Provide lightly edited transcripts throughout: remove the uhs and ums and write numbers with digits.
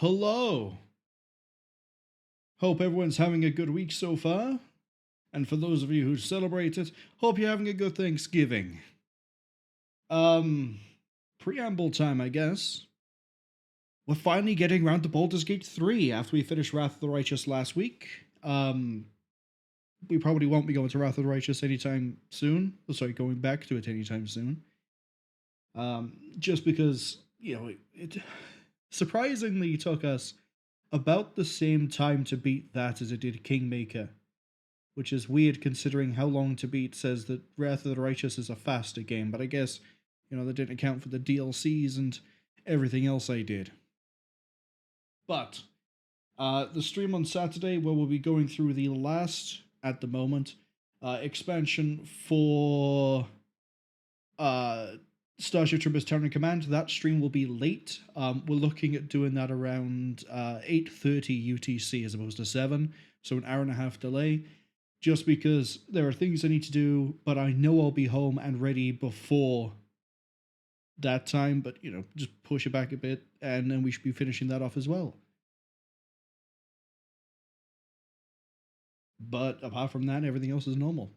Hello! Hope everyone's having a good week so far. And for those of you who celebrate it, hope you're having a good Thanksgiving. Preamble time, I guess. We're finally getting around to Baldur's Gate 3 after we finished Wrath of the Righteous last week. We probably won't be going to Wrath of the Righteous anytime soon. Going back to it anytime soon. Just because, it surprisingly took us about the same time to beat that as it did Kingmaker, which is weird considering how long to beat says that Wrath of the Righteous is a faster game, but I guess, they didn't account for the DLCs and everything else I did. But, the stream on Saturday where we'll be going through the last, at the moment, expansion for Starship Troopers Terran Command, that stream will be late. We're looking at doing that around 8:30 UTC as opposed to 7, so an hour and a half delay, just because there are things I need to do, but I know I'll be home and ready before that time, but, just push it back a bit, and then we should be finishing that off as well. But apart from that, everything else is normal.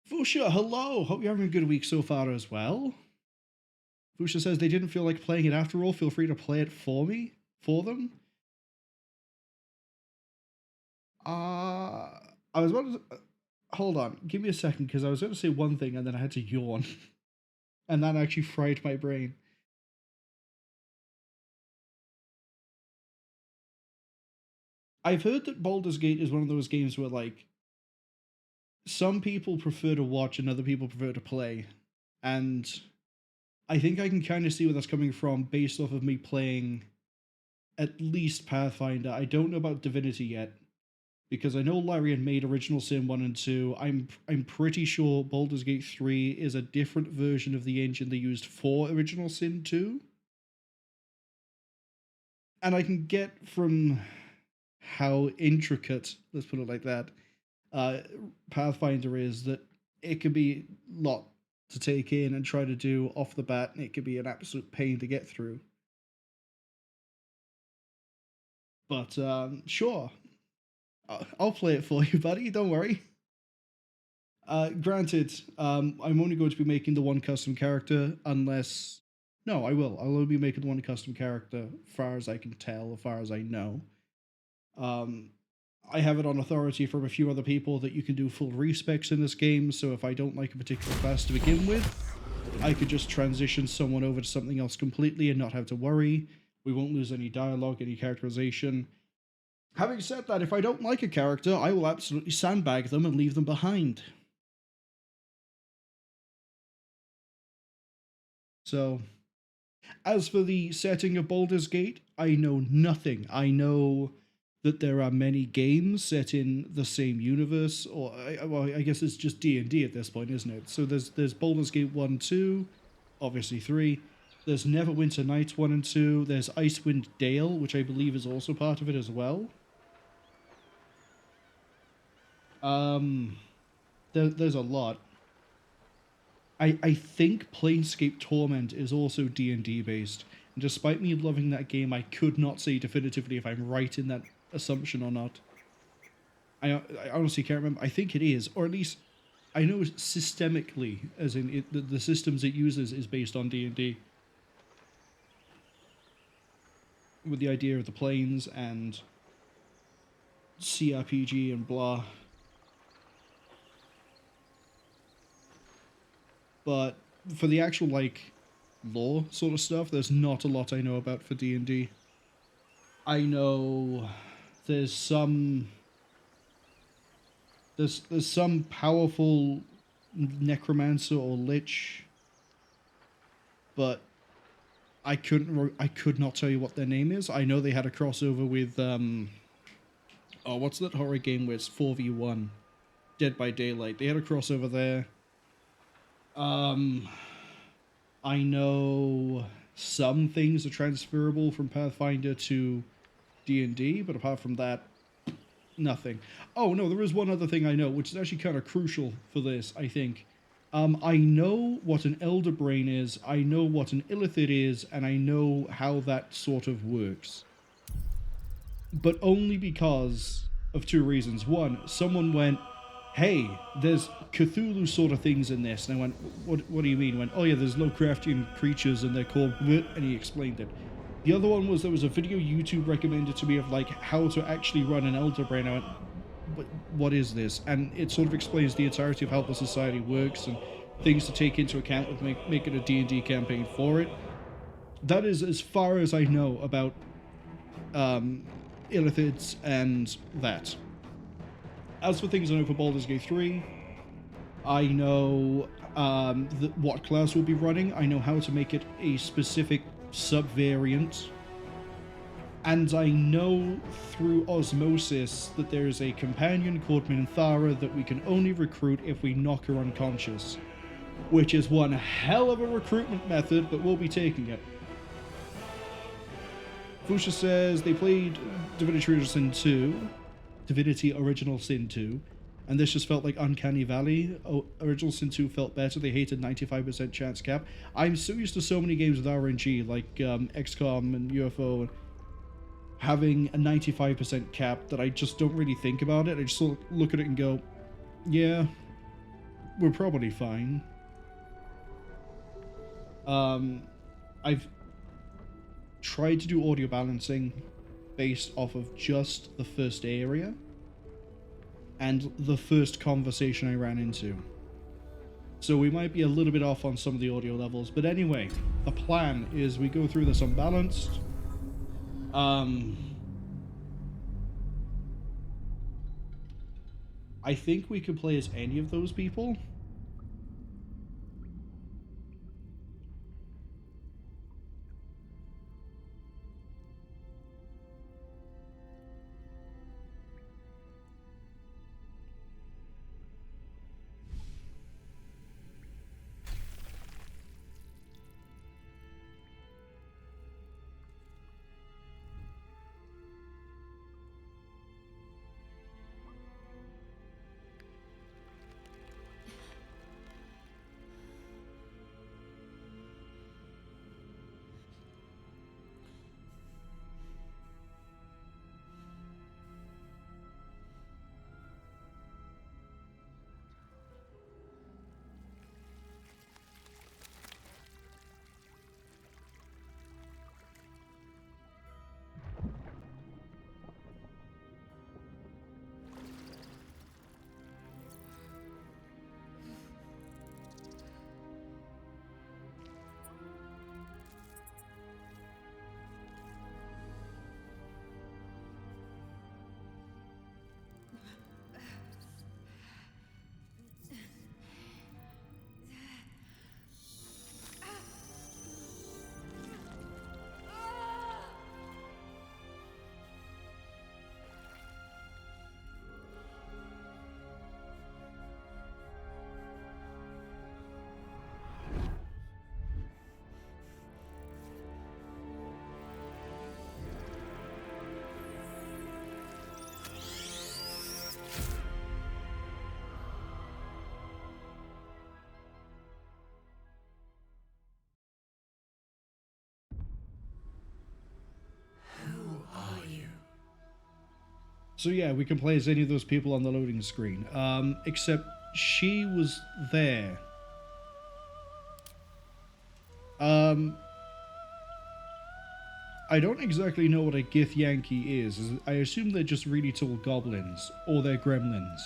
Fusha, hello! Hope you're having a good week so far as well. Fusha says they didn't feel like playing it after all. Feel free to play it for them. I was about to... hold on, give me a second, because I was going to say one thing and then I had to yawn. And that actually fried my brain. I've heard that Baldur's Gate is one of those games where, some people prefer to watch and other people prefer to play. And I think I can kind of see where that's coming from based off of me playing at least Pathfinder. I don't know about Divinity yet, because I know Larian made Original Sin 1 and 2. I'm pretty sure Baldur's Gate 3 is a different version of the engine they used for Original Sin 2. And I can get from how intricate, let's put it like that, Pathfinder is, that it could be a lot to take in and try to do off the bat, and it could be an absolute pain to get through. But sure, I'll play it for you, buddy, don't worry. Granted, I'm only going to be making the one custom character unless... No, I will. I'll only be making the one custom character, as far as I can tell, as far as I know. I have it on authority from a few other people that you can do full respecs in this game, so if I don't like a particular class to begin with, I could just transition someone over to something else completely and not have to worry. We won't lose any dialogue, any characterization. Having said that, if I don't like a character, I will absolutely sandbag them and leave them behind. So, as for the setting of Baldur's Gate, I know nothing. I know that there are many games set in the same universe, or I guess it's just D&D at this point, isn't it? So there's Baldur's Gate 1, 2, obviously 3. There's Neverwinter Nights 1 and 2. There's Icewind Dale, which I believe is also part of it as well. There's a lot. I think Planescape Torment is also D&D based. And despite me loving that game, I could not say definitively if I'm right in that assumption or not. I honestly can't remember. I think it is, or at least I know systemically, as in the systems it uses is based on D&D. With the idea of the planes and CRPG and blah. But for the actual, lore sort of stuff, there's not a lot I know about for D&D. I know there's some powerful necromancer or lich, but I could not tell you what their name is. I know they had a crossover with what's that horror game where it's 4v1, Dead by Daylight. They had a crossover there. I know some things are transferable from Pathfinder to D&D, but apart from that, nothing. Oh, no, there is one other thing I know, which is actually kind of crucial for this, I think. I know what an Elder Brain is, I know what an Illithid is, and I know how that sort of works. but only because of two reasons. One, someone went, hey, there's Cthulhu sort of things in this. And I went, what do you mean? Went, oh yeah, there's Lovecraftian creatures and they're called bleh, and he explained it. The other one was there was a video YouTube recommended to me of like how to actually run an Elder and I went, what is this? And it sort of explains the entirety of how the society works and things to take into account with making a D&D campaign for it. That is as far as I know about illithids and that. As for things I know for Baldur's Gate 3, I know what class we'll be running. I know how to make it a specific sub-variant. And I know through osmosis that there is a companion called Minthara that we can only recruit if we knock her unconscious. Which is one hell of a recruitment method, but we'll be taking it. Fuchsia says they played Divinity Original Sin 2, and this just felt like Uncanny Valley. Original Sin 2 felt better. They hated 95% chance cap. I'm so used to so many games with RNG, like XCOM and UFO, having a 95% cap that I just don't really think about it. I just sort of look at it and go, yeah, we're probably fine. I've tried to do audio balancing based off of just the first area and the first conversation I ran into. So we might be a little bit off on some of the audio levels, but anyway, the plan is we go through this unbalanced. I think we could play as any of those people. So yeah, we can play as any of those people on the loading screen. Except she was there. I don't exactly know what a Gith Yankee is. I assume they're just really tall goblins, or they're gremlins.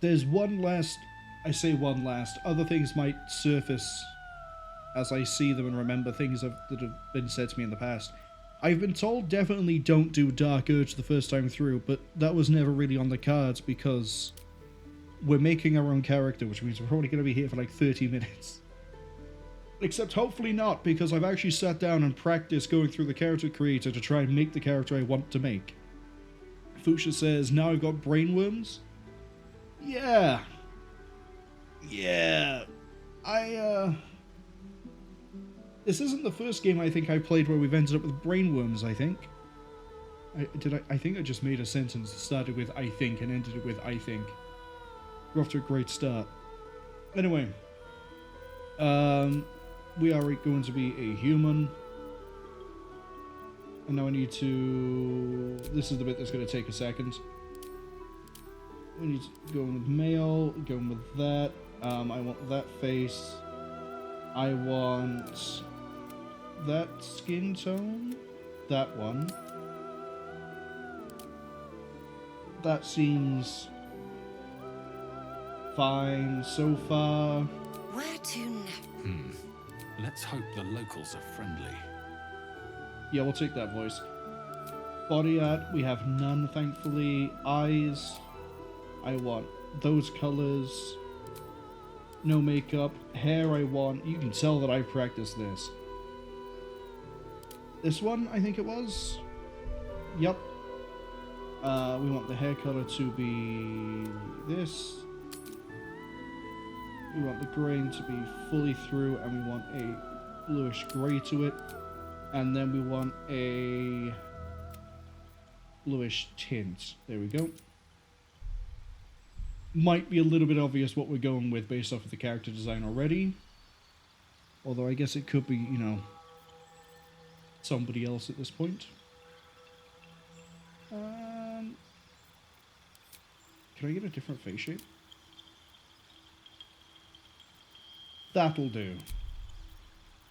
There's one last... I say one last. Other things might surface as I see them and remember things that have been said to me in the past. I've been told definitely don't do Dark Urge the first time through, but that was never really on the cards because we're making our own character, which means we're probably going to be here for like 30 minutes. Except hopefully not, because I've actually sat down and practiced going through the character creator to try and make the character I want to make. Fuchsia says, now I've got brainworms? Yeah. Yeah. This isn't the first game I think I played where we've ended up with brainworms, I think. I think I just made a sentence that started with I think and ended it with I think. We're off to a great start. Anyway. We are going to be a human. And now I need to... This is the bit that's going to take a second. We need to go with male, going with that. I want that face. I want that skin tone. That one. That seems fine so far. Where to now? Let's hope the locals are friendly. Yeah, we'll take that voice. Body art, we have none, thankfully. Eyes, I want those colors. No makeup. Hair, I want... You can tell that I practiced this. This one, I think it was. Yep. We want the hair color to be this. We want the grain to be fully through, and we want a bluish grey to it. And then we want a bluish tint. There we go. Might be a little bit obvious what we're going with based off of the character design already. Although I guess it could be, you know, somebody else at this point. Can I get a different face shape? That'll do.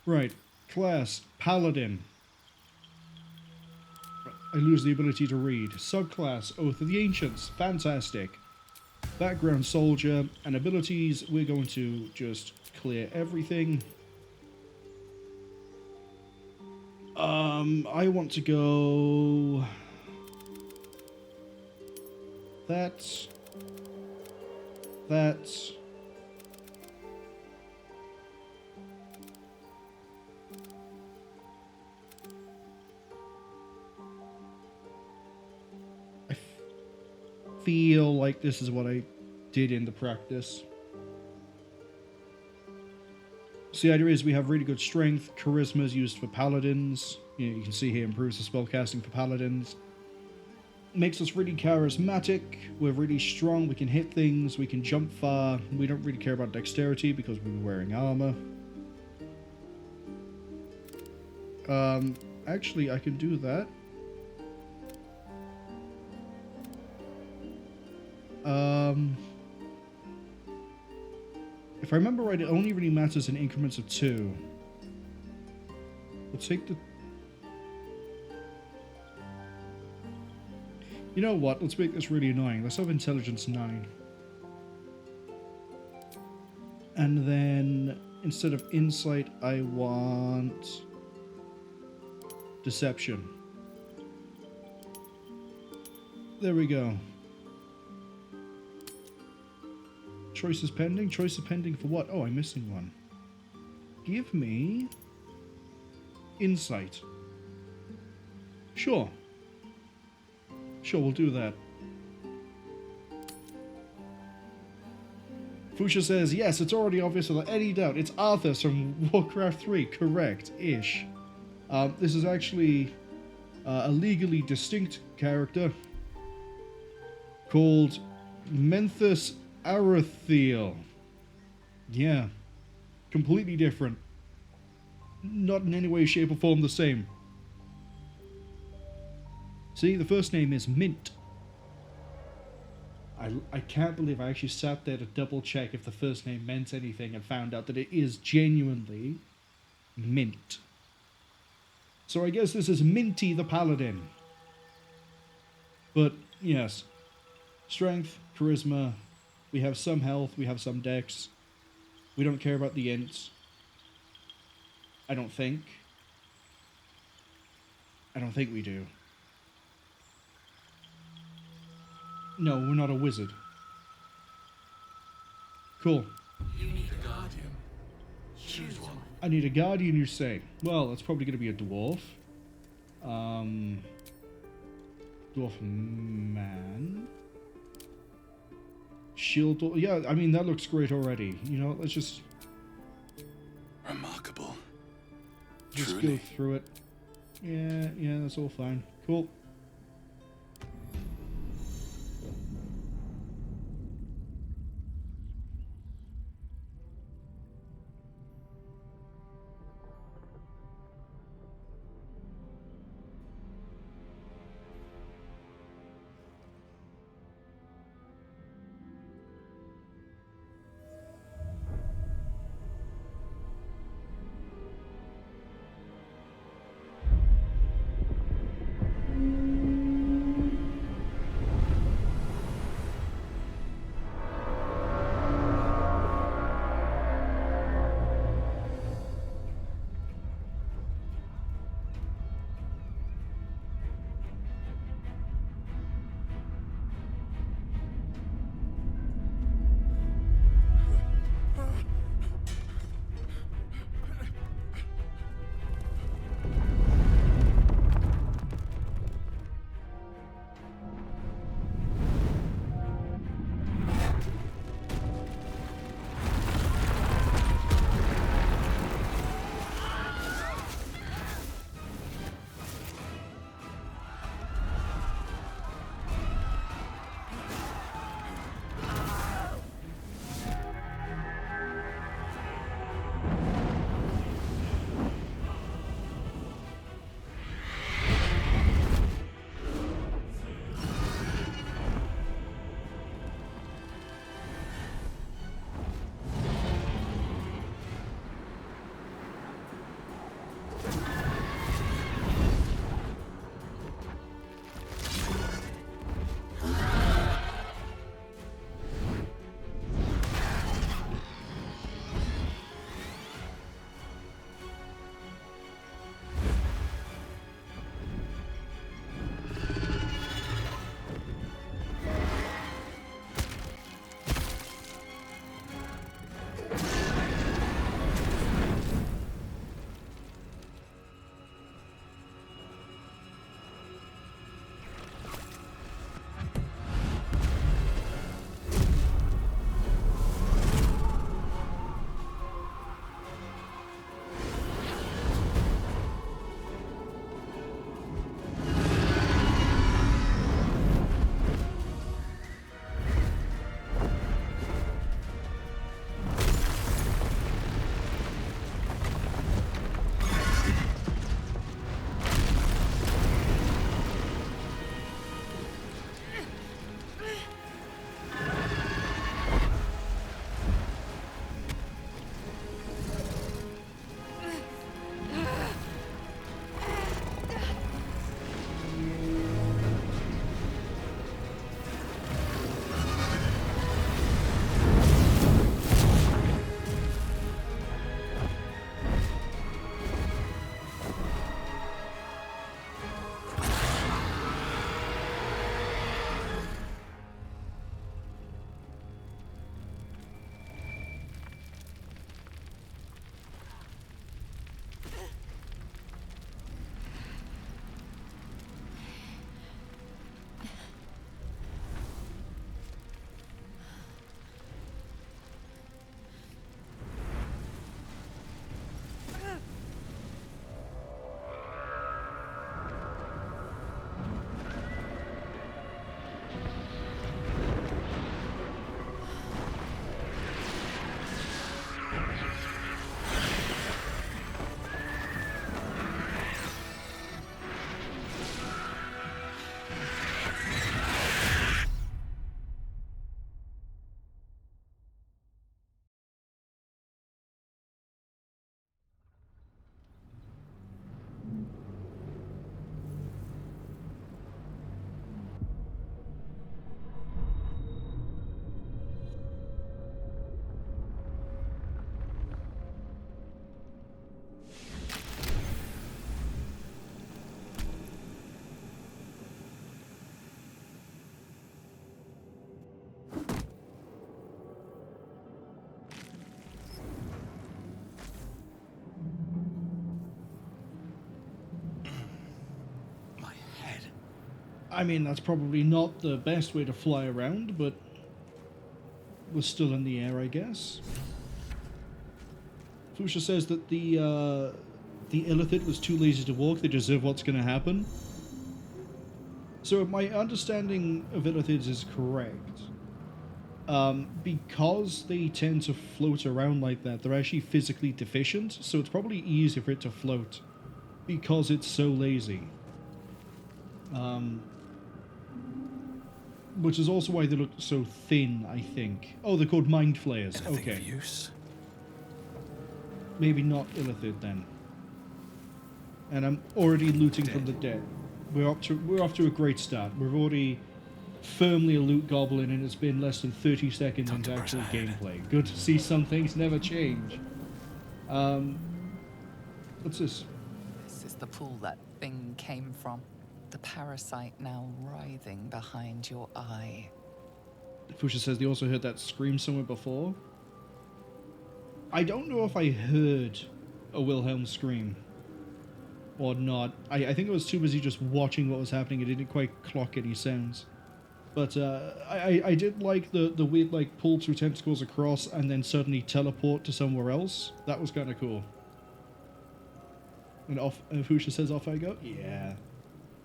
Right. Class. Paladin. I lose the ability to read. Subclass. Oath of the Ancients. Fantastic. Background Soldier. And abilities, we're going to just clear everything. I want to go... That. I feel like this is what I did in the practice. So the idea is we have really good strength. Charisma is used for paladins. You can see here improves the spellcasting for paladins. Makes us really charismatic. We're really strong. We can hit things. We can jump far. We don't really care about dexterity because we're wearing armor. Actually, I can do that. If I remember right, it only really matters in increments of 2. We'll take the... You know what? Let's make this really annoying. Let's have intelligence 9. And then instead of insight, I want deception. There we go. Choices pending? Choices pending for what? Oh, I'm missing one. Give me insight. Sure. Sure, we'll do that. Fuchsia says, yes, it's already obvious without any doubt. It's Arthas from Warcraft 3. Correct-ish. This is actually a legally distinct character called Menthus Arathiel. Yeah. Completely different. Not in any way, shape, or form the same. See, the first name is Mint. I can't believe I actually sat there to double check if the first name meant anything and found out that it is genuinely Mint. So I guess this is Minty the Paladin. But, yes. Strength, charisma, we have some health, we have some dex. We don't care about the ints. I don't think. I don't think we do. No, we're not a wizard. Cool. You need a guardian. Choose one. I need a guardian, you say? Well, that's probably going to be a dwarf. Dwarf man. Shield. Yeah, I mean, that looks great already. You know, let's just... Remarkable. Just Truly. go through it. Yeah, that's all fine. Cool. I mean, that's probably not the best way to fly around, but we're still in the air, I guess. Fusha says that the Illithid was too lazy to walk. They deserve what's going to happen. So if my understanding of Illithids is correct, because they tend to float around like that, they're actually physically deficient, so it's probably easier for it to float because it's so lazy. Which is also why they look so thin, I think. Oh, they're called Mind Flayers. Anything Okay. of use? Maybe not Illithid then. And I'm already looting from the dead. We're off to a great start. We're already firmly a loot goblin, and it's been less than 30 seconds into actual gameplay. Good to see some things never change. What's this? This is the pool that thing came from. The parasite now writhing behind your eye. Fusha says they also heard that scream somewhere before. I don't know if I heard a Wilhelm scream or not. I think I was too busy just watching what was happening. I didn't quite clock any sounds. But I did like the weird like pull through tentacles across and then suddenly teleport to somewhere else. That was kind of cool. And off, Fusha says off I go? Yeah.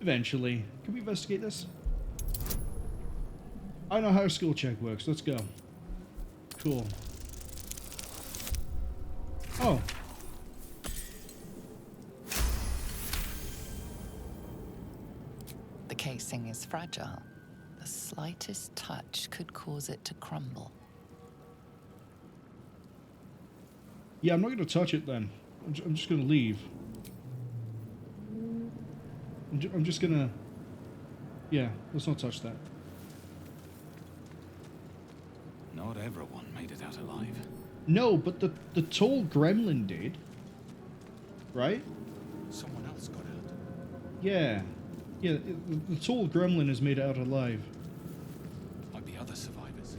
Eventually. Can we investigate this? I know how a skill check works. Let's go. Cool. Oh. The casing is fragile. The slightest touch could cause it to crumble. Yeah, I'm not going to touch it then. I'm just going to leave. I'm just going to... Yeah, let's not touch that. Not everyone made it out alive. No, but the tall gremlin did. Right? Someone else got out. Yeah. Yeah, the tall gremlin has made it out alive. Might be other survivors.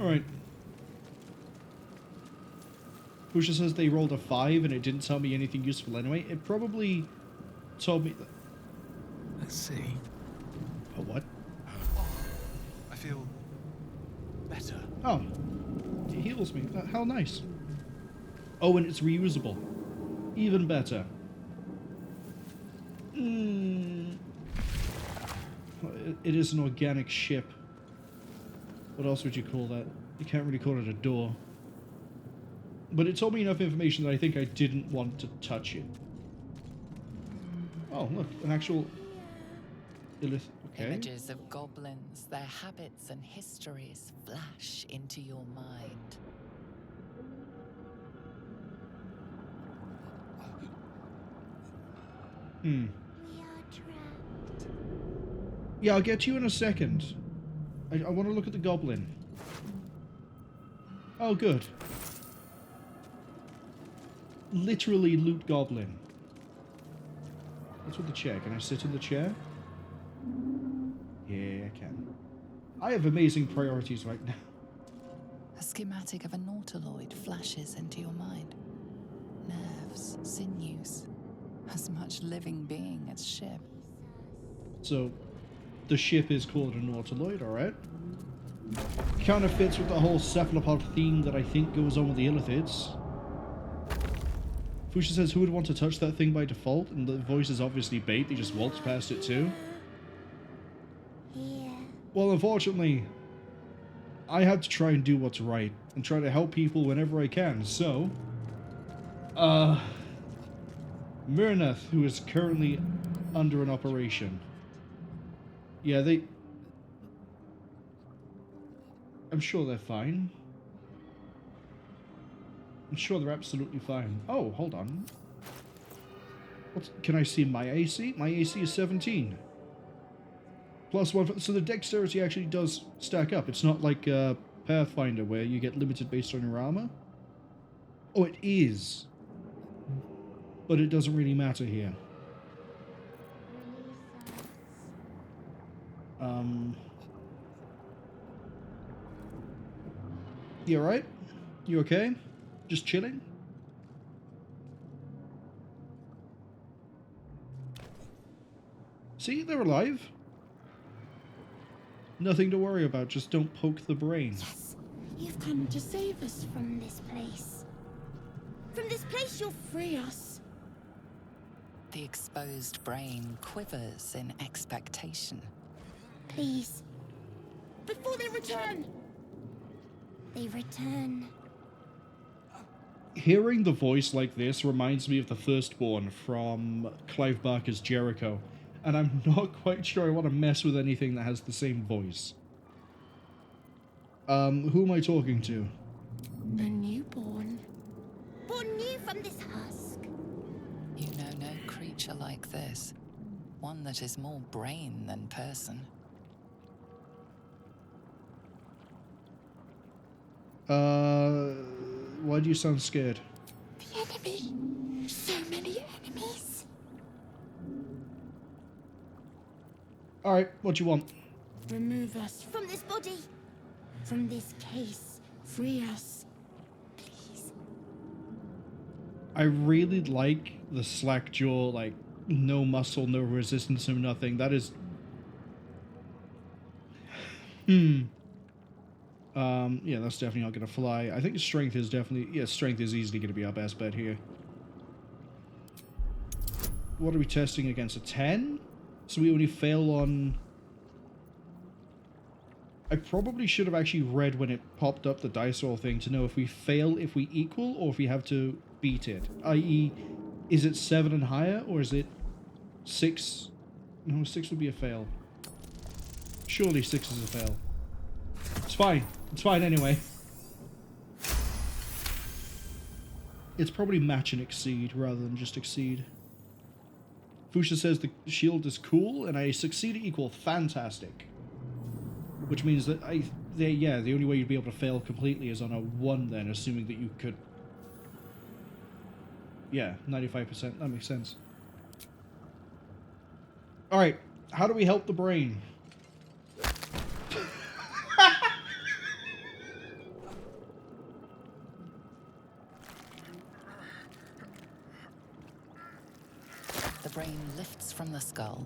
Alright. Pusha says they rolled a 5 and it didn't tell me anything useful anyway. It probably told me that... Let's see. A what? I feel better. Oh. It heals me. How nice. Oh, and it's reusable. Even better. It is an organic ship. What else would you call that? You can't really call it a door. But it told me enough information that I think I didn't want to touch it. Oh, look. An actual... Okay. Images of goblins, their habits and histories flash into your mind. We are trapped. Yeah, I'll get to you in a second. I want to look at the goblin. Oh, good. Literally loot goblin. What's with the chair? Can I sit in the chair? Yeah, I can. I have amazing priorities right now. A schematic of a nautiloid flashes into your mind. Nerves, sinews, as much living being as ship. So, the ship is called a nautiloid, alright? Kind of fits with the whole cephalopod theme that I think goes on with the Illithids. Fusha says, who would want to touch that thing by default? And the voice is obviously bait, they just waltz past it too. Yeah. Well, unfortunately, I had to try and do what's right and try to help people whenever I can, so... Myrnath, who is currently under an operation. Yeah, I'm sure they're fine. I'm sure they're absolutely fine. Oh, hold on. Can I see my AC? My AC is 17. +1, so the dexterity actually does stack up. It's not like Pathfinder where you get limited based on your armor. Oh, it is. But it doesn't really matter here. You alright? You okay? Just chilling? See, they're alive. Nothing to worry about, just don't poke the brain. Yes, you've come to save us from this place. From this place you'll free us. The exposed brain quivers in expectation. Please. Before they return. They return. Hearing the voice like this reminds me of the Firstborn from Clive Barker's Jericho, and I'm not quite sure I want to mess with anything that has the same voice. Who am I talking to? A newborn. Born new from this husk. You know no creature like this. One that is more brain than person. Why do you sound scared? The enemy. So many enemies. Alright, what do you want? Remove us from this body. From this case. Free us. Please. I really like the slack jaw, like, no muscle, no resistance, no nothing. That is... yeah, that's definitely not going to fly. I think strength is definitely... Yeah, strength is easily going to be our best bet here. What are we testing against? A 10? So we only fail on... I probably should have actually read when it popped up the dice roll thing to know if we fail, if we equal, or if we have to beat it. I.e., is it 7 and higher, or is it 6? No, 6 would be a fail. Surely 6 is a fail. It's fine. It's fine anyway. It's probably match and exceed rather than just exceed. Fuchsia says the shield is cool, and I succeed equal fantastic. Which means that the only way you'd be able to fail completely is on a 1 then, assuming that you could... Yeah, 95%. That makes sense. Alright, how do we help the brain? The brain lifts from the skull,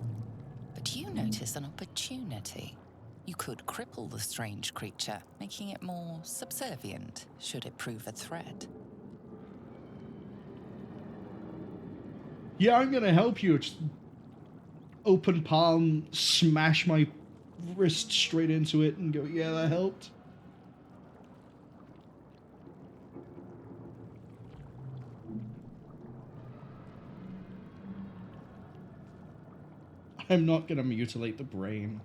but you notice an opportunity. You could cripple the strange creature, making it more subservient, should it prove a threat. Yeah, I'm gonna help you. Just open palm, smash my wrist straight into it and go, yeah, that helped. I'm not gonna mutilate the brain.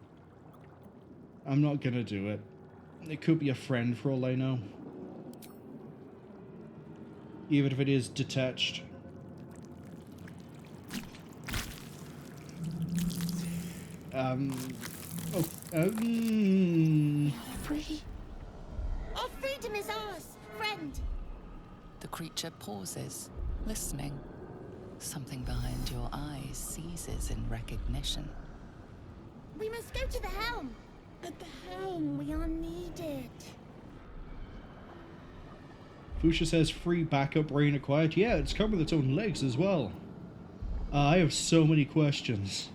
I'm not gonna do it. It could be a friend for all I know. Even if it is detached. Free. Our freedom is ours, friend. The creature pauses, listening. Something behind your eyes seizes in recognition. We must go to the helm. At the helm, we are needed. Fuchsia says free backup brain acquired. Yeah, it's come with its own legs as well. I have so many questions.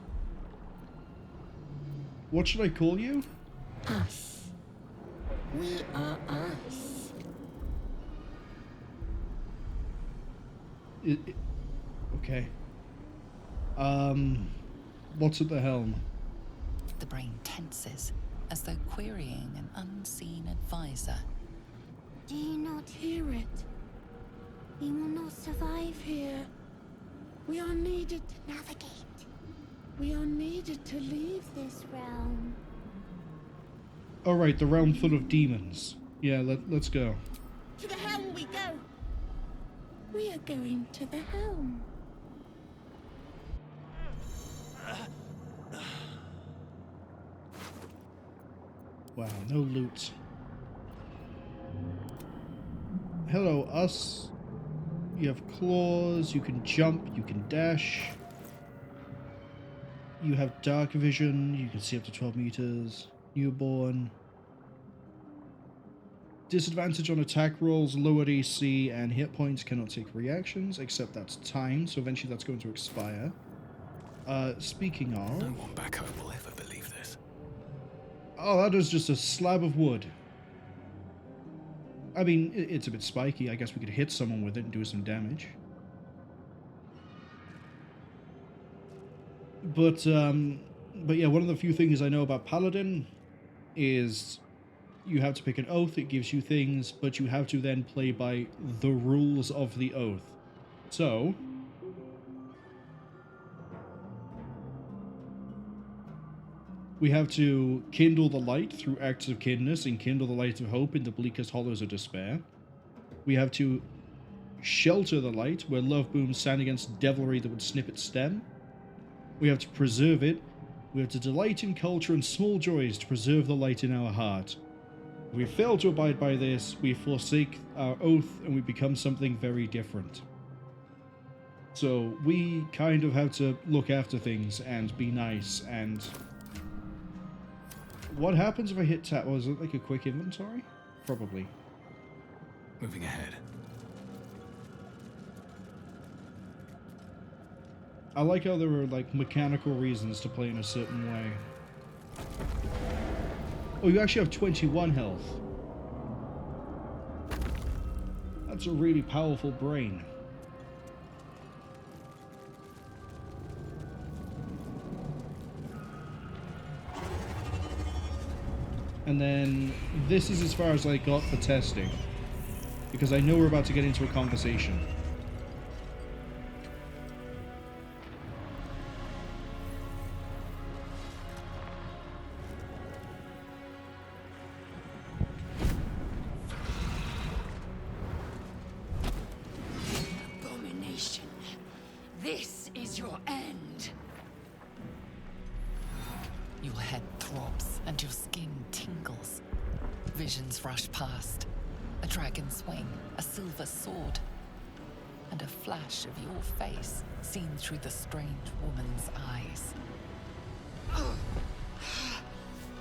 What should I call you? Us. We are us. Okay. What's at the helm? The brain tenses, as though querying an unseen advisor. Do you not hear it? We will not survive here. We are needed to navigate. We are needed to leave this realm. Alright, the realm full of demons. Yeah, let's go. To the helm we go. We are going to the helm. Wow, no loot. Hello, us. You have claws, you can jump, you can dash. You have dark vision, you can see up to 12 meters. Newborn. Disadvantage on attack rolls, lower AC, and hit points cannot take reactions, except that's time, so eventually that's going to expire. Speaking of... No one back home will ever believe this. Oh, that is just a slab of wood. I mean, it's a bit spiky. I guess we could hit someone with it and do some damage. But yeah, one of the few things I know about Paladin is you have to pick an oath. It gives you things, but you have to then play by the rules of the oath. So... we have to kindle the light through acts of kindness and kindle the light of hope in the bleakest hollows of despair. We have to shelter the light where love booms stand against devilry that would snip its stem. We have to preserve it. We have to delight in culture and small joys to preserve the light in our heart. If we fail to abide by this, we forsake our oath and we become something very different. So we kind of have to look after things and be nice and... what happens if I hit tab? Was it like a quick inventory? Probably. Moving ahead. I like how there were like mechanical reasons to play in a certain way. Oh, you actually have 21 health. That's a really powerful brain. And then this is as far as I got for testing, because I know we're about to get into a conversation. Abomination. This is your end. Your head throbs and your skin tingles. Visions rush past. A dragon's wing, a silver sword, and a flash of your face seen through the strange woman's eyes. Oh.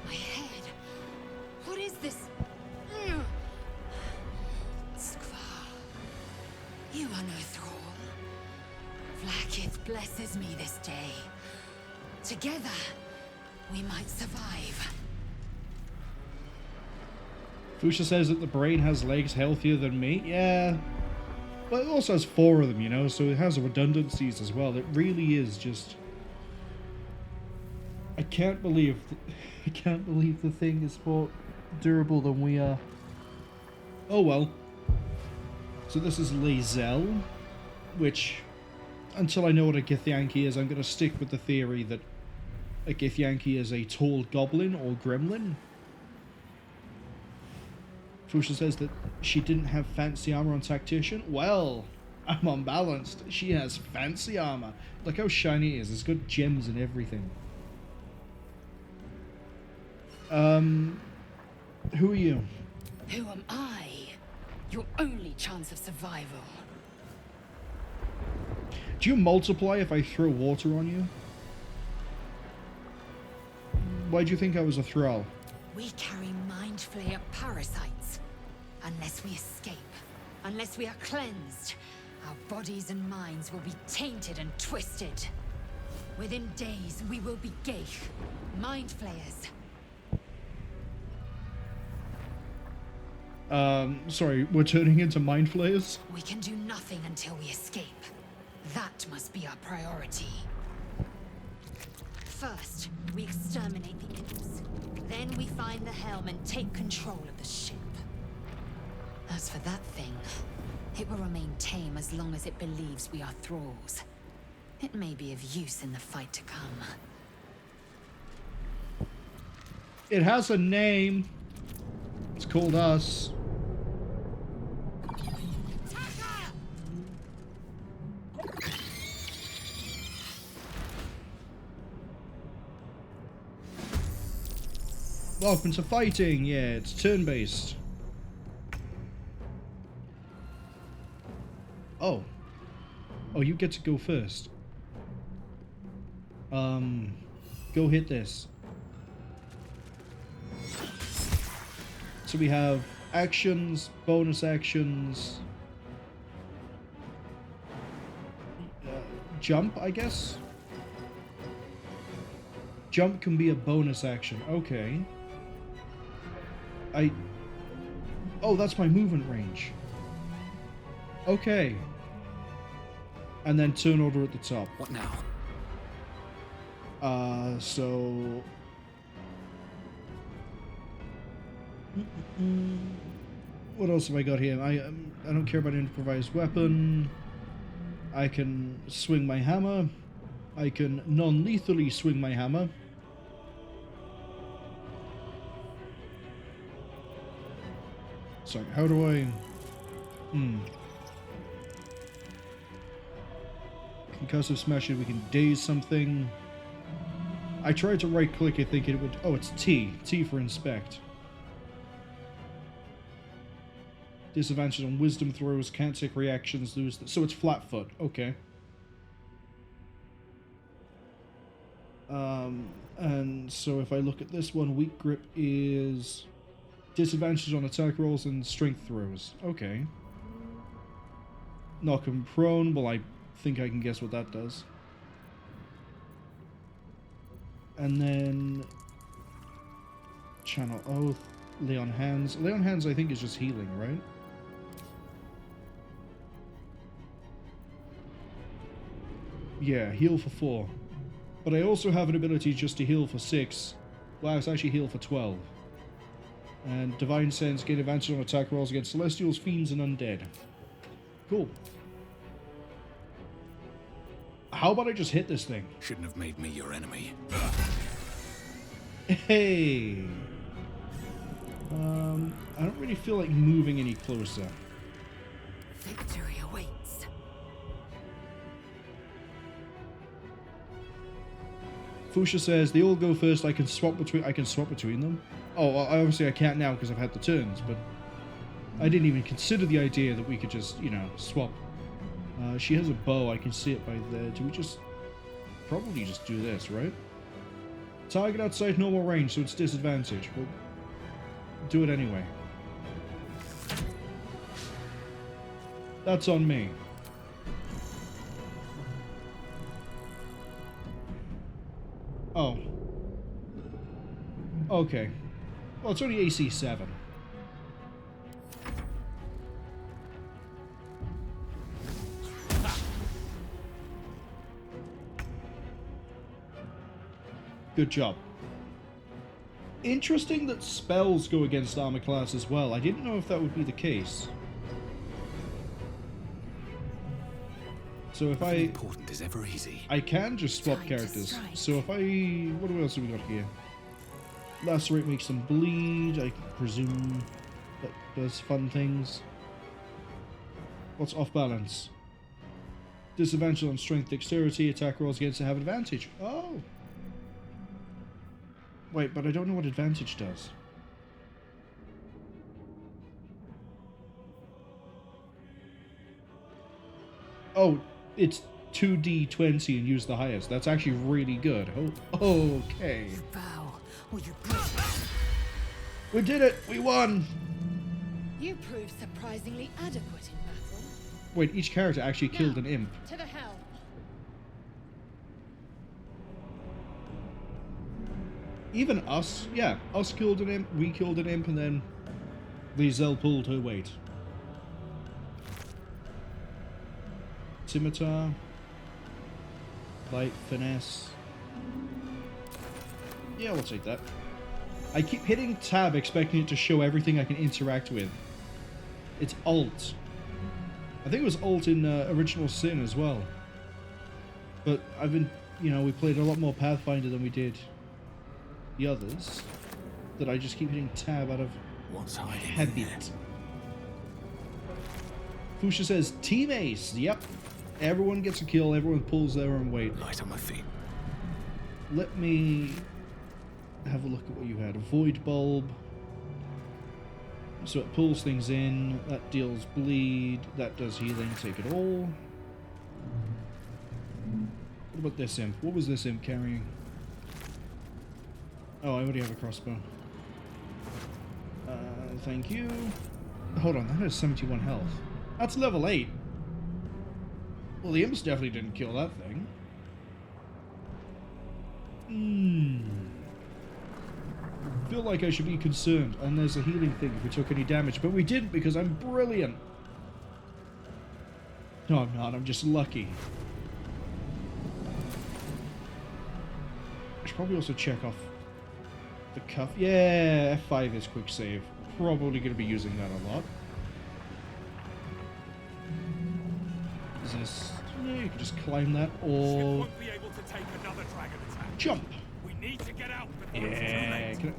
My head. What is this? Skvar. You are no thrall. Vlaakith blesses me this day. Together, we might survive. Fusha says that the brain has legs healthier than me. Yeah. But it also has 4 of them, you know, so it has redundancies as well. It really is just... I can't believe the thing is more durable than we are. Oh well. So this is Lae'zel, which, until I know what a Githyanki is, I'm going to stick with the theory that a Githyanki is a tall goblin or gremlin. Fusha says that she didn't have fancy armor on Tactician. Well, I'm unbalanced. She has fancy armor. Look how shiny it is. It's got gems and everything. Who are you? Who am I? Your only chance of survival. Do you multiply if I throw water on you? Why do you think I was a thrall? We carry mind flayer parasites. Unless we escape, unless we are cleansed, our bodies and minds will be tainted and twisted. Within days, we will be Gaich, mind flayers. Sorry, we're turning into mind flayers? We can do nothing until we escape. That must be our priority. First, we exterminate the imps. Then we find the helm and take control of the ship. As for that thing, it will remain tame as long as it believes we are thralls. It may be of use in the fight to come. It has a name. It's called us. Welcome to fighting. Yeah, it's turn-based. Oh. Oh, you get to go first. Go hit this. So we have actions, bonus actions, jump, I guess. Jump can be a bonus action. Okay. Oh, that's my movement range. Okay. And then turn order at the top. What now? So... What else have I got here? I don't care about an improvised weapon. I can swing my hammer. I can non-lethally swing my hammer. Sorry, how do I... Concussive smashing, we can daze something. I tried to right click it thinking it would... Oh, it's T. T for inspect. Disadvantage on wisdom throws, can't take reactions, lose... So it's flat foot. Okay. And so if I look at this one, weak grip is disadvantage on attack rolls and strength throws. Okay. Knock him prone. Well, I think I can guess what that does. And then Channel Oath, Lay on Hands. Lay on Hands I think is just healing, right? Yeah, heal for 4. But I also have an ability just to heal for 6. Wow, it's actually heal for 12. And Divine Sense, gain advantage on attack rolls against Celestials, Fiends, and Undead. Cool. How about I just hit this thing? Shouldn't have made me your enemy. Hey! I don't really feel like moving any closer. Victory awaits. Fusha says they all go first. I can swap between them. Oh, well, obviously I can't now because I've had the turns, but I didn't even consider the idea that we could just, you know, swap. She has a bow. I can see it by there. Do we just probably just do this, right? Target outside normal range, so it's disadvantage. We'll do it anyway. That's on me. Oh. Okay. Well, it's only AC 7. Good job. Interesting that spells go against armor class as well. I didn't know if that would be the case. So if Nothing important is ever easy. I can just swap characters. So if I... What else have we got here? Lacerate makes them bleed. I presume that does fun things. What's off balance? Disadvantage on strength, dexterity, attack rolls against it have advantage. Oh! Wait, but I don't know what advantage does. Oh, it's 2d20 and use the highest. That's actually really good. Oh, okay. You bow, or you break. We did it! We won! You proved surprisingly adequate in battle. Wait, each character actually killed Now, an imp. To the helm. Even us, yeah, us killed an imp, we killed an imp, and then Lae'zel pulled her weight. Scimitar, light, finesse. Yeah, we'll take that. I keep hitting tab expecting it to show everything I can interact with. It's Alt. I think it was Alt in Original Sin as well. But I've been, you know, we played a lot more Pathfinder than we did the others, that I just keep hitting tab out of What's hiding in habit. Fusha says, Team Ace, yep. Everyone gets a kill, everyone pulls their own weight. there? Light on my feet. Let me have a look at what you had. A Void Bulb. So it pulls things in, that deals bleed, that does healing, take it all. What about this imp? What was this imp carrying? Oh, I already have a crossbow. Thank you. Hold on, that has 71 health. That's level 8. Well, the imps definitely didn't kill that thing. feel like I should be concerned, and there's a healing thing if we took any damage, but we didn't because I'm brilliant. No, I'm not. I'm just lucky. I should probably also check off the cuff. Yeah, F5 is quick save. Probably going to be using that a lot. Is this... Yeah, you can just climb that, or... Won't be able to take another dragon attack. Jump! We need to get out before it's too Yeah, late.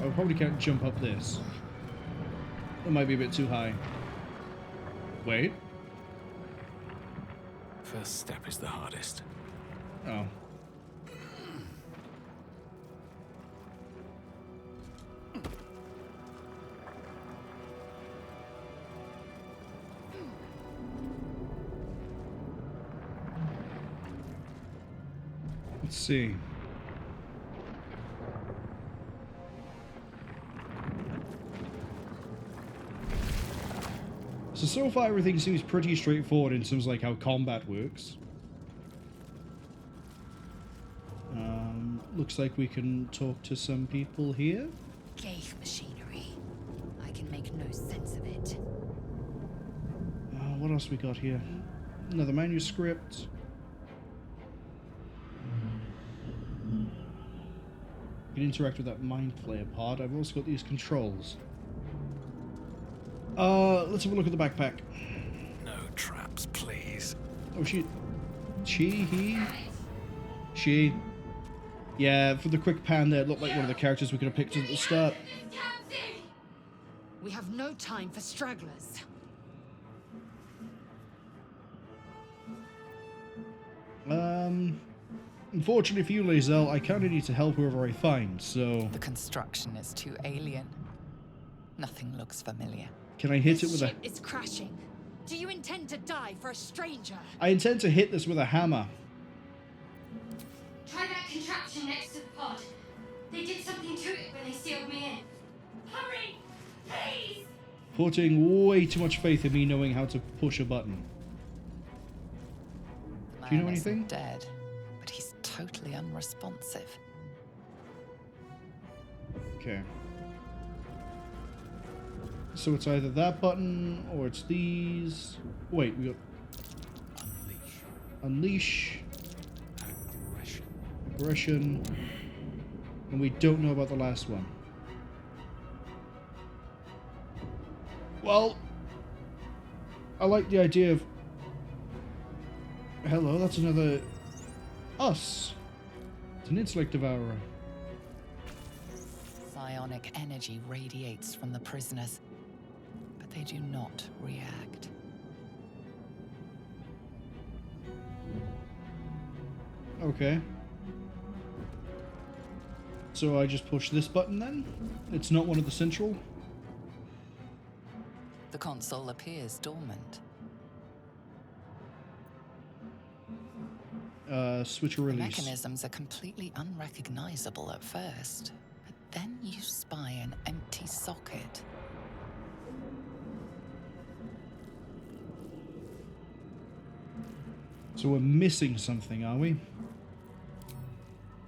I probably can't jump up this. It might be a bit too high. Wait. First step is the hardest. Oh. Let's see. So far everything seems pretty straightforward in terms of like how combat works. Looks like we can talk to some people here. Gale machinery. I can make no sense of it. What else we got here? Another manuscript. You can interact with that mind flayer pod. I've also got these controls. Let's have a look at the backpack. No traps, please. Oh, she. Yeah, for the quick pan there, it looked like one of the characters we could have picked at the start. We have no time for stragglers. Unfortunately for you, Lae'zel, I kind of need to help whoever I find, so... The construction is too alien. Nothing looks familiar. Can I hit it This with a... ship is crashing. Do you intend to die for a stranger? I intend to hit this with a hammer. Try that contraption next to the pod. They did something to it when they sealed me in. Hurry! Please! Putting way too much faith in me knowing how to push a button. Do you know Man isn't anything? dead, but he's totally unresponsive. Okay. So it's either that button, or it's these... Wait, we got... Unleash. Aggression. And we don't know about the last one. Well... I like the idea of... Hello, that's another... Us. It's an intellect devourer. Psionic energy radiates from the prisoners, but they do not react. Okay. So I just push this button then? It's not one of the central? The console appears dormant. Switch or The release. mechanisms are completely unrecognizable at first, but then you spy an empty socket. So we're missing something, are we?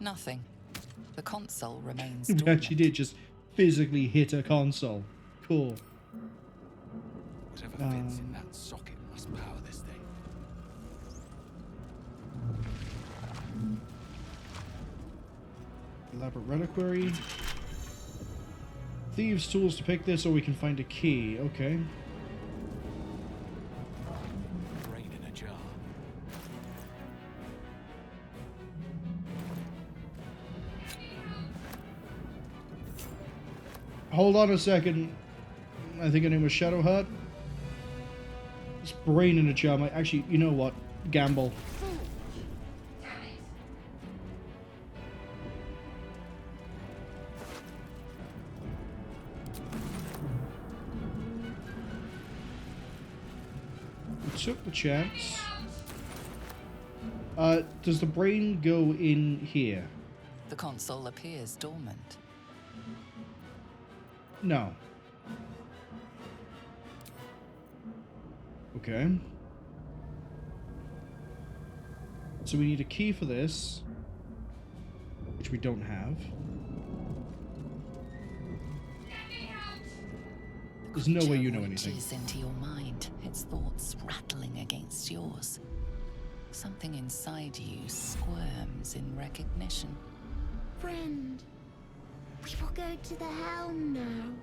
Nothing. The console remains We dormant. actually did just physically hit a console. Cool. Whatever fits in that socket must power this thing. Elaborate reliquary. Thieves' tools to pick this, or we can find a key. Okay. Brain in a jar. Hold on a second. I think her name was Shadowheart. This brain in a jar might actually, you know what? Gamble. We took the chance. Does the brain go in here? The console appears dormant. No. Okay. So we need a key for this, which we don't have. There's no way you know creature anything. reaches into your mind, its thoughts rattling against yours. Something inside you squirms in recognition. Friend, we will go to the helm now.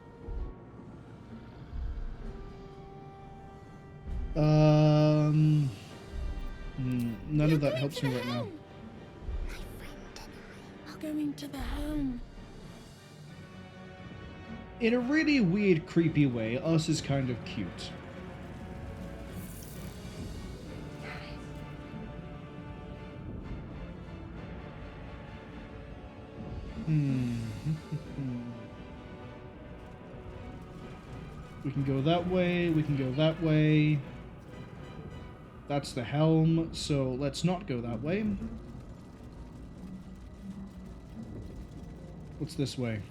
None of that helps me right now. My friend and I are going to the helm. In a really weird, creepy way, us is kind of cute. We can go that way, we can go that way. That's the helm, so let's not go that way. What's this way?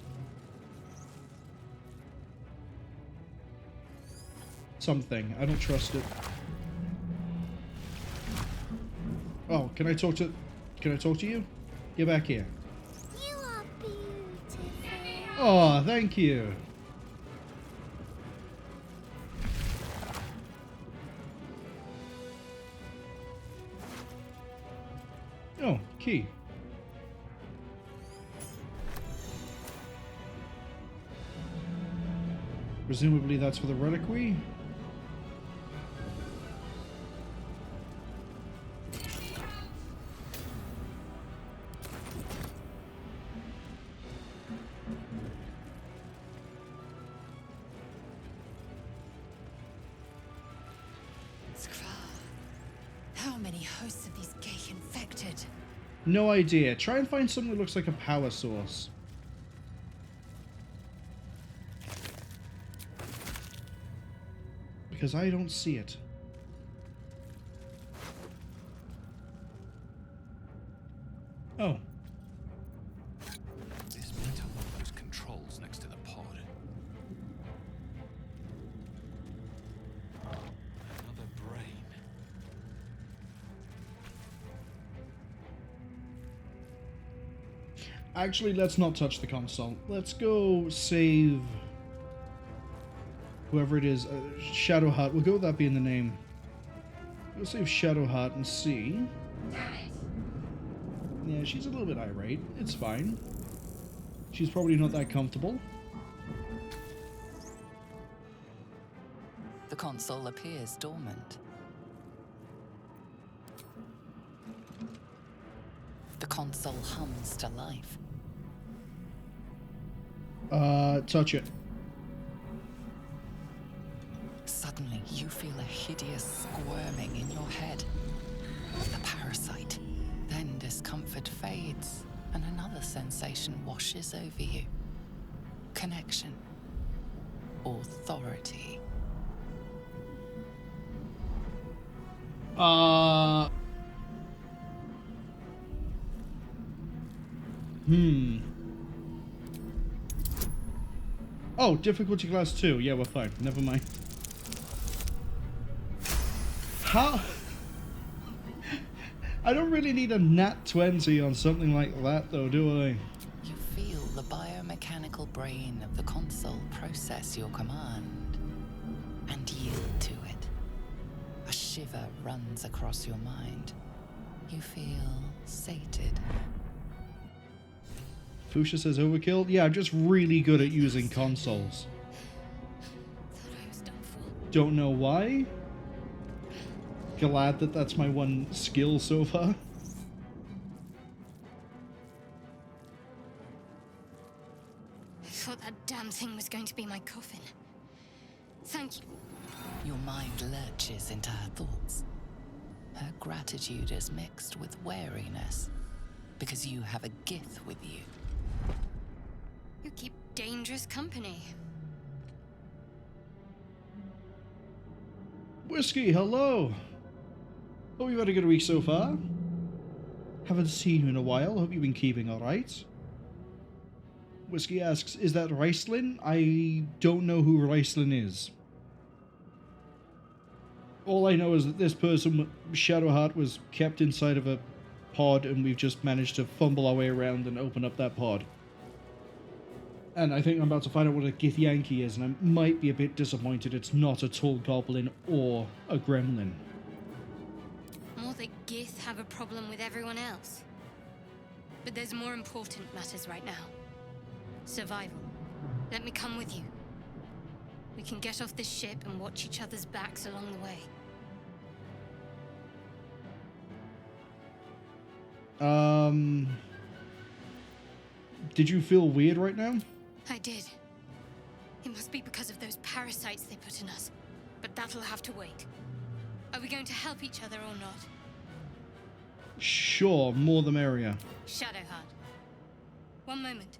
Something. I don't trust it. Oh, can I talk to you? Get back here. You are beautiful. Oh, thank you. Oh, key. Presumably that's for the reliquary. How many hosts of these gay infected? No idea. Try and find something that looks like a power source. Because I don't see it. Oh. This might unlock those controls next to the pod. Another brain. Actually, let's not touch the console. Let's go save whoever it is. Shadowheart. We'll go with that being the name. We'll save Shadowheart and see. Yeah, she's a little bit irate. It's fine. She's probably not that comfortable. The console appears dormant. The console hums to life. Touch it. Suddenly, you feel a hideous squirming in your head. The parasite. Then discomfort fades, and another sensation washes over you. Connection. Authority. Oh, difficulty class 2. Yeah, we're fine. Never mind. How? I don't really need a nat 20 on something like that, though, do I? You feel the biomechanical brain of the console process your command and yield to it. A shiver runs across your mind. You feel sated. Fuchsia says overkill. Yeah, I'm just really good at using consoles. Thought I was done for. Don't know why. Glad that that's my one skill so far. I thought that damn thing was going to be my coffin. Thank you. Your mind lurches into her thoughts. Her gratitude is mixed with wariness, because you have a Gith with you. You keep dangerous company. Whiskey, hello. Hope you've had a good week so far. Haven't seen you in a while. Hope you've been keeping alright. Whiskey asks, is that Ricelin? I don't know who Ricelin is. All I know is that this person, Shadowheart, was kept inside of a pod and we've just managed to fumble our way around and open up that pod. And I think I'm about to find out what a Githyanki is, and I might be a bit disappointed it's not a tall goblin or a gremlin. More that Gith have a problem with everyone else. But there's more important matters right now. Survival. Let me come with you. We can get off this ship and watch each other's backs along the way. Did you feel weird right now? I did. It must be because of those parasites they put in us. But that'll have to wait. Are we going to help each other or not? Sure, more the merrier. Shadowheart. One moment.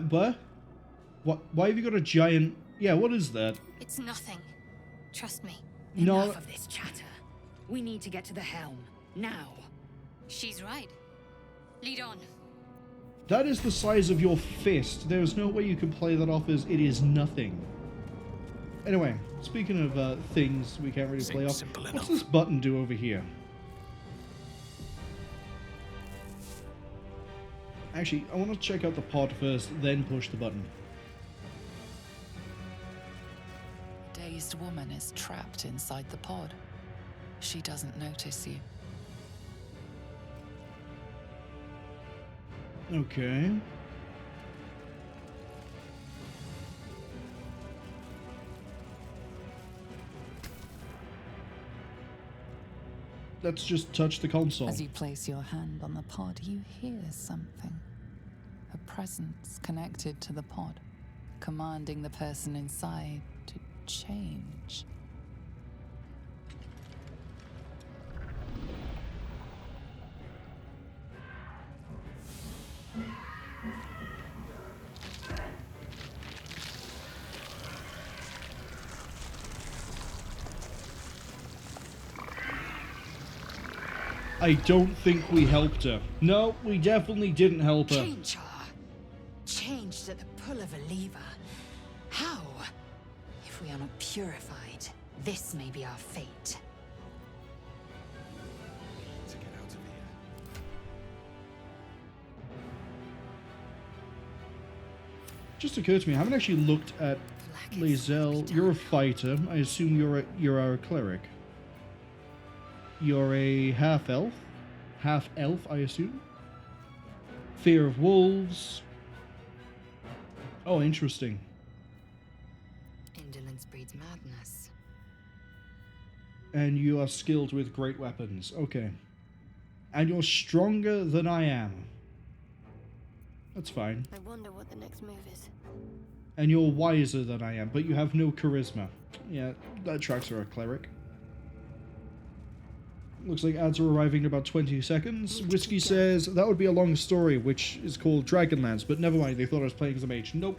What? Why have you got a giant... Yeah, what is that? It's nothing. Trust me. No. Enough of this chatter. We need to get to the helm. Now. She's right. Lead on. That is the size of your fist. There's no way you can play that off as it is nothing. Anyway, speaking of things we can't really play off, what's this button do over here? Actually, I want to check out the pod first, then push the button. A dazed woman is trapped inside the pod. She doesn't notice you. Okay. Let's just touch the console. As you place your hand on the pod, you hear something. A presence connected to the pod, commanding the person inside to change. I don't think we helped her. No, we definitely didn't help her. Change her. Changed at the pull of a lever. How? If we are not purified, this may be our fate. To get out of here. Just occurred to me, I haven't actually looked at Lae'zel. You're a fighter. I assume you're our cleric. You're a half-elf. Half-elf, I assume. Fear of wolves. Oh, interesting. Indolence breeds madness. And you are skilled with great weapons. Okay. And you're stronger than I am. That's fine. I wonder what the next move is. And you're wiser than I am, but you have no charisma. Yeah, that tracks for a cleric. Looks like ads are arriving in about 20 seconds. Whiskey says that would be a long story, which is called Dragonlance, but never mind, they thought I was playing as a mage. Nope.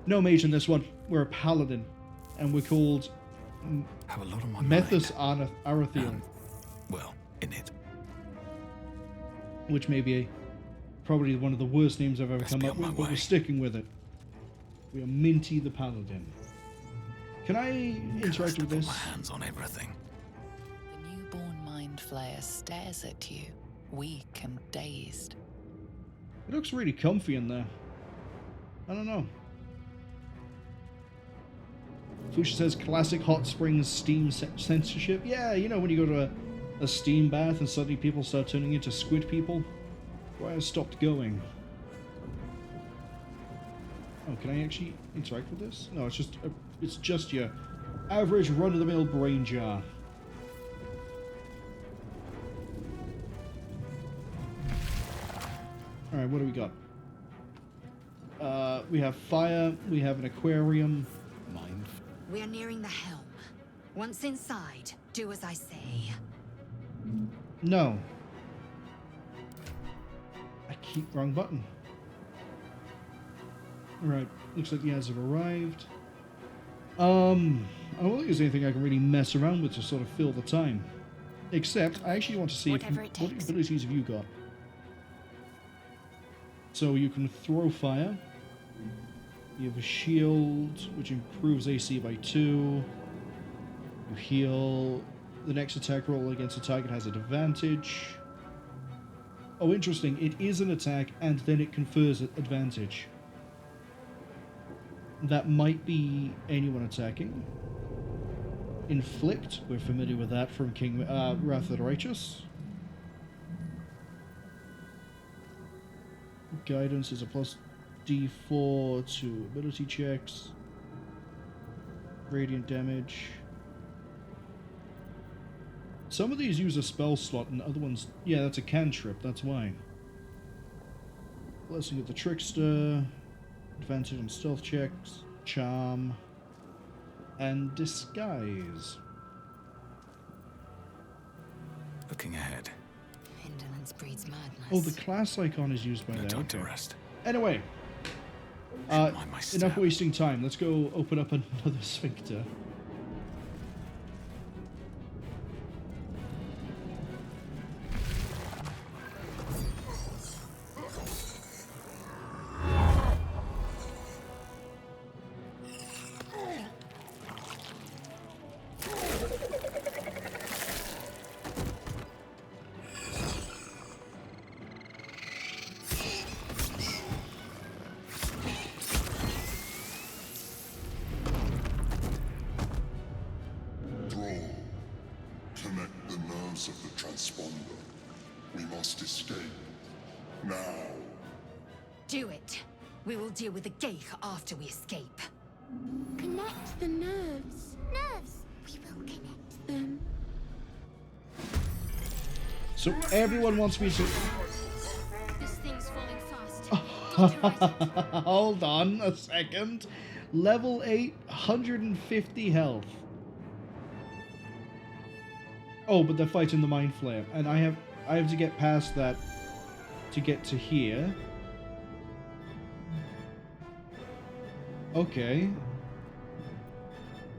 No mage in this one. We're a paladin. And we're called Have a lot on my Methus mind. Arathiel, Well, in it. which may be probably one of the worst names I've ever Best come be up on my with, but we're way. sticking with it. We are Minty the Paladin. Can I interact Cursed to with put this? my hands on everything. The newborn mind flayer stares at you, weak and dazed. It looks really comfy in there. I don't know. Fusha says classic hot springs steam censorship. Yeah, you know when you go to a steam bath and suddenly people start turning into squid people? Why I stopped going. Oh, can I actually interact with this? No, it's just your average run-of-the-mill brain jar. Alright, what do we got? We have fire, we have an aquarium. Mind. We are nearing the helm. Once inside, do as I say. No. I keep wrong button. Alright, looks like the ads have arrived. I don't think there's anything I can really mess around with to sort of fill the time. Except, I actually want to see Whatever it what takes. abilities have you got. So you can throw fire. You have a shield, which improves AC by 2. You heal. The next attack roll against a target has an advantage. Oh, interesting. It is an attack, and then it confers advantage. That might be anyone attacking. Inflict. We're familiar with that from King Wrath of the Righteous. Guidance is a plus D4 to ability checks. Radiant damage. Some of these use a spell slot and other ones... Yeah, that's a cantrip, that's why. Blessing of the Trickster. Advantage on stealth checks. Charm. And Disguise. Looking ahead. Indolence breeds madness. Oh, the class icon is used by No that. time to rest. Anyway. Mind my step. Enough wasting time. Let's go open up another sphincter. Of the transponder. We must escape. Now. Do it. We will deal with the Gale after we escape. Connect the nerves. Nerves. We will connect them. So everyone wants me to... This thing's falling fast. Hold on a second. Level 8, 150 health. Oh, but they're fighting the Mind Flayer, and I have to get past that to get to here. Okay.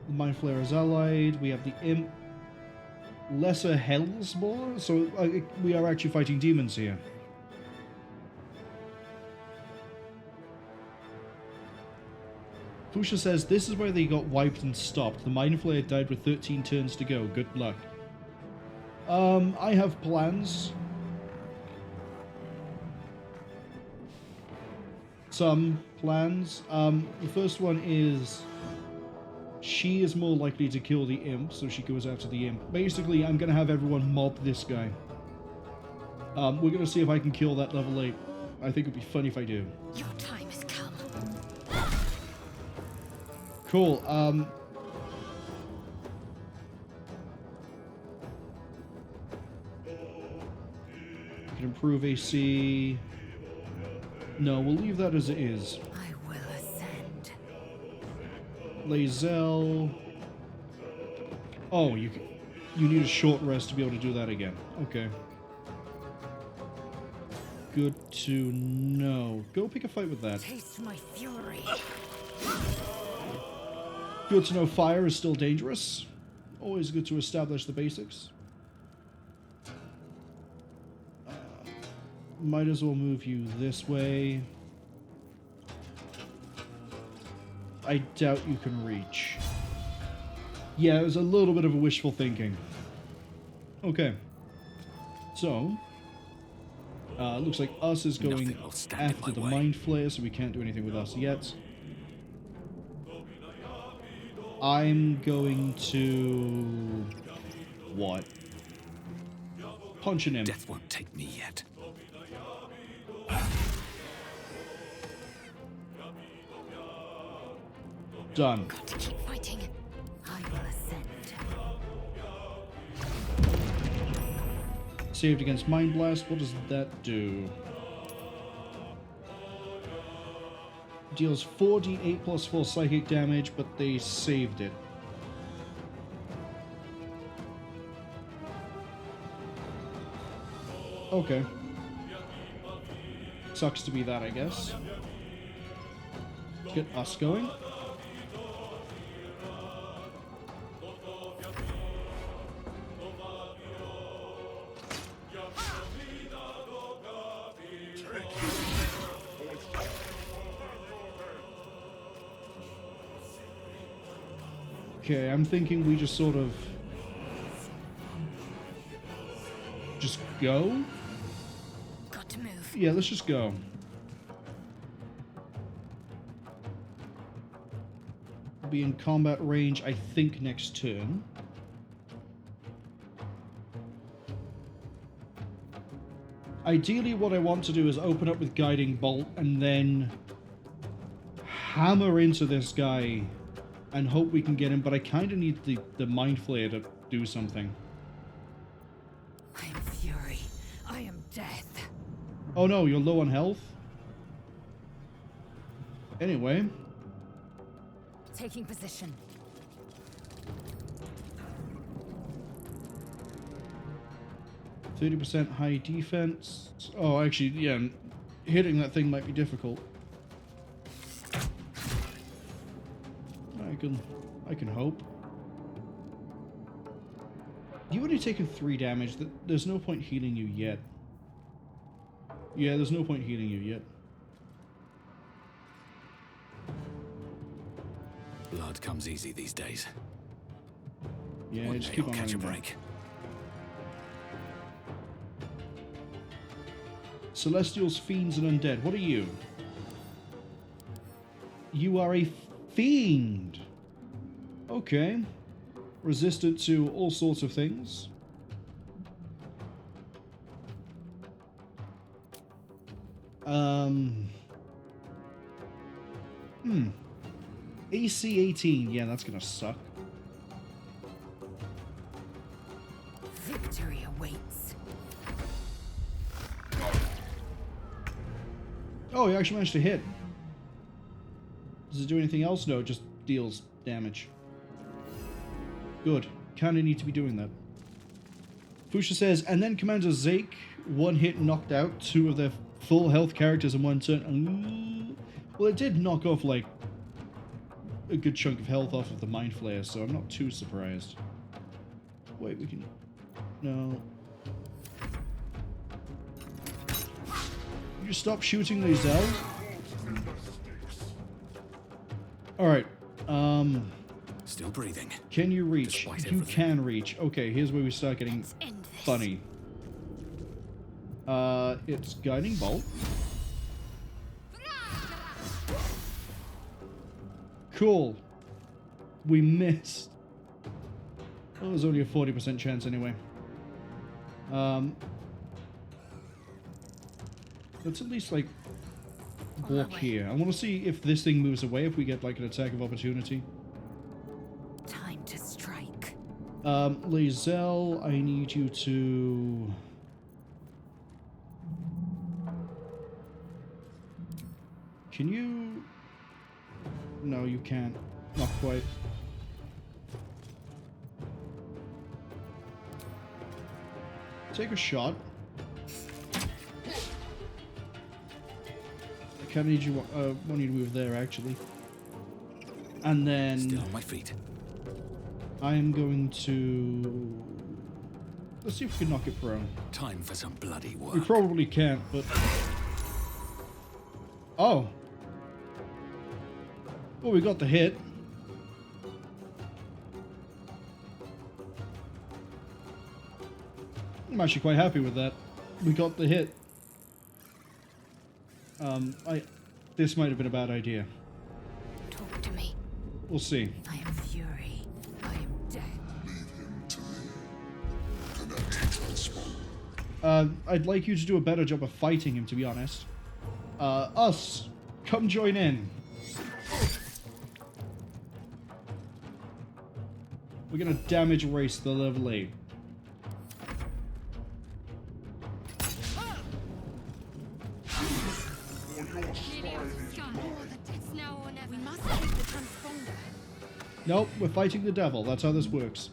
The Mind Flayer is allied. We have the Imp. Lesser Hellsbore, so we are actually fighting demons here. Pusha says, this is where they got wiped and stopped. The Mind Flayer died with 13 turns to go. Good luck. I have plans. Some plans. The first one is she is more likely to kill the imp, so she goes after the imp. Basically, I'm going to have everyone mob this guy. We're going to see if I can kill that level 8. I think it'd be funny if I do. Your time has come. Cool. Improve AC. No, we'll leave that as it is. I will ascend. Lae'zel. Oh, you need a short rest to be able to do that again. Okay. Good to know. Go pick a fight with that. Taste my fury. Good to know fire is still dangerous. Always good to establish the basics. Might as well move you this way. I doubt you can reach. Yeah, it was a little bit of a wishful thinking. Okay. So, looks like us is going after the Mind Flayer, so we can't do anything with us yet. I'm going to... what? Punching him. Death won't take me yet. Done. Got to keep fighting. I will ascend. Saved against Mind Blast. What does that do? Deals 4d8 plus 4 psychic damage, but they saved it. Okay. Sucks to be that, I guess. Let's get us going. Okay, I'm thinking we just sort of... just go? Go. Yeah, let's just go. Be in combat range, I think, next turn. Ideally, what I want to do is open up with Guiding Bolt and then hammer into this guy and hope we can get him, but I kind of need the Mind Flayer to do something. I am fury. I am death. Oh no, you're low on health? Anyway. Taking position. %, high defense. Oh, actually, yeah, hitting that thing might be difficult. I can hope. You've only taken 3 damage. There's no point healing you yet. Yeah, there's no point healing you yet. Blood comes easy these days. Yeah, One just day keep I'll on catch a running down. break. Celestials, Fiends, and Undead. What are you? You are a Fiend. Okay. Resistant to all sorts of things. AC 18. Yeah, that's gonna suck. Victory awaits. Oh, you actually managed to hit. Does it do anything else? No, it just deals damage. Good. Kinda need to be doing that. Fusha says, and then Commander Zhalk, 1 hit knocked out 2 of their full health characters in 1 turn. Well, it did knock off, like, a good chunk of health off of the Mind Flayer, so I'm not too surprised. Wait, we can... No. You stop shooting Lae'zel? Alright, Still breathing. can you reach? Despite You everything. can reach. Okay, here's where we start getting Let's end this. funny. It's Guiding Bolt. Cool. We missed. Well, there's only a 40% chance anyway. Let's at least, like, walk here. I want to see if this thing moves away, if we get, like, an attack of opportunity. Time to strike. Lae'zel, I need you to... Can you... No, you can't. Not quite. Take a shot. I kind of need you... want you to move there, actually. And then... Still on my feet. I am going to... Let's see if we can knock it prone. Time for some bloody work. We probably can't, but... Oh! Well, we got the hit. I'm actually quite happy with that. We got the hit. This might have been a bad idea. Talk to me. We'll see. I am fury. I am death. Leave him to me. Connect and spawn. I'd like you to do a better job of fighting him, to be honest. Us, come join in. We're gonna damage race the level 8. It's now or never. We must take the transponder. Nope, we're fighting the devil. That's how this works.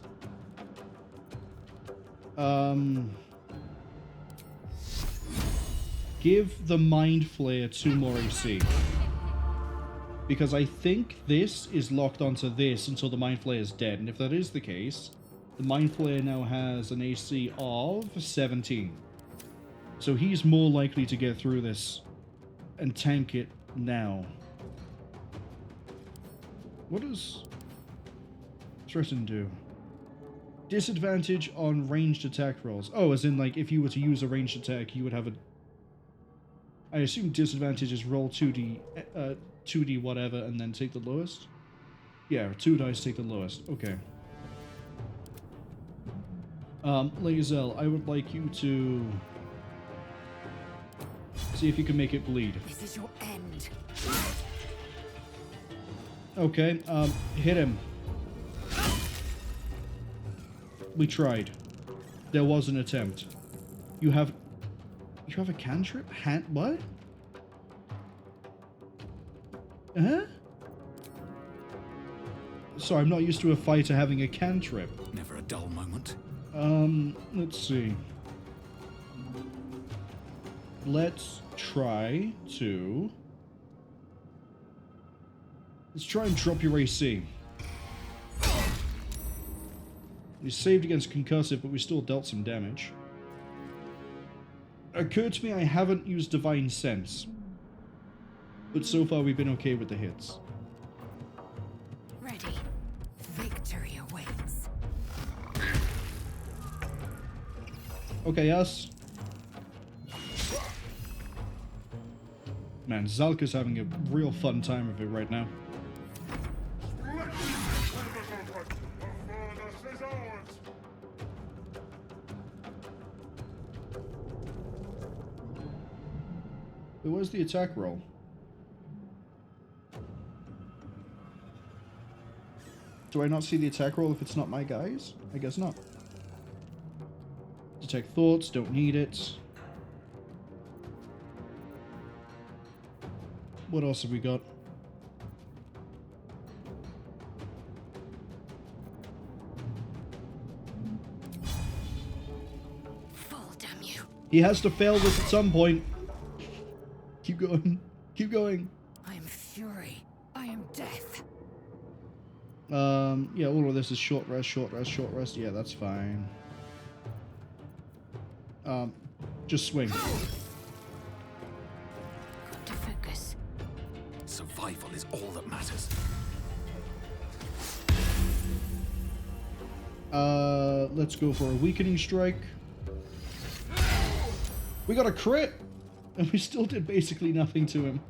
Give the Mind Flayer 2 more AC. Because I think this is locked onto this until the Mind Flayer is dead. And if that is the case, the Mind Flayer now has an AC of 17. So he's more likely to get through this and tank it now. What does Threaten do? Disadvantage on ranged attack rolls. Oh, as in, like, if you were to use a ranged attack, you would have a I assume disadvantage is roll 2d whatever and then take the lowest. Yeah, 2 dice take the lowest. Okay. Lae'zel, I would like you to see if you can make it bleed. This is your end. Okay, hit him. We tried. There was an attempt. You have a cantrip? What? Huh? Sorry, I'm not used to a fighter having a cantrip. Never a dull moment. Let's see. Let's try and drop your AC. We saved against concussive, but we still dealt some damage. Occurred to me I haven't used Divine Sense. But so far we've been okay with the hits. Ready. Victory awaits. Okay, us. Man, Zhalk is having a real fun time of it right now. But where's the attack roll? Do I not see the attack roll if it's not my guys? I guess not. Detect thoughts, don't need it. What else have we got? Fall, damn you. He has to fail this at some point. Keep going. Keep going. I am fury. I am death. Yeah, all of this is short rest, short rest, short rest. Yeah, that's fine. Just swing. Got to focus. Survival is all that matters. Let's go for a weakening strike. We got a crit! And we still did basically nothing to him.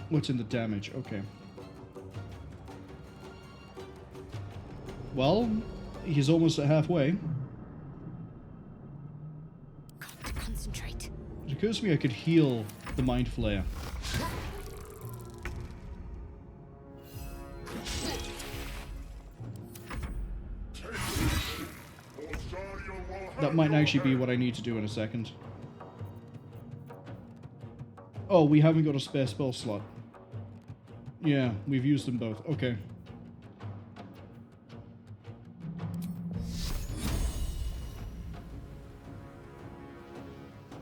What's in the damage? Okay. Well, he's almost at halfway. Got to concentrate. It occurs to me I could heal the Mind Flayer. That might actually be what I need to do in a second. Oh, we haven't got a spare spell slot. Yeah, we've used them both. Okay.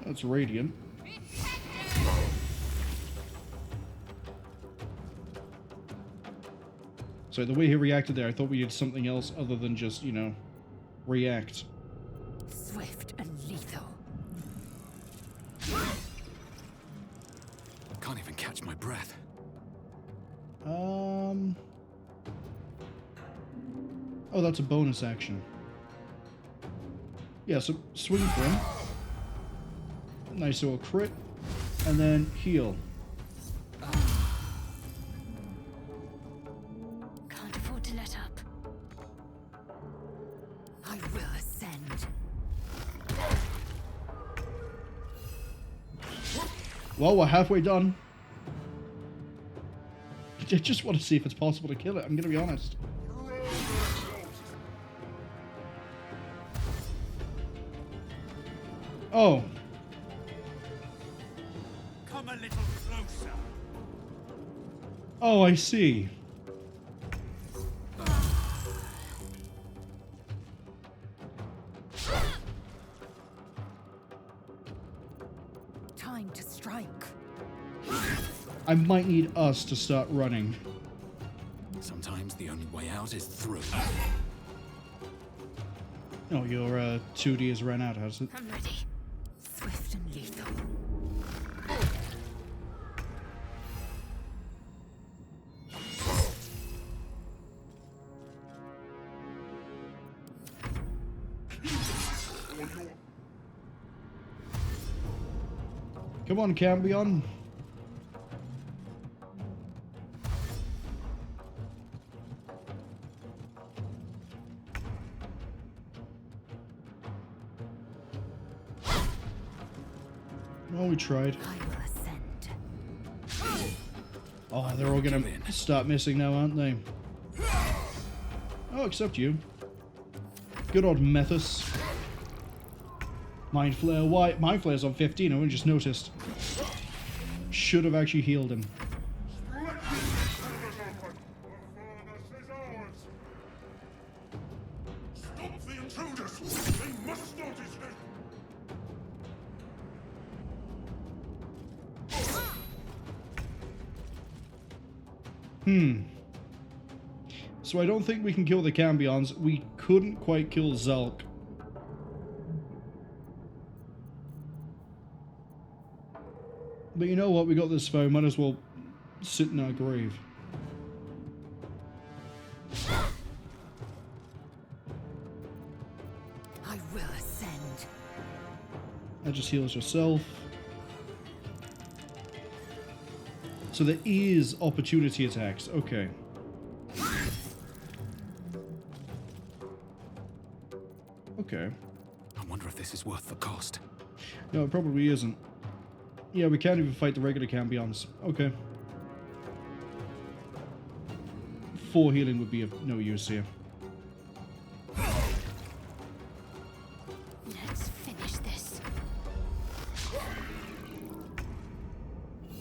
That's Radiant. So the way he reacted there, I thought we did something else other than just, you know, react. Swift and lethal. Can't even catch my breath. Oh, that's a bonus action. Yeah, so swing for him. Nice little crit. And then heal. Can't afford to let up. I will ascend. Well, we're halfway done. I just want to see if it's possible to kill it, I'm gonna be honest. Oh. Come a little closer. Oh, I see. Time to strike. I might need us to start running. Sometimes the only way out is through. Oh, your 2D has run out, has it? I'm ready. Swift and lethal. Come on, Cambion. Oh, we tried. Oh, they're all gonna start missing now, aren't they? Oh, except you. Good old Methus. Mind Flare. Why? Mind Flare's on 15, I only just noticed. Should have actually healed him. Stop the intruders! They must not escape! So I don't think we can kill the Cambions. We couldn't quite kill Zhalk. But you know what? We got this far. Might as well sit in our grave. I will ascend. That just heals yourself. So there is opportunity attacks. Okay. Okay. I wonder if this is worth the cost. No, it probably isn't. Yeah, we can't even fight the regular Cambions. Okay. 4 healing would be of no use here. Let's finish this.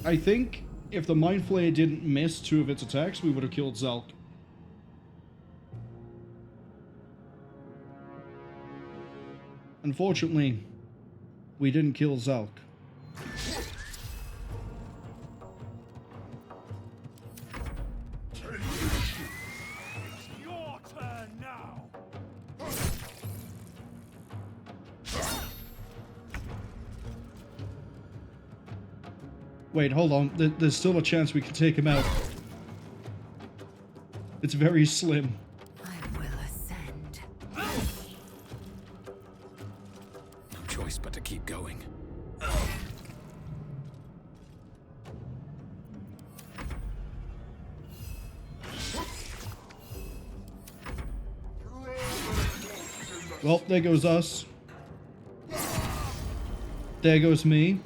I think if the Mind Flayer didn't miss 2 of its attacks, we would have killed Zhalk. Unfortunately, we didn't kill Zhalk. Your turn now! Wait, hold on. There's still a chance we can take him out. It's very slim. I will ascend. No choice but to keep going. Well, there goes us. There goes me.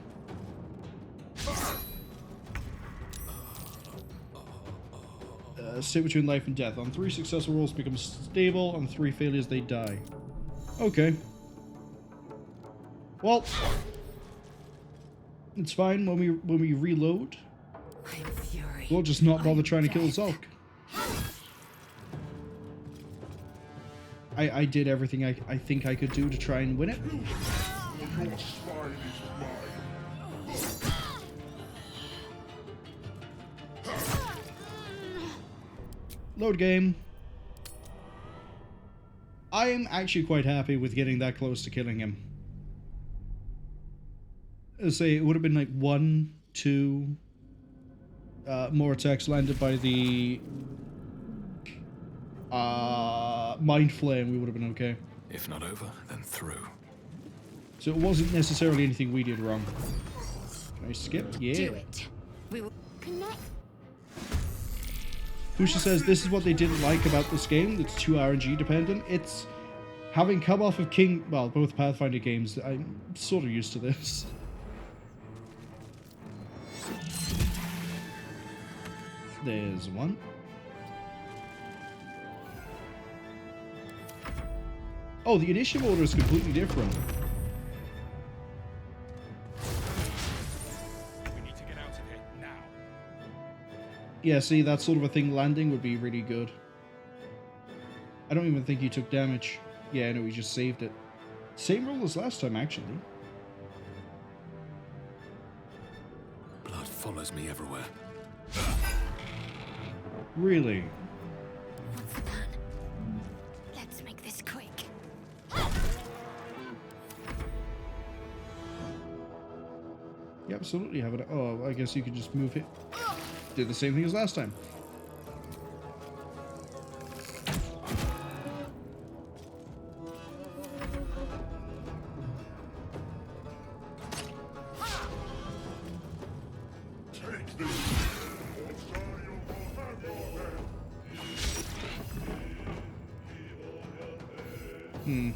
Sit between life and death. On 3 successful rolls become stable, on 3 failures they die. Okay. Well, it's fine when we reload. I am fury. We'll just not bother trying to kill Zhalk. I did everything I think I could do to try and win it. Your spine is mine. Load game. I am actually quite happy with getting that close to killing him. Let's say it would have been like 1, 2 more attacks landed by the Mind Flare and we would have been okay. If not over, then through. So it wasn't necessarily anything we did wrong. Can I skip? Yeah. Do it. We will Connect. Fusha says this is what they didn't like about this game. It's too RNG dependent. It's having come off of both Pathfinder games. I'm sort of used to this. There's one. Oh, the initiative order is completely different. We need to get out of here now. Yeah, see, that sort of a thing landing would be really good. I don't even think he took damage. Yeah, no, he just saved it. Same roll as last time, actually. Blood follows me everywhere. Really? What's the plan? Let's make this quick. You absolutely have it. Oh, I guess you could just move it. Did the same thing as last time. Hmm.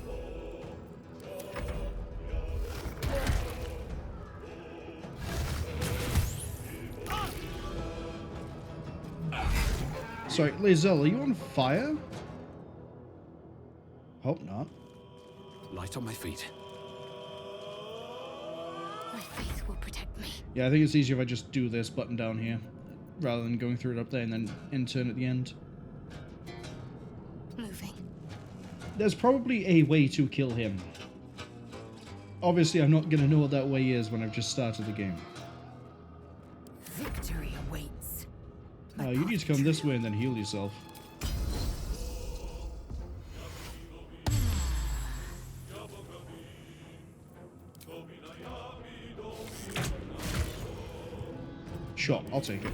Sorry, Lae'zel, are you on fire? Hope not. Light on my feet. My faith will protect me. Yeah, I think it's easier if I just do this button down here, rather than going through it up there and then intern at the end. Moving. There's probably a way to kill him. Obviously, I'm not going to know what that way is when I've just started the game. Victory awaits. You need to come this way and then heal yourself. Sure, I'll take it.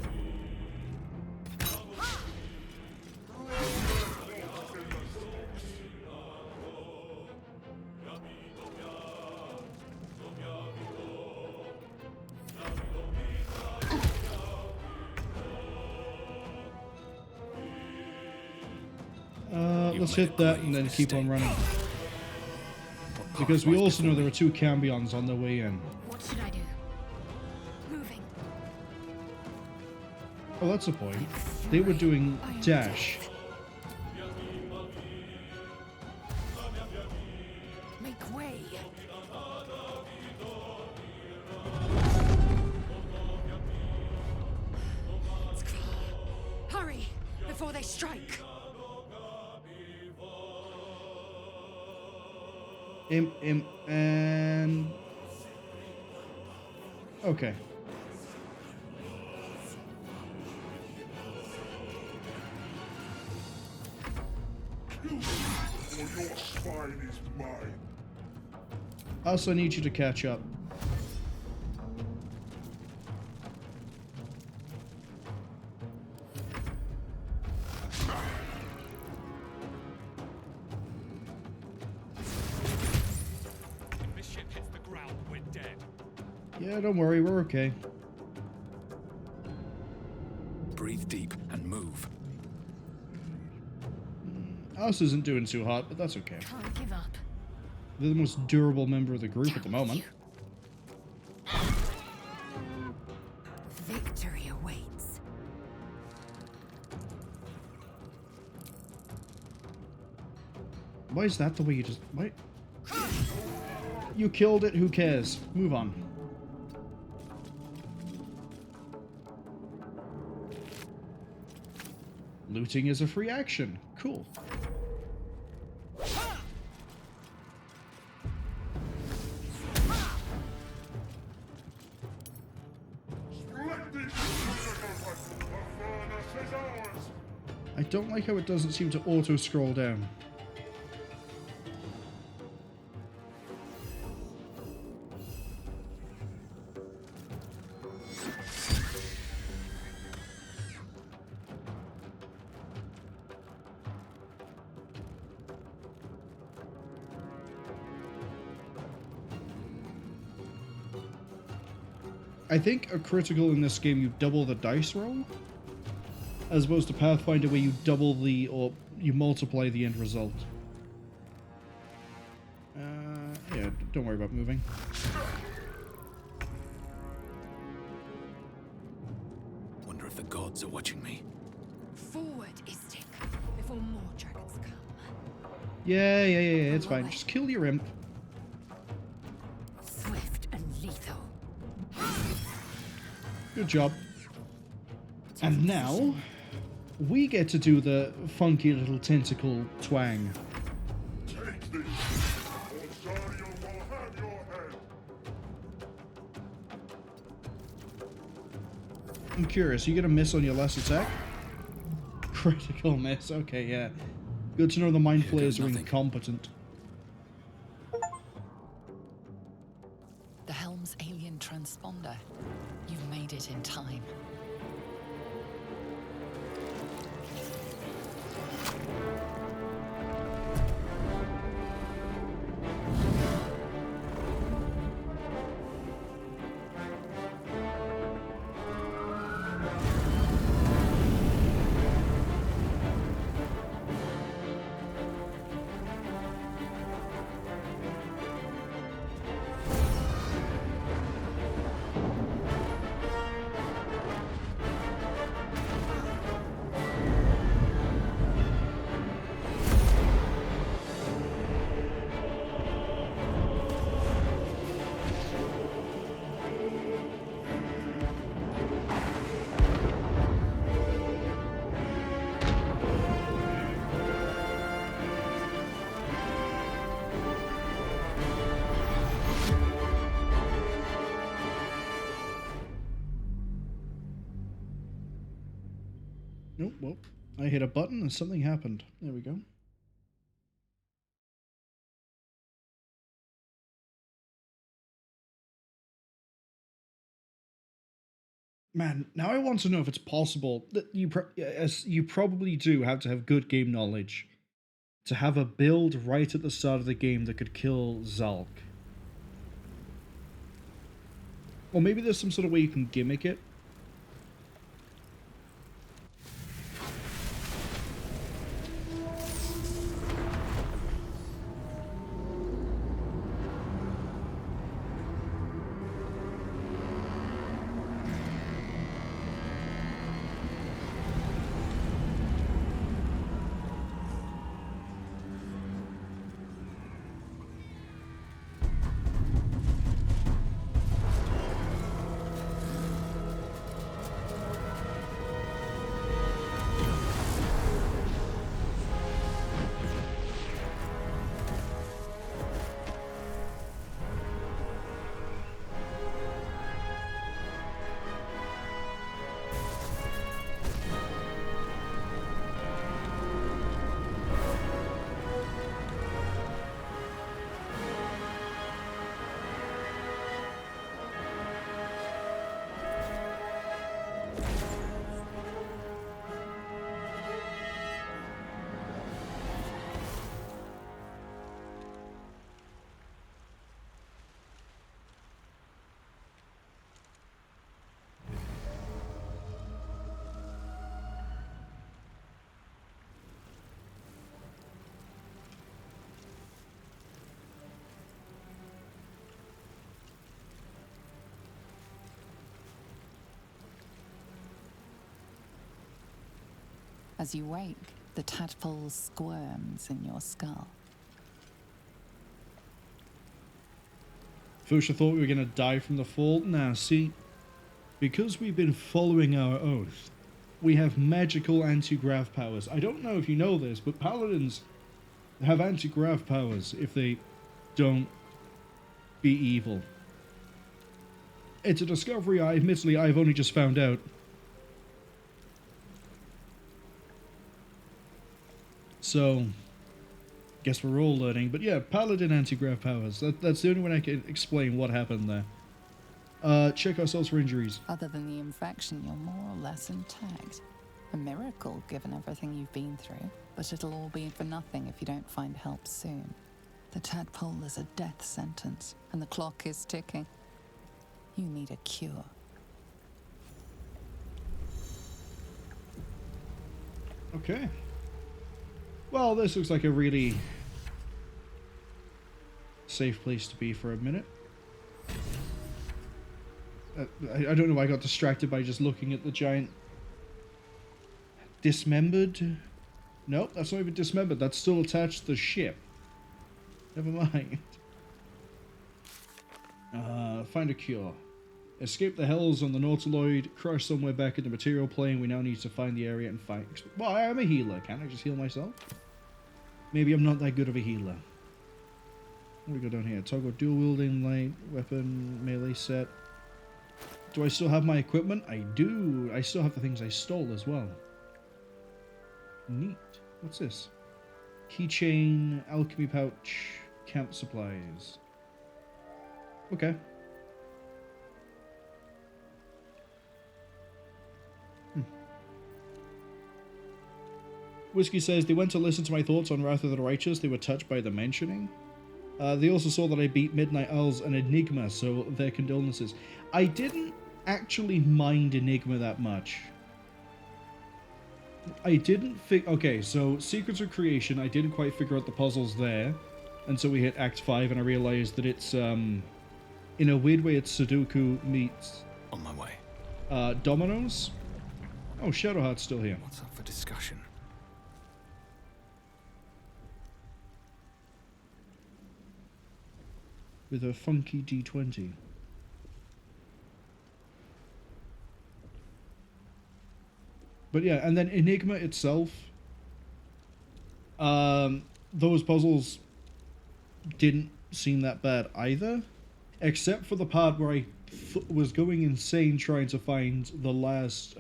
Let's hit that and then keep on running. Because we also know there are 2 Cambions on their way in. What should I do? Moving. Oh, that's a point. They were doing dash. Make way. Hurry before they strike. And... Okay. Or your spine is mine. I also need you to catch up. This ship hits the ground, we're dead. Yeah, don't worry, we're okay. Breathe deep and move. Us isn't doing too hot, but that's okay. Can't give up. They're the most durable member of the group at the moment. Victory awaits. Why is that the way you just... Why? You killed it, who cares? Move on. Looting is a free action. Cool. I don't like how it doesn't seem to auto-scroll down. I think a critical in this game, you double the dice roll, as opposed to Pathfinder where you double the, or you multiply the end result. Yeah, don't worry about moving. Wonder if the gods are watching me. Forward, Istik, before more dragons come. Yeah, it's fine. Just kill your imp. Swift and lethal. Good job. And now, we get to do the funky little tentacle twang. Take this, or Astarion will have your head. I'm curious, are you gonna miss on your last attack? Critical miss, okay, yeah. Good to know the mind Here flayers goes are nothing. incompetent. The helm's alien transponder. You've made it in time. Nope, well, I hit a button and something happened. There we go. Man, now I want to know if it's possible that as you probably do have to have good game knowledge to have a build right at the start of the game that could kill Zhalk. Or maybe there's some sort of way you can gimmick it. As you wake, the tadpole squirms in your skull. First I thought we were going to die from the fall. Nah, see, because we've been following our oath, we have magical anti-grav powers. I don't know if you know this, but paladins have anti-grav powers if they don't be evil. It's a discovery admittedly I've only just found out. So, guess we're all learning. But yeah, Paladin anti-grav powers. That's the only way I can explain what happened there. Check ourselves for injuries. Other than the infection, you're more or less intact. A miracle, given everything you've been through. But it'll all be for nothing if you don't find help soon. The tadpole is a death sentence, and the clock is ticking. You need a cure. Okay. Well, this looks like a really safe place to be for a minute. I don't know why I got distracted by just looking at the giant dismembered. Nope, that's not even dismembered. That's still attached to the ship. Never mind. Find a cure. Escape the hells on the Nautiloid. Crash somewhere back in the material plane. We now need to find the area and find... Well, I am a healer. Can't I just heal myself? Maybe I'm not that good of a healer. What do we go down here? Toggle dual wielding light weapon melee set. Do I still have my equipment? I do. I still have the things I stole as well. Neat. What's this? Keychain, alchemy pouch, camp supplies. Okay. Whiskey says, they went to listen to my thoughts on Wrath of the Righteous. They were touched by the mentioning. They also saw that I beat Midnight Owls and Enigma, so their condolences. I didn't actually mind Enigma that much. I didn't okay, so Secrets of Creation, I didn't quite figure out the puzzles there. And so we hit Act 5 and I realized that it's, in a weird way, it's Sudoku meets... On my way. Dominoes? Oh, Shadowheart's still here. What's up for discussion? With a funky D20. But yeah, and then Enigma itself, those puzzles didn't seem that bad either, except for the part where I was going insane trying to find the last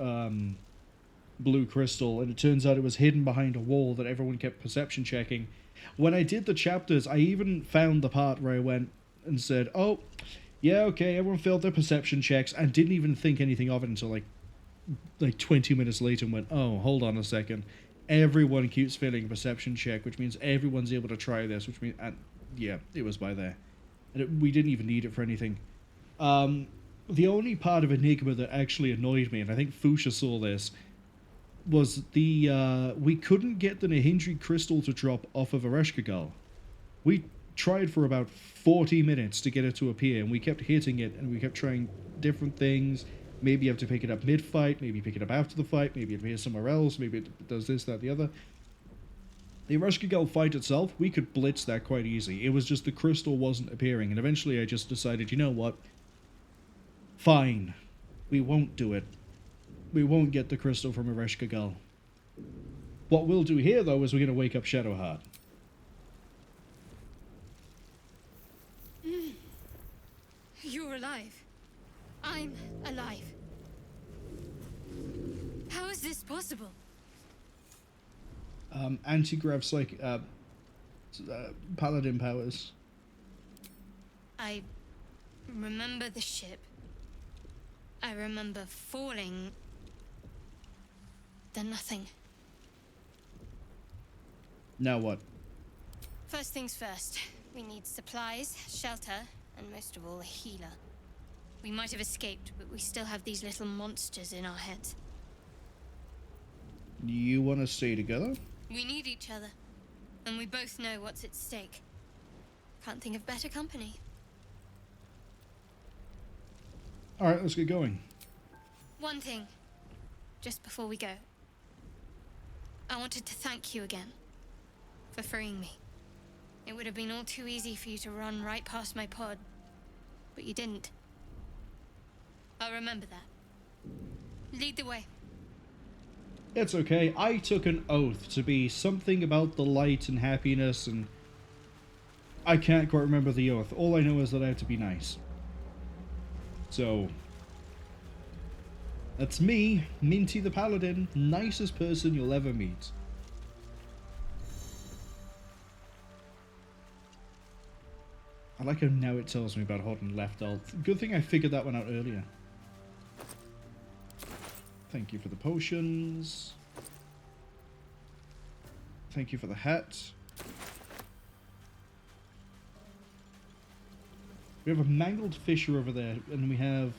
blue crystal, and it turns out it was hidden behind a wall that everyone kept perception checking. When I did the chapters, I even found the part where I went and said, oh, yeah, okay, everyone failed their perception checks, and didn't even think anything of it until like 20 minutes later and went, oh, hold on a second. Everyone keeps failing a perception check, which means everyone's able to try this, which means, and yeah, it was by there. And we didn't even need it for anything. The only part of Enigma that actually annoyed me, and I think Fuchsia saw this, was we couldn't get the Nahindri crystal to drop off of Ereshkigal. We tried for about 40 minutes to get it to appear, and we kept hitting it, and we kept trying different things. Maybe you have to pick it up mid-fight, maybe pick it up after the fight, maybe it appears somewhere else, maybe it does this, that, the other. The Ereshkigal fight itself, we could blitz that quite easy. It was just the crystal wasn't appearing, and eventually I just decided, you know what? Fine. We won't do it. We won't get the crystal from Ereshkigal. What we'll do here, though, is we're going to wake up Shadowheart. You're alive. I'm alive. How is this possible? Anti-grav psych... paladin powers. I remember the ship. I remember falling. Then nothing. Now what? First things first. We need supplies, shelter, and most of all, a healer. We might have escaped, but we still have these little monsters in our heads. You want to stay together? We need each other, and we both know what's at stake. Can't think of better company. Alright, let's get going. One thing, just before we go. I wanted to thank you again for freeing me. It would have been all too easy for you to run right past my pod, but you didn't. I'll remember that. Lead the way. It's okay. I took an oath to be something about the light and happiness, and I can't quite remember the oath. All I know is that I have to be nice. So, that's me, Minty the Paladin, nicest person you'll ever meet. I like how now it tells me about holding left alt. Good thing I figured that one out earlier. Thank you for the potions. Thank you for the hat. We have a mangled fisher over there, and we have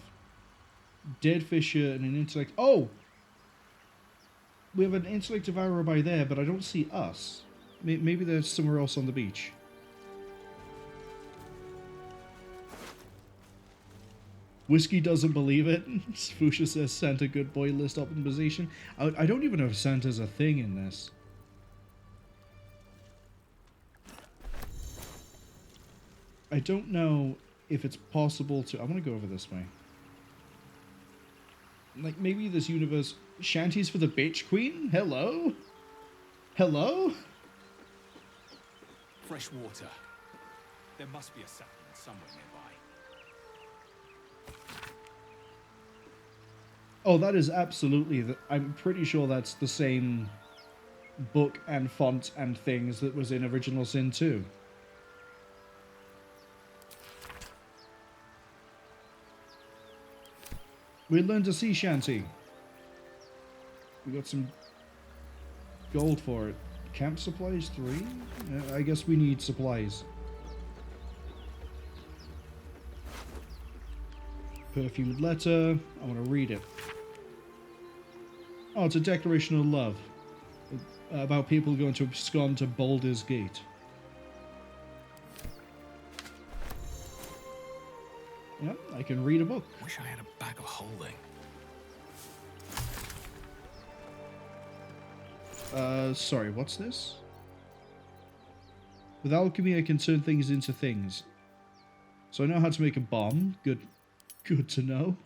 dead fisher and an intellect. Oh! We have an intellect devourer by there, but I don't see us. Maybe there's somewhere else on the beach. Whiskey doesn't believe it. Fuchsia says Santa good boy list optimization. I don't even know if Santa's a thing in this. I don't know if it's possible to... I want to go over this way. Like, maybe this universe... Shanties for the bitch queen? Hello? Hello? Fresh water. There must be a settlement somewhere nearby. Oh, that is absolutely... I'm pretty sure that's the same book and font and things that was in Original Sin 2. We learned a sea shanty. We got some gold for it. Camp supplies 3? I guess we need supplies. Perfumed letter. I want to read it. Oh, it's a declaration of love. About people going to abscond to Baldur's Gate. Yep, I can read a book. Wish I had a bag of holding. Sorry, what's this? With alchemy, I can turn things into things. So I know how to make a bomb. Good to know.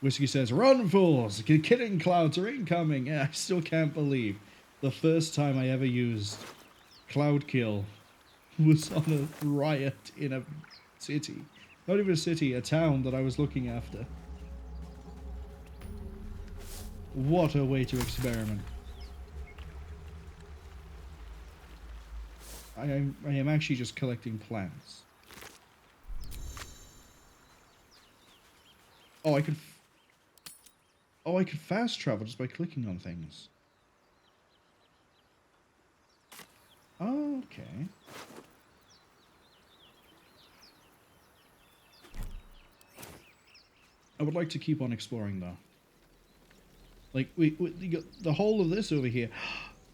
Whiskey says, run, fools! Killing clouds are incoming! Yeah, I still can't believe the first time I ever used Cloud Kill was on a riot in a city. Not even a city, a town that I was looking after. What a way to experiment. I am actually just collecting plants. Oh, I could fast travel just by clicking on things. Okay. I would like to keep on exploring though. Like we got the whole of this over here.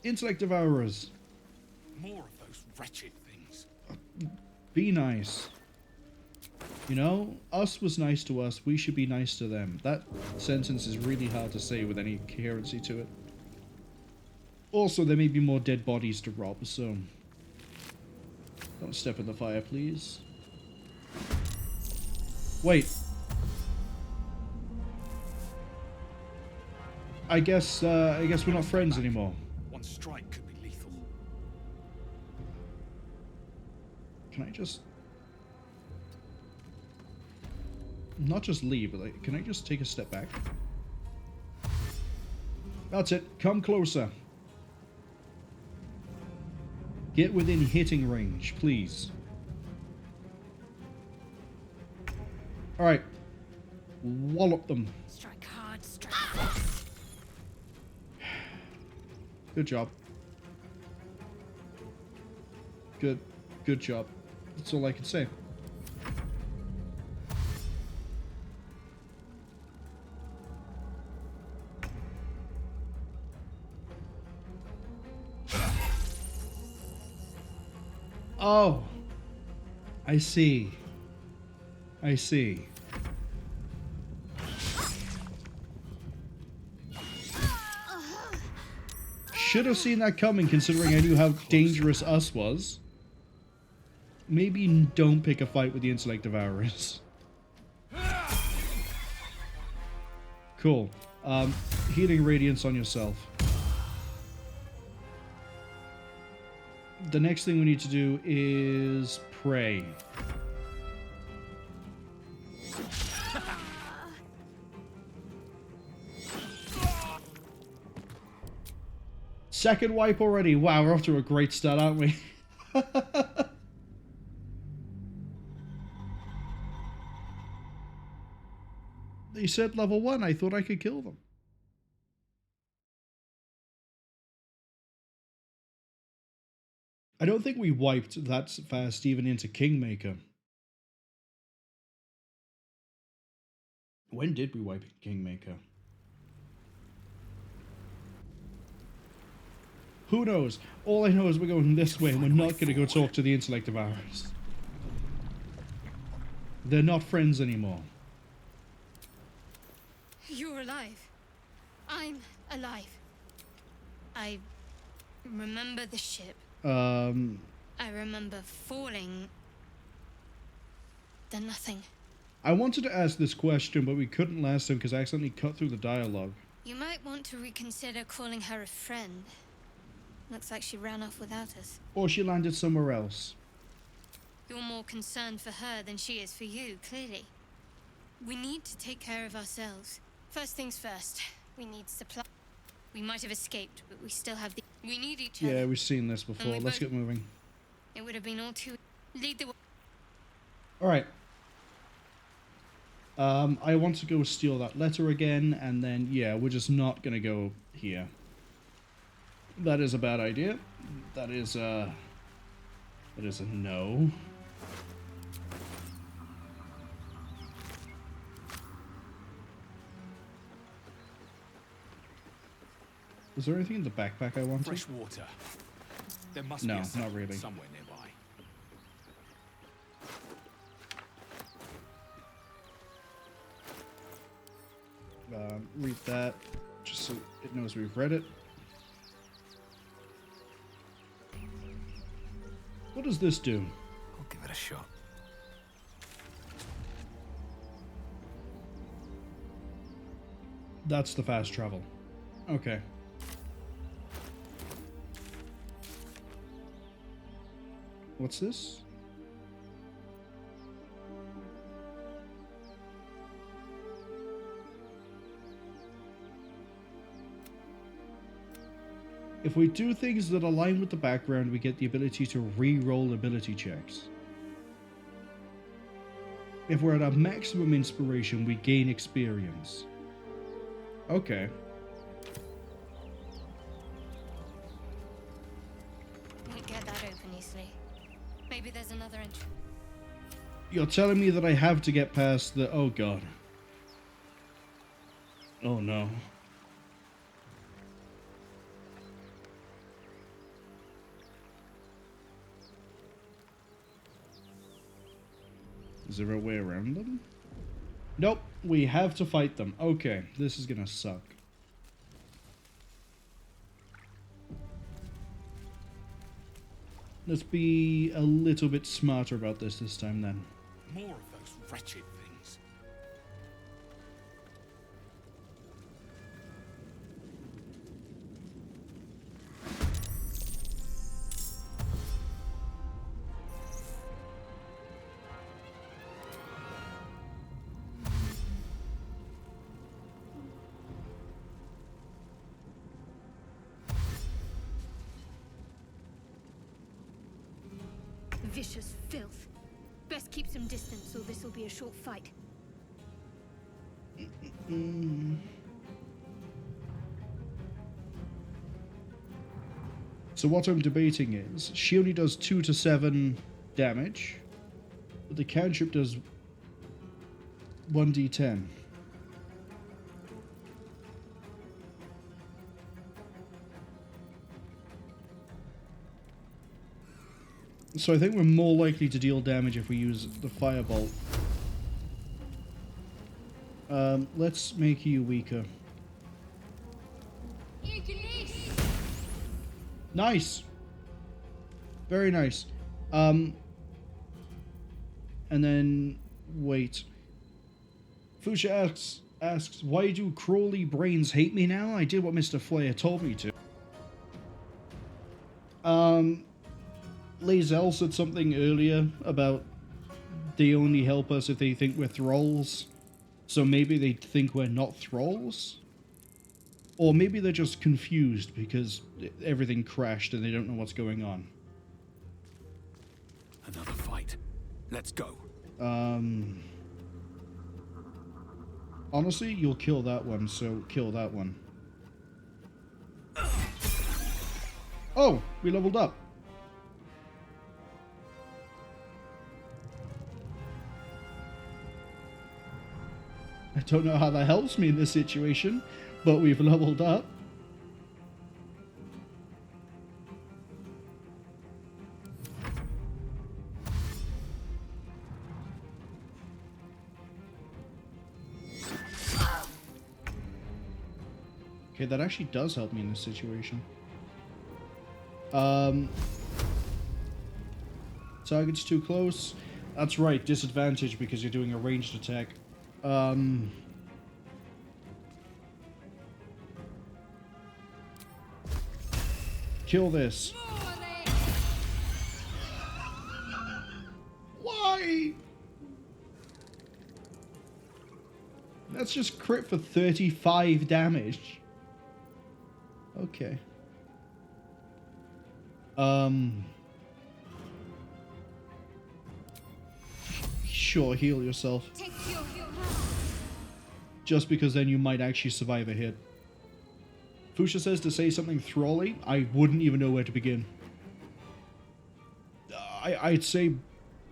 Intellect devourers. More of those wretched things. Be nice. You know, us was nice to us, we should be nice to them. That sentence is really hard to say with any coherency to it. Also, there may be more dead bodies to rob, so... Don't step in the fire, please. Wait. I guess we're not friends anymore. One strike could be lethal. Can I just... Not just leave, but like, can I just take a step back? That's it. Come closer. Get within hitting range, please. Alright. Wallop them. Strike hard, strike fast. Good job. Good job. That's all I can say. Oh, I see. I see. Should have seen that coming, considering I knew how dangerous us was. Maybe don't pick a fight with the Intellect Devourers. Cool. Healing Radiance on yourself. The next thing we need to do is pray. Second wipe already. Wow, we're off to a great start, aren't we? They said level 1. I thought I could kill them. I don't think we wiped that fast even into Kingmaker. When did we wipe Kingmaker? Who knows? All I know is we're going this way and we're not going to go talk to the Intellect Devourers. They're not friends anymore. You're alive. I'm alive. I remember the ship. I remember falling. Then nothing. I wanted to ask this question, but we couldn't last time because I accidentally cut through the dialogue. You might want to reconsider calling her a friend. Looks like she ran off without us. Or she landed somewhere else. You're more concerned for her than she is for you, clearly. We need to take care of ourselves. First things first, we need supply. We might have escaped, but we still have the... We need each other. Yeah, we've seen this before. Let's get moving. It would have been all too... Lead the way. Alright. I want to go steal that letter again, and then, yeah, we're just not going to go here. That is a bad idea. That is a no. Was there anything in the backpack I wanted? Fresh water. There must No, be a not settlement really. somewhere nearby. Read that, just so it knows we've read it. What does this do? I'll give it a shot. That's the fast travel. Okay. What's this? If we do things that align with the background, we get the ability to re-roll ability checks. If we're at our maximum inspiration, we gain experience. Okay. Won't get that open easily. Maybe there's another entrance. You're telling me that I have to get past the... Oh god. Oh no. Is there a way around them? Nope, we have to fight them. Okay, this is gonna suck. Let's be a little bit smarter about this time then. More of those wretched things. Vicious filth. Best keep some distance or this will be a short fight. So what I'm debating is, she only does 2 to 7 damage, but the cantrip does 1d10. So I think we're more likely to deal damage if we use the firebolt. Let's make you weaker. Nice! Very nice. And then, wait. Fuchsia asks, why do Crawley brains hate me now? I did what Mr. Flair told me to. Lae'zel said something earlier about they only help us if they think we're thralls. So maybe they think we're not thralls? Or maybe they're just confused because everything crashed and they don't know what's going on. Another fight. Let's go. Honestly, you'll kill that one, so kill that one. Oh, we leveled up. I don't know how that helps me in this situation, but we've leveled up. Okay, that actually does help me in this situation. Target's too close. That's right, disadvantage because you're doing a ranged attack. Kill this. Why? That's just crit for 35 damage. Okay. Sure, heal yourself. Just because then you might actually survive a hit. Fuchsia says to say something thrally. I wouldn't even know where to begin. I'd say,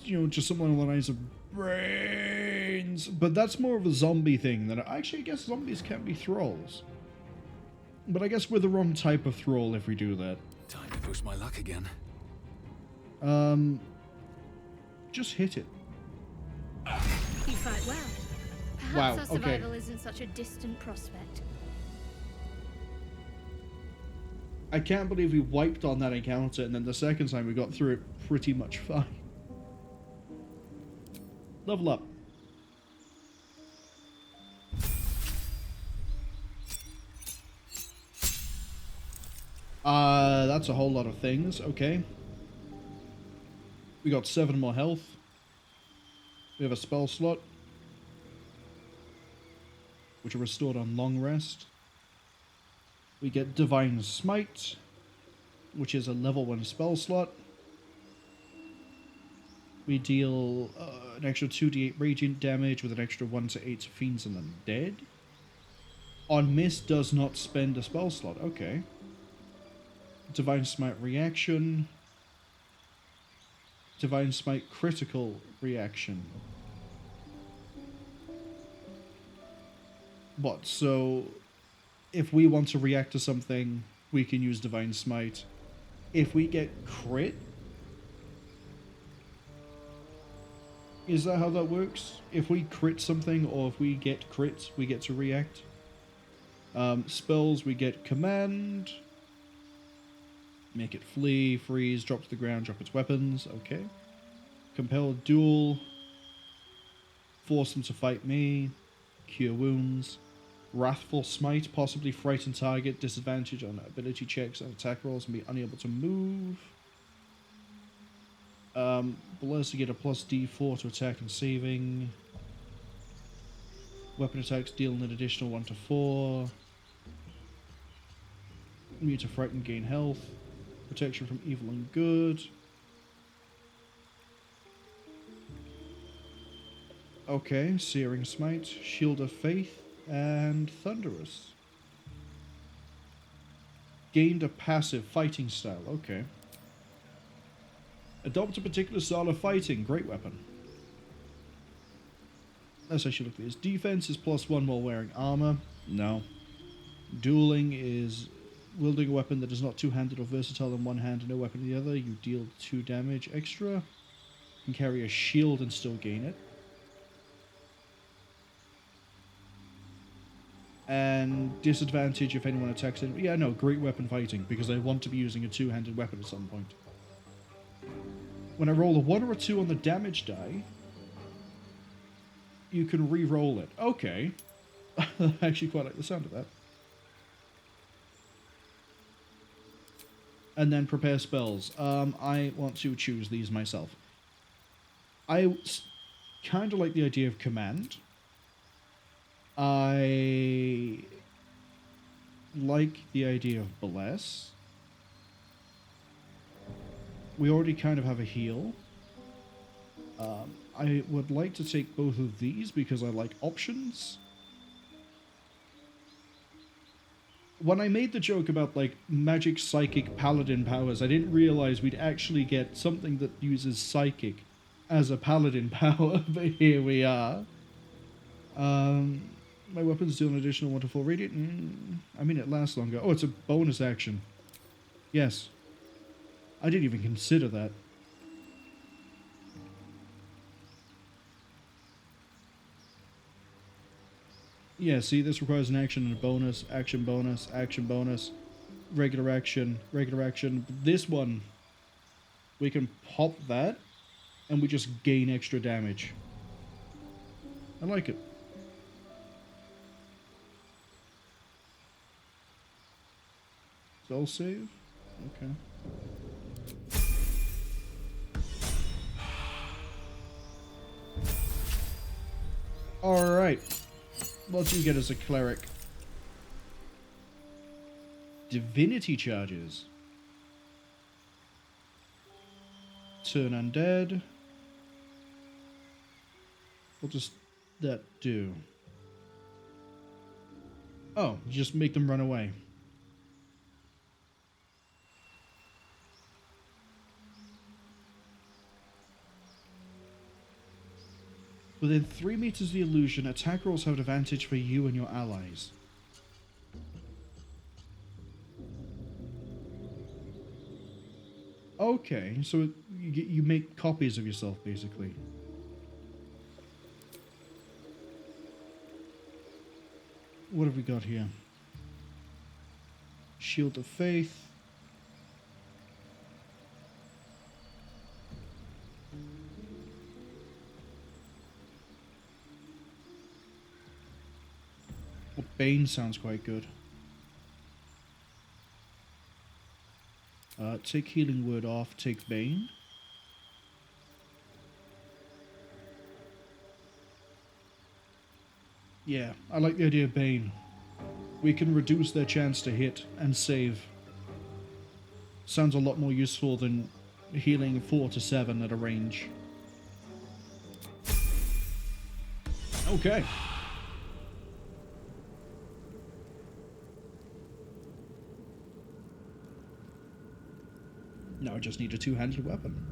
you know, just something along the lines of brains. But that's more of a zombie thing than actually I guess zombies can be thralls. But I guess we're the wrong type of thrall if we do that. Time to push my luck again. Just hit it. You fight well. Perhaps Wow, our survival isn't such a distant prospect. I can't believe we wiped on that encounter and then the second time we got through it pretty much fine. Level up. That's a whole lot of things. Okay. We got 7 more health. We have a spell slot, which are restored on long rest. We get Divine Smite. which is a level 1 spell slot. We deal an extra 2d8 radiant damage with an extra 1 to 8 to fiends and undead. On miss does not spend a spell slot. Okay. Divine Smite reaction. Divine Smite critical reaction. What? So if we want to react to something, we can use Divine Smite. If we get crit, is that how that works? If we crit something, or if we get crit, we get to react. Spells, we get command. Make it flee, freeze, drop to the ground, drop its weapons. Okay. Compel duel. Force them to fight me. Cure wounds. Wrathful smite, possibly frighten target, disadvantage on ability checks and attack rolls, and be unable to move. Bless to get a plus D4 to attack and saving. Weapon attacks deal an additional 1 to 4. Immune to frighten, gain health. Protection from evil and good. Okay, Searing Smite, Shield of Faith, and Thunderous. Gained a passive fighting style, okay. Adopt a particular style of fighting, great weapon. Let's actually look at this. Defense is +1 while wearing armor, no. Dueling is wielding a weapon that is not two-handed or versatile in one hand and no weapon in the other. You deal 2 damage extra. You can carry a shield and still gain it. And disadvantage if anyone attacks it. Yeah, no, great weapon fighting, because I want to be using a two-handed weapon at some point. When I roll a 1 or a 2 on the damage die, you can re-roll it. Okay. I actually quite like the sound of that. And then prepare spells. I want to choose these myself. I kind of like the idea of command. I like the idea of bless. We already kind of have a heal. I would like to take both of these because I like options. When I made the joke about, like, magic psychic paladin powers, I didn't realize we'd actually get something that uses psychic as a paladin power, but here we are. My weapons deal an additional 1 to 4 radiant. I mean, it lasts longer. Oh, it's a bonus action. Yes. I didn't even consider that. Yeah, see, this requires an action and a bonus, action bonus, action bonus, regular action, regular action. This one, we can pop that, and we just gain extra damage. I like it. Soul save? Okay. Alright. What do you get as a cleric? Divinity charges. Turn undead. What does that do? Oh, just make them run away. Within 3 meters of the illusion, attack rolls have an advantage for you and your allies. Okay, so you make copies of yourself, basically. What have we got here? Shield of Faith. Well, Bane sounds quite good. Take Healing Word off, take Bane. Yeah, I like the idea of Bane. We can reduce their chance to hit and save. Sounds a lot more useful than healing 4 to 7 at a range. Okay. Now I just need a two-handed weapon.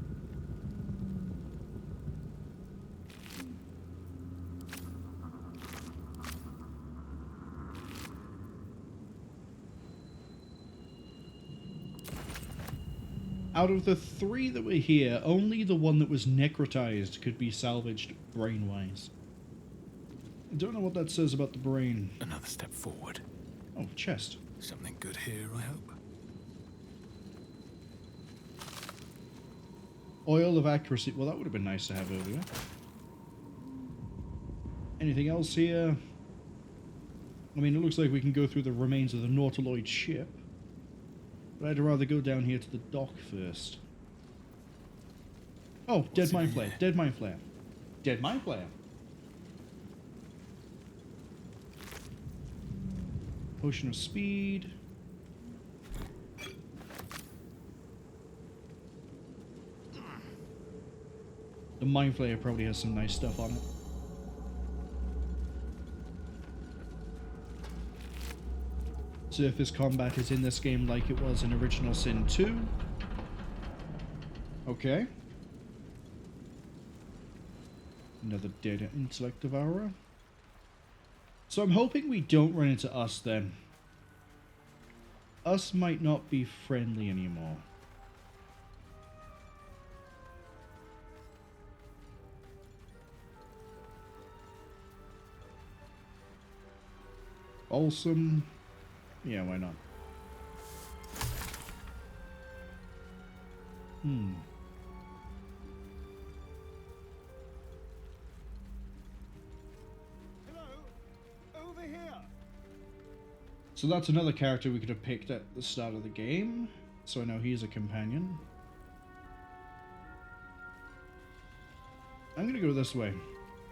Out of the 3 that were here, only the one that was necrotized could be salvaged brain-wise. I don't know what that says about the brain. Another step forward. Oh, chest. Something good here, I hope. Oil of accuracy. Well, that would have been nice to have earlier. Anything else here? I mean, it looks like we can go through the remains of the Nautiloid ship. But I'd rather go down here to the dock first. Oh, dead mind flare. Dead mind flare. Dead mind flare. Potion of speed. The mind flayer probably has some nice stuff on it. Surface combat is in this game like it was in Original Sin 2. Okay. Another data intellect devourer. So I'm hoping we don't run into us then. Us might not be friendly anymore. Awesome. Yeah, why not? Hello, over here. So that's another character we could have picked at the start of the game. So I know he's a companion. I'm gonna go this way.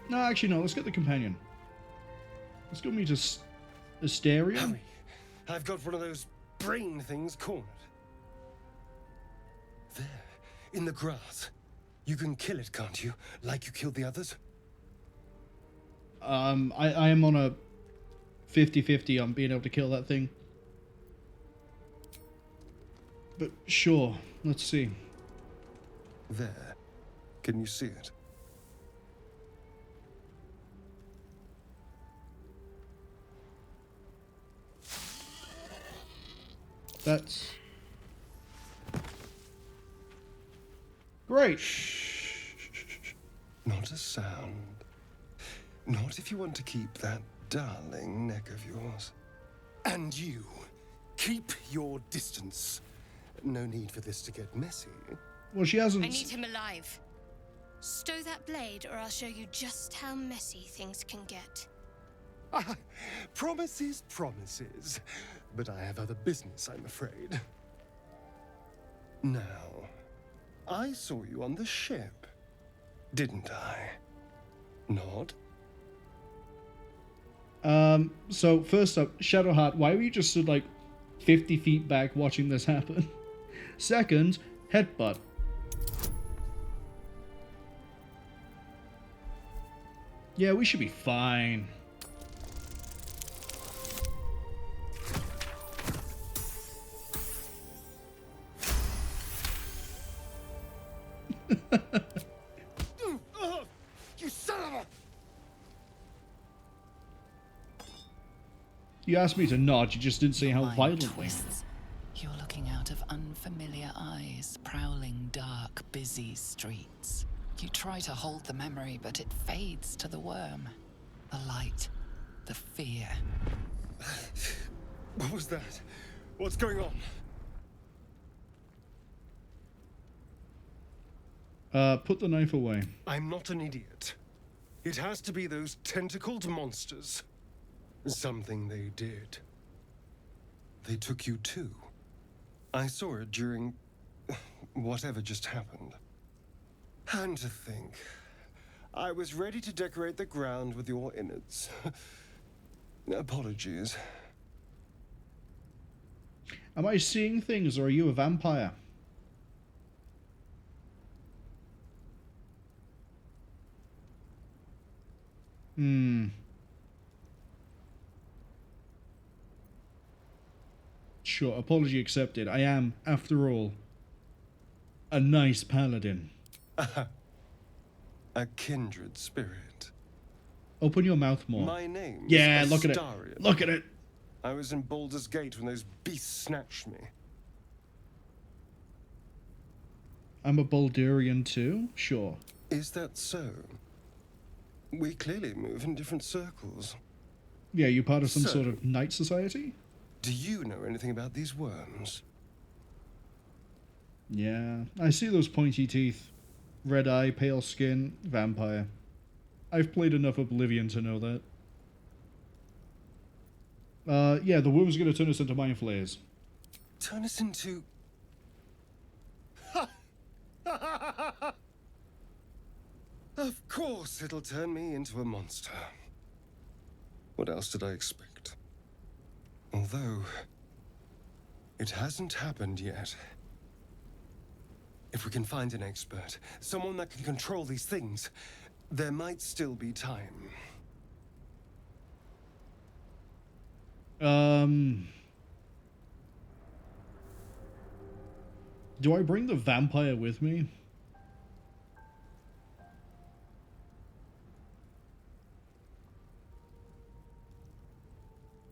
No, actually no, let's get the companion. Let's go meet Astarion. Hurry. I've got one of those brain things cornered. There, in the grass. You can kill it, can't you? Like you killed the others? I am on a 50-50 on being able to kill that thing. But sure, let's see. There. Can you see it? That's great. Shh. Not a sound. Not if you want to keep that darling neck of yours. And you, keep your distance. No need for this to get messy. Well, she hasn't. I need him alive. Stow that blade, or I'll show you just how messy things can get. Promises, promises. But I have other business, I'm afraid. Now, I saw you on the ship, didn't I? Not? So first up, Shadowheart, why were you just stood like 50 feet back watching this happen? Second, headbutt. Yeah, we should be fine. You son of a... You asked me to nod, you just didn't say Your how mind violently. twists. You're looking out of unfamiliar eyes, prowling dark, busy streets. You try to hold the memory, but it fades to the worm. The light, the fear. What was that? What's going on? Put the knife away. I'm not an idiot. It has to be those tentacled monsters. Something they did. They took you too. I saw it during whatever just happened. And to think, I was ready to decorate the ground with your innards. Apologies. Am I seeing things, or are you a vampire? Sure, apology accepted. I am, after all, a nice paladin. A kindred spirit. Open your mouth more. My name Yeah, is look at it. Astarion. Look at it. I was in Baldur's Gate when those beasts snatched me. I'm a Baldurian too? Sure. Is that so? We clearly move in different circles. Yeah, you part of some So- sort of knight society? Do you know anything about these worms? Yeah, I see those pointy teeth. Red eye, pale skin, vampire. I've played enough Oblivion to know that. Yeah, the worm's gonna turn us into mind flayers. Turn us into... Of course it'll turn me into a monster. What else did I expect? Although, it hasn't happened yet. If we can find an expert, someone that can control these things, there might still be time. Do I bring the vampire with me?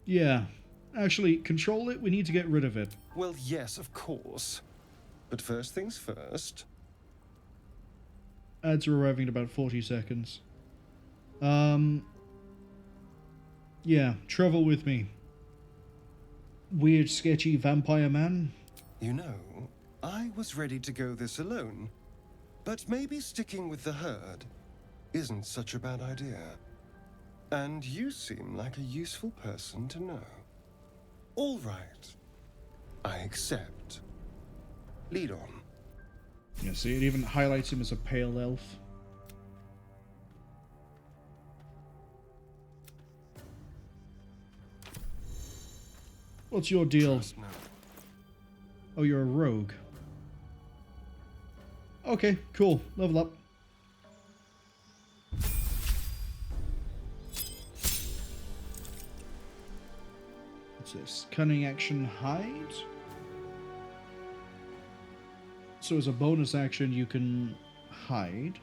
Yeah. Actually, control it, we need to get rid of it. Well, yes, of course. But first things first. Ads are arriving in about 40 seconds. Yeah, travel with me. Weird, sketchy vampire man. You know, I was ready to go this alone. But maybe sticking with the herd isn't such a bad idea. And you seem like a useful person to know. All right. I accept. Lead on. Yeah, see, it even highlights him as a pale elf. What's your deal? Trust no. Oh, you're a rogue. Okay, cool. Level up. What's this? Cunning action hide? So as a bonus action, you can hide.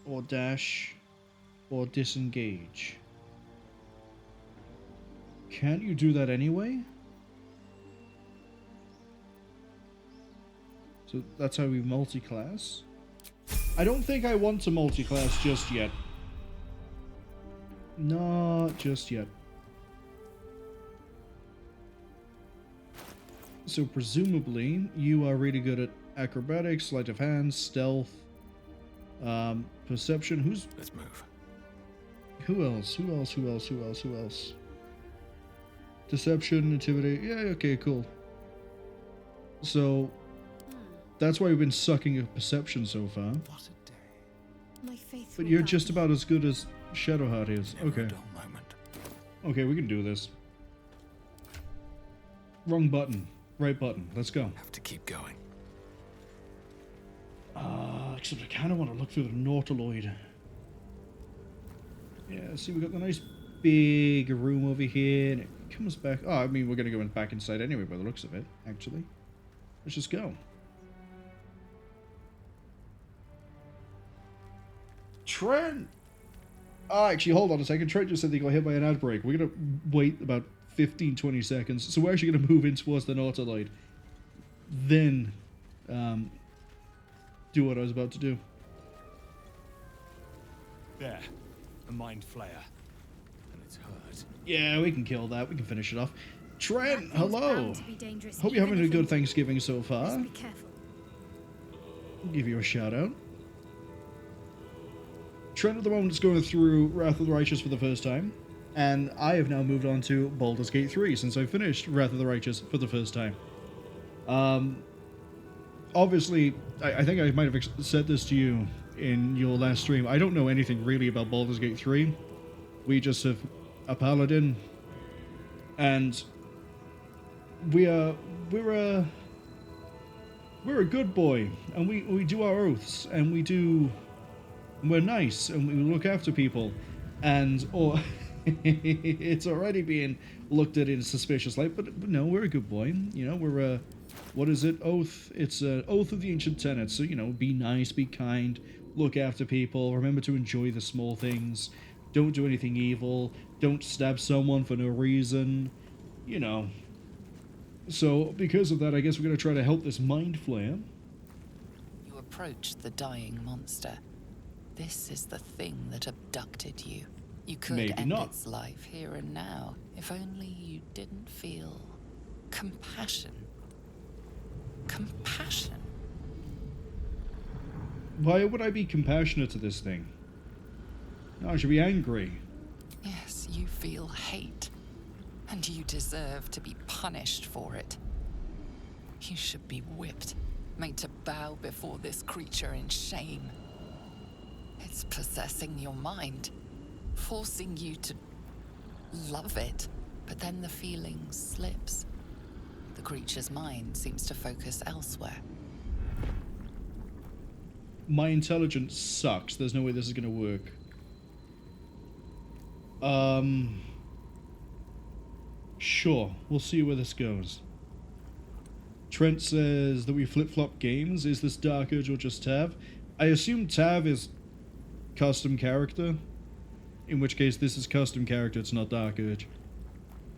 Or dash. Or disengage. Can't you do that anyway? So that's how we multi-class. I don't think I want to multi-class just yet. Not just yet. So presumably, you are really good at acrobatics, sleight of hand, stealth, perception. Let's move. Who else? Who else? Who else? Who else? Who else? Deception, intimidate. Yeah, okay, cool. So that's why we've been sucking at perception so far. What a day. My faith But will you're guide just me. about as good as Shadowheart is. Never a Okay. dull moment. Okay, we can do this. Wrong button. Right button. Let's go. Have to keep going. Except I kind of want to look through the Nautiloid. Yeah, see, we got the nice big room over here, and it comes back. Oh, I mean, we're going to go back inside anyway by the looks of it, actually. Let's just go. Trent! Oh, actually, hold on a second. Trent just said they got hit by an ad break. We're going to wait about 15-20 seconds. So we're actually going to move in towards the Nautiloid. Then, do what I was about to do. There. A mind flayer. And it's hurt. Yeah, we can kill that. We can finish it off. Trent, That thing's hello. bound to be dangerous, Hope you're even having a if good it- Thanksgiving so Just far. be careful. Give you a shout out. Trent at the moment is going through Wrath of the Righteous for the first time, and I have now moved on to Baldur's Gate 3 since I finished Wrath of the Righteous for the first time. Obviously, I think I might have said this to you in your last stream. I don't know anything really about Baldur's Gate 3. We just have a paladin And we're a good boy, and we do our oaths, and we're nice, and we look after people, and or it's already being looked at in a suspicious light, but no, we're a good boy. You know, we're a, what is it? Oath. It's an oath of the ancient tenets. So, you know, be nice, be kind, look after people, remember to enjoy the small things, don't do anything evil, don't stab someone for no reason, you know. So, because of that, I guess we're going to try to help this mind flayer. You approach the dying monster. This is the thing that abducted you. You could Maybe end not. its life here and now, if only you didn't feel compassion. Compassion? Why would I be compassionate to this thing? No, I should be angry. Yes, you feel hate. And you deserve to be punished for it. You should be whipped, made to bow before this creature in shame. It's possessing your mind, forcing you to love it, but then the feeling slips. The creature's mind seems to focus elsewhere. My intelligence sucks. There's no way this is going to work. Sure, we'll see where this goes. Trent says that we flip-flop games. Is this Dark Urge or just Tav? I assume Tav is custom character. In which case, this is custom character, it's not Dark Urge.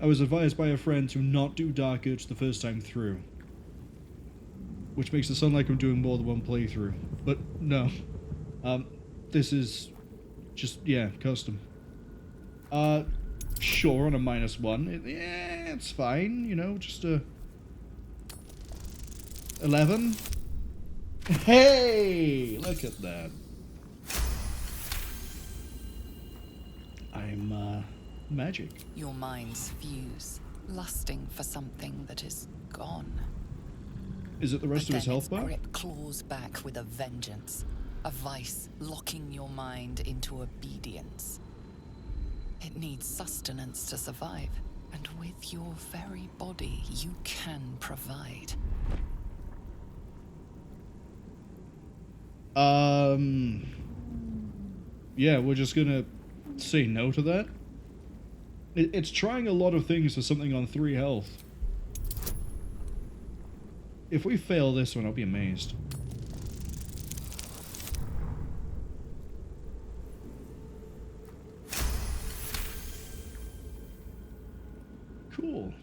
I was advised by a friend to not do Dark Urge the first time through. Which makes it sound like I'm doing more than one playthrough. But no. This is just, yeah, custom. Sure, on a -1. Yeah, it's fine, you know, just a 11. Hey, look at that. I'm magic. Your minds fuse, lusting for something that is gone. Is it the rest of his health bar? bar? Grip claws back with a vengeance, a vice locking your mind into obedience. It needs sustenance to survive, and with your very body, you can provide. Yeah, we're just gonna say no to that. It's trying a lot of things for something on 3 health. If we fail this one, I'll be amazed. Cool.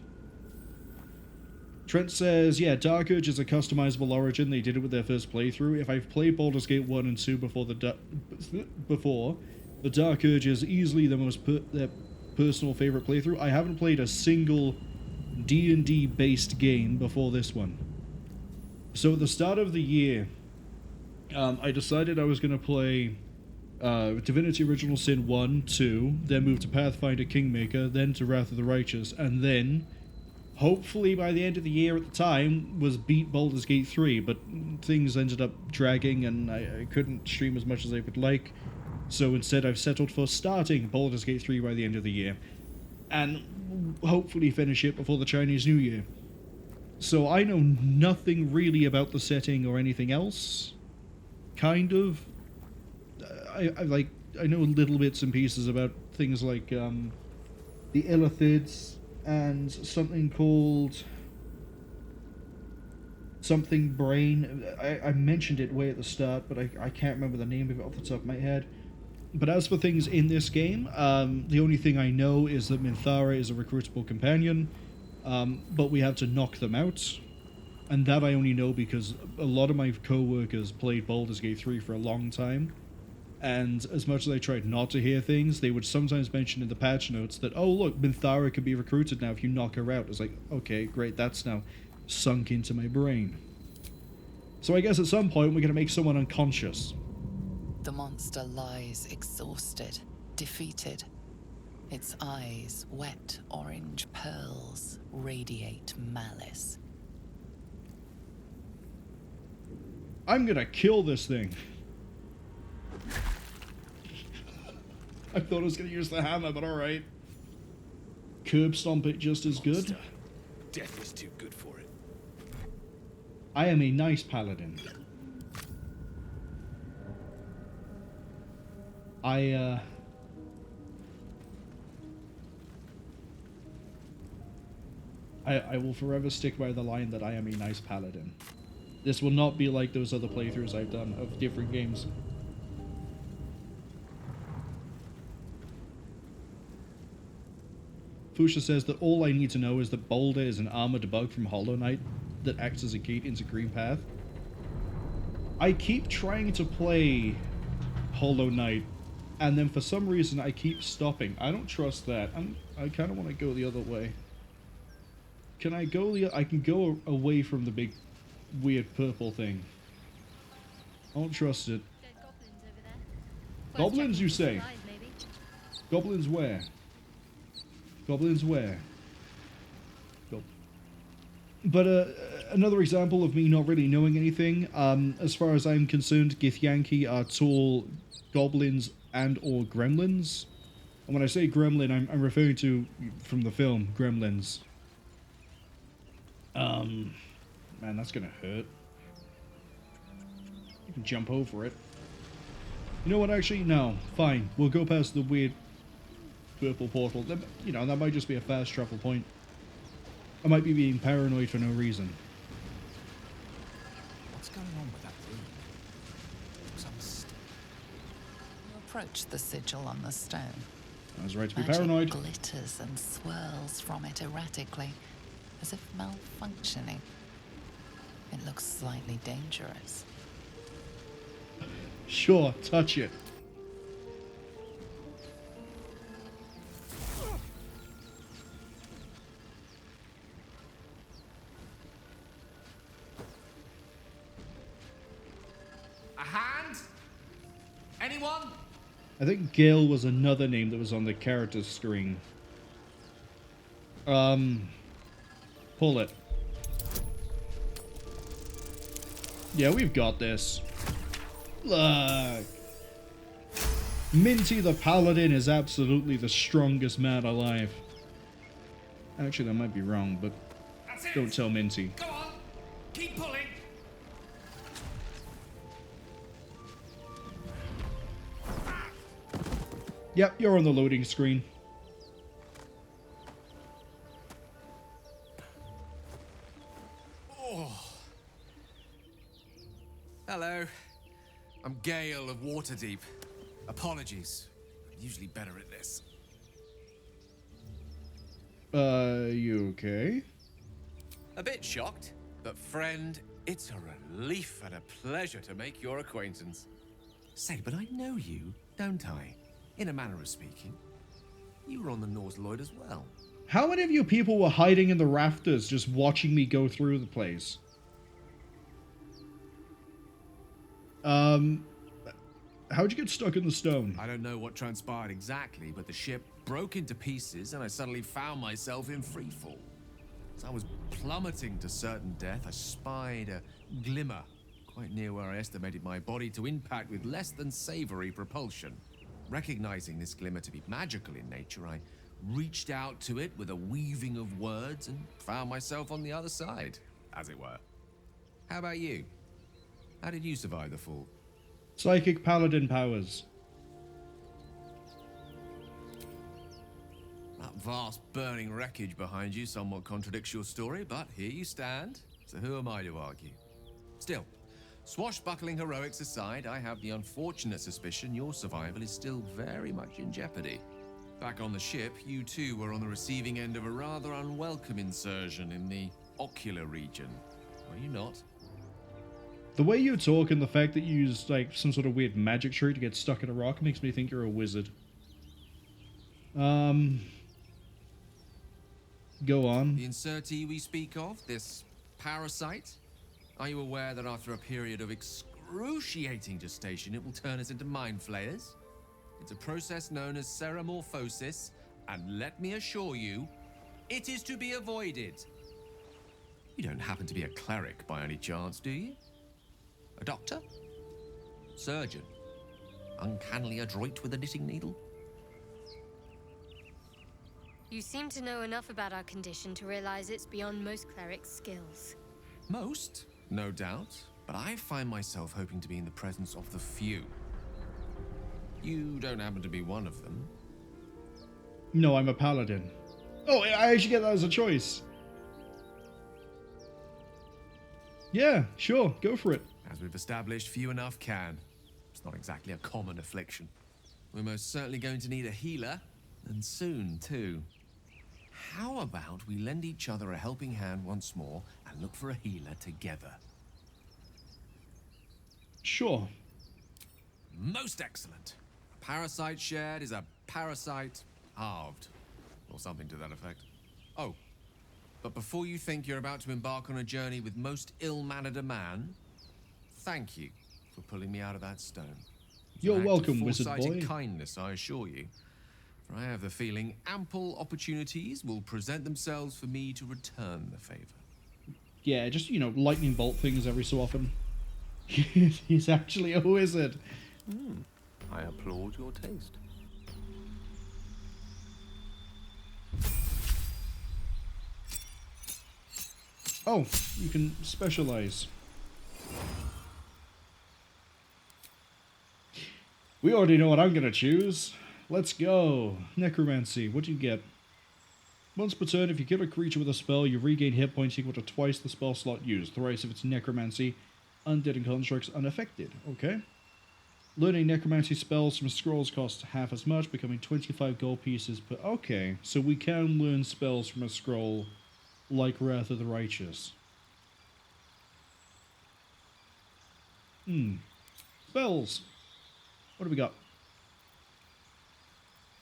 Trent says, yeah, Dark Urge is a customizable origin. They did it with their first playthrough. If I've played Baldur's Gate 1 and 2 before, the Dark Urge is easily the most their personal favorite playthrough. I haven't played a single D&D based game before this one. So at the start of the year, I decided I was going to play Divinity Original Sin 1, 2, then move to Pathfinder Kingmaker, then to Wrath of the Righteous, and then, hopefully by the end of the year at the time, was beat Baldur's Gate 3, but things ended up dragging and I couldn't stream as much as I would like, so instead I've settled for starting Baldur's Gate 3 by the end of the year, and hopefully finish it before the Chinese New Year. So I know nothing really about the setting or anything else, kind of. I know little bits and pieces about things like the Illithids and something called something Brain. I mentioned it way at the start, but I can't remember the name of it off the top of my head. But as for things in this game, the only thing I know is that Minthara is a recruitable companion, but we have to knock them out. And that I only know because a lot of my co-workers played Baldur's Gate 3 for a long time. And as much as I tried not to hear things, they would sometimes mention in the patch notes that, oh look, Minthara can be recruited now if you knock her out. It's like, okay, great, that's now sunk into my brain. So I guess at some point we're going to make someone unconscious. The monster lies exhausted, defeated. Its eyes, wet orange pearls, radiate malice. I'm going to kill this thing. I thought I was going to use the hammer, but alright. curb stomp it just as good. Monster. Death is too good for it. I am a nice paladin. I will forever stick by the line that I am a nice paladin. This will not be like those other playthroughs I've done of different games. Fusha says that all I need to know is that Baldur is an armored bug from Hollow Knight that acts as a gate into Green Path. I keep trying to play Hollow Knight, and then for some reason I keep stopping. I don't trust that. I kind of want to go the other way. Can I go I can go away from the big weird purple thing. I don't trust it. Dead goblins over there. Goblins, you say? Supplies, maybe. Goblins where? Goblins where? But another example of me not really knowing anything, as far as I'm concerned, Githyanki are tall goblins and or gremlins. And when I say gremlin, I'm referring to, from the film, Gremlins. Man, that's gonna hurt. You can jump over it. You know what, actually? No. Fine. We'll go past the weird purple portal. You know, that might just be a fast travel point. I might be being paranoid for no reason. What's going on with that room? Looks unstable. You approach the sigil on the stone. I was right to be Magic paranoid. glitters and swirls from it erratically, as if malfunctioning. It looks slightly dangerous. Sure, touch it. A hand? Anyone? I think Gale was another name that was on the character screen. Pull it. Yeah, we've got this. Look. Minty the Paladin is absolutely the strongest man alive. Actually, that might be wrong, but That's it. don't tell Minty. Go on. Keep pulling. Yep, you're on the loading screen. Hello. I'm Gale of Waterdeep. Apologies. I'm usually better at this. You okay? A bit shocked, but friend, it's a relief and a pleasure to make your acquaintance. Say, but I know you, don't I? In a manner of speaking. You were on the North Lloyd as well. How many of you people were hiding in the rafters just watching me go through the place? How'd you get stuck in the stone? I don't know what transpired exactly, but the ship broke into pieces and I suddenly found myself in freefall. As I was plummeting to certain death, I spied a glimmer quite near where I estimated my body to impact with less than savory propulsion. Recognizing this glimmer to be magical in nature, I reached out to it with a weaving of words and found myself on the other side, as it were. How about you? How did you survive the fall? Psychic Paladin powers. That vast burning wreckage behind you somewhat contradicts your story, but here you stand, so who am I to argue? Still, swashbuckling heroics aside, I have the unfortunate suspicion your survival is still very much in jeopardy. Back on the ship, you too were on the receiving end of a rather unwelcome insertion in the ocular region, were you not? The way you talk and the fact that you use like some sort of weird magic trick to get stuck in a rock makes me think you're a wizard. Go on. The insertee we speak of, this parasite, are you aware that after a period of excruciating gestation, it will turn us into mind flayers? It's a process known as seromorphosis, and let me assure you, it is to be avoided. You don't happen to be a cleric by any chance, do you? A doctor? Surgeon? Uncannily adroit with a knitting needle? You seem to know enough about our condition to realize it's beyond most clerics' skills. Most, no doubt, but I find myself hoping to be in the presence of the few. You don't happen to be one of them. No, I'm a paladin. Oh, I actually get that as a choice. Yeah, sure, go for it. As we've established, few enough can. It's not exactly a common affliction. We're most certainly going to need a healer, and soon, too. How about we lend each other a helping hand once more and look for a healer together? Sure. Most excellent. Parasite shared is a parasite halved, or something to that effect. Oh, but before you think you're about to embark on a journey with most ill-mannered a man, thank you for pulling me out of that stone. It's You're an act of welcome, wizard foresighted boy. kindness, I assure you. For I have the feeling ample opportunities will present themselves for me to return the favor. Yeah, just, you know, lightning bolt things every so often. He's actually a wizard. I applaud your taste. Oh, you can specialize. We already know what I'm gonna choose. Let's go. Necromancy, what do you get? Once per turn, if you kill a creature with a spell, you regain hit points equal to twice the spell slot used. Thrice if it's necromancy. Undead and constructs unaffected. Okay. Learning necromancy spells from scrolls costs half as much, becoming 25 gold pieces per... Okay, so we can learn spells from a scroll like Wrath of the Righteous. Spells. What do we got?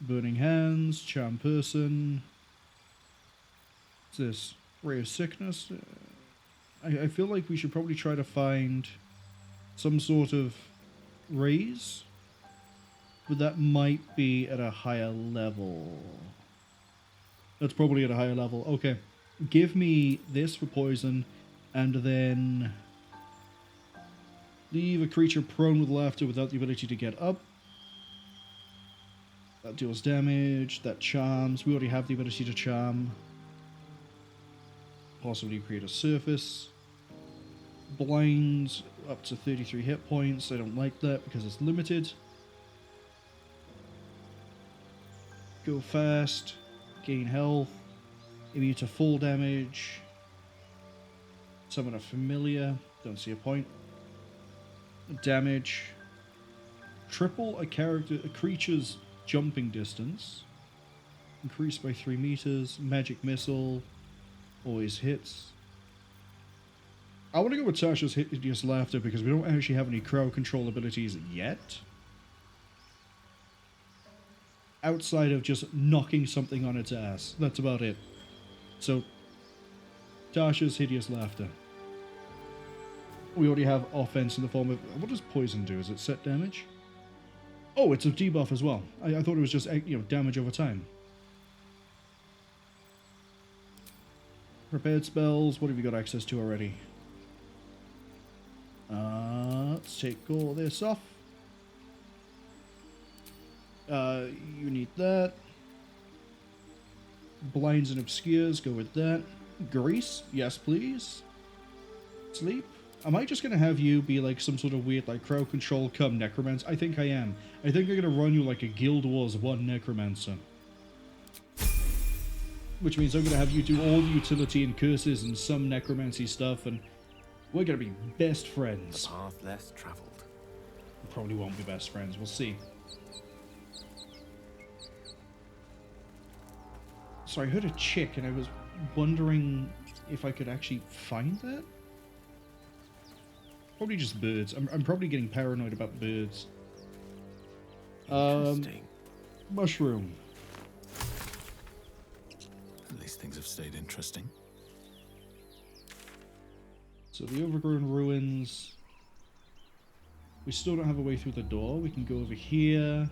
Burning Hands, Charm Person. What's this? Ray of Sickness? I feel like we should probably try to find some sort of raise, but that might be at a higher level. That's probably at a higher level. Okay, give me this for poison, and then leave a creature prone with laughter without the ability to get up. That deals damage. That charms. We already have the ability to charm. Possibly create a surface. Blinds up to 33 hit points. I don't like that because it's limited. Go fast. Gain health. Immune to full damage. Summon a familiar. Don't see a point. Damage. Triple a creature's jumping distance. Increased by 3 meters. Magic missile. Always hits. I want to go with Tasha's Hideous Laughter because we don't actually have any crowd control abilities yet. Outside of just knocking something on its ass. That's about it. So, Tasha's Hideous Laughter. We already have offense in the form of... What does poison do? Is it set damage? Oh, it's a debuff as well. I thought it was just, you know, damage over time. Prepared spells. What have you got access to already? Let's take all this off. You need that. Blinds and obscures, go with that. Grease, yes please. Sleep. Am I just going to have you be like some sort of weird like crowd control come necromancer? I think I am. I think I'm going to run you like a Guild Wars 1 necromancer. Which means I'm going to have you do all the utility and curses and some necromancy stuff, and we're going to be best friends. The path less traveled. We probably won't be best friends, we'll see. So I heard a chick and I was wondering if I could actually find that? Probably just birds. I'm probably getting paranoid about birds. Interesting. Mushroom. At least things have stayed interesting. So the overgrown ruins. We still don't have a way through the door. We can go over here.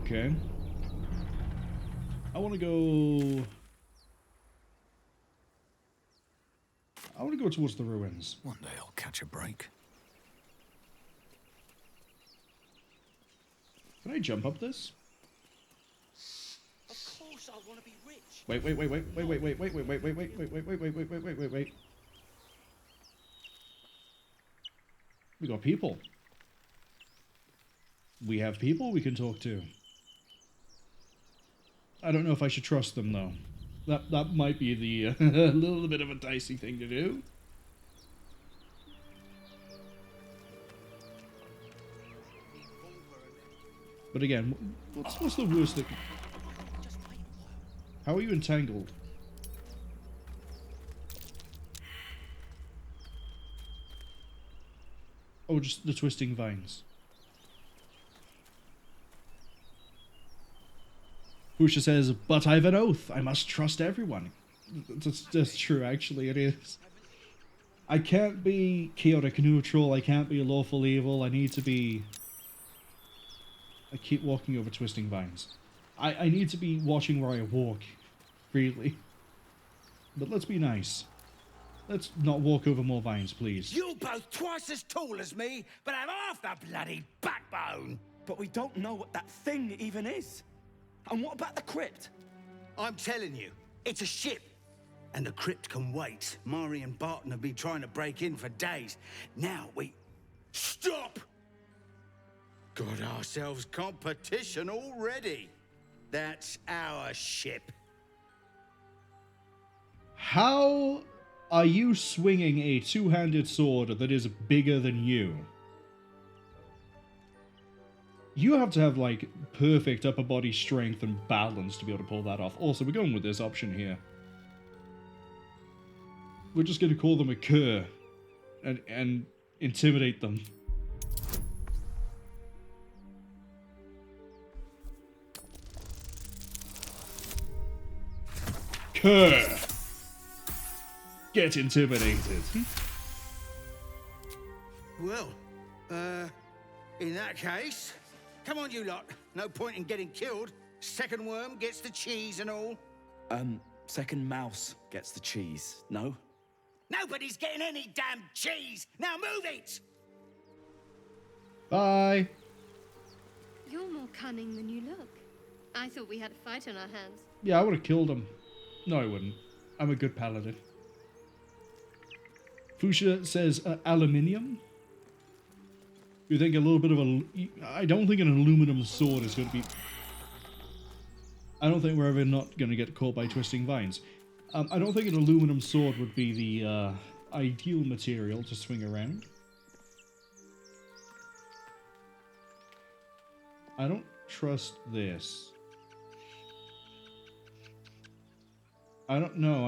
Okay. I want to go towards the ruins. One day I'll catch a break. Can I jump up this? Of course I want to be rich. Wait. We got people. We have people we can talk to. I don't know if I should trust them though. That might be the a little bit of a dicey thing to do. But again, what's the worst that... How are you entangled? Oh, just the twisting vines. Pusha says, but I've an oath. I must trust everyone. That's true, actually, it is. I can't be chaotic neutral. I can't be lawful evil. I need to be... I keep walking over twisting vines. I need to be watching where I walk, freely. But let's be nice. Let's not walk over more vines, please. You're both twice as tall as me, but have half the bloody backbone. But we don't know what that thing even is. And what about the crypt? I'm telling you, it's a ship. And the crypt can wait. Mari and Barton have been trying to break in for days. Now we... Stop! Got ourselves competition already. That's our ship. How are you swinging a two-handed sword that is bigger than you? You have to have, like, perfect upper body strength and balance to be able to pull that off. Also, we're going with this option here. We're just going to call them a cur and intimidate them. Cur! Get intimidated. Well, in that case, come on you lot. No point in getting killed. Second worm gets the cheese and all. Second mouse gets the cheese, no? Nobody's getting any damn cheese! Now move it! Bye! You're more cunning than you look. I thought we had a fight on our hands. Yeah, I would have killed him. No, I wouldn't. I'm a good paladin. Fuchsia says aluminium. You think a little bit of a... I don't think an aluminum sword is going to be... I don't think we're ever not going to get caught by twisting vines. I don't think an aluminum sword would be the ideal material to swing around. I don't trust this. I don't know.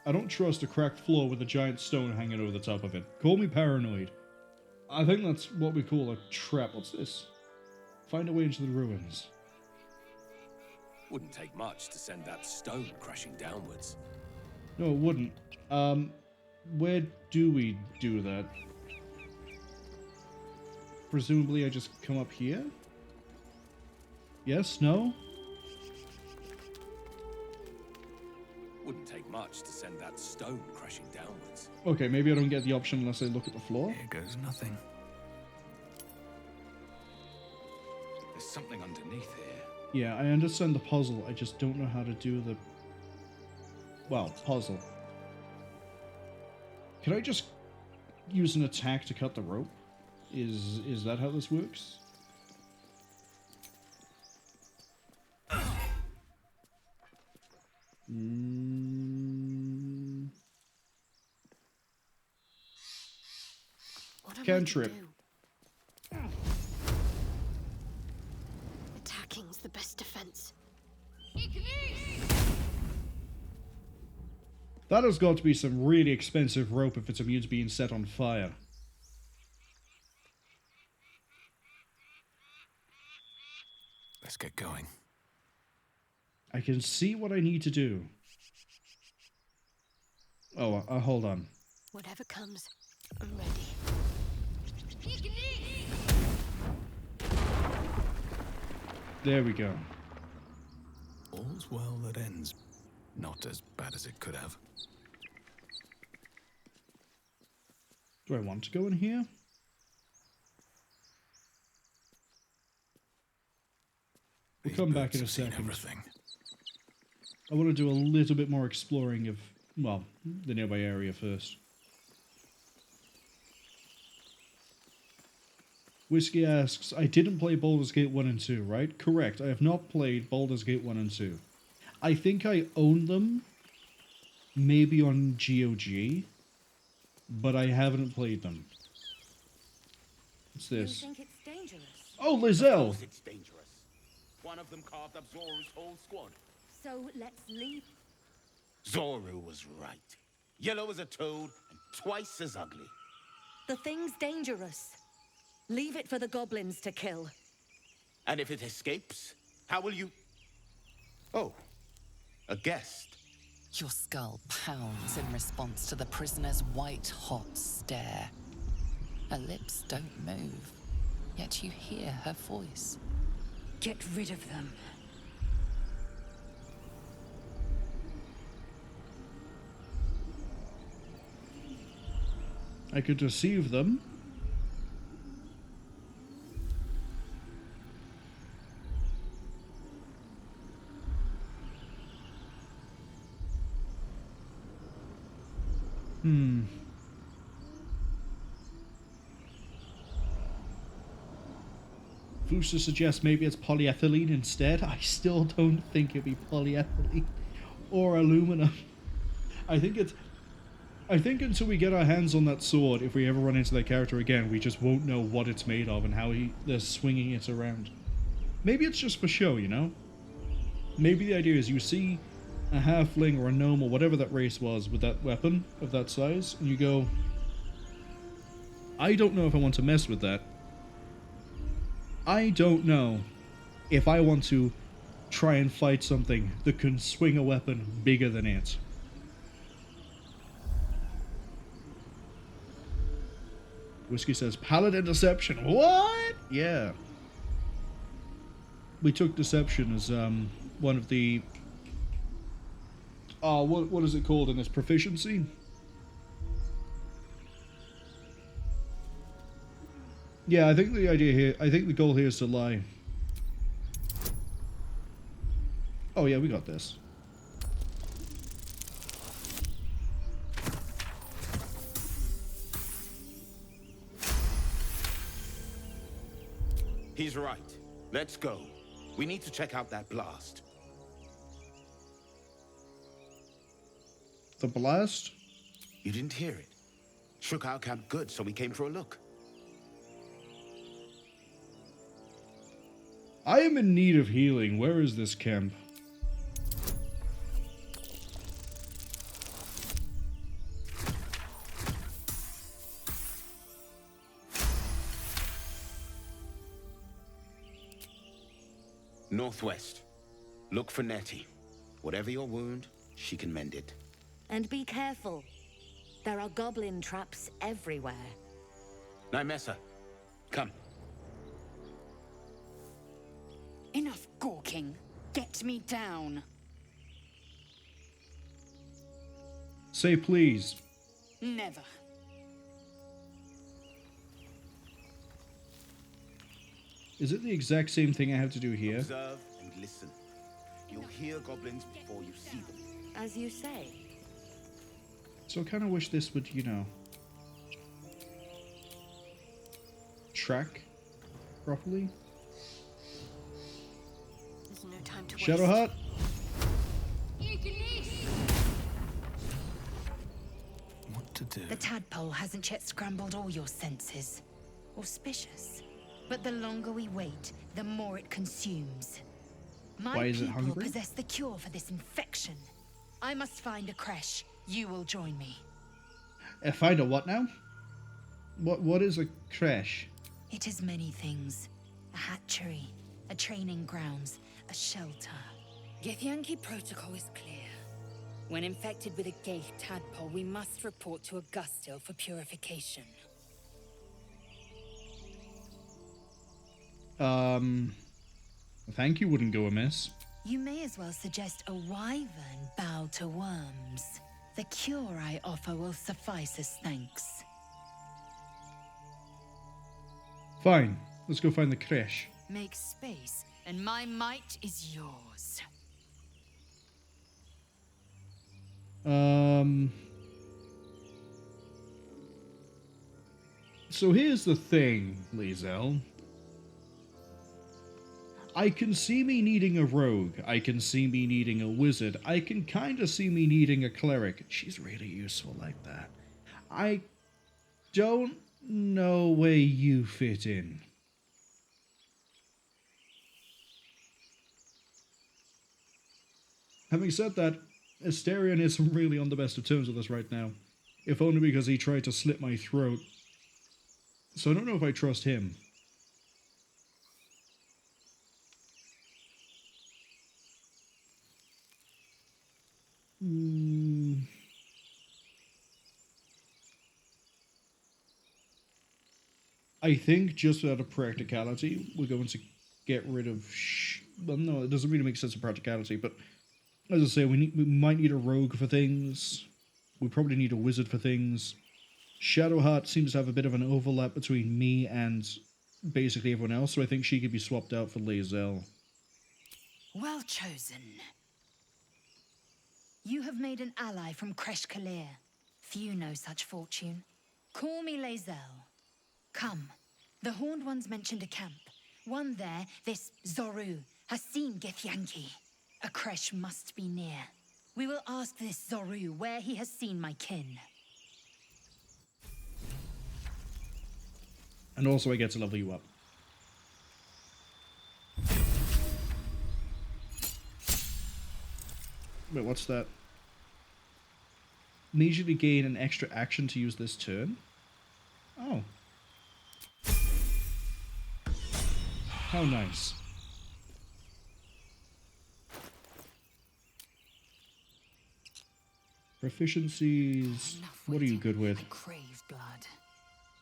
I don't trust a cracked floor with a giant stone hanging over the top of it. Call me paranoid. I think that's what we call a trap. What's this? Find a way into the ruins. Wouldn't take much to send that stone crashing downwards. No, it wouldn't. Where do we do that? Presumably I just come up here? Yes? No? Wouldn't take much to send that stone crashing downwards. Okay, maybe I don't get the option unless I look at the floor. Here goes nothing. There's something underneath here. Yeah, I understand the puzzle. I just don't know how to do the... Well, puzzle. Can I just use an attack to cut the rope? Is that how this works? Cantrip. Attacking's the best defense. That has got to be some really expensive rope if it's immune to being set on fire. Let's get going. I can see what I need to do. Oh, hold on. Whatever comes, I'm ready. There we go. All's well that ends. Not as bad as it could have. Do I want to go in here? We'll These come back birds in a have seen second. everything. I want to do a little bit more exploring of, well, the nearby area first. Whiskey asks, I didn't play Baldur's Gate 1 and 2, right? Correct, I have not played Baldur's Gate 1 and 2. I think I own them, maybe on GOG, but I haven't played them. What's this? You think it's dangerous? Oh, Of Lae'zel! course it's dangerous. One of them carved up Zoru's whole squad. So let's leave. Zoru was right. Yellow as a toad and twice as ugly. The thing's dangerous. Leave it for the goblins to kill. And if it escapes, how will you... Oh, a guest. Your skull pounds in response to the prisoner's white-hot stare. Her lips don't move, yet you hear her voice. Get rid of them. I could deceive them. Fuster suggests maybe it's polyethylene instead. I still don't think it'd be polyethylene or aluminum. I think until we get our hands on that sword, if we ever run into that character again, we just won't know what it's made of and how they're swinging it around. Maybe it's just for show, you know? Maybe the idea is you see a halfling or a gnome or whatever that race was with that weapon of that size, and you go, I don't know if I want to mess with that. I don't know if I want to try and fight something that can swing a weapon bigger than it. Whiskey says, Paladin Deception. What? Yeah. We took Deception as one of the... what is it called in this? Proficiency? Yeah, I think the idea here... I think the goal here is to lie. Oh yeah, we got this. He's right. Let's go. We need to check out that blast. The blast? You didn't hear it. Shook our camp good, so we came for a look. I am in need of healing. Where is this camp? Northwest. Look for Nettie. Whatever your wound, she can mend it. And be careful. There are goblin traps everywhere. Nymessa, come. Enough gawking. Get me down. Say please. Never. Is it the exact same thing I have to do here? Observe and listen. You'll hear goblins before you see them. As you say. So I kind of wish this would, you know, track properly. There's no time to Shadow waste. Heart. What to do? The tadpole hasn't yet scrambled all your senses. Auspicious. But the longer we wait, the more it consumes. My Why is it people hungry? possess the cure for this infection. I must find a creche. You will join me. Find a what now? What is a creche? It is many things. A hatchery, a training grounds, a shelter. Githyanki protocol is clear. When infected with a Ghaik tadpole, we must report to Augustil for purification. Thank you wouldn't go amiss. You may as well suggest a wyvern bow to worms. The cure I offer will suffice as thanks. Fine, let's go find the creche. Make space. and my might is yours. So here's the thing, Lae'zel. I can see me needing a rogue. I can see me needing a wizard. I can kind of see me needing a cleric. She's really useful like that. I don't know where you fit in. Having said that, Astarion isn't really on the best of terms with us right now. If only because he tried to slit my throat. So I don't know if I trust him. I think just out of practicality, we're going to get rid of... well, no, it doesn't really make sense of practicality, but as I say, we might need a rogue for things. We probably need a wizard for things. Shadowheart seems to have a bit of an overlap between me and basically everyone else, so I think she could be swapped out for Lae'zel. Well chosen. You have made an ally from Kresh Kalir. Few know such fortune. Call me Lae'zel. Come. The Horned Ones mentioned a camp. One there, this Zorru, has seen Githyanki. A Kresh must be near. We will ask this Zorru where he has seen my kin. And also I get to level you up. Wait, what's that? Immediately gain an extra action to use this turn? Oh. How nice. Proficiencies. What are you good with? I crave blood.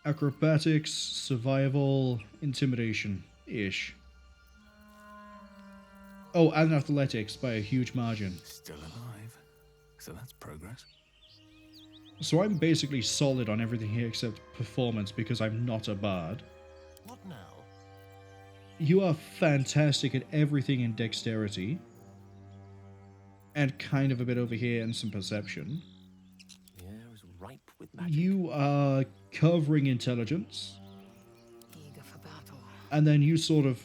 Acrobatics, survival, intimidation-ish. Oh, and athletics by a huge margin. Still alive. So that's progress. So I'm basically solid on everything here except performance because I'm not a bard. What now? You are fantastic at everything in dexterity. And kind of a bit over here and some perception. The air is ripe with magic. You are covering intelligence. Eager for battle. And then you sort of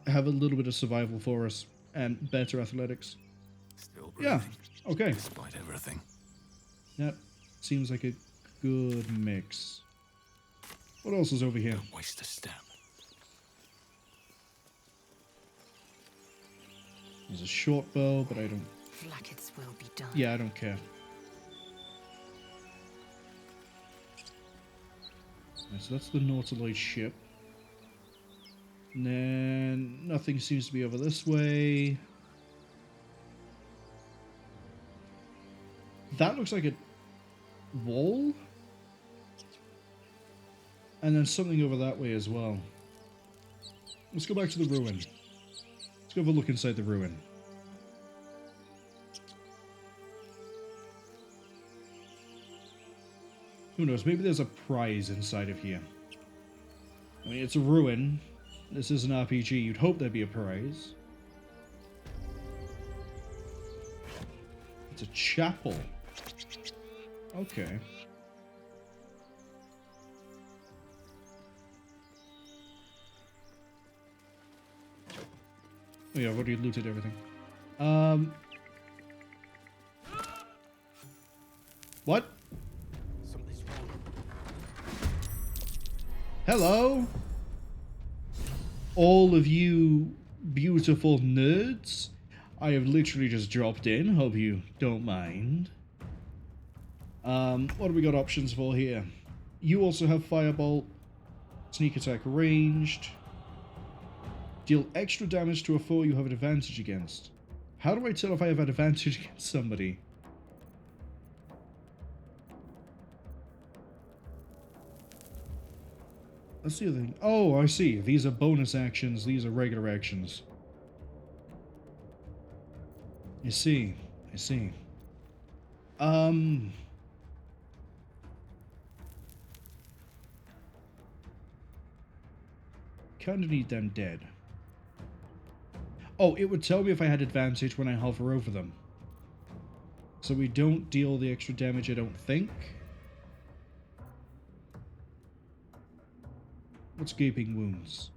have a little bit of survival for us and better athletics. Still breathing. Yeah, okay. Despite everything. That seems like a good mix. What else is over here? Don't waste a step. There's a short bow, but I don't... Like will be done. Yeah, I don't care. Right, so that's the Nautiloid ship. And then nothing seems to be over this way. That looks like a wall. And then something over that way as well. Let's go back to the ruin. Let's go have a look inside the ruin. Who knows, maybe there's a prize inside of here. I mean, it's a ruin. This is an RPG. You'd hope there'd be a prize. It's a chapel. Okay. Oh yeah, I've already looted everything. What? Something's wrong. Hello? All of you beautiful nerds? I have literally just dropped in. Hope you don't mind. What have we got options for here? You also have Firebolt. Sneak attack ranged. Deal extra damage to a foe you have an advantage against. How do I tell if I have an advantage against somebody? That's the other thing. Oh, I see. These are bonus actions. These are regular actions. I see. I see. Kinda need them dead. Oh, it would tell me if I had advantage when I hover over them. So we don't deal the extra damage, I don't think. What's gaping wounds?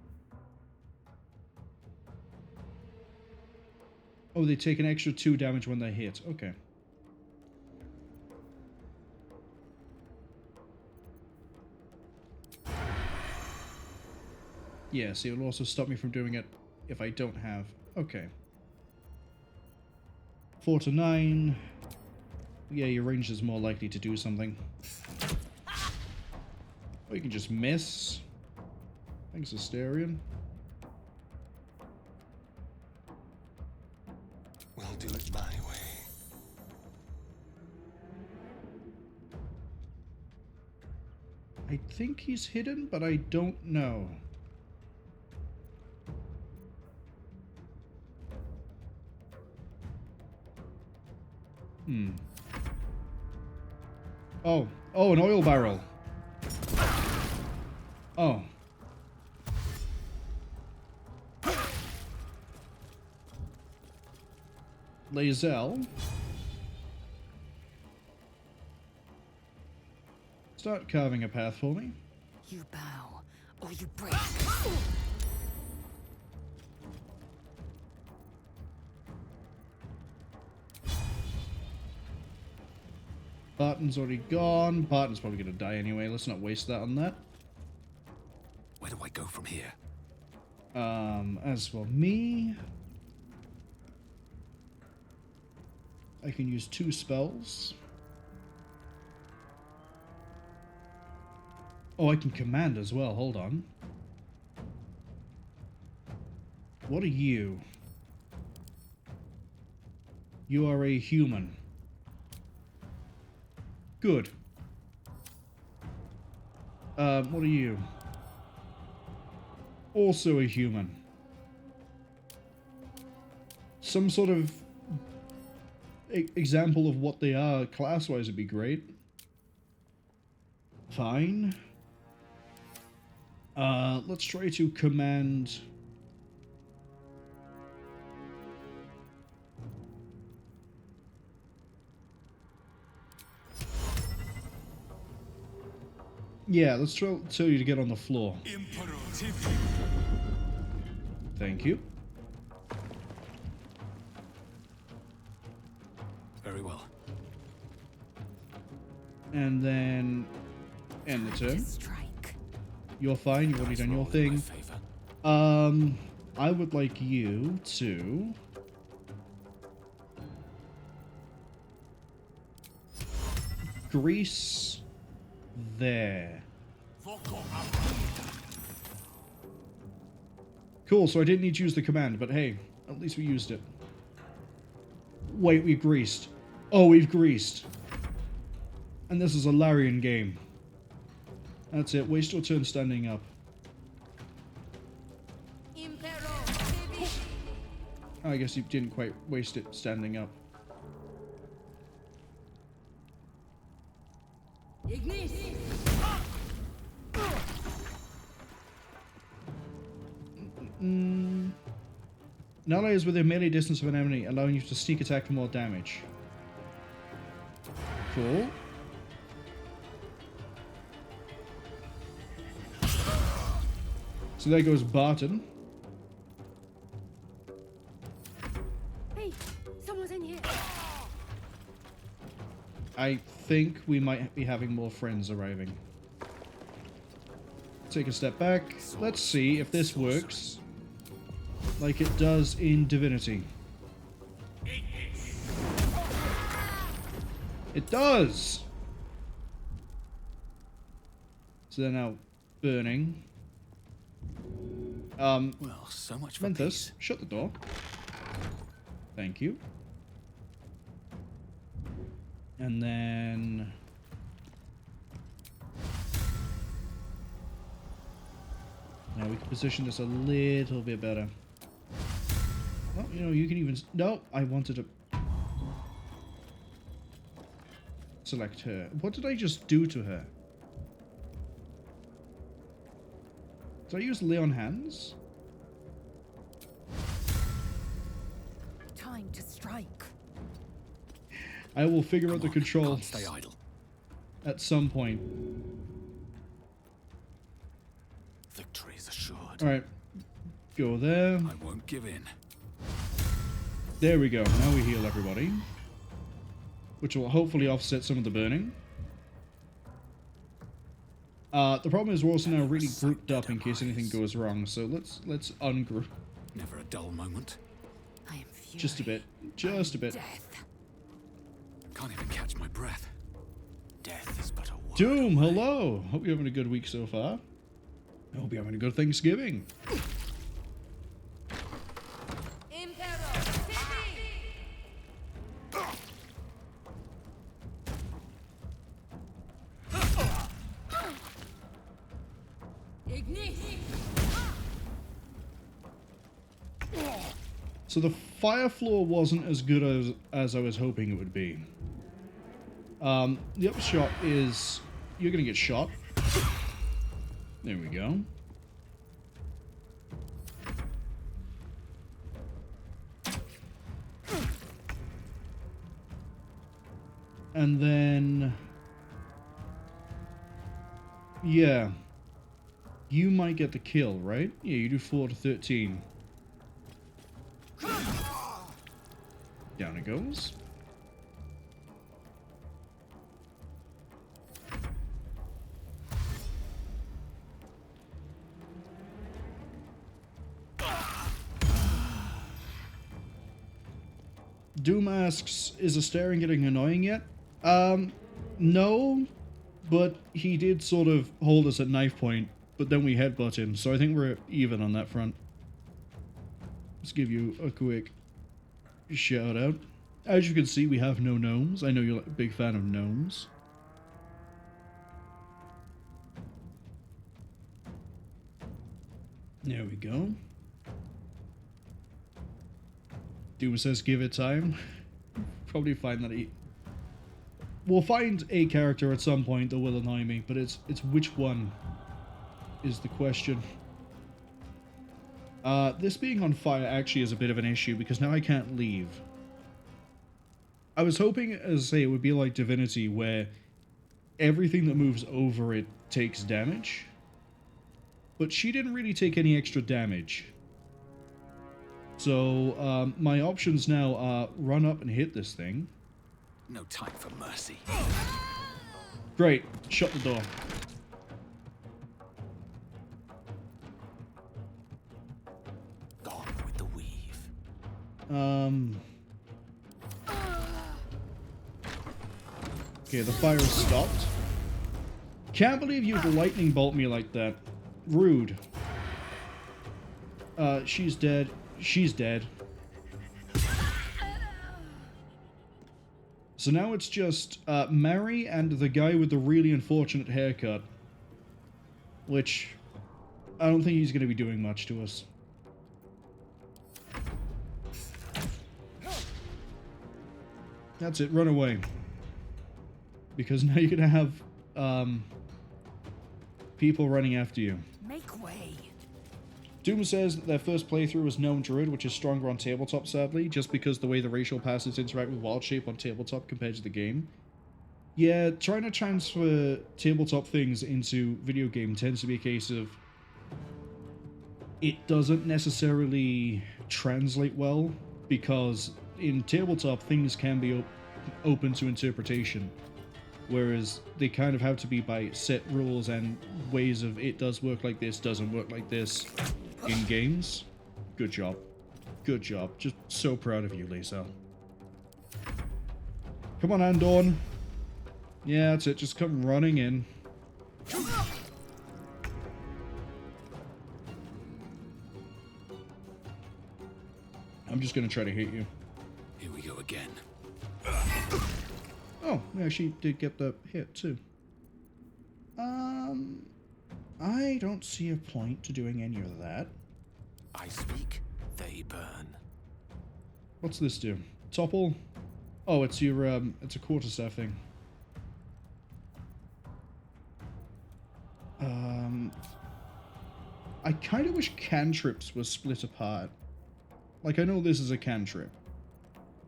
Oh, they take an extra 2 damage when they hit. Okay. Yeah, so it'll also stop me from doing it if I don't have. Okay. 4 to 9. Yeah, your range is more likely to do something. Or you can just miss. Thanks, Astarion. We'll do it my way. I think he's hidden, but I don't know. Oh. Oh, an oil barrel. Oh. Lae'zel. Start carving a path for me. You bow, or you break. Barton's already gone. Barton's probably going to die anyway. Let's not waste that on that. Where do I go from here? As for me, I can use 2 spells. Oh, I can command as well. Hold on. What are you? You are a human. Good. What are you? Also a human. Some sort of example of what they are class-wise would be great. Fine. Let's try to command... Yeah, let's tell you to get on the floor. Thank you. Very well. And then end the turn. You're fine, you've already done your thing. I would like you to... grease there. Cool, so I didn't need to use the command, but hey, at least we used it. Wait, we've greased. Oh, we've greased. And this is a Larian game. That's it, waste your turn standing up. Oh, I guess you didn't quite waste it standing up. Melee is within melee distance of an enemy, allowing you to sneak attack for more damage. Cool. So there goes Barton. Hey, someone's in here. I think we might be having more friends arriving. Take a step back. Let's see if this works like it does in Divinity. It does! So they're now burning. Well, so much for Menthus, shut the door. Thank you. And then... now we can position this a little bit better. Well, you know, you can even... no, I wanted to... select her. What did I just do to her? Did I use Lay on Hands? I will figure out the Can't controls stay idle. at some point. Victory is assured. Alright. Go there. I won't give in. There we go. Now we heal everybody. Which will hopefully offset some of the burning. The problem is we're also now really grouped up in case anything goes wrong, so let's ungroup. Never a dull moment. I am fury. Just a bit. Just a bit. Death. Can't even catch my breath. Death is but a word Doom, away. hello! Hope you're having a good week so far. I hope you're having a good Thanksgiving. So the fire floor wasn't as good as I was hoping it would be. The upshot is you're gonna get shot. There we go. And then, yeah, you might get the kill, right? Yeah, you do 4 to 13. Down it goes. Doom asks, is Astarion getting annoying yet? No, but he did sort of hold us at knife point, but then we headbutt him, so I think we're even on that front. Let's give you a quick shout out. As you can see, we have no gnomes. I know you're a big fan of gnomes. There we go. Doom says give it time. Probably find that we'll find a character at some point that will annoy me, but it's which one is the question. This being on fire actually is a bit of an issue because now I can't leave. I was hoping, as I say, it would be like Divinity where everything that moves over it takes damage. But she didn't really take any extra damage. So, my options now are run up and hit this thing. No time for mercy. Great. Shut the door. Gone with the weave. Okay, the fire is stopped. Can't believe you'd lightning bolt me like that. Rude. She's dead. She's dead. So now it's just Mary and the guy with the really unfortunate haircut. Which I don't think he's going to be doing much to us. That's it, run away. Because now you're going to have people running after you. Make way. Doom says that their first playthrough was Gnome Druid, which is stronger on tabletop, sadly, just because the way the racial passes interact with Wild Shape on tabletop compared to the game. Yeah, trying to transfer tabletop things into video game tends to be a case of it doesn't necessarily translate well, because in tabletop things can be open to interpretation, whereas they kind of have to be by set rules and ways of it does work like this, doesn't work like this. In games, good job. Good job. Just so proud of you, Lae'zel. Come on, Andorn. Yeah, that's it. Just come running in. I'm just going to try to hit you. Here we go again. Oh, we actually did get the hit, too. I don't see a point to doing any of that. I speak, they burn. What's this do? Topple? Oh, it's your, it's a quarterstaff thing. I kind of wish cantrips were split apart. Like, I know this is a cantrip.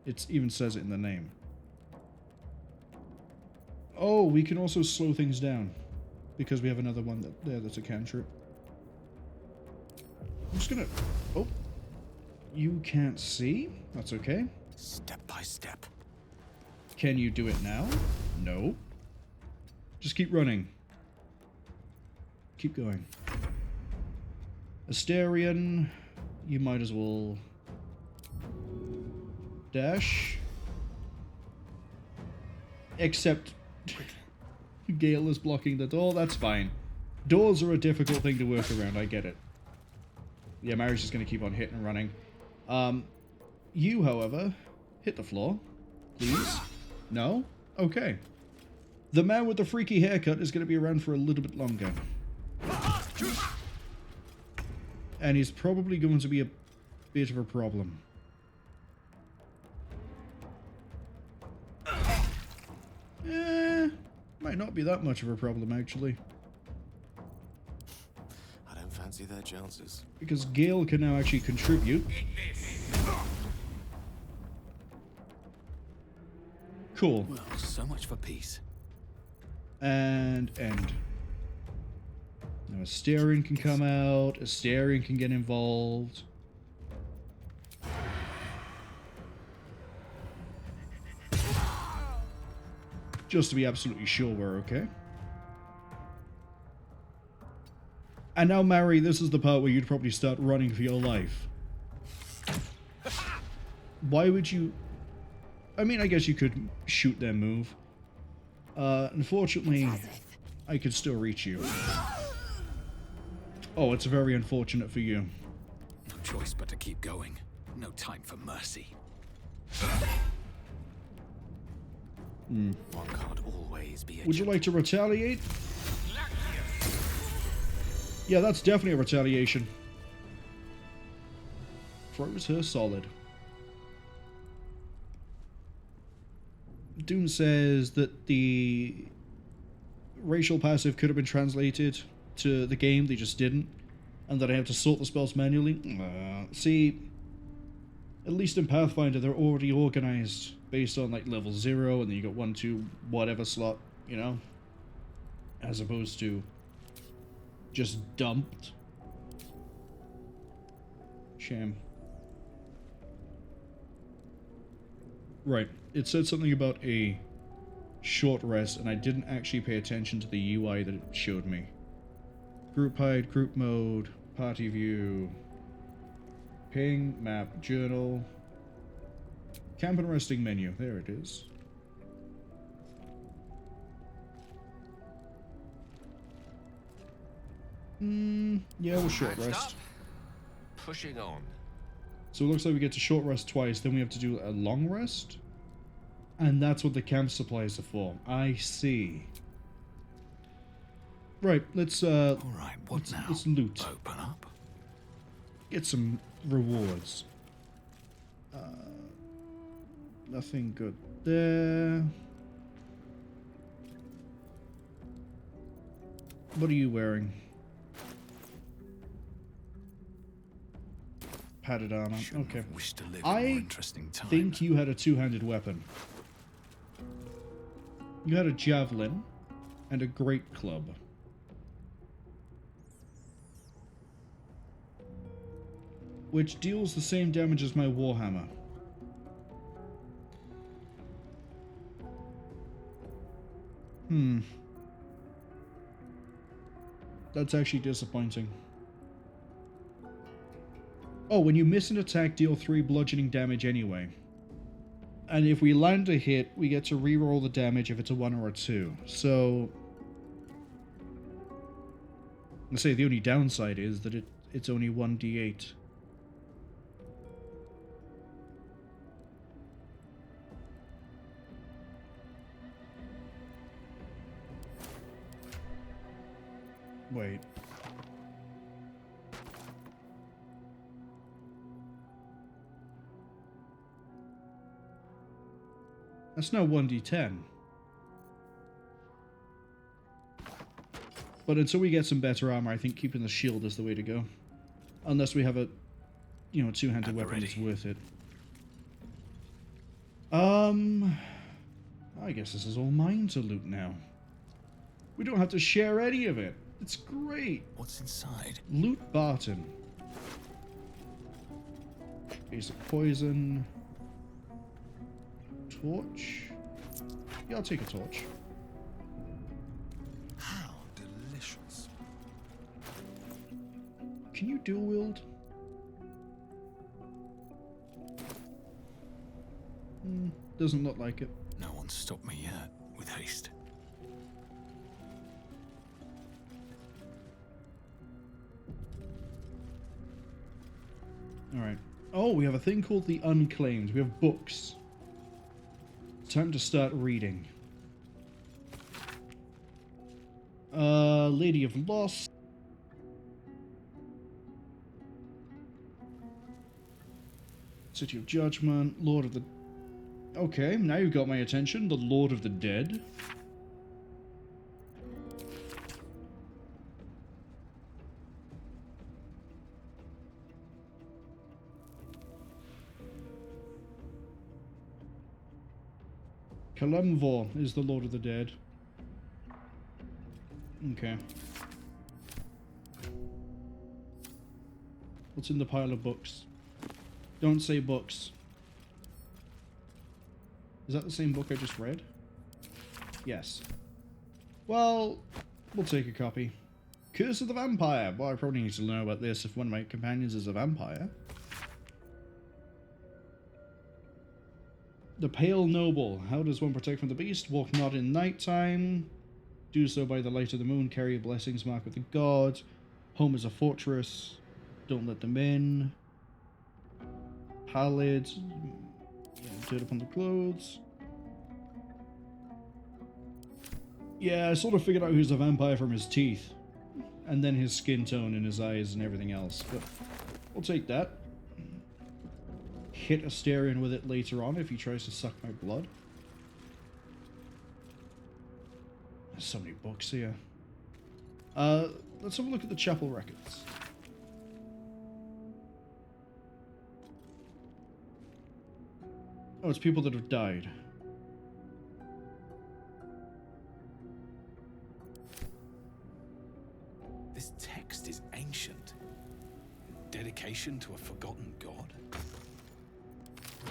It even says it in the name. Oh, we can also slow things down because we have another one that's a cantrip. I'm just gonna... Oh. You can't see? That's okay. Step by step. Can you do it now? No. Just keep running. Keep going. Astarion, you might as well dash. Except Gale is blocking the door. That's fine. Doors are a difficult thing to work around. I get it. Yeah, Mary's just going to keep on hitting and running. You, however, hit the floor. Please. No? Okay. The man with the freaky haircut is going to be around for a little bit longer. And he's probably going to be a bit of a problem. Might not be that much of a problem, actually. I don't fancy their chances. Because Gale can now actually contribute. Cool. Well, so much for peace. And end. Now Astarion can come out. Astarion can get involved. Just to be absolutely sure we're okay. And now, Mary, this is the part where you'd probably start running for your life. Why would you... I mean, I guess you could shoot their move. Unfortunately, I could still reach you. Oh, it's very unfortunate for you. No choice but to keep going. No time for mercy. One can't always be a Would you like to retaliate? Yeah, that's definitely a retaliation. Throws her solid. Doom says that the racial passive could have been translated to the game, they just didn't. And that I have to sort the spells manually. See, at least in Pathfinder, they're already organized based on like level 0, and then you got 1, 2, whatever slot, you know? As opposed to just dumped. Shame. Right, it said something about a short rest, and I didn't actually pay attention to the UI that it showed me. Group hide, group mode, party view, ping, map, journal, camp and resting menu. There it is. Yeah, we'll short rest. Pushing on. So it looks like we get to short rest twice, then we have to do a long rest? And that's what the camp supplies are for. I see. Right, let's Alright, what now? Let's loot. Open up. Get some rewards. Nothing good there. What are you wearing? Padded armor. Okay. Wish to live a more interesting time. Think you had a two-handed weapon. You had a javelin and a great club. Which deals the same damage as my warhammer. That's actually disappointing. Oh, when you miss an attack, deal 3 bludgeoning damage anyway. And if we land a hit, we get to reroll the damage if it's a 1 or a 2. So... I say the only downside is that it's only 1d8. Wait. That's now 1d10. But until we get some better armor, I think keeping the shield is the way to go. Unless we have a, you know, two-handed weapon that's worth it. I guess this is all mine to loot now. We don't have to share any of it. It's great. What's inside? Loot Barton. Basic poison. Torch. Yeah, I'll take a torch. How delicious. Can you dual wield? Doesn't look like it. No one's stopped me yet with haste. Alright. Oh, we have a thing called the Unclaimed. We have books. Time to start reading. Lady of Lost. City of Judgment. Lord of the... Okay, now you've got my attention. The Lord of the Dead. Kalemvor is the Lord of the Dead. Okay. What's in the pile of books? Don't say books. Is that the same book I just read? Yes. Well, we'll take a copy. Curse of the Vampire. Well, I probably need to learn about this if one of my companions is a vampire. The Pale Noble. How does one protect from the beast? Walk not in nighttime. Do so by the light of the moon. Carry a blessings mark with the god. Home is a fortress. Don't let them in. Pallid. Dirt upon the clothes. Yeah, I sort of figured out who's a vampire from his teeth. And then his skin tone and his eyes and everything else. But we'll take that. Hit Astarion with it later on if he tries to suck my blood. There's so many books here. Let's have a look at the chapel records. Oh, it's people that have died. This text is ancient. Dedication to a forgotten god.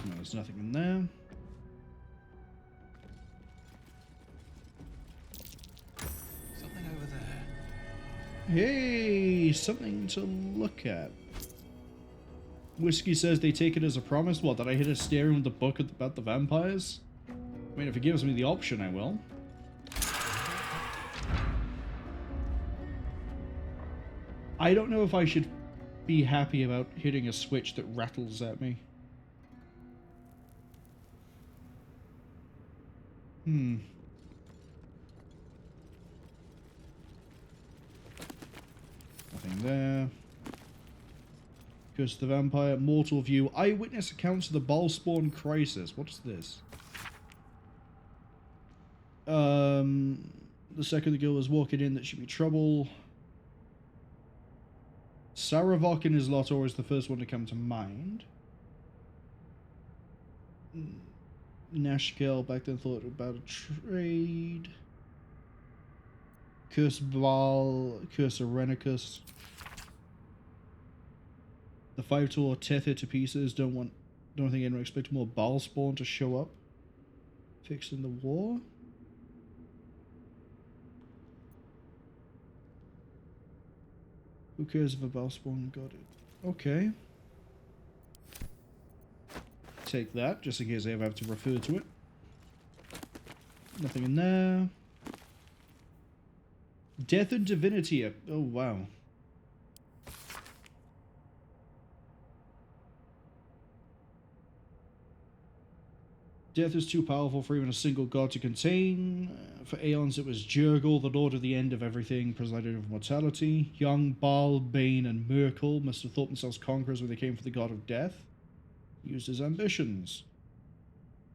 No, there's nothing in there. Something over there. Hey, something to look at. Whiskey says they take it as a promise. What, that I hit Astarion with the book about the vampires? I mean, if it gives me the option, I will. I don't know if I should be happy about hitting a switch that rattles at me. Nothing there. Curse of the Vampire, Mortal View, Eyewitness Accounts of the Ballspawn Crisis. What is this? The second the girl was walking in, that should be trouble. Saravok and his Lotor is the first one to come to mind. Nashkel back then thought about a trade. Curse Baal, Curse Arenicus. The 5-tour Tether to pieces. Don't think anyone expect more Baal spawn to show up. Fixing the war. Who cares if a Baal spawn got it? Okay. Take that, just in case I ever have to refer to it. Nothing in there. Death and Divinity. Oh, wow. Death is too powerful for even a single god to contain. For aeons it was Jurgle, the lord of the end of everything, presided over mortality. Young, Baal, Bane, and Merkel must have thought themselves conquerors when they came for the god of death. Used his ambitions.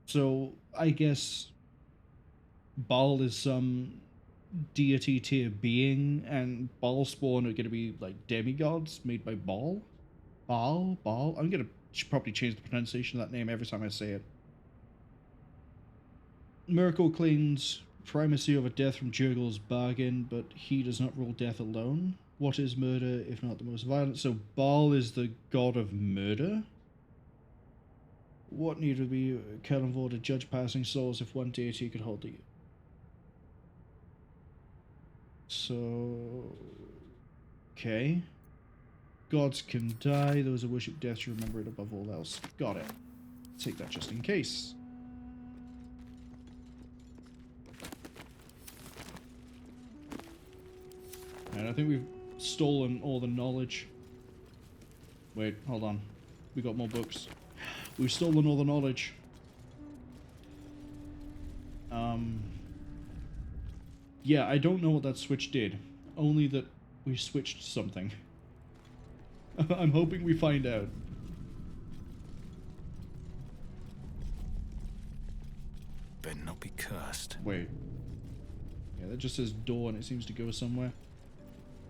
So, I guess Baal is some deity tier being, and Baalspawn are going to be like demigods made by Baal? Baal? I'm going to should probably change the pronunciation of that name every time I say it. Miracle claims primacy over death from Jurgil's bargain, but he does not rule death alone. What is murder, if not the most violent? So Baal is the god of murder? What need to be Kellenvor to judge passing souls if one deity could hold the... So... Okay. Gods can die. Those who worship death should remember it above all else. Got it. Take that just in case. And I think we've stolen all the knowledge. Wait, hold on. We got more books. We've stolen all the knowledge. Yeah, I don't know what that switch did. Only that we switched something. I'm hoping we find out. Better not be cursed. Wait. Yeah, that just says door and it seems to go somewhere.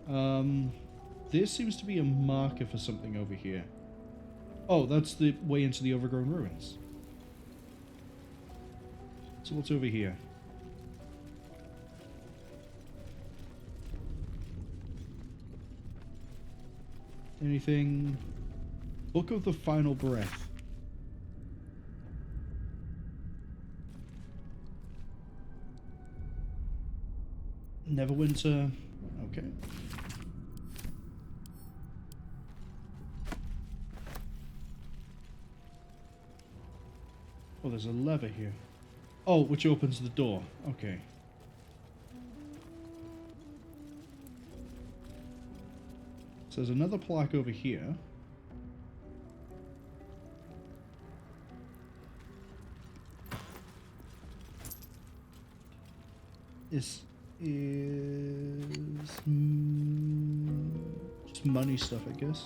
There seems to be a marker for something over here. Oh, that's the way into the overgrown ruins. So what's over here? Anything? Book of the Final Breath. Neverwinter. Okay. Oh, there's a lever here. Oh, which opens the door. Okay. So there's another plaque over here. This is just money stuff, I guess.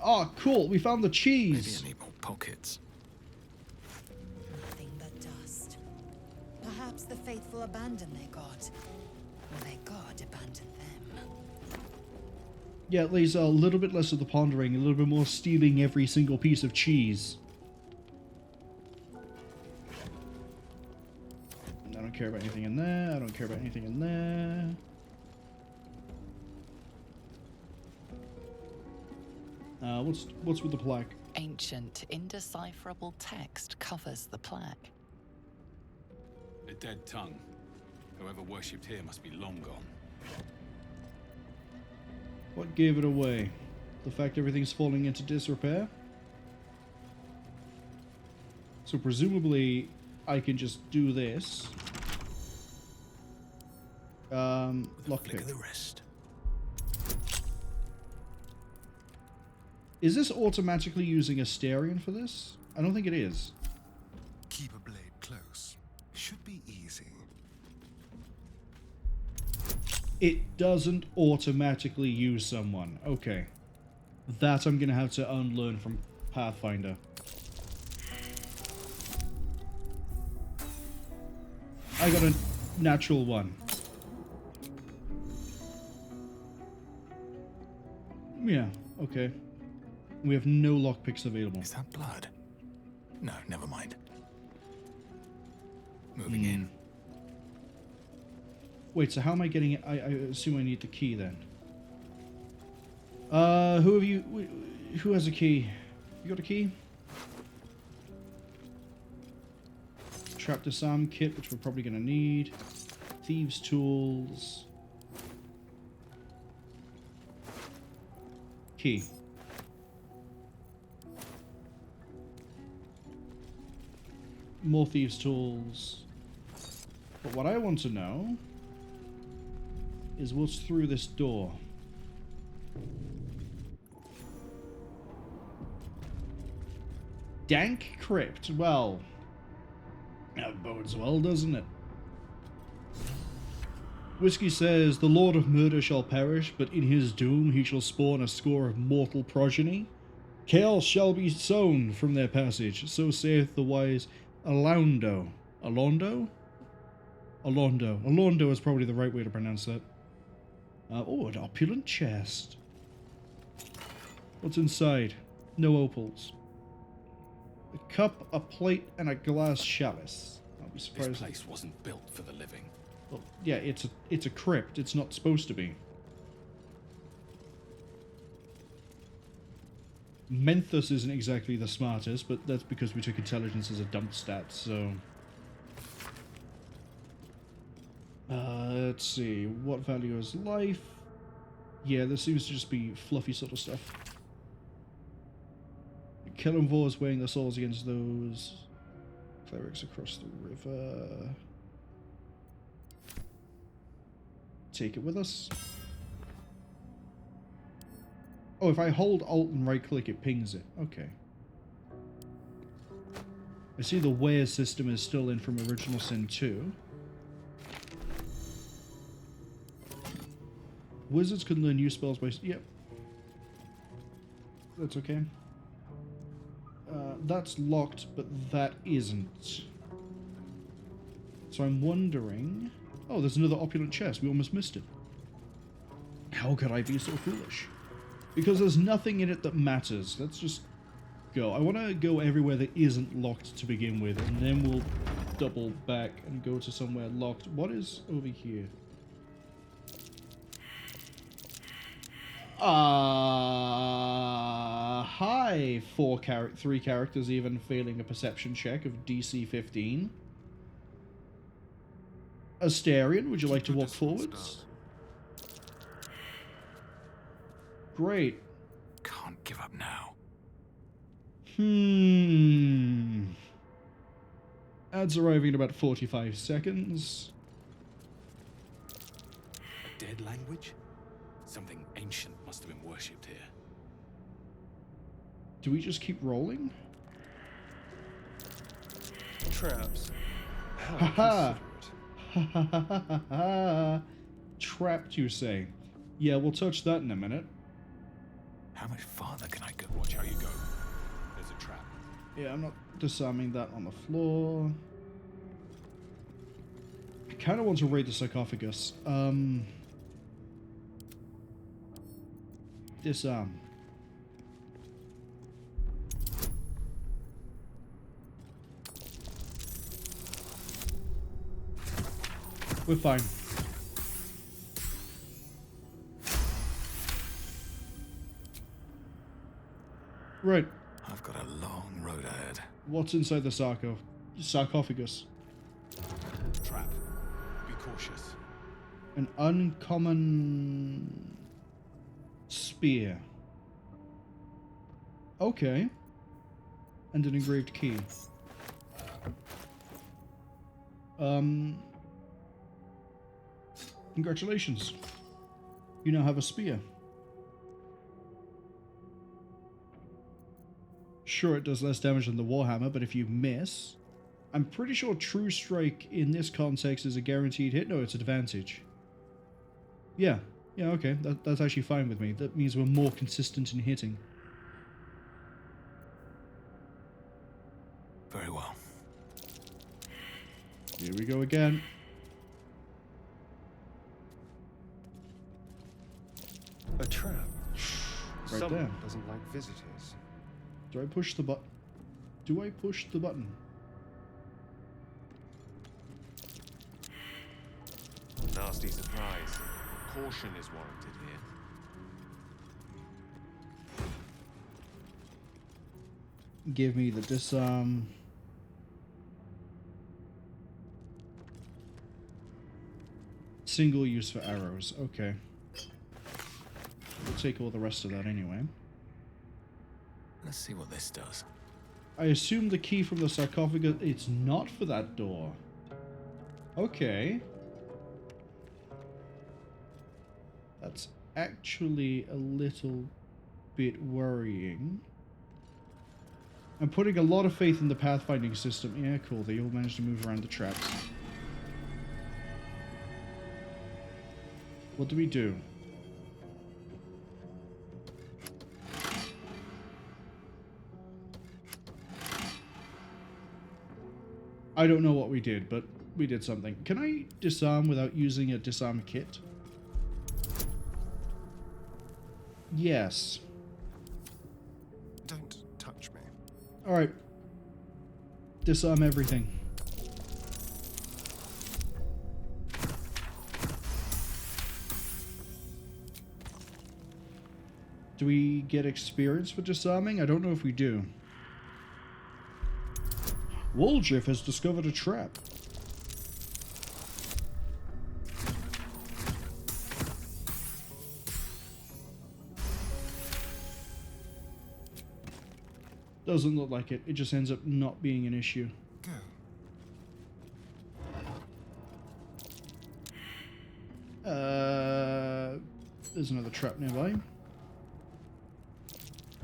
Oh, cool! We found the cheese. Maybe I need more pockets. Nothing but dust. Perhaps the faithful abandoned their god, or their god abandoned them. Yeah, Lae'zel, a little bit less of the pondering, a little bit more stealing every single piece of cheese. I don't care about anything in there. I don't care about anything in there. What's with the plaque? Ancient, indecipherable text covers the plaque. A dead tongue. Whoever worshipped here must be long gone. What gave it away? The fact everything's falling into disrepair? So presumably I can just do this. Lockpick. The wrist. Is this automatically using Astarion for this? I don't think it is. Keep a blade close. Should be easy. It doesn't automatically use someone. Okay. That I'm gonna have to unlearn from Pathfinder. I got a natural one. Yeah, okay. We have no lockpicks available. Is that blood? No, never mind. Moving in. Wait, so how am I getting it? I assume I need the key then. Who has a key? You got a key? Trap disarm kit, which we're probably gonna need. Thieves' tools. Key. More thieves' tools. But what I want to know is what's through this door. Dank crypt. Well, that bodes well, doesn't it? Whiskey says, the Lord of Murder shall perish, but in his doom he shall spawn a score of mortal progeny. Gale shall be sown from their passage, so saith the wise Alondo. Alondo? Alondo. Alondo is probably the right way to pronounce that. Oh, an opulent chest. What's inside? No opals. A cup, a plate, and a glass chalice. I'll be surprised. This place wasn't built for the living. Well, yeah, it's a crypt. It's not supposed to be. Menthus isn't exactly the smartest, but that's because we took intelligence as a dump stat, so... let's see. What value is life? Yeah, this seems to just be fluffy sort of stuff. Killenvor is weighing the souls against those clerics across the river. Take it with us. Oh, if I hold Alt and right click, it pings it. Okay. I see the wear system is still in from Original Sin 2. Wizards can learn new spells by... Yep. That's okay. That's locked, but that isn't. So I'm wondering... Oh, there's another opulent chest. We almost missed it. How could I be so foolish? Because there's nothing in it that matters. Let's just go. I want to go everywhere that isn't locked to begin with, and then we'll double back and go to somewhere locked. What is over here? Hi, 3 characters even failing a perception check of DC 15. Astarion, would you like to walk forwards? Great. Can't give up now. Ads arriving in about 45 seconds. A dead language? Something ancient must have been worshipped here. Do we just keep rolling? Traps. Haha! Ha. Trapped, you say? Yeah, we'll touch that in a minute. How much farther can I go? Watch how you go. There's a trap. Yeah, I'm not disarming that on the floor. I kind of want to raid the sarcophagus. Disarm. We're fine. Right. I've got a long road ahead. What's inside the sarcophagus? Trap. Be cautious. An uncommon spear. Okay. And an engraved key. Congratulations. You now have a spear. Sure, it does less damage than the Warhammer, but if you miss... I'm pretty sure True Strike in this context is a guaranteed hit. No, it's advantage. Yeah, okay. That's actually fine with me. That means we're more consistent in hitting. Very well. Here we go again. A trap. Right Someone there. doesn't like visitors. Do I push the button? Do I push the button? Nasty surprise. Caution is warranted here. Give me the disarm. Single use for arrows. Okay. We'll take all the rest of that anyway. Let's see what this does. I assume the key from the sarcophagus... It's not for that door. Okay. That's actually a little bit worrying. I'm putting a lot of faith in the pathfinding system. Yeah, cool. They all managed to move around the traps. What do we do? I don't know what we did, but we did something. Can I disarm without using a disarm kit? Yes. Don't touch me. Alright. Disarm everything. Do we get experience for disarming? I don't know if we do. Woljif has discovered a trap. Doesn't look like it. It just ends up not being an issue. There's another trap nearby.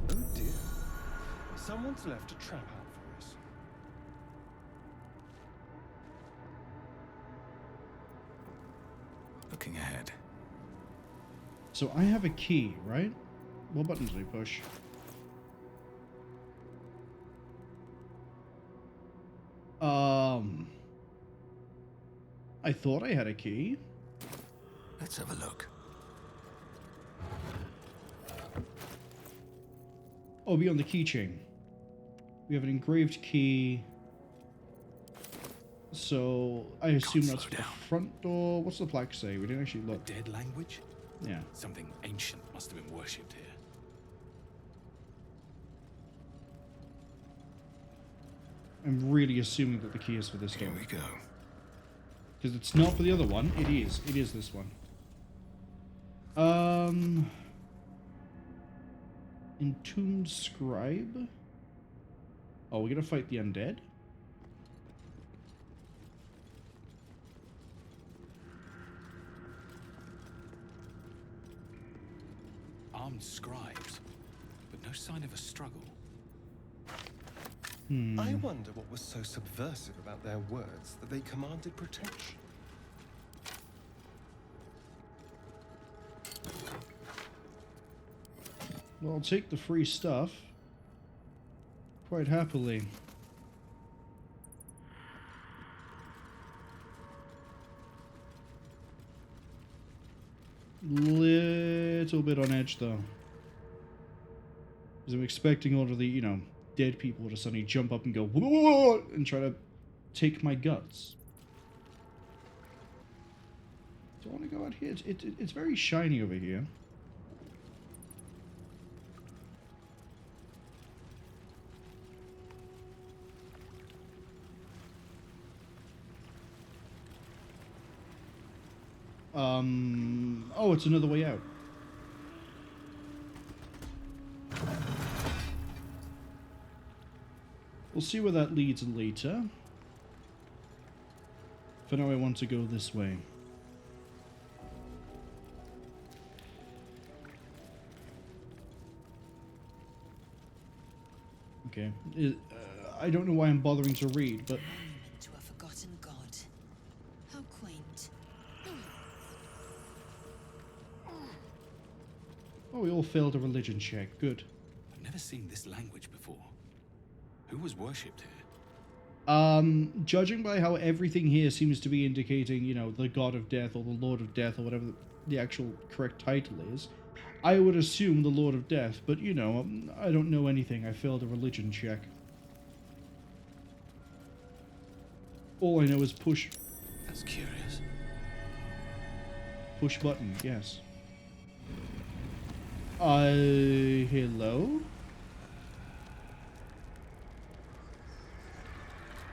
Oh dear. Someone's left a trap out for us. Looking ahead. So I have a key, right? What buttons do I push? I thought I had a key. Let's have a look. Oh, beyond the keychain. We have an engraved key. So I assume that's the front door. What's the plaque say? We didn't actually look. A dead language? Yeah. Something ancient must have been worshipped here. I'm really assuming that the key is for this door. Here we go. Because it's not for the other one. It is. It is this one. Entombed Scribe. Oh, we're gonna fight the undead? Armed scribes, but no sign of a struggle. I wonder what was so subversive about their words that they commanded protection. Well, I'll take the free stuff. Quite happily. Little bit on edge, though. Because I'm expecting all of the, you know, dead people to suddenly jump up and go, whoa, and try to take my guts. Do I want to go out here? It's very shiny over here. Oh, it's another way out. We'll see where that leads later. For now, I want to go this way. Okay. I don't know why I'm bothering to read, but... To a forgotten god. How quaint. Oh, we all failed a religion check. Good. I've never seen this language before. Who was worshipped here? Judging by how everything here seems to be indicating, you know, the God of Death or the Lord of Death or whatever the actual correct title is, I would assume the Lord of Death, but, you know, I don't know anything. I failed a religion check. All I know is push. That's curious. Push button, yes. Hello?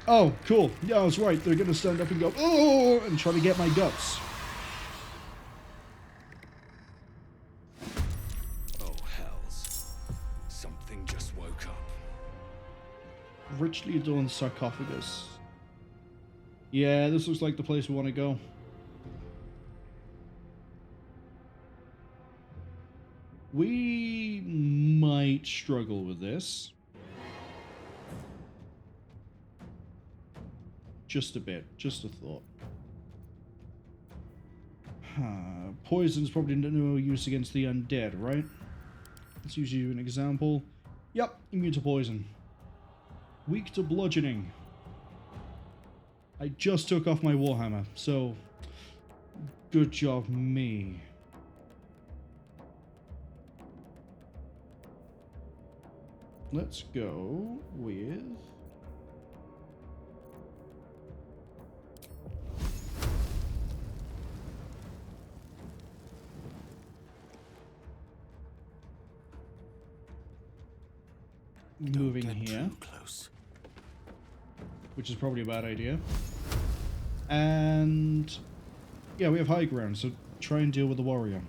Oh, cool. Yeah, I was right. They're gonna stand up and go, oh, and try to get my guts. Oh, hells. Something just woke up. Richly adorned sarcophagus. Yeah, this looks like the place we want to go. We might struggle with this. Just a bit. Just a thought. Poison's probably no use against the undead, right? Let's use you an example. Yep, immune to poison. Weak to bludgeoning. I just took off my warhammer, so good job me. Let's go with moving here, which is probably a bad idea. And yeah, we have high ground, so try and deal with the warrior.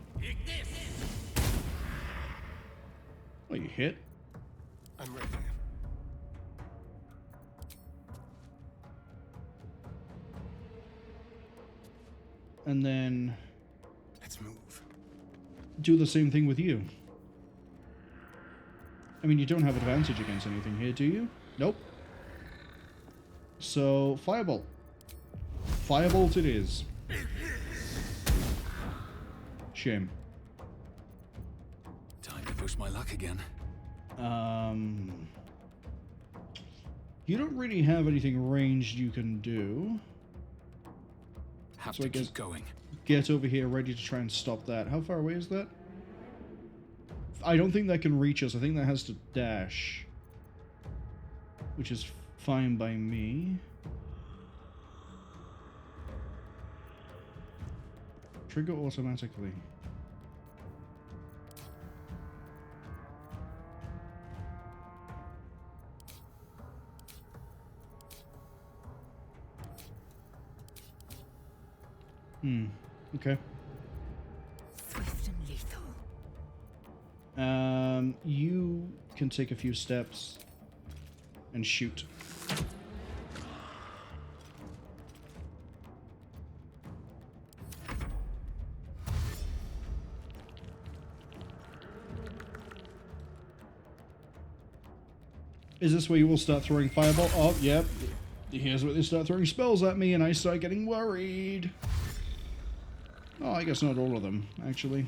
Oh, you hit? I'm ready. And then let's move. Do the same thing with you. I mean, you don't have advantage against anything here, do you? Nope. So, Firebolt. Firebolt it is. Shame. Time to push my luck again. You don't really have anything ranged you can do. Have so to I guess keep going. Get over here ready to try and stop that. How far away is that? I don't think that can reach us. I think that has to dash. Which is fine by me. Trigger automatically. Okay. Swift and lethal. You can take a few steps and shoot. Is this where you will start throwing fireball? Oh, yep. Here's where they start throwing spells at me and I start getting worried. Oh, I guess not all of them, actually.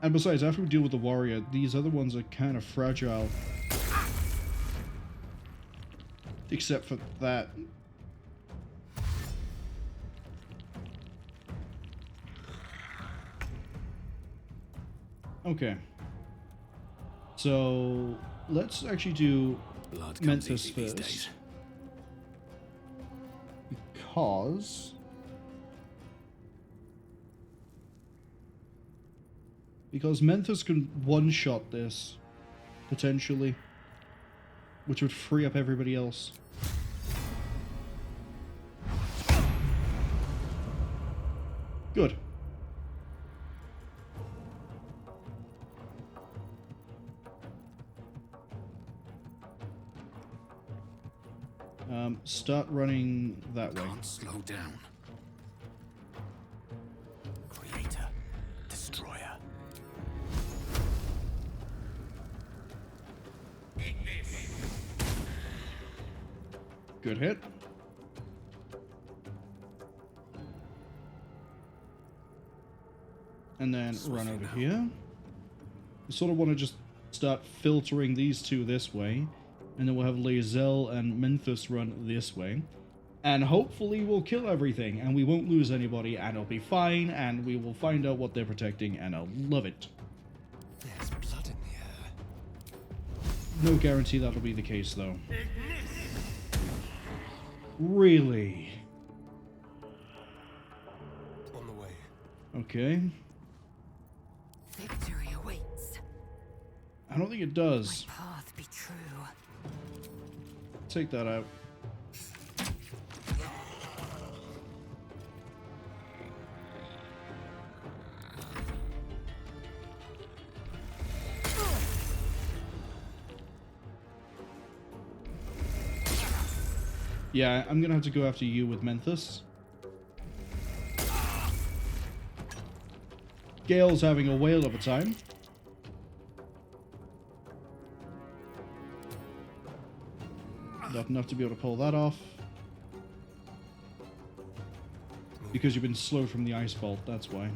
And besides, after we deal with the warrior, these other ones are kind of fragile. Except for that. Okay. So, let's actually do Menthus first. Because Menthus can one-shot this, potentially, which would free up everybody else. Good. Start running that way. Can't slow down. Creator, destroyer. Good hit. And then run over here. I sort of want to just start filtering these two this way. And then we'll have Lae'zel and Menthus run this way. And hopefully we'll kill everything. And we won't lose anybody. And it'll be fine. And we will find out what they're protecting. And I'll love it. There's blood in the air. No guarantee that'll be the case, though. Really? On the way. Okay. Victory awaits. I don't think it does. My path be true. Take that out. Yeah, I'm gonna have to go after you with Menthus. Gale's having a whale of a time. Not enough to be able to pull that off. Because you've been slowed from the ice bolt, that's why.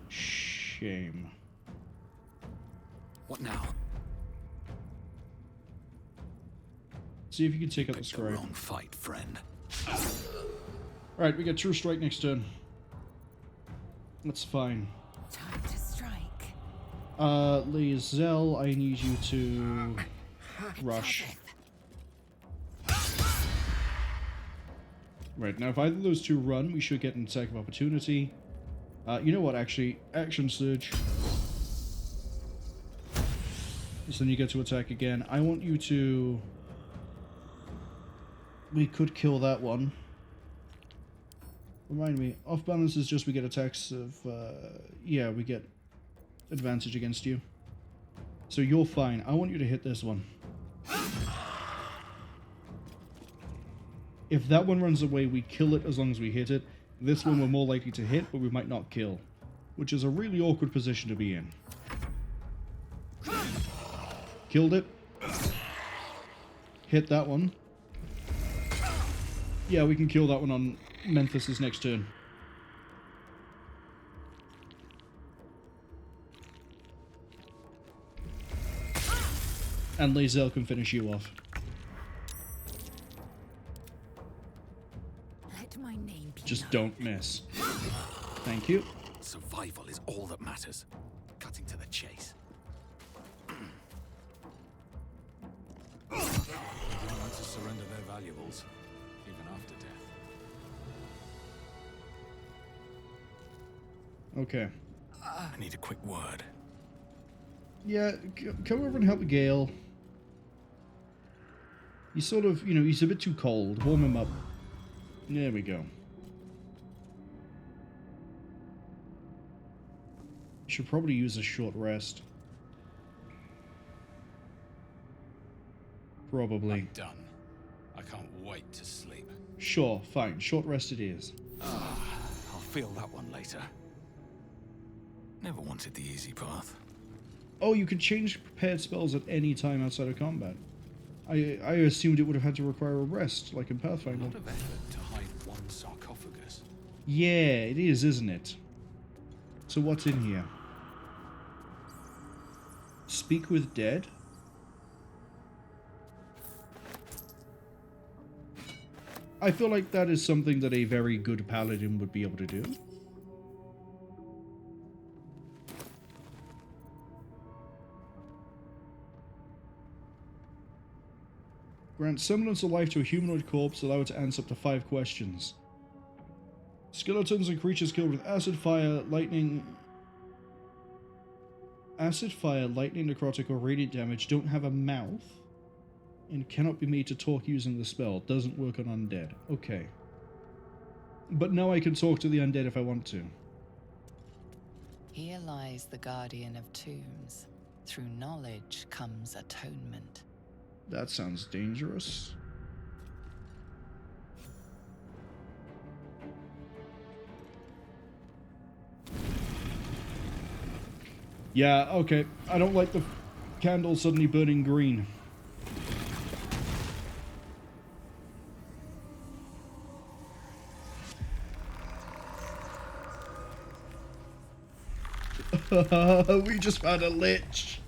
Shame. What now? See if you can take out the scribe. Wrong fight, friend. Alright, we get True Strike next turn. That's fine. Time to strike. Lae'zel, I need you to rush. Right, now if either of those two run, we should get an attack of opportunity. You know what, actually? Action Surge. So then you get to attack again. I want you to... We could kill that one. Remind me, off balance is just we get attacks of... yeah, we get advantage against you. So you're fine. I want you to hit this one. If that one runs away, we kill it as long as we hit it. This one we're more likely to hit, but we might not kill. Which is a really awkward position to be in. Killed it. Hit that one. Yeah, we can kill that one on Memphis' next turn. And Lae'zel can finish you off. Let my name be Just known. don't miss. Thank you. Survival is all that matters. Cutting to the chase. Everyone wants to surrender their valuables, even after death. Okay. I need a quick word. Yeah, come over and help Gale. He's sort of, you know, he's a bit too cold. Warm him up. There we go. You should probably use a short rest. Probably. I'm done. I can't wait to sleep. Sure, fine. Short rest it is. I'll feel that one later. Never wanted the easy path. Oh, you can change prepared spells at any time outside of combat. I assumed it would have had to require a rest, like in A Pathfinder. lot of effort to hide one sarcophagus. Yeah, it is, isn't it? So what's in here? Speak with dead? I feel like that is something that a very good paladin would be able to do. Grant semblance of life to a humanoid corpse, allow it to answer up to 5 questions. Skeletons and creatures killed with acid, fire, lightning, necrotic, or radiant damage don't have a mouth and cannot be made to talk using the spell. Doesn't work on undead. Okay. But now I can talk to the undead if I want to. Here lies the guardian of tombs. Through knowledge comes atonement. That sounds dangerous. Yeah, okay. I don't like the candle suddenly burning green. We just found a lich.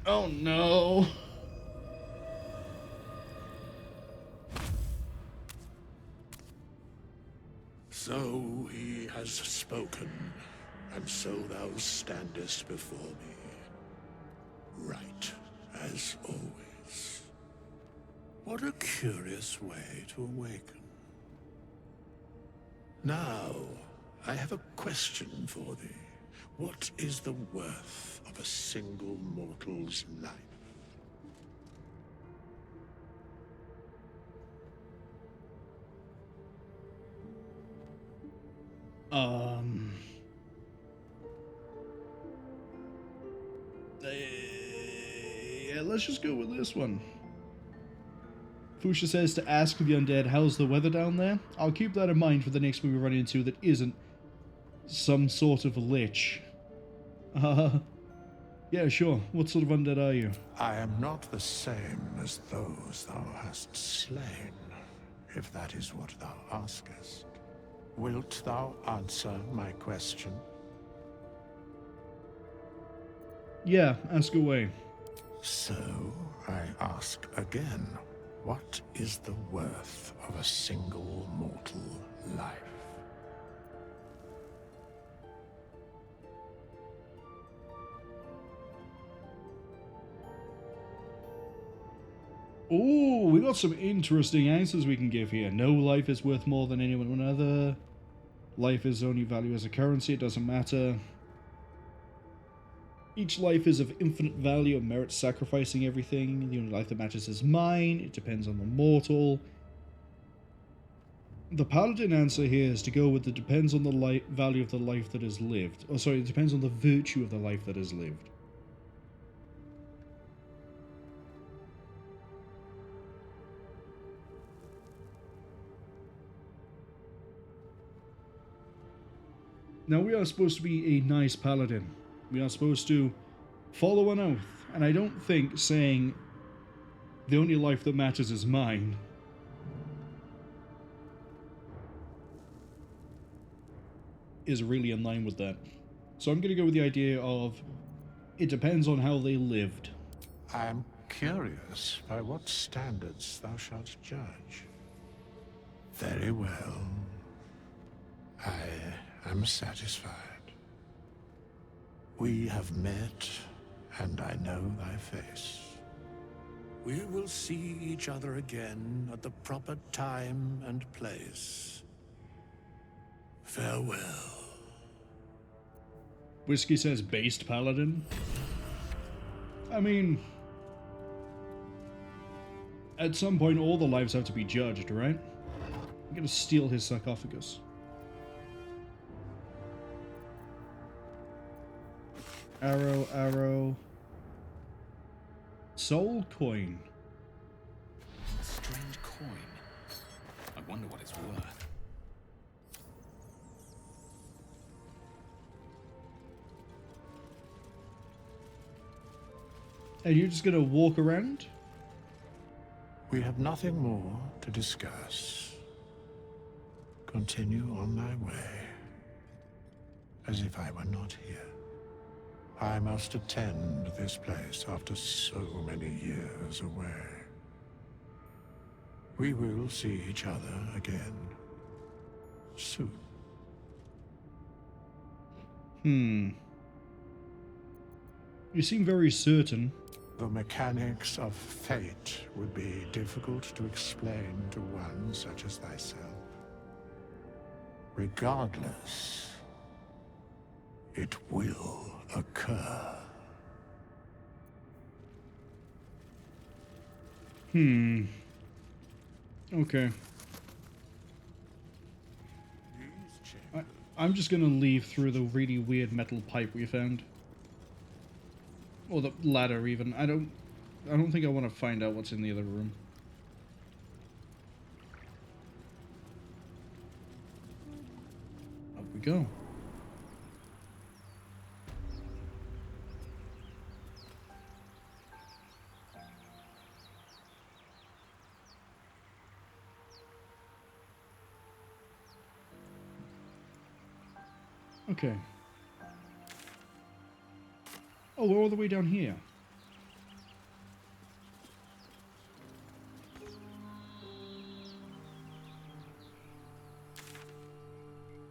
Oh no. So he has spoken, and so thou standest before me. Right, as always. What a curious way to awaken. Now, I have a question for thee. What is the worth of a single mortal's life? Yeah, let's just go with this one. Fuchsia says to ask the undead, how's the weather down there? I'll keep that in mind for the next one we run into that isn't some sort of lich. Yeah, sure. What sort of undead are you? I am not the same as those thou hast slain, if that is what thou askest. Wilt thou answer my question? Yeah, ask away. So, I ask again, what is the worth of a single mortal life? Ooh, we got some interesting answers we can give here. No life is worth more than anyone another. Life is only value as a currency, it doesn't matter. Each life is of infinite value and merits sacrificing everything. The only life that matters is mine. It depends on the mortal. The paladin answer here is to go with the depends on the value of the life that is lived. Oh, sorry, it depends on the virtue of the life that is lived. Now, we are supposed to be a nice paladin. We are supposed to follow an oath. And I don't think saying the only life that matters is mine is really in line with that. So I'm going to go with the idea of it depends on how they lived. I am curious by what standards thou shalt judge. Very well. I am satisfied. We have met, and I know thy face. We will see each other again at the proper time and place. Farewell. Whiskey says based paladin. I mean, at some point all the lives have to be judged, right? I'm gonna steal his sarcophagus. Arrow, arrow. Soul coin. A strange coin. I wonder what it's worth. And you're just gonna walk around? We have nothing more to discuss. Continue on thy way, as if I were not here. I must attend this place after so many years away. We will see each other again soon. You seem very certain. The mechanics of fate would be difficult to explain to one such as thyself. Regardless, it will occur. Okay. I'm just gonna leave through the really weird metal pipe we found. Or the ladder even. I don't think I want to find out what's in the other room. Up we go. Okay. Oh, we're all the way down here.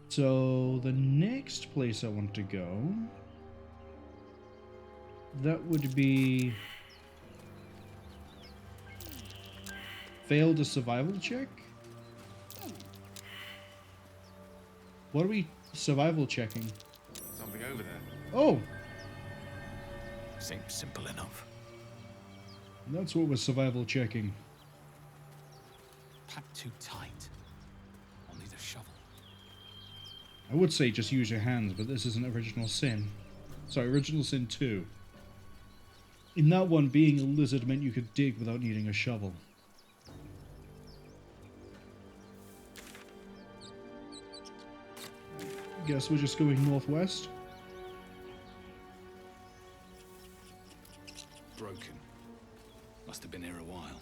So, the next place I want to go, that would be failed a survival check? What are we survival checking? Something over there. Oh! Seems simple enough. That's what we're survival checking. Packed too tight. I'll need a shovel. I would say just use your hands, but this isn't Original Sin. Sorry, Original Sin 2. In that one, being a lizard meant you could dig without needing a shovel. Guess we're just going northwest. Broken. Must have been here a while.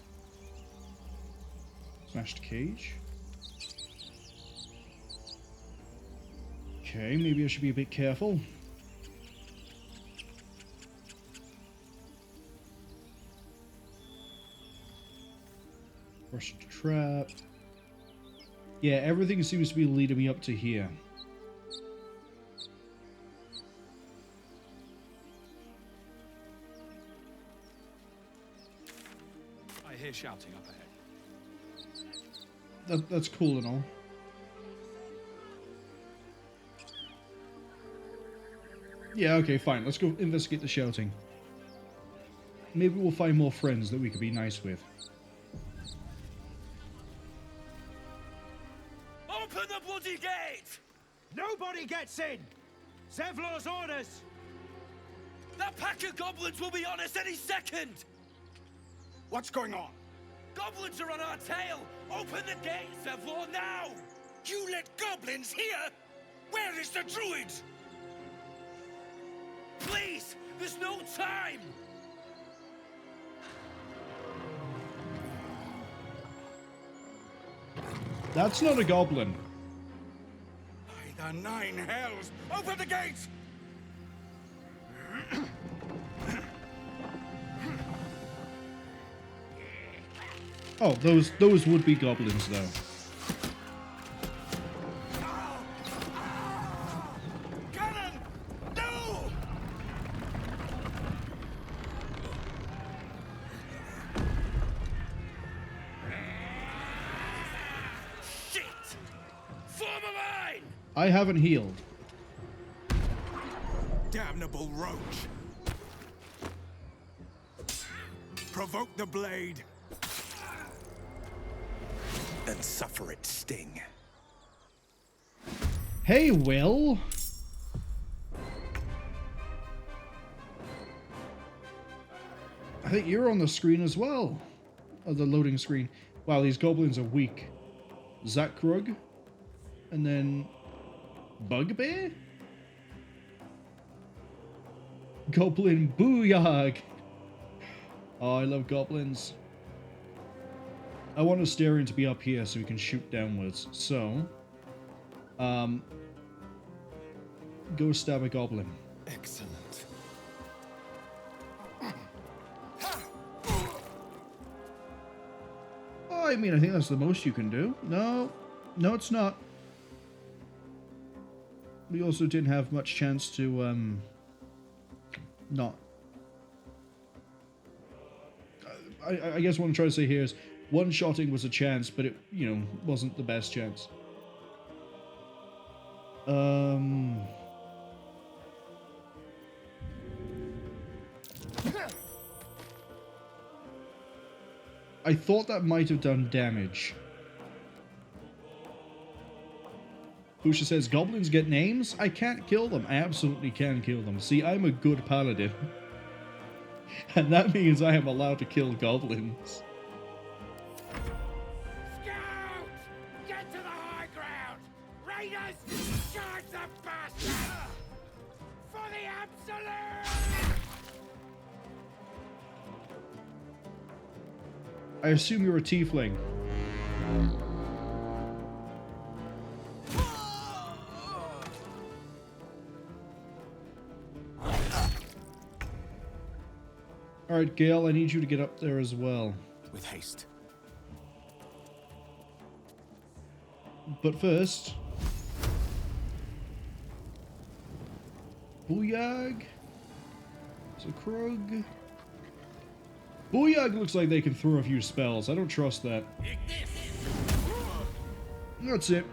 Smashed cage. Okay, maybe I should be a bit careful. Rushed trap. Yeah, everything seems to be leading me up to here. I hear shouting up ahead. That's cool and all. Yeah, okay, fine. Let's go investigate the shouting. Maybe we'll find more friends that we could be nice with. Open the bloody gate! Nobody gets in! Zevlor's orders! That pack of goblins will be on us any second! What's going on? Goblins are on our tail! Open the gate, Zevlor, now! You let goblins here? Where is the Druids? Please! There's no time! That's not a goblin. By the 9 hells! Open the gates! Oh, those would be goblins, though. Cannon! No! Shit! Form a line! I haven't healed. Damnable roach! Provoke the blade! And suffer its sting. Hey, Will! I think you're on the screen as well. Oh, the loading screen. Wow, these goblins are weak. Zakrug. And then... Bugbear? Goblin Booyag! Oh, I love goblins. I want Astarion to be up here so we can shoot downwards. So, go stab a goblin. Excellent. Oh, I mean, I think that's the most you can do. No, it's not. We also didn't have much chance to, not. I guess what I'm trying to say here is one-shotting was a chance, but it, wasn't the best chance. I thought that might have done damage. Pusha says, goblins get names? I can't kill them. I absolutely can kill them. See, I'm a good paladin. And that means I am allowed to kill goblins. Scout! Get to the high ground! Raiders, charge the bastards! For the absolute! I assume you're a tiefling. Alright, Gale, I need you to get up there as well. With haste. But first... Booyag. Zakrug. Booyag looks like they can throw a few spells. I don't trust that. That's it.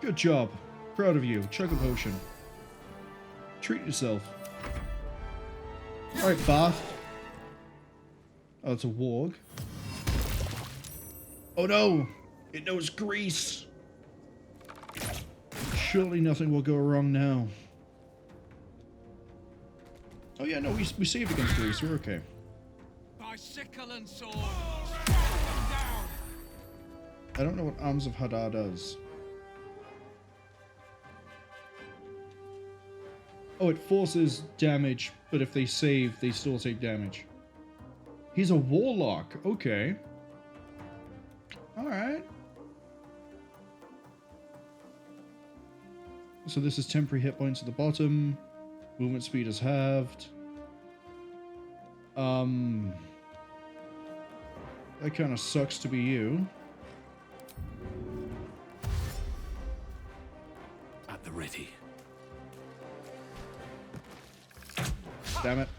Good job. Proud of you. Chug a potion. Treat yourself. Alright, Bath. Oh, it's a warg. Oh no! It knows grease! Surely nothing will go wrong now. Oh yeah, no, we saved against grease. We're okay. By sickle and sword! I don't know what Arms of Hadar does. Oh, it forces damage, but if they save, they still take damage. He's a warlock. Okay. Alright. So this is temporary hit points at the bottom. Movement speed is halved. That kind of sucks to be you. At the ready. Damn it.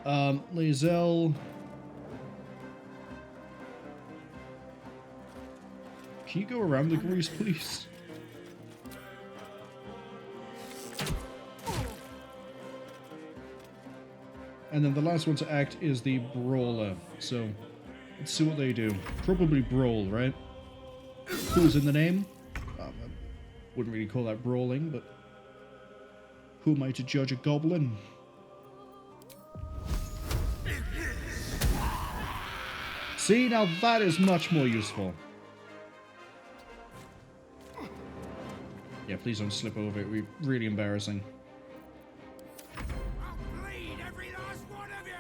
Lae'zel. Can you go around the grease, please? And then the last one to act is the Brawler. So, let's see what they do. Probably Brawl, right? Who's in the name? I wouldn't really call that brawling, but who am I to judge a goblin? See, now that is much more useful. Yeah, please don't slip over. It would be really embarrassing. I'll bleed every last one of you!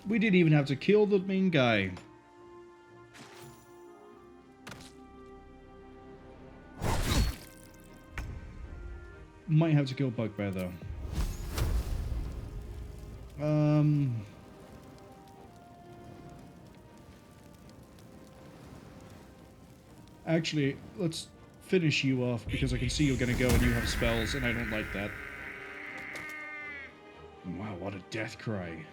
We didn't even have to kill the main guy. Might have to kill Bugbear though. Actually, let's finish you off because I can see you're gonna go and you have spells and I don't like that. Wow, what a death cry.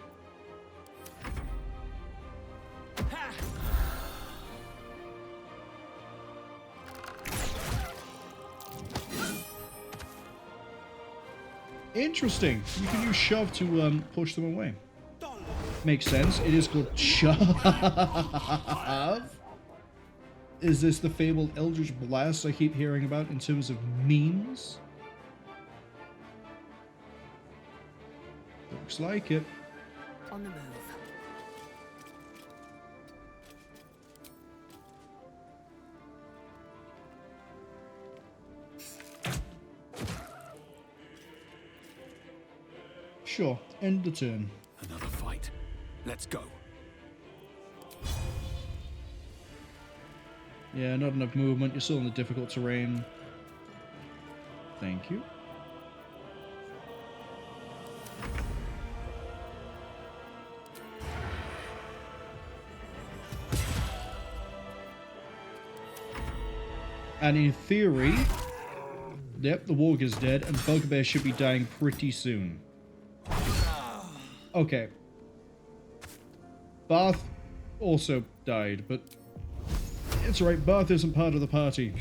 Interesting. You can use shove to push them away. Makes sense. It is called shove. Is this the fabled Eldritch Blast I keep hearing about in terms of memes? Looks like it. On the move. Sure, end the turn. Another fight. Let's go. Yeah, not enough movement. You're still in the difficult terrain. Thank you. And in theory, yep, the warg is dead, and Bugbear should be dying pretty soon. Okay. Barth also died, but it's alright, Barth isn't part of the party.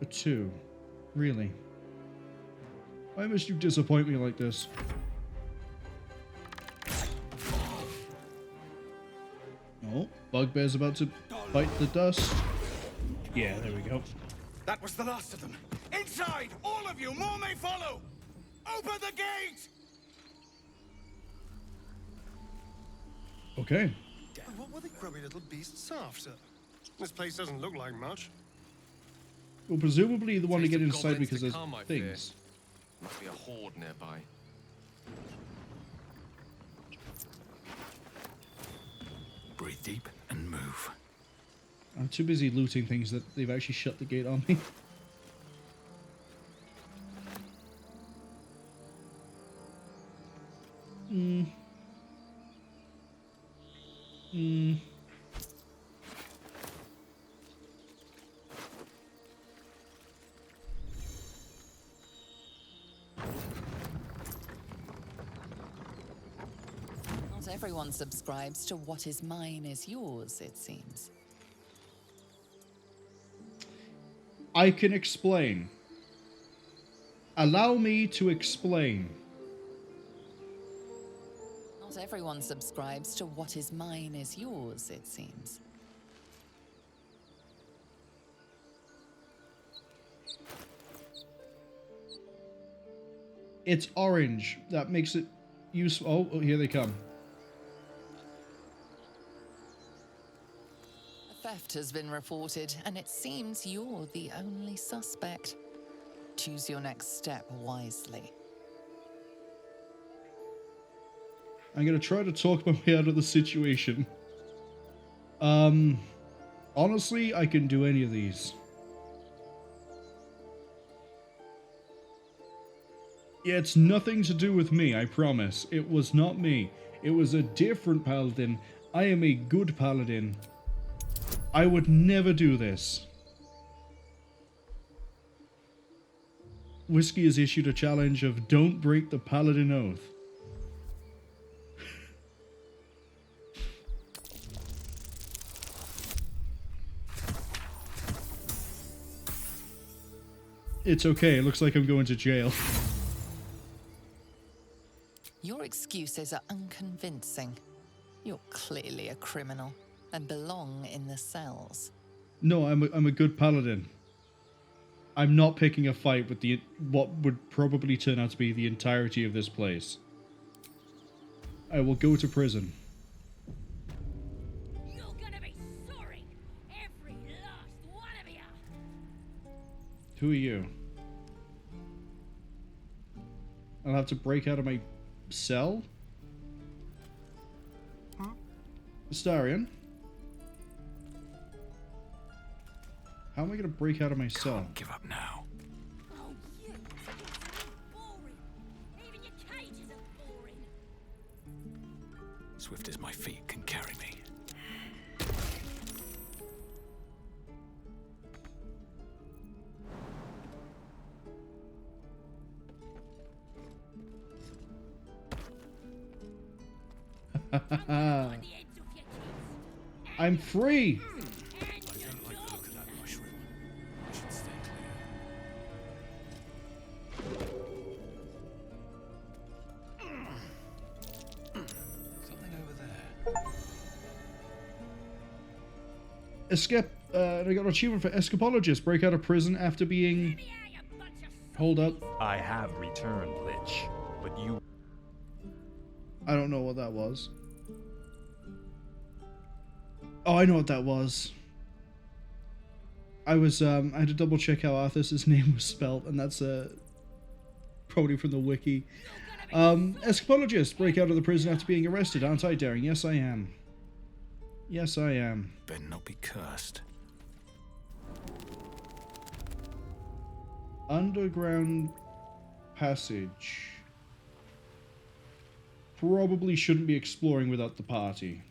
A 2. Really? Why must you disappoint me like this? Oh, Bugbear's about to bite the dust. Yeah, there we go. That was the last of them. Inside! All of you! More may follow! Open the gate! Okay. What were the grubby little beasts after? This place doesn't look like much. Well, presumably the one to Taste get of inside goblins because to there's come, I fear. things. Must be a horde nearby. Breathe deep and move. I'm too busy looting things that they've actually shut the gate on me. Not everyone subscribes to what is mine is yours, it seems. I can explain. Allow me to explain. Not everyone subscribes to what is mine is yours, it seems. It's orange. That makes it useful. Oh, here they come. A theft has been reported, and it seems you're the only suspect. Choose your next step wisely. I'm gonna try to talk my way out of the situation. Honestly, I can do any of these. Yeah, it's nothing to do with me, I promise. It was not me. It was a different paladin. I am a good paladin. I would never do this. Whiskey has issued a challenge of don't break the paladin oath. It's okay. It looks like I'm going to jail. Your excuses are unconvincing. You're clearly a criminal and belong in the cells. No, I'm a good paladin. I'm not picking a fight with what would probably turn out to be the entirety of this place. I will go to prison. You're gonna be sorry, every last one of you. Who are you? I'll have to break out of my cell? Astarion? How am I going to break out of my cell? Can't give up now. Oh, you boring. Even your cages are boring. Swift as my feet can carry me. I'm free! I don't like the look of that mushroom. I should stay clear. Something over there. Escape. I got an achievement for escapologist. Break out of prison after being... Hold up. I have returned, Lich, but you... I don't know what that was. Oh, I know what that was. I had to double check how Arthur's name was spelt, and that's probably from the wiki. Escapologist, break out of the prison after being arrested. Aren't I daring? Yes, I am. Yes, I am. Better not be cursed. Underground passage. Probably shouldn't be exploring without the party.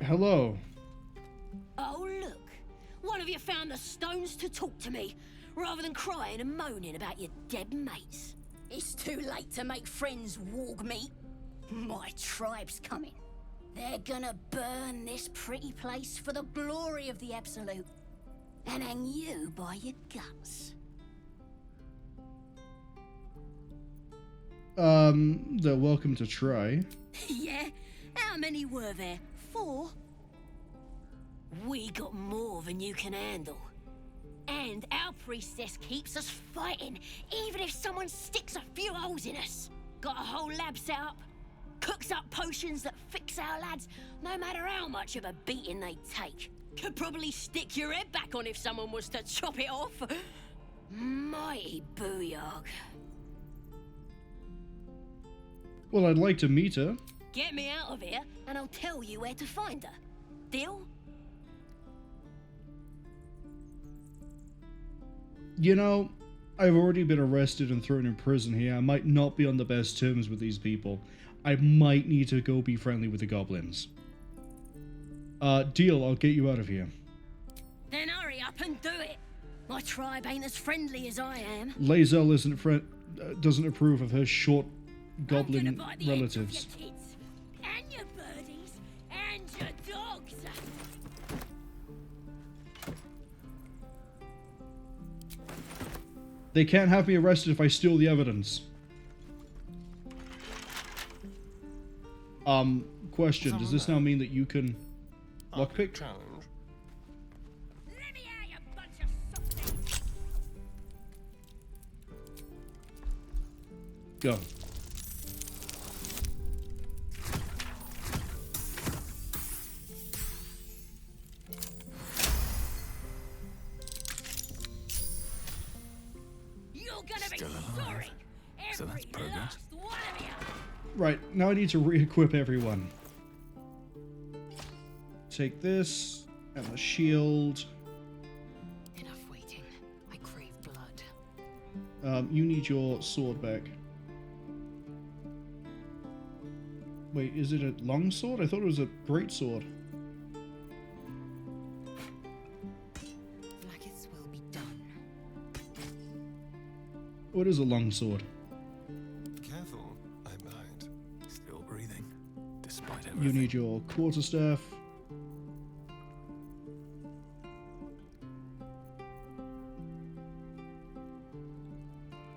Hello. Oh, look. One of you found the stones to talk to me, rather than crying and moaning about your dead mates. It's too late to make friends, warg meat. My tribe's coming. They're gonna burn this pretty place for the glory of the Absolute. And hang you by your guts. They're welcome to try. Yeah? How many were there? 4? We got more than you can handle. And our priestess keeps us fighting, even if someone sticks a few holes in us. Got a whole lab set up, cooks up potions that fix our lads, no matter how much of a beating they take. Could probably stick your head back on if someone was to chop it off. Mighty booyog. Well, I'd like to meet her. Get me out of here, and I'll tell you where to find her. Deal? You know, I've already been arrested and thrown in prison here. I might not be on the best terms with these people. I might need to go be friendly with the goblins. Deal, I'll get you out of here. Then hurry up and do it. My tribe ain't as friendly as I am. Lae'zel doesn't approve of her short goblin Bite the ends off relatives. your kids, and your birdies, and your dogs. They can't have me arrested if I steal the evidence. Question, does this now mean that you can lockpick? Challenge. Let me out, you bunch of softies. Go. You're gonna be Still alive. sorry. So that's Every progress. last one of you. Right, now I need to re-equip everyone. Take this, and the shield. Enough waiting. I crave blood. You need your sword back. Wait, is it a long sword? I thought it was a great sword. Blackets will be done. What is a long sword? You need your quarterstaff.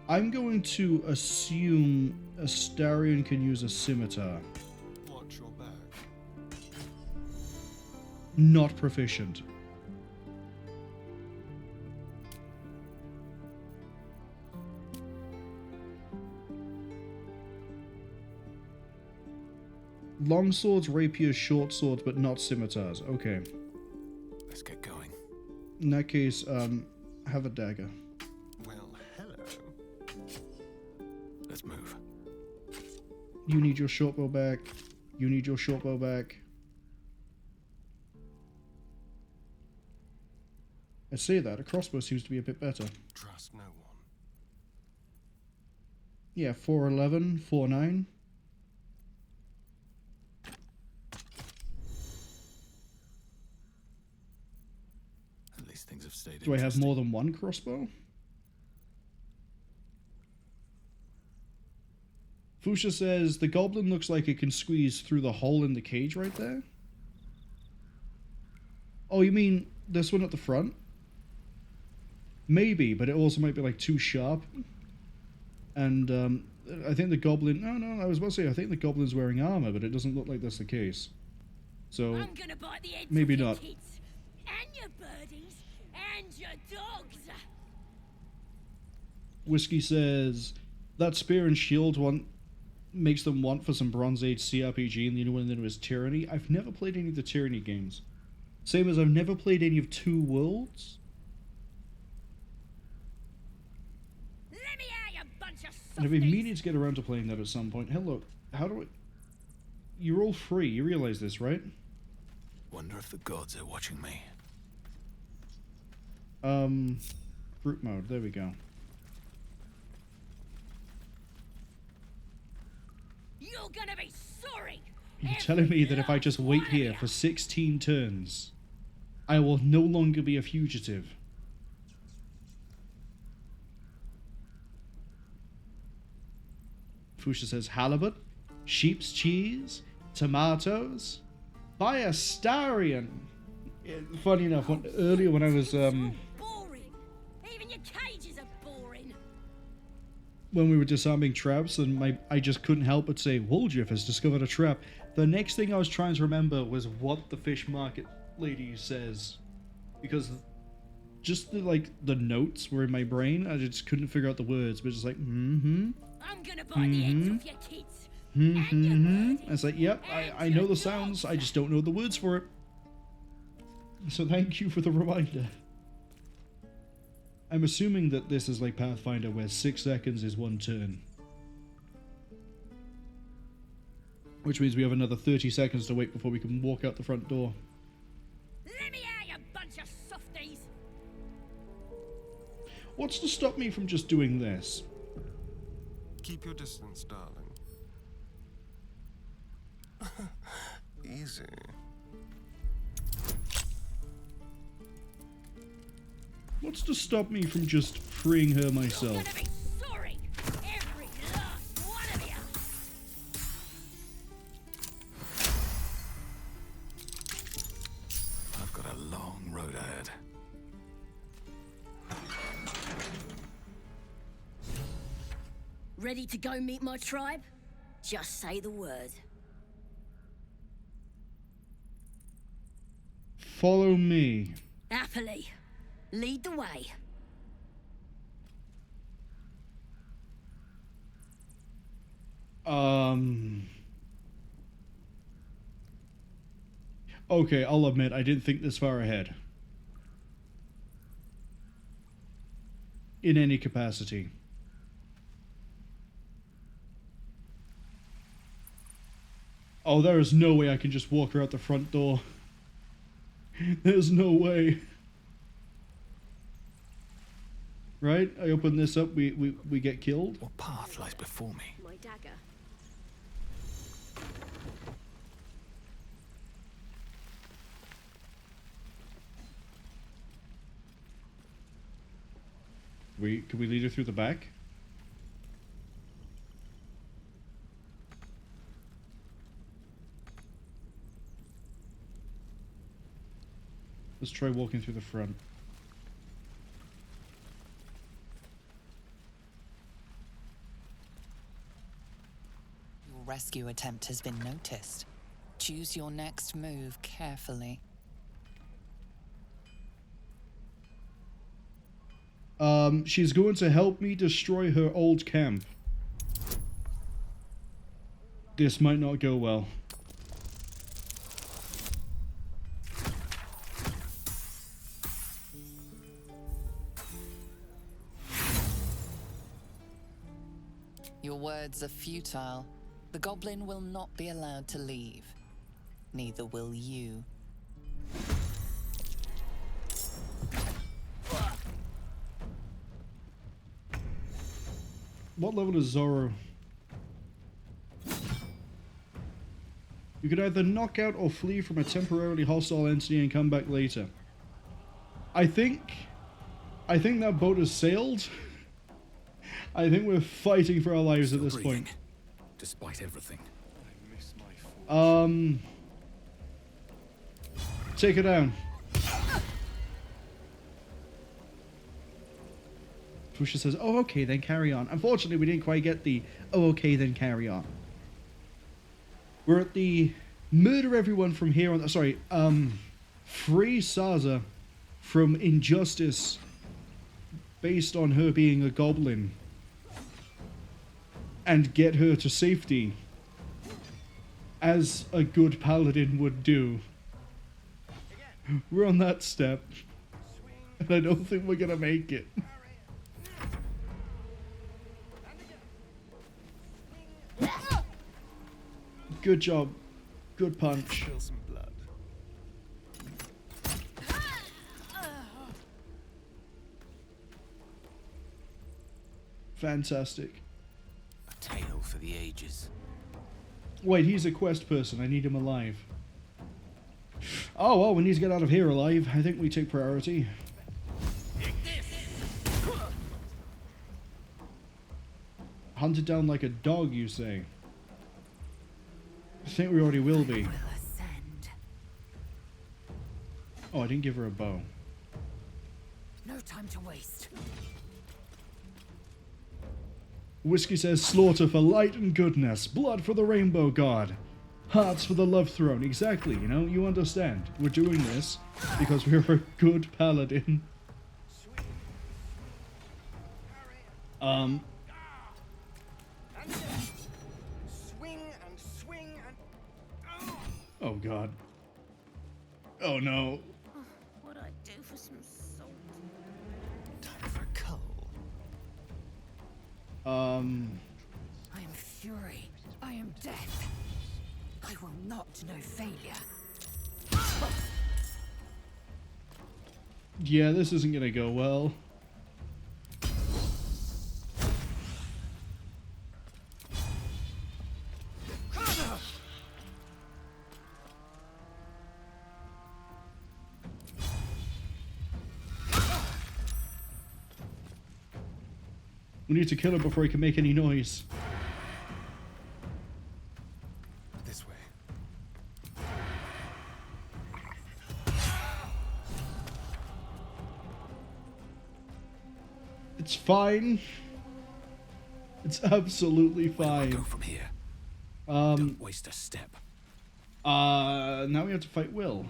I'm going to assume Astarion can use a scimitar. Watch your back. Not proficient. Long swords, rapiers, short swords, but not scimitars. Okay. Let's get going. In that case, have a dagger. Well, hello. Let's move. You need your short bow back. You need your short bow back. I say that, a crossbow seems to be a bit better. Trust no one. Yeah, 411, 49. At least things have stayed. Do I have more than one crossbow? Fuchsia says, the goblin looks like it can squeeze through the hole in the cage right there. Oh, you mean this one at the front? Maybe, but it also might be like too sharp. And I think the goblin... No, I was about to say, I think the goblin's wearing armor, but it doesn't look like that's the case. So, I'm gonna bite the heads maybe off your not. kids, and your birdies, and your dogs. Whiskey says, that spear and shield one makes them want for some Bronze Age CRPG, and the only one that was Tyranny. I've never played any of the Tyranny games. Same as I've never played any of Two Worlds. Let me out, you bunch of And I've been softies. meaning to get around to playing that at some point. Hello, how do I... You're all free, you realize this, right? Wonder if the gods are watching me. Brute mode, there we go. You're gonna be sorry. You're telling me that if I just wait here for 16 turns, I will no longer be a fugitive. Fuchsia says halibut, sheep's cheese, tomatoes, by Astarion. Funny enough, earlier when I was Boring. Even your cages are boring. when we were disarming traps, and I just couldn't help but say, Woldriff has discovered a trap. The next thing I was trying to remember was what the fish market lady says, because just the notes were in my brain. I just couldn't figure out the words, but just like I'm gonna bite the heads off your kids. It's like, yep, I know the sounds, I just don't know the words for it. So thank you for the reminder. I'm assuming that this is like Pathfinder, where 6 seconds is 1 turn. Which means we have another 30 seconds to wait before we can walk out the front door. Let me out, you bunch of softies. What's to stop me from just doing this? Keep your distance, darling. Easy. What's to stop me from just freeing her myself? You're gonna be sorry. Every last one of you. I've got a long road ahead. Ready to go meet my tribe? Just say the word. Follow me. Happily. Lead the way. Okay, I'll admit, I didn't think this far ahead. In any capacity. Oh, there is no way I can just walk her out the front door. There's no way. Right? I open this up, we get killed. What path lies before me? My dagger. Can we lead her through the back? Let's try walking through the front. Your rescue attempt has been noticed. Choose your next move carefully. She's going to help me destroy her old camp. This might not go well. Your words are futile. The goblin will not be allowed to leave. Neither will you. What level is Zorro? You could either knock out or flee from a temporarily hostile entity and come back later. I think that boat has sailed. I think we're fighting for our lives at this point. Despite everything. Take her down. Twisha says, "Oh, okay, then carry on." Unfortunately, we didn't quite get the "oh, okay, then carry on." We're at the murder everyone from here on. Sorry, free Sazza from injustice based on her being a goblin, and get her to safety, as a good paladin would do. We're on that step, and I don't think we're gonna make it. Good job. Good punch. Spill some blood. Fantastic. A tale for the ages. Wait, he's a quest person. I need him alive. Oh, well, we need to get out of here alive. I think we take priority. Hunted down like a dog, you say? I think we already will be. Oh, I didn't give her a bow. No time to waste. Whiskey says, "Slaughter for light and goodness, blood for the rainbow god, hearts for the love throne." Exactly, you know, you understand. We're doing this because we're a good paladin. Oh god. Oh no. What I do for some salt? Time for a cull. I am fury. I am death. I will not know failure. Yeah, this isn't gonna go well. We need to kill him before he can make any noise. This way. It's fine. It's absolutely fine. Go from here. Don't waste a step. Now we have to fight Will.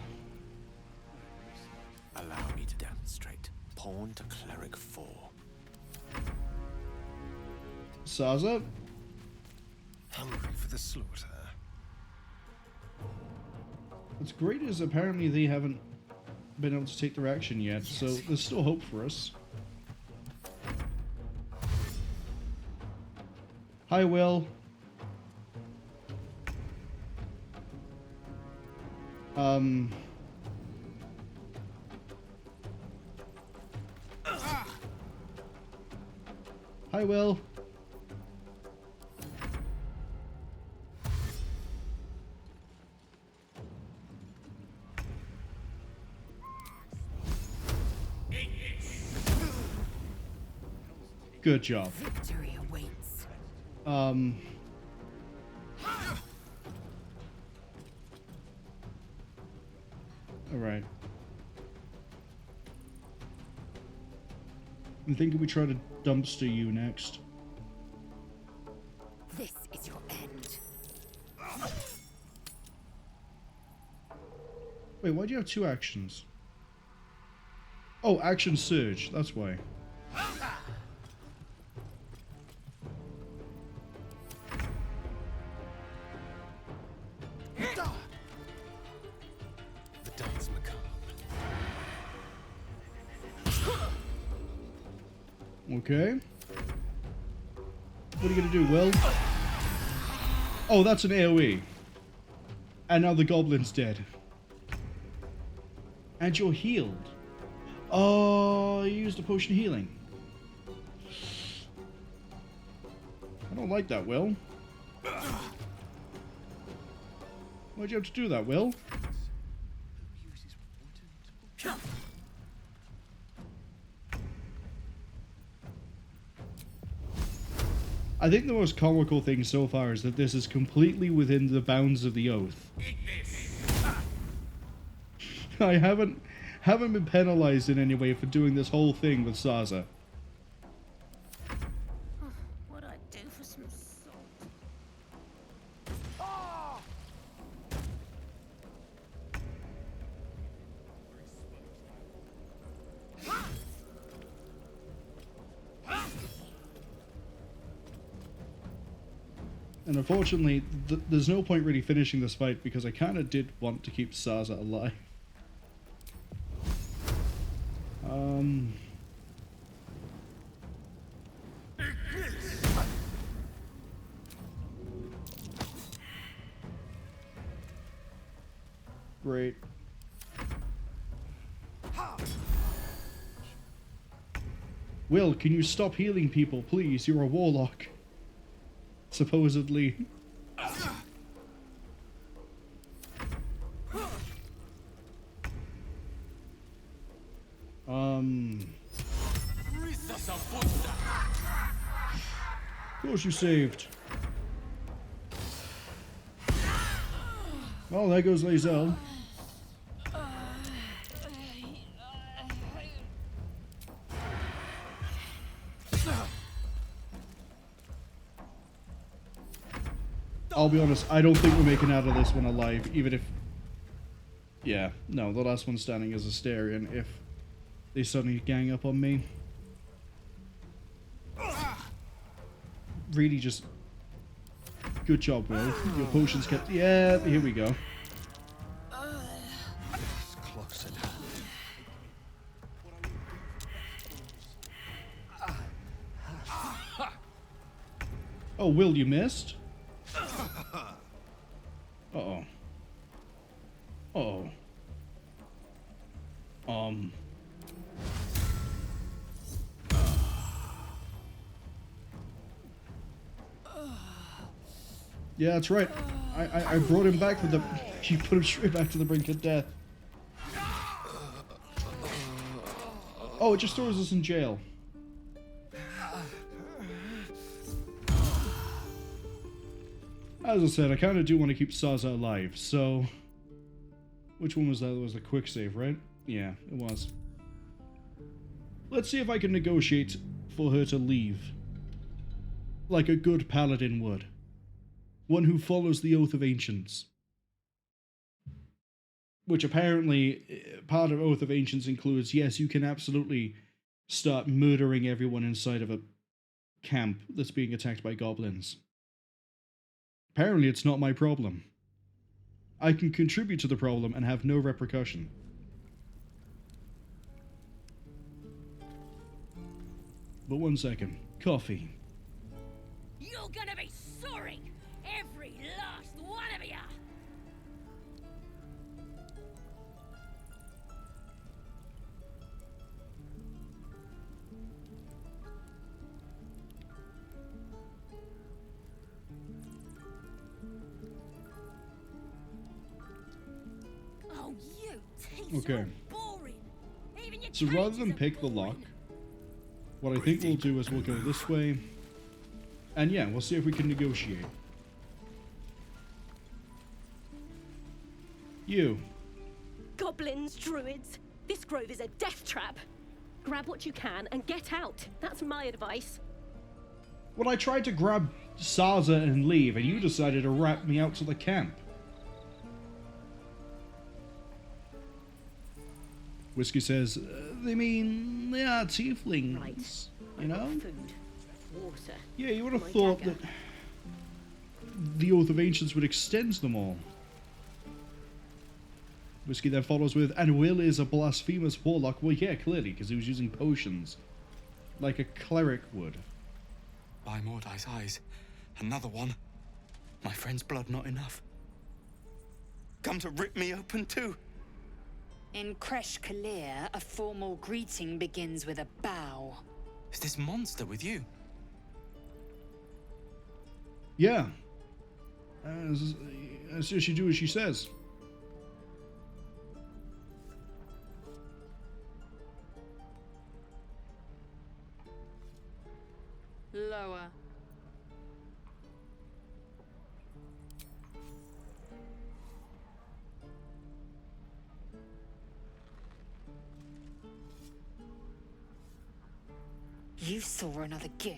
Allow me to demonstrate. Pawn to cleric 4. Sazza? Hungry for the slaughter. What's great is apparently they haven't been able to take their action yet, so there's still hope for us. Hi, Will. Hi, Will. Good job. Victory awaits. All right. I'm thinking we try to dumpster you next. This is your end. Wait, why do you have two actions? Oh, action surge, that's why. The dance macabre. Okay. What are you gonna do, Will? Oh, that's an AoE. And now the goblin's dead. And you're healed. Oh, you used a potion of healing. I don't like that, Will. Why'd you have to do that, Will? I think the most comical thing so far is that this is completely within the bounds of the oath. I haven't been penalized in any way for doing this whole thing with Sazza. What'd I do for some salt? And unfortunately, there's no point really finishing this fight because I kind of did want to keep Sazza alive. Great. Will, can you stop healing people, please? You're a warlock. Supposedly. Of course you saved. Well, there goes Lae'zel. I'll be honest, I don't think we're making out of this one alive, even if... Yeah, no, the last one standing is Astarion if they suddenly gang up on me. Really just... Good job, Will. Your potions kept... Yeah, here we go. Closer now. Oh, Will, you missed? Uh-oh. Uh-oh. Yeah, that's right. I brought him back with the... You put him straight back to the brink of death. Oh, it just throws us in jail. As I said, I kind of do want to keep Sazza alive, so... Which one was that? It was a quick save, right? Yeah, it was. Let's see if I can negotiate for her to leave. Like a good paladin would. One who follows the Oath of Ancients. Which apparently, part of Oath of Ancients includes, yes, you can absolutely start murdering everyone inside of a camp that's being attacked by goblins. Apparently it's not my problem. I can contribute to the problem and have no repercussion. But one second. Coffee. You're gonna be sorry! Every last one of you! Oh, you teeth Okay. are boring. Even your So rather cages than are pick the boring. lock, what I think we'll do is we'll go this way. And yeah, we'll see if we can negotiate. You. Goblins, druids. This grove is a death trap. Grab what you can and get out. That's my advice. Well, I tried to grab Sazza and leave, and you decided to rat me out to the camp. Whiskey says, they mean they are tieflings, Right. you know? Food, water. Yeah, you would have my thought dagger. that the Oath of Ancients would extend them all. Whiskey then follows with, and Will is a blasphemous warlock. Well, yeah, clearly, because he was using potions. Like a cleric would. By Mordai's eyes, another one. My friend's blood not enough. Come to rip me open too. In Kresh Kalir, a formal greeting begins with a bow. Is this monster with you? Yeah. As soon as you do as she says. Lower. You saw another Gith.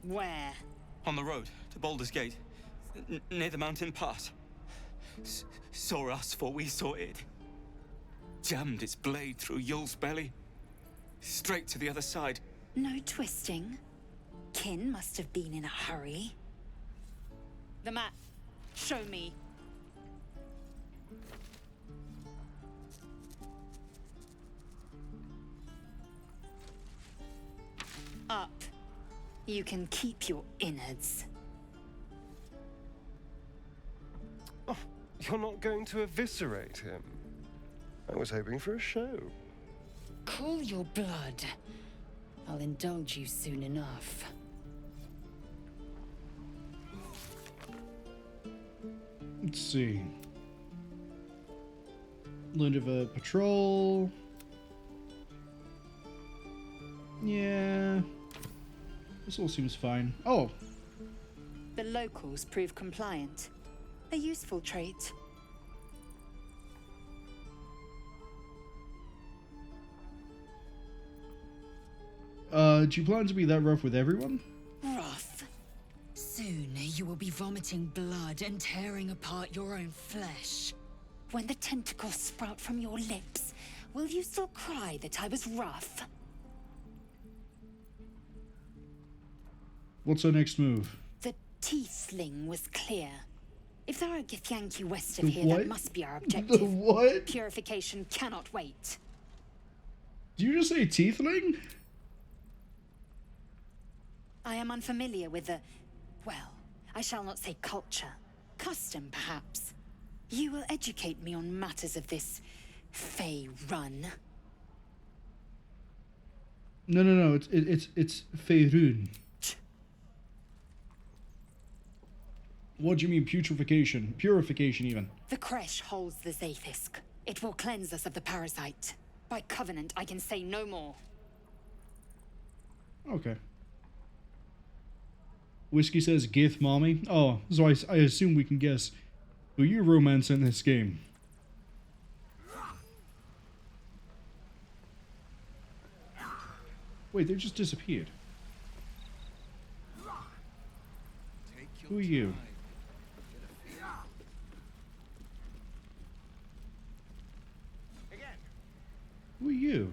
Where? On the road to Baldur's Gate, near the mountain pass. Saw us, for we saw it. Jammed its blade through Yul's belly. Straight to the other side. No twisting. Kin must have been in a hurry. The map. Show me. Up. You can keep your innards. Oh, you're not going to eviscerate him? I was hoping for a show. Cool your blood. I'll indulge you soon enough. Let's see. Land of a patrol. Yeah. This all seems fine. Oh! The locals prove compliant. A useful trait. Do you plan to be that rough with everyone? Rough. Soon you will be vomiting blood and tearing apart your own flesh. When the tentacles sprout from your lips, will you still cry that I was rough? What's our next move? The tiefling was clear. If there are Githyanki west of The here, what? that must be our objective. The what? Purification cannot wait. Did you just say tiefling? I am unfamiliar with the... well, I shall not say culture. Custom, perhaps. You will educate me on matters of this... Fey run. No. It's Faerun. What do you mean putrefaction? Purification, even. The Kresh holds the Zaithisk. It will cleanse us of the parasite. By covenant, I can say no more. Okay. Whiskey says Gith mommy. Oh, so I assume we can guess who you romance in this game. Wait, they just disappeared. Who are you? Who are you?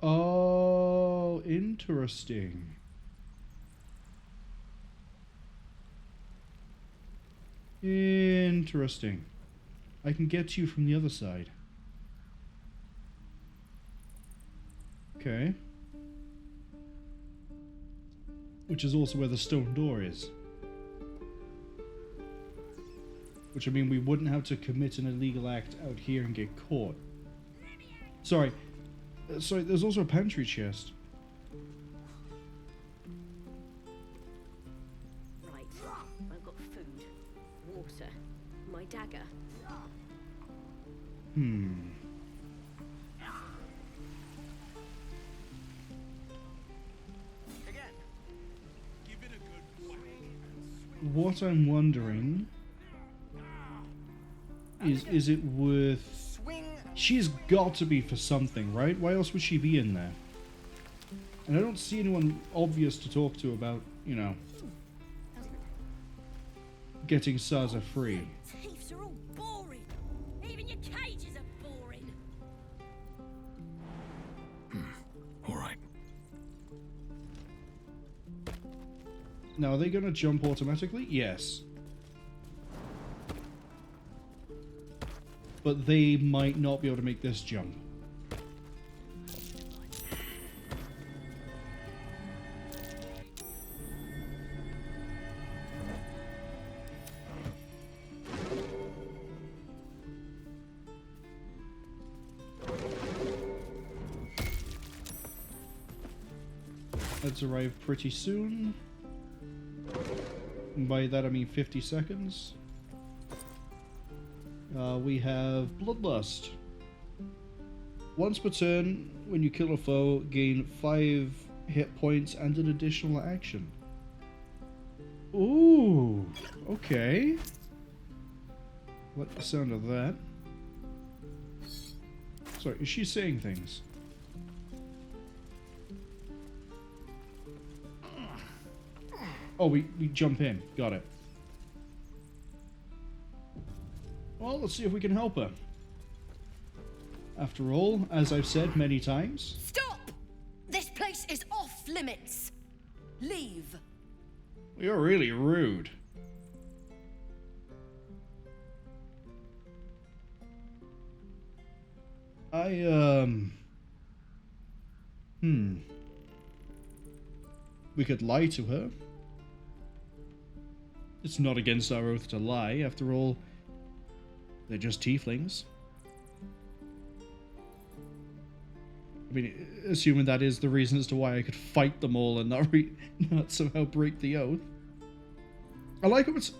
Oh, interesting. Interesting. I can get to you from the other side. Okay. Which is also where the stone door is. Which, I mean, we wouldn't have to commit an illegal act out here and get caught. Sorry. Sorry, there's also a pantry chest. Right. I've got food, water, my dagger. what I'm wondering is it worth... She's got to be for something, right? Why else would she be in there? And I don't see anyone obvious to talk to about, you know, getting Sazza free. Thieves are all boring. Even your cages are boring. All right. Now, are they going to jump automatically? Yes. But they might not be able to make this jump. Let's arrive pretty soon. And by that I mean 50 seconds. We have Bloodlust. Once per turn, when you kill a foe, gain 5 hit points and an additional action. Ooh, okay. Like the sound of that. Sorry, is she saying things? Oh, we jump in. Got it. Well, let's see if we can help her. After all, as I've said many times... Stop! This place is off limits. Leave. You're really rude. We could lie to her. It's not against our oath to lie. After all, they're just tieflings. I mean, assuming that is the reason as to why I could fight them all and not somehow break the oath. I like how it's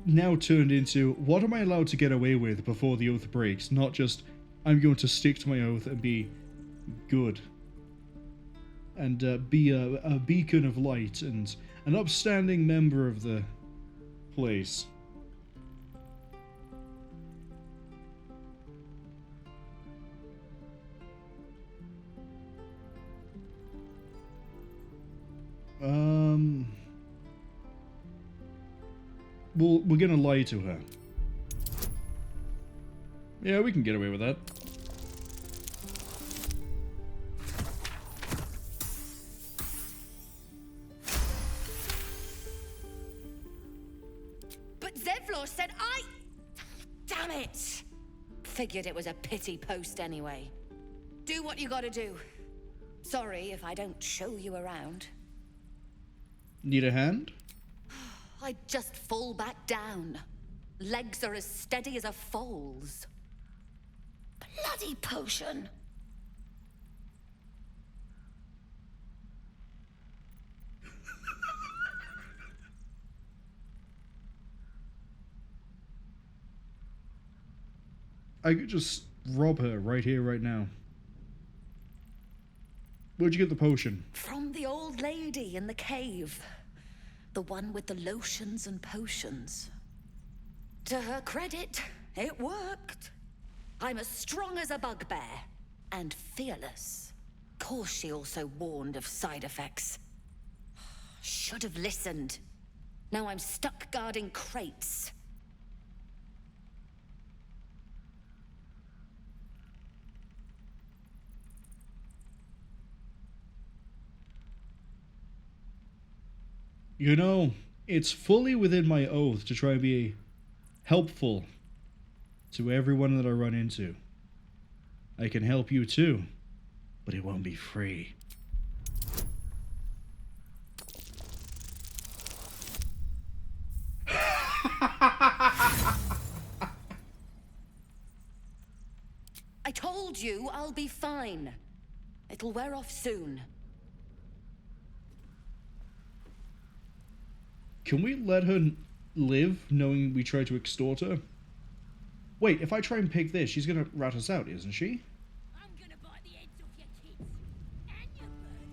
now turned into, what am I allowed to get away with before the oath breaks? Not just, I'm going to stick to my oath and be good. And be a beacon of light and an upstanding member of the place. Well, we're gonna lie to her. Yeah, we can get away with that. But Zevlor said Damn it! Figured it was a pity post anyway. Do what you gotta do. Sorry if I don't show you around. Need a hand? I'd just fall back down. Legs are as steady as a foal's. Bloody potion! I could just rob her right here, right now. Where'd you get the potion? From the old lady in the cave. The one with the lotions and potions. To her credit, it worked. I'm as strong as a bugbear. And fearless. Course she also warned of side effects. Should have listened. Now I'm stuck guarding crates. You know, it's fully within my oath to try and be helpful to everyone that I run into. I can help you too, but it won't be free. I told you I'll be fine. It'll wear off soon. Can we let her live, knowing we tried to extort her? Wait, if I try and pick this, she's gonna rat us out, isn't she? I'm gonna bite the heads off your kids. And your birds.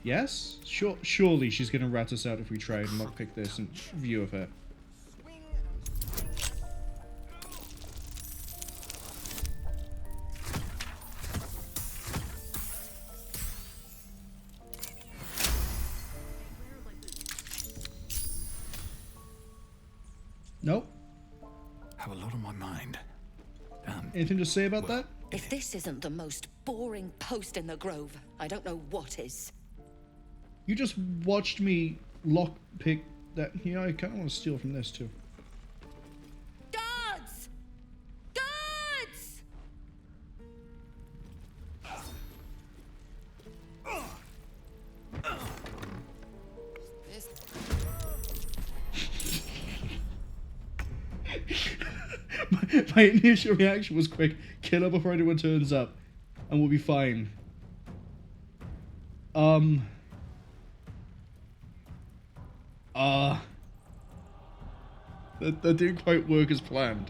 Yes? Surely she's gonna rat us out if we try and lockpick this in view of her. Nope. Have a lot on my mind. Anything to say about that? If this isn't the most boring post in the Grove, I don't know what is. You just watched me lockpick that. Yeah, I kind of want to steal from this too. Guards! Guards! My initial reaction was quick, kill her before anyone turns up, and we'll be fine. That didn't quite work as planned.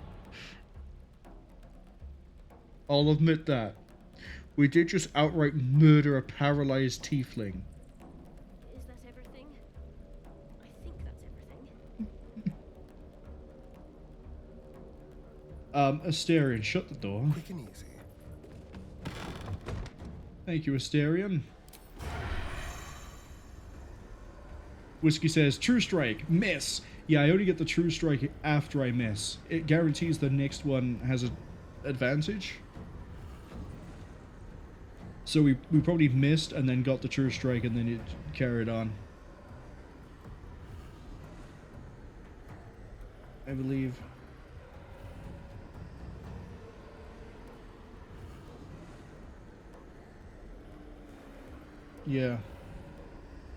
I'll admit that. We did just outright murder a paralyzed tiefling. Is that everything? I think that's everything. Astarion, shut the door. Quick and easy. Thank you, Astarion. Whiskey says, True Strike, miss. Yeah, I only get the True Strike after I miss. It guarantees the next one has an advantage. So we probably missed and then got the True Strike and then it carried on. I believe. Yeah.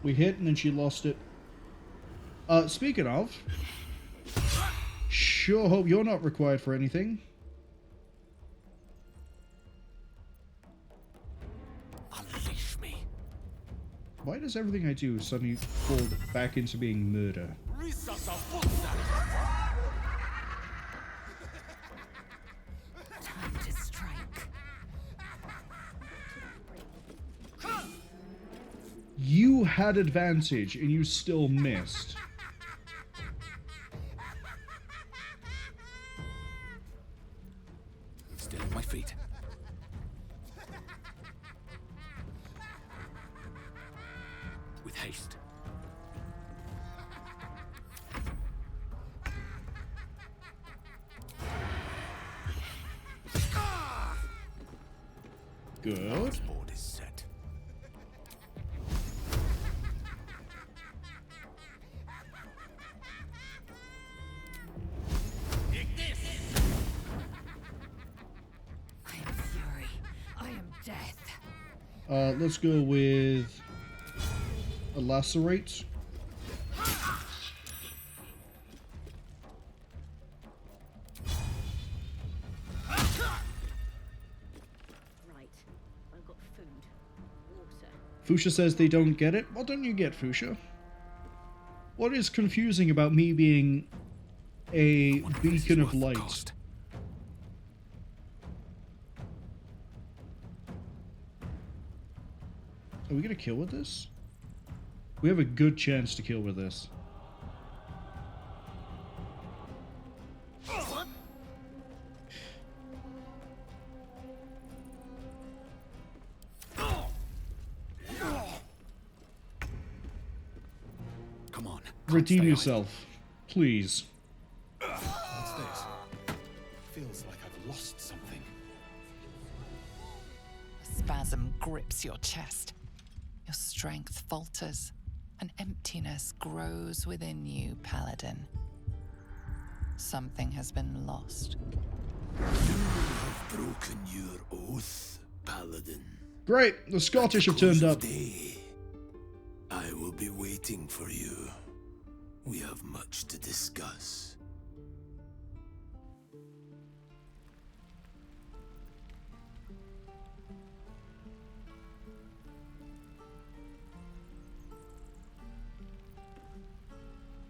We hit and then she lost it. Speaking of, sure hope you're not required for anything. Unleash me. Why does everything I do suddenly fall back into being murder? Time to strike. You had advantage and you still missed. Stay on my feet. With haste. Good. Board is set. I am fury. I am death. Let's go with a lacerate. Right. I've got food, water. Fuchsia says they don't get it. What don't you get, Fuchsia? What is confusing about me being a beacon of light? Are we gonna kill with this? We have a good chance to kill with this. Come on. Redeem yourself, please. What's this? Feels like I've lost something. A spasm grips your chest. Your strength falters. An emptiness grows within you, Paladin. Something has been lost. You have broken your oath, Paladin. Great, the Scottish have turned up. Day, I will be waiting for you. We have much to discuss.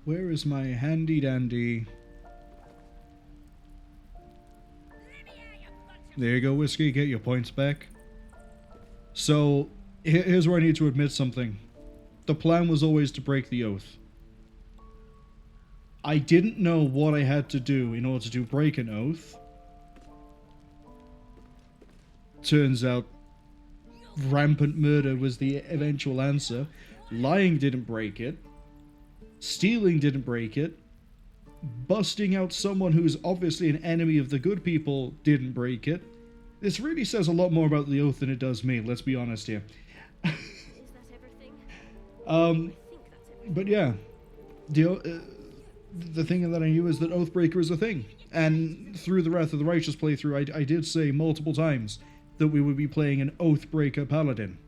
Where is my handy dandy? There you go, Whiskey. Get your points back. So, here's where I need to admit something. The plan was always to break the oath. I didn't know what I had to do in order to break an oath. Turns out rampant murder was the eventual answer. Lying didn't break it. Stealing didn't break it. Busting out someone who's obviously an enemy of the good people didn't break it. This really says a lot more about the oath than it does me, let's be honest here. But yeah, the thing that I knew is that Oathbreaker is a thing. And through the Wrath of the Righteous playthrough, I did say multiple times that we would be playing an Oathbreaker Paladin.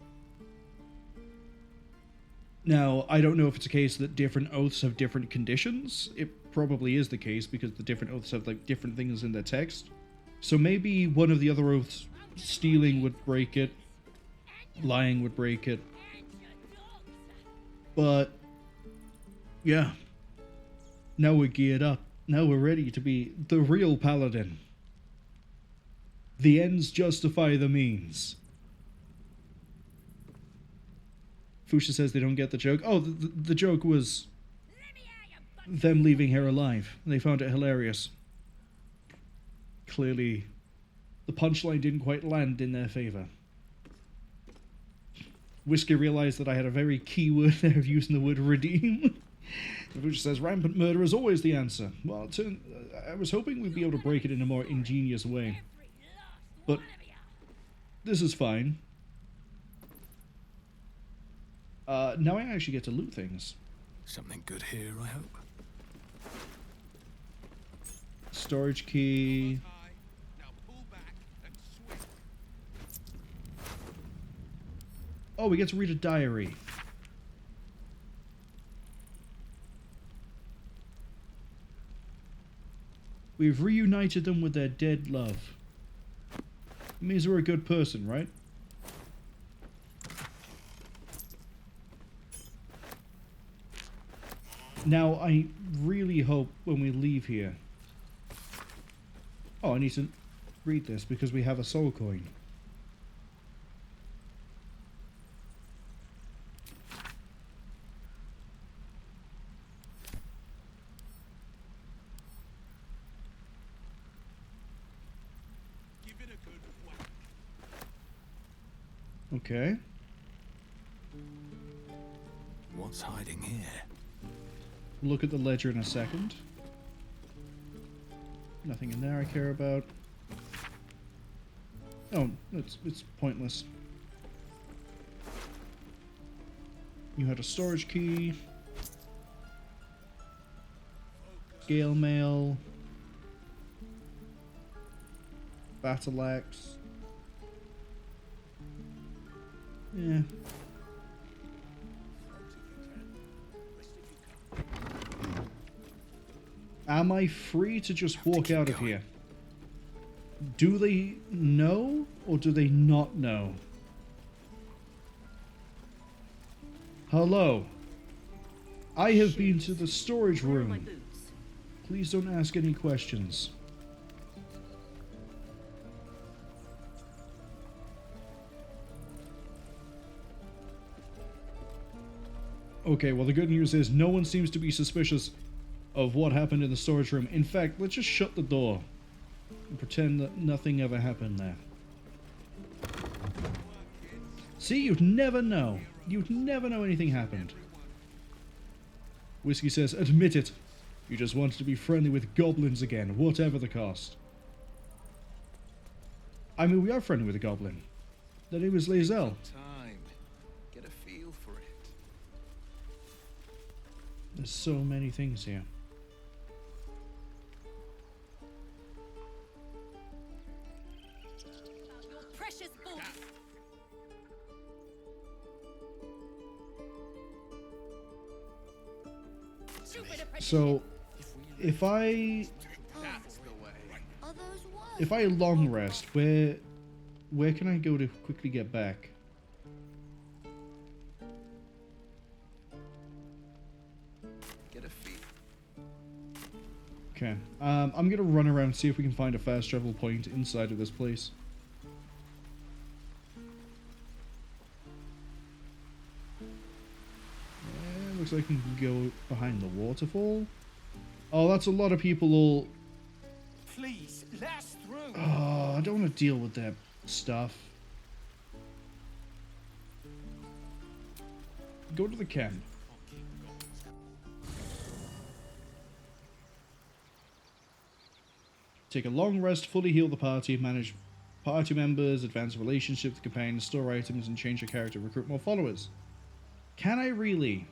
Now, I don't know if it's a case that different oaths have different conditions. It probably is the case because the different oaths have like different things in their text. So maybe one of the other oaths, stealing would break it, lying would break it. But yeah, now we're geared up. Now we're ready to be the real paladin. The ends justify the means. Fuchsia says they don't get the joke. Oh, the joke was them leaving her alive. They found it hilarious. Clearly, the punchline didn't quite land in their favor. Whiskey realized that I had a very key word there of using the word redeem. Which says, rampant murder is always the answer. Well, I was hoping we'd be able to break it in a more ingenious way. But this is fine. Now I actually get to loot things. Something good here, I hope. Storage key. Oh, we get to read a diary. We've reunited them with their dead love. It means we're a good person, right? Now, I really hope when we leave here... Oh, I need to read this because we have a soul coin. Okay. What's hiding here? Look at the ledger in a second. Nothing in there I care about. Oh, it's pointless. You had a storage key. Gale mail. Battle axe. Yeah. Am I free to just walk out of here? Do they know or do they not know? Hello. I have been to the storage room. Please don't ask any questions. Okay, well the good news is no one seems to be suspicious of what happened in the storage room. In fact, let's just shut the door and pretend that nothing ever happened there. See, you'd never know. You'd never know anything happened. Whiskey says, admit it. You just wanted to be friendly with goblins again, whatever the cost. I mean, we are friendly with a goblin. Their name is Lae'zel. Get a feel for it. There's so many things here. Precious books. So, if I long rest, where can I go to quickly get back? Get a feel. Okay, I'm gonna run around and see if we can find a fast travel point inside of this place. Looks like you can go behind the waterfall. Oh, that's a lot of people all... Please, let us through. Oh, I don't want to deal with that stuff. Go to the camp. Take a long rest, fully heal the party, manage party members, advance relationships with companions, store items, and change your character, recruit more followers. Can I really?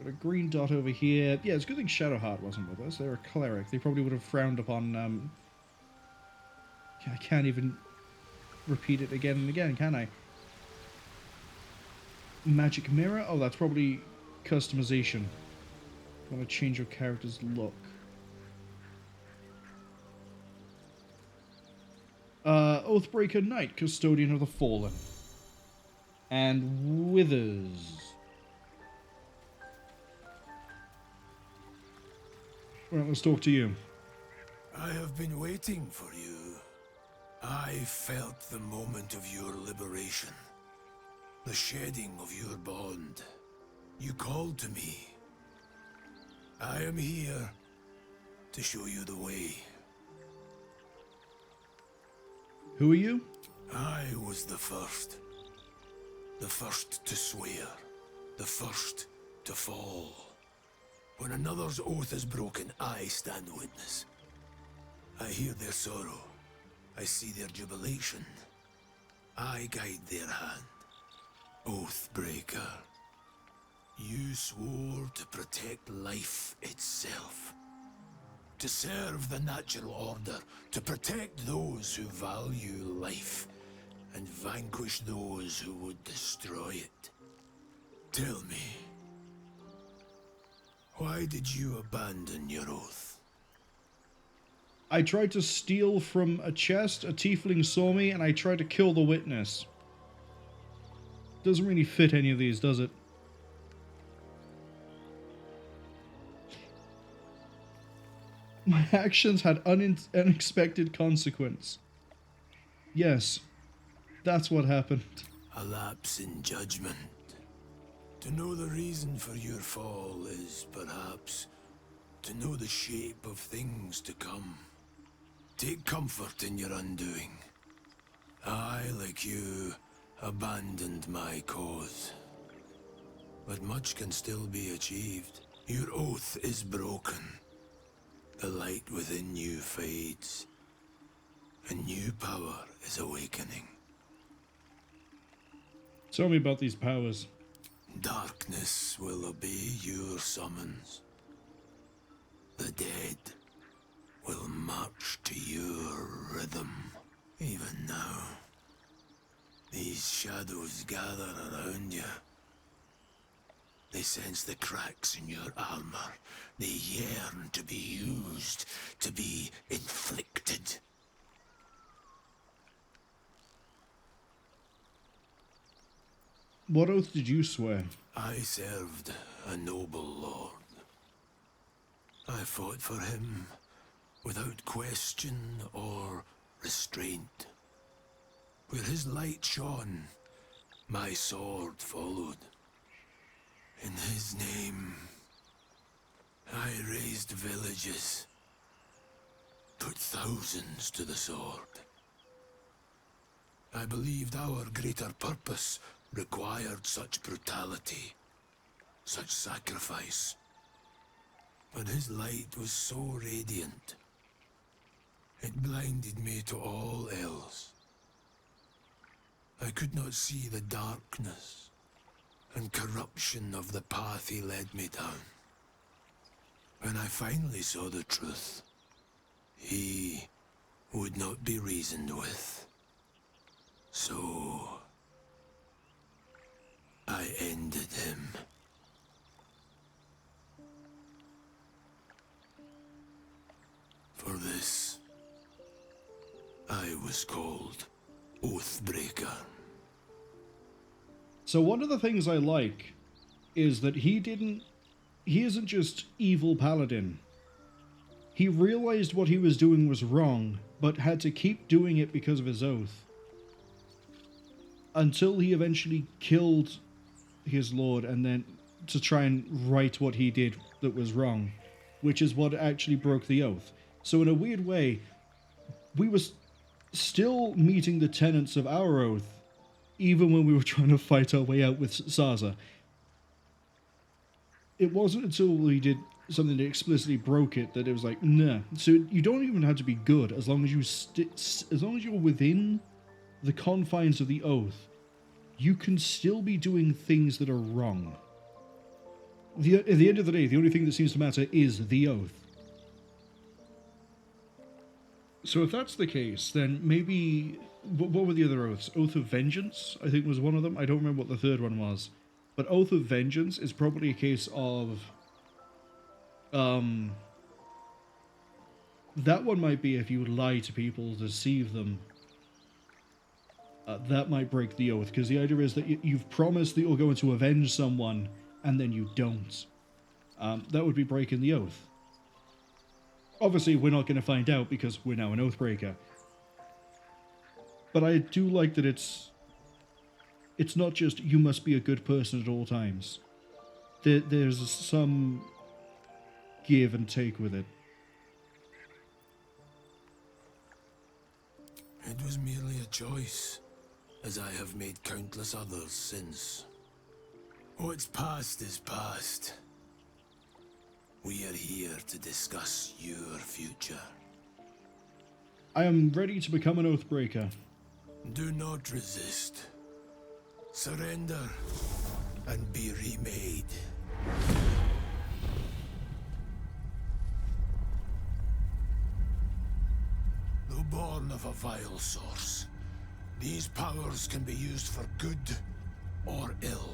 Got a green dot over here. Yeah, it's a good thing Shadowheart wasn't with us. They're a cleric. They probably would have frowned upon, I can't even repeat it again and again, can I? Magic mirror? Oh, that's probably customization. Want to change your character's look. Oathbreaker Knight, Custodian of the Fallen. And Withers. Right, let's talk to you. I have been waiting for you. I felt the moment of your liberation. The shedding of your bond. You called to me. I am here to show you the way. Who are you? I was the first. The first to swear. The first to fall. When another's oath is broken, I stand witness. I hear their sorrow. I see their jubilation. I guide their hand. Oathbreaker. You swore to protect life itself. To serve the natural order. To protect those who value life. And vanquish those who would destroy it. Tell me. Why did you abandon your oath? I tried to steal from a chest, a tiefling saw me, and I tried to kill the witness. Doesn't really fit any of these, does it? My actions had unexpected consequence. Yes, that's what happened. A lapse in judgment. To know the reason for your fall is, perhaps, to know the shape of things to come. Take comfort in your undoing. I, like you, abandoned my cause. But much can still be achieved. Your oath is broken. The light within you fades. A new power is awakening. Tell me about these powers. Darkness will obey your summons. The dead will march to your rhythm. Even now, these shadows gather around you. They sense the cracks in your armor. They yearn to be used, to be inflicted. What oath did you swear? I served a noble lord. I fought for him without question or restraint. Where his light shone, my sword followed. In his name, I raised villages, put thousands to the sword. I believed our greater purpose required such brutality, such sacrifice. But his light was so radiant, it blinded me to all else. I could not see the darkness and corruption of the path he led me down. When I finally saw the truth, he would not be reasoned with. So I ended him. For this, I was called Oathbreaker. So one of the things I like is that he isn't just evil paladin. He realized what he was doing was wrong, but had to keep doing it because of his oath. Until he eventually killed his lord and then to try and right what he did that was wrong, which is what actually broke the oath. So in a weird way, we were still meeting the tenets of our oath, even when we were trying to fight our way out with Sazza. It wasn't until we did something that explicitly broke it that it was like, nah. So you don't even have to be good as long as you as long as you're within the confines of the oath. You can still be doing things that are wrong. At the end of the day, the only thing that seems to matter is the oath. So if that's the case, then maybe... What were the other oaths? Oath of Vengeance, I think was one of them. I don't remember what the third one was. But Oath of Vengeance is probably a case of... that one might be if you lie to people, deceive them. That might break the oath, because the idea is that you've promised that you're going to avenge someone, and then you don't. That would be breaking the oath. Obviously, we're not going to find out, because we're now an Oathbreaker. But I do like that it's not just, you must be a good person at all times. There's some give and take with it. It was merely a choice, as I have made countless others since. What's past is past. We are here to discuss your future. I am ready to become an Oathbreaker. Do not resist. Surrender and be remade. Though born of a vile source, these powers can be used for good or ill.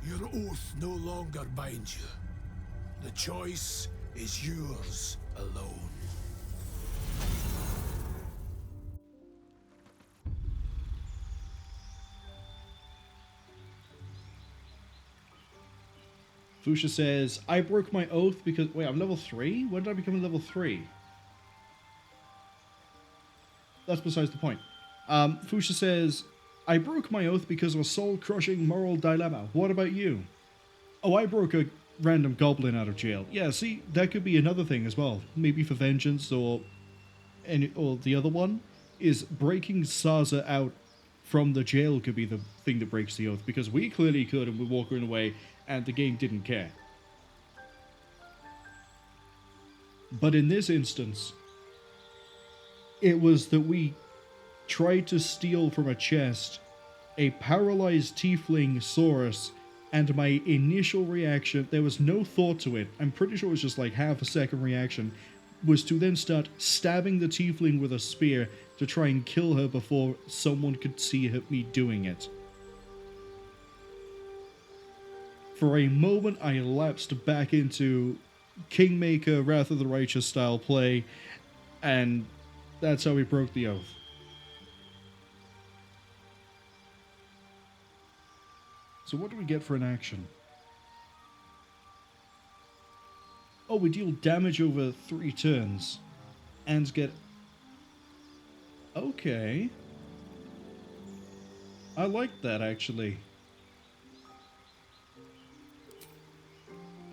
Your oath no longer binds you. The choice is yours alone. Fuchsia says, I broke my oath because... Wait, I'm level 3? When did I become level 3? That's besides the point. Fuchsia says, I broke my oath because of a soul-crushing moral dilemma. What about you? Oh, I broke a random goblin out of jail. Yeah, see, that could be another thing as well. Maybe for vengeance or the other one is breaking Sazza out from the jail could be the thing that breaks the oath, because we clearly could and we're walking away and the game didn't care. But in this instance, it was that we tried to steal from a chest a paralyzed tiefling Saurus, and my initial reaction, there was no thought to it, I'm pretty sure it was just like half a second reaction, was to then start stabbing the tiefling with a spear to try and kill her before someone could see me doing it. For a moment, I lapsed back into Kingmaker, Wrath of the Righteous style play, and that's how we broke the oath. So what do we get for an action? Oh, we deal damage over 3 turns. And get... Okay. I like that, actually.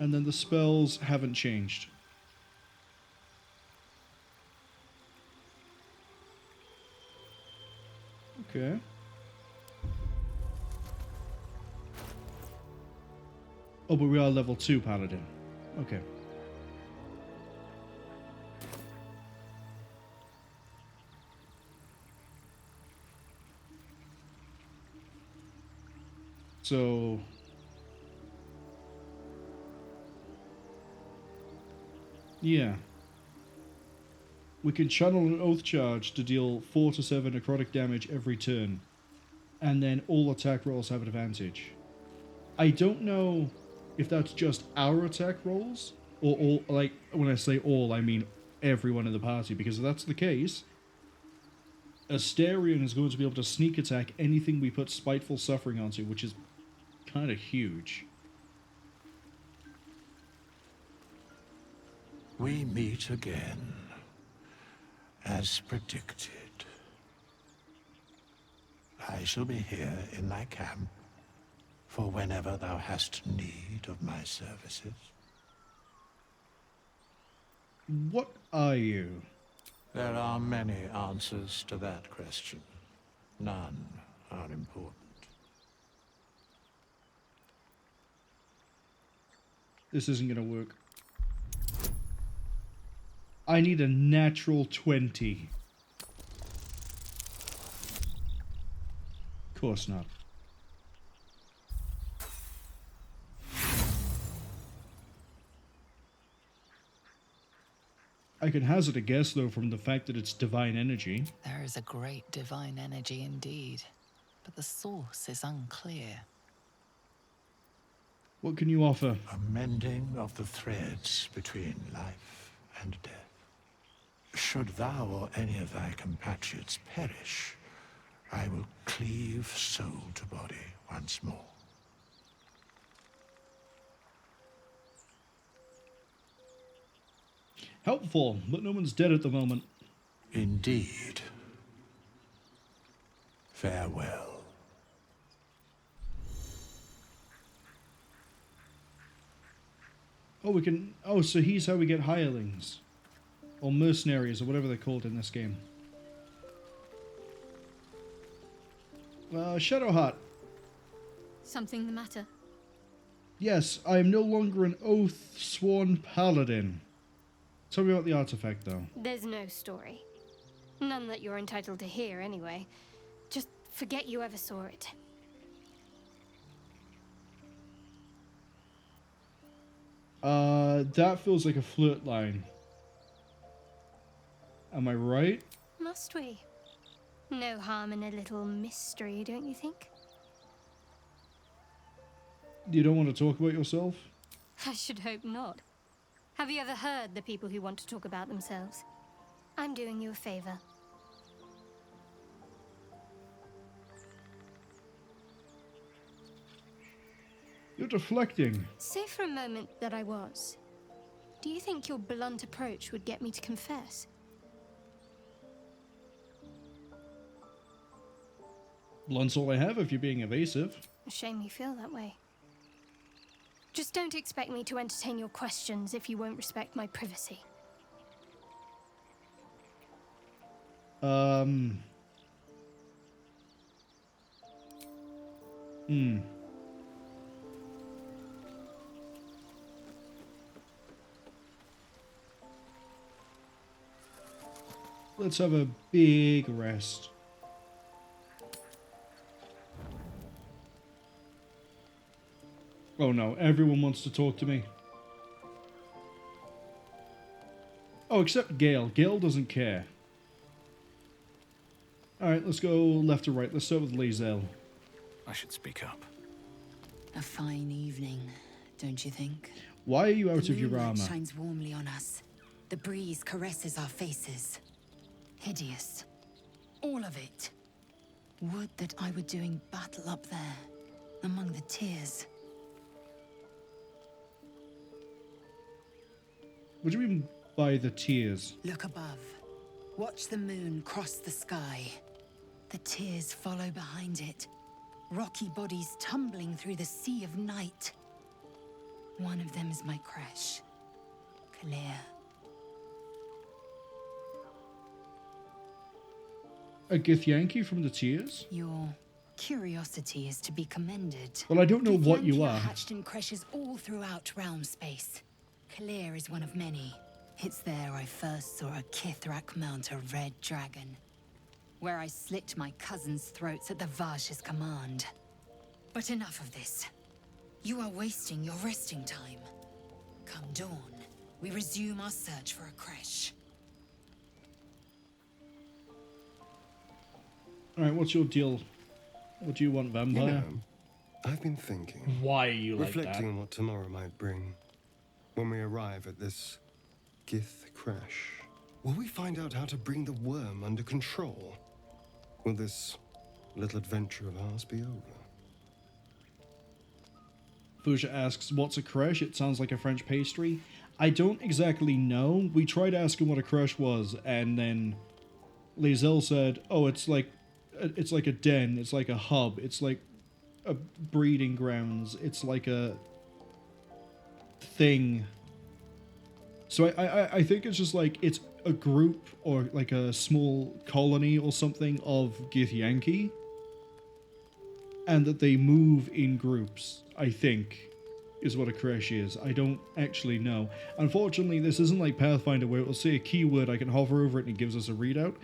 And then the spells haven't changed. Okay. Oh, but we are level 2 Paladin. Okay. So... yeah. We can channel an Oath Charge to deal 4 to 7 necrotic damage every turn. And then all attack rolls have an advantage. I don't know if that's just our attack rolls, or all, like, when I say all, I mean everyone in the party, because if that's the case, Astarion is going to be able to sneak attack anything we put Spiteful Suffering onto, which is kind of huge. We meet again, as predicted. I shall be here in thy camp for whenever thou hast need of my services. What are you? There are many answers to that question. None are important. This isn't gonna work. I need a natural 20. Of course not. I can hazard a guess, though, from the fact that it's divine energy. There is a great divine energy indeed, but the source is unclear. What can you offer? A mending of the threads between life and death. Should thou or any of thy compatriots perish, I will cleave soul to body once more. Helpful, but no one's dead at the moment. Indeed. Farewell. Oh, we can... Oh, so he's how we get hirelings. Or mercenaries, or whatever they're called in this game. Shadowheart. Something the matter? Yes, I am no longer an oath-sworn paladin. Tell me about the artifact, though. There's no story. None that you're entitled to hear, anyway. Just forget you ever saw it. That feels like a flirt line. Am I right? Must we? No harm in a little mystery, don't you think? You don't want to talk about yourself? I should hope not. Have you ever heard the people who want to talk about themselves? I'm doing you a favor. You're deflecting. Say for a moment that I was. Do you think your blunt approach would get me to confess? Blunt's all I have if you're being evasive. A shame you feel that way. Just don't expect me to entertain your questions if you won't respect my privacy. Let's have a big rest. Oh no, everyone wants to talk to me. Oh, except Gale. Gale doesn't care. Alright, let's go left to right. Let's start with Lae'zel. I should speak up. A fine evening, don't you think? Why are you out The of your moonlight armor? shines warmly on us. The breeze caresses our faces. Hideous. All of it. Would that I were doing battle up there, among the tears. What do you mean by the tears? Look above. Watch the moon cross the sky. The tears follow behind it. Rocky bodies tumbling through the sea of night. One of them is my crush, Clear. A Githyanki from the tears? Your curiosity is to be commended. Well, I don't know what you Githyanki are. Hatched in creches all throughout realm space. Clear is one of many. It's there I first saw a Kithrak mount a red dragon, where I slit my cousins' throats at the Vash's command. But enough of this. You are wasting your resting time. Come dawn, we resume our search for a creche. Alright, what's your deal? What do you want, vampire? You know, I've been thinking. Why are you like that? Reflecting on what tomorrow might bring. When we arrive at this Gith crash, will we find out how to bring the worm under control? Will this little adventure of ours be over? Fusha asks, what's a creche? It sounds like a French pastry. I don't exactly know. We tried asking what a crush was, and then Lae'zel said, "Oh, it's like a den. It's like a hub. It's like a breeding grounds. It's like a thing." So I think it's just like it's a group or like a small colony or something of Githyanki, and that they move in groups, I think, is what a creche is. I don't actually know. Unfortunately, this isn't like Pathfinder where it will say a keyword, I can hover over it and it gives us a readout.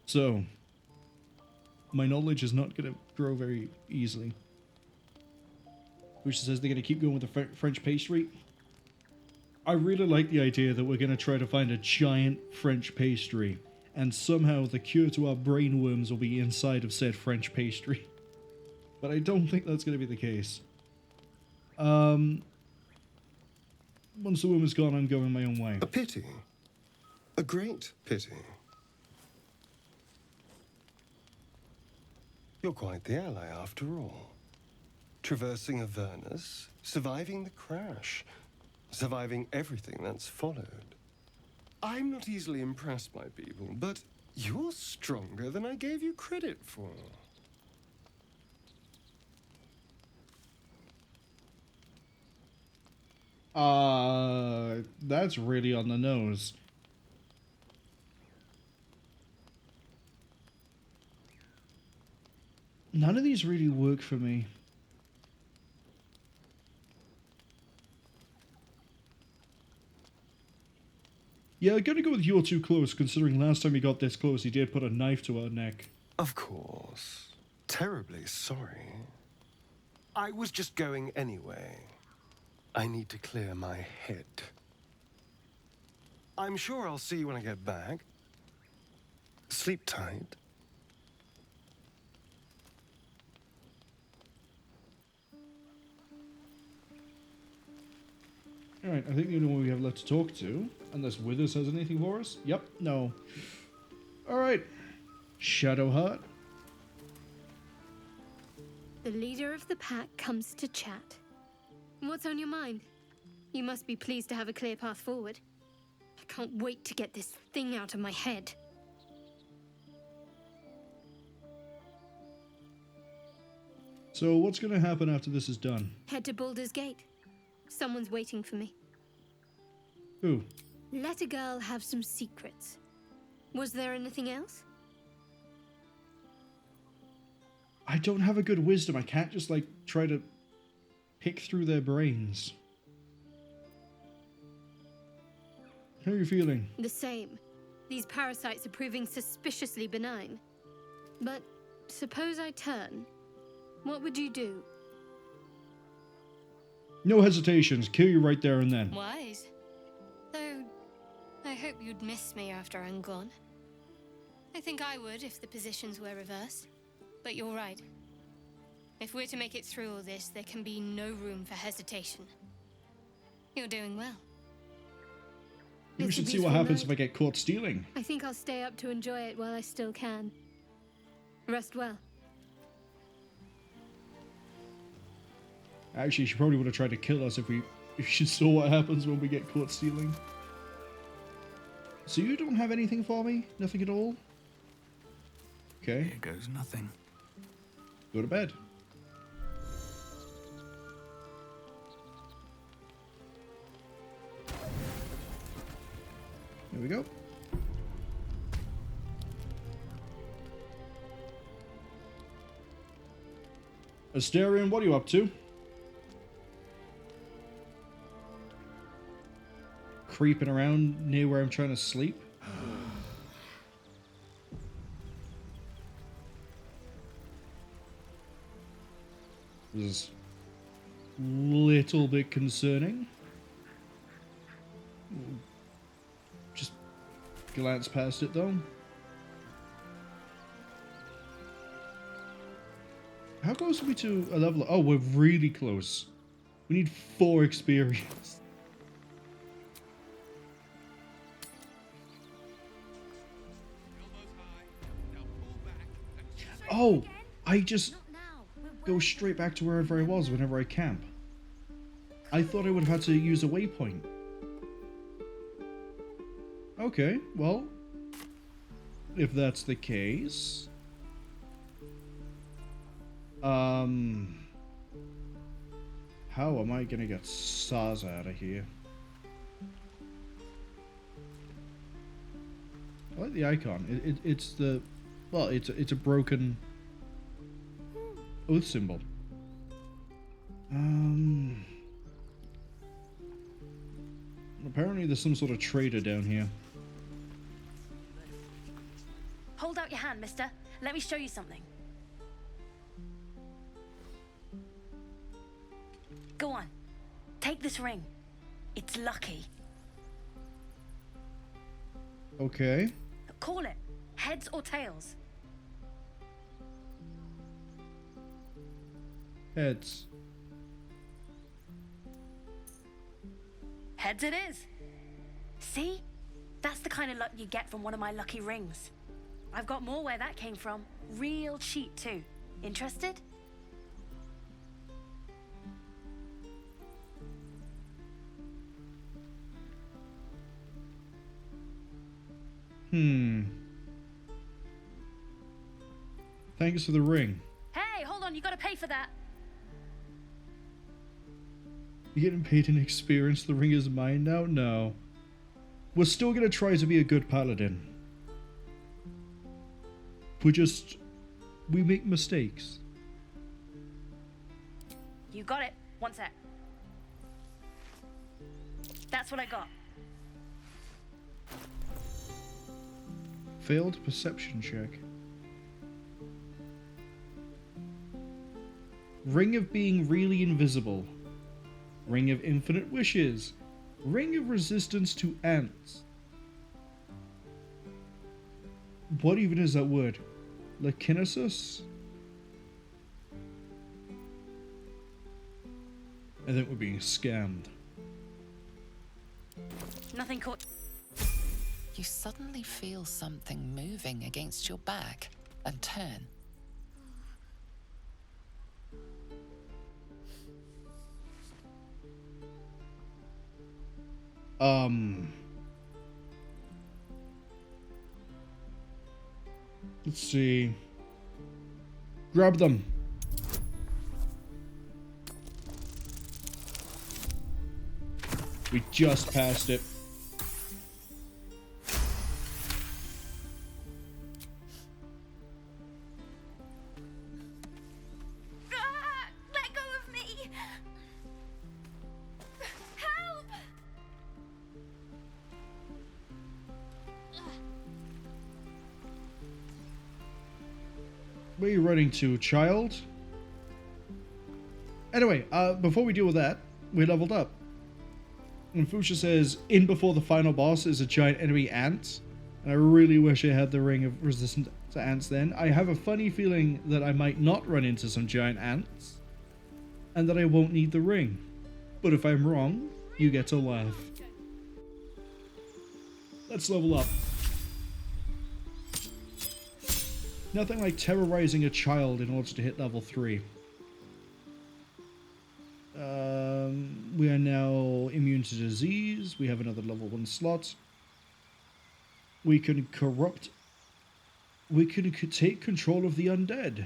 So, my knowledge is not going to grow very easily. Which says they're going to keep going with the French pastry. I really like the idea that we're going to try to find a giant French pastry, and somehow the cure to our brain worms will be inside of said French pastry. But I don't think that's going to be the case. Once the woman's gone, I'm going my own way. A pity. A great pity. You're quite the ally after all. Traversing Avernus, surviving the crash, surviving everything that's followed. I'm not easily impressed by people, but you're stronger than I gave you credit for. That's really on the nose. None of these really work for me. Yeah, I'm gonna go with you're too close, considering last time he got this close, he did put a knife to her neck. Of course. Terribly sorry. I was just going anyway. I need to clear my head. I'm sure I'll see you when I get back. Sleep tight. Alright, I think the only one we have left to talk to, unless Withers has anything for us. Yep, no. Alright. Shadowheart. The leader of the pack comes to chat. What's on your mind? You must be pleased to have a clear path forward. I can't wait to get this thing out of my head. So what's going to happen after this is done? Head to Baldur's Gate. Someone's waiting for me. Who? Let a girl have some secrets. Was there anything else? I don't have a good wisdom. I can't just, like, try to pick through their brains. How are you feeling? The same. These parasites are proving suspiciously benign. But suppose I turn. What would you do? No hesitations. Kill you right there and then. Wise. Though, I hope you'd miss me after I'm gone. I think I would if the positions were reversed. But you're right. If we're to make it through all this, there can be no room for hesitation. You're doing well. We should see what happens if I get caught stealing. I think I'll stay up to enjoy it while I still can. Rest well. Actually, she probably would have tried to kill us if she saw what happens when we get caught stealing. So you don't have anything for me? Nothing at all? Okay. Here goes nothing. Go to bed. There we go. Astarion, what are you up to? Creeping around near where I'm trying to sleep? This is a little bit concerning. Just glance past it though. How close are we to a level? Oh, we're really close. We need 4 experience. Oh, I just go straight back to wherever I was whenever I camp. I thought I would have had to use a waypoint. Okay, well, if that's the case, how am I gonna get Sazza out of here? I like the icon. It's the, well, it's a broken oath symbol. Apparently there's some sort of trader down here. Hold out your hand, mister. Let me show you something. Go on. Take this ring. It's lucky. Okay. Call it. Heads or tails? Heads. Heads it is. See? That's the kind of luck you get from one of my lucky rings. I've got more where that came from. Real cheap too. Interested? Thanks for the ring. Hey, hold on, you gotta pay for that. You getting paid in experience? The ring is mine now? No. We're still gonna try to be a good paladin. We make mistakes. You got it. One sec. That's what I got. Failed perception check. Ring of being really invisible. Ring of infinite wishes. Ring of resistance to ants. What even is that word? Lae'zel? I think we're being scammed. Nothing caught. You suddenly feel something moving against your back and turn. Let's see. Grab them. We just passed it. Let go of me! Help! Where are you running to, child? Anyway, before we deal with that, we leveled up. And Fuchsia says, in before the final boss is a giant enemy ant. And I really wish I had the ring of resistance to ants then. I have a funny feeling that I might not run into some giant ants. And that I won't need the ring. But if I'm wrong, you get to laugh. Let's level up. Nothing like terrorizing a child in order to hit level 3. We are now immune to disease. We have another level 1 slot. We can corrupt. We can take control of the undead.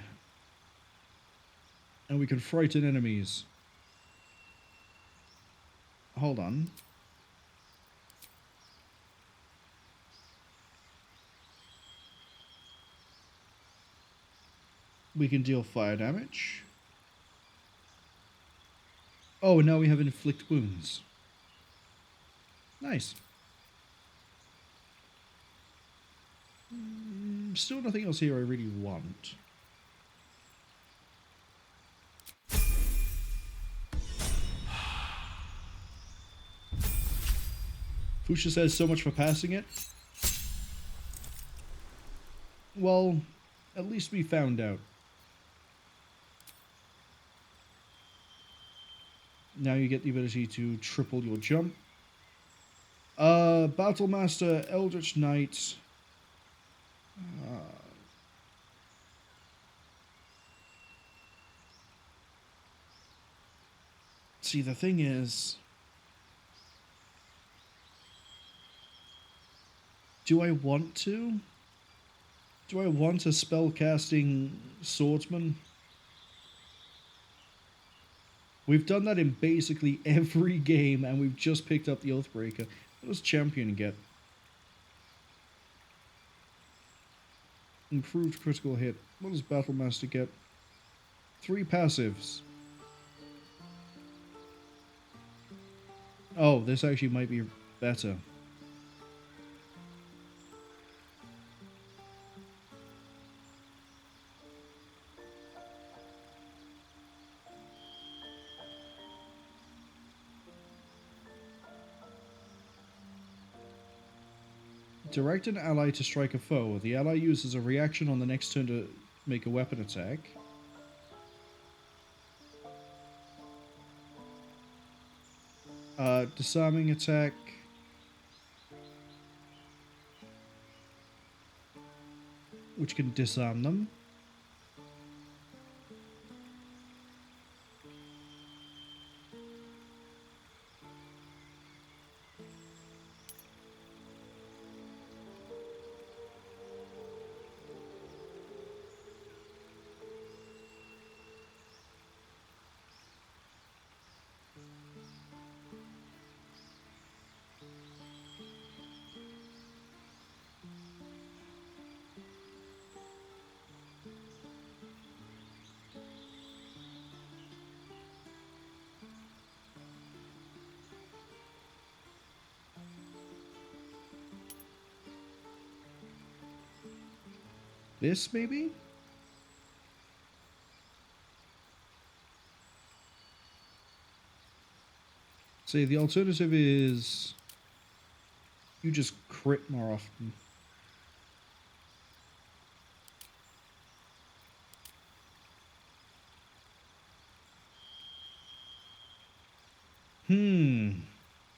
And we can frighten enemies. Hold on. We can deal fire damage. Oh, now we have inflict wounds. Nice. Still nothing else here I really want. Fuchsia says so much for passing it. Well, at least we found out. Now you get the ability to triple your jump. Battlemaster, Eldritch Knight. See, the thing is, Do I want to? Do I want a spellcasting swordsman? We've done that in basically every game, and we've just picked up the Oathbreaker. What does Champion get? Improved critical hit. What does Battlemaster get? 3 passives. Oh, this actually might be better. Direct an ally to strike a foe. The ally uses a reaction on the next turn to make a weapon attack. Disarming attack. Which can disarm them. This, maybe? See, the alternative is you just crit more often.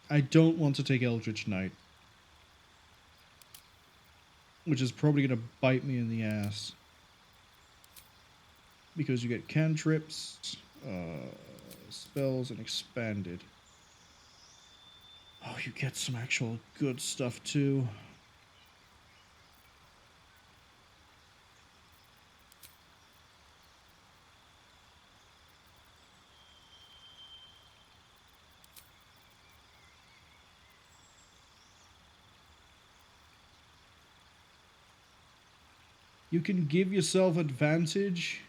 I don't want to take Eldritch Knight. Which is probably going to bite me in the ass. Because you get cantrips, spells, and expanded. Oh, you get some actual good stuff too. You can give yourself advantage.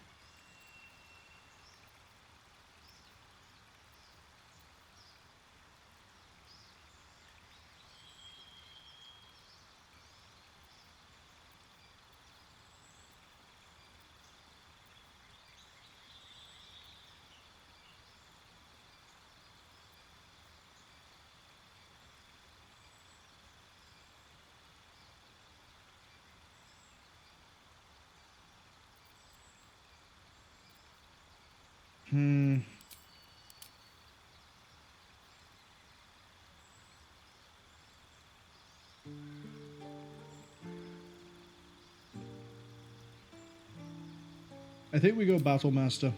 I think we go Battlemaster.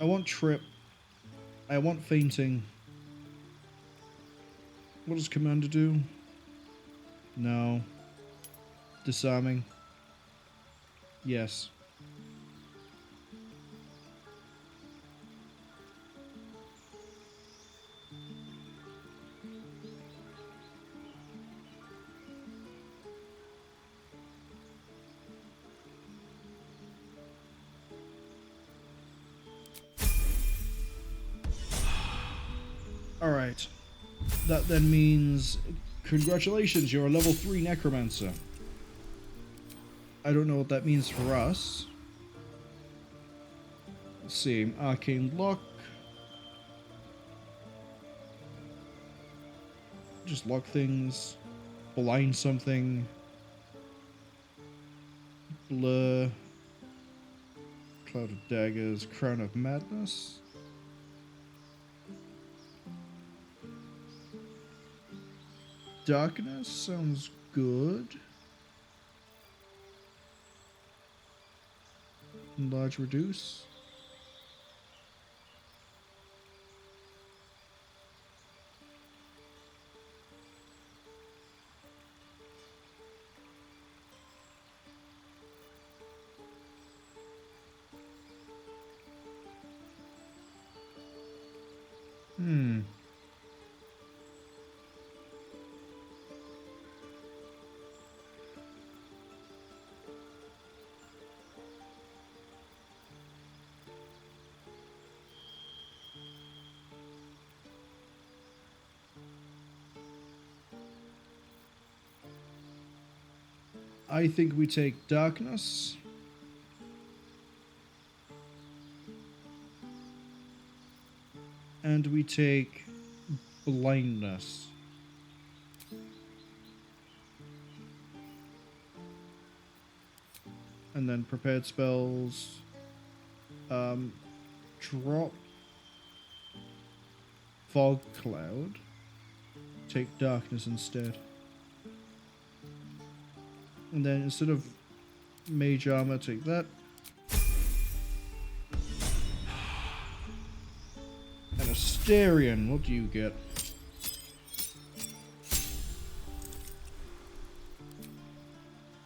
I want Trip. I want Fainting. What does Commander do? No. Disarming. Yes. Alright. That then means, congratulations, you're a level 3 Necromancer. I don't know what that means for us. Let's see, Arcane Lock. Just lock things. Blind something. Blur. Cloud of Daggers. Crown of Madness. Darkness sounds good. Enlarge, reduce. I think we take darkness. And we take blindness. And then prepared spells. Drop fog cloud. Take darkness instead. And then instead of mage armor, take that. And Astarion, what do you get?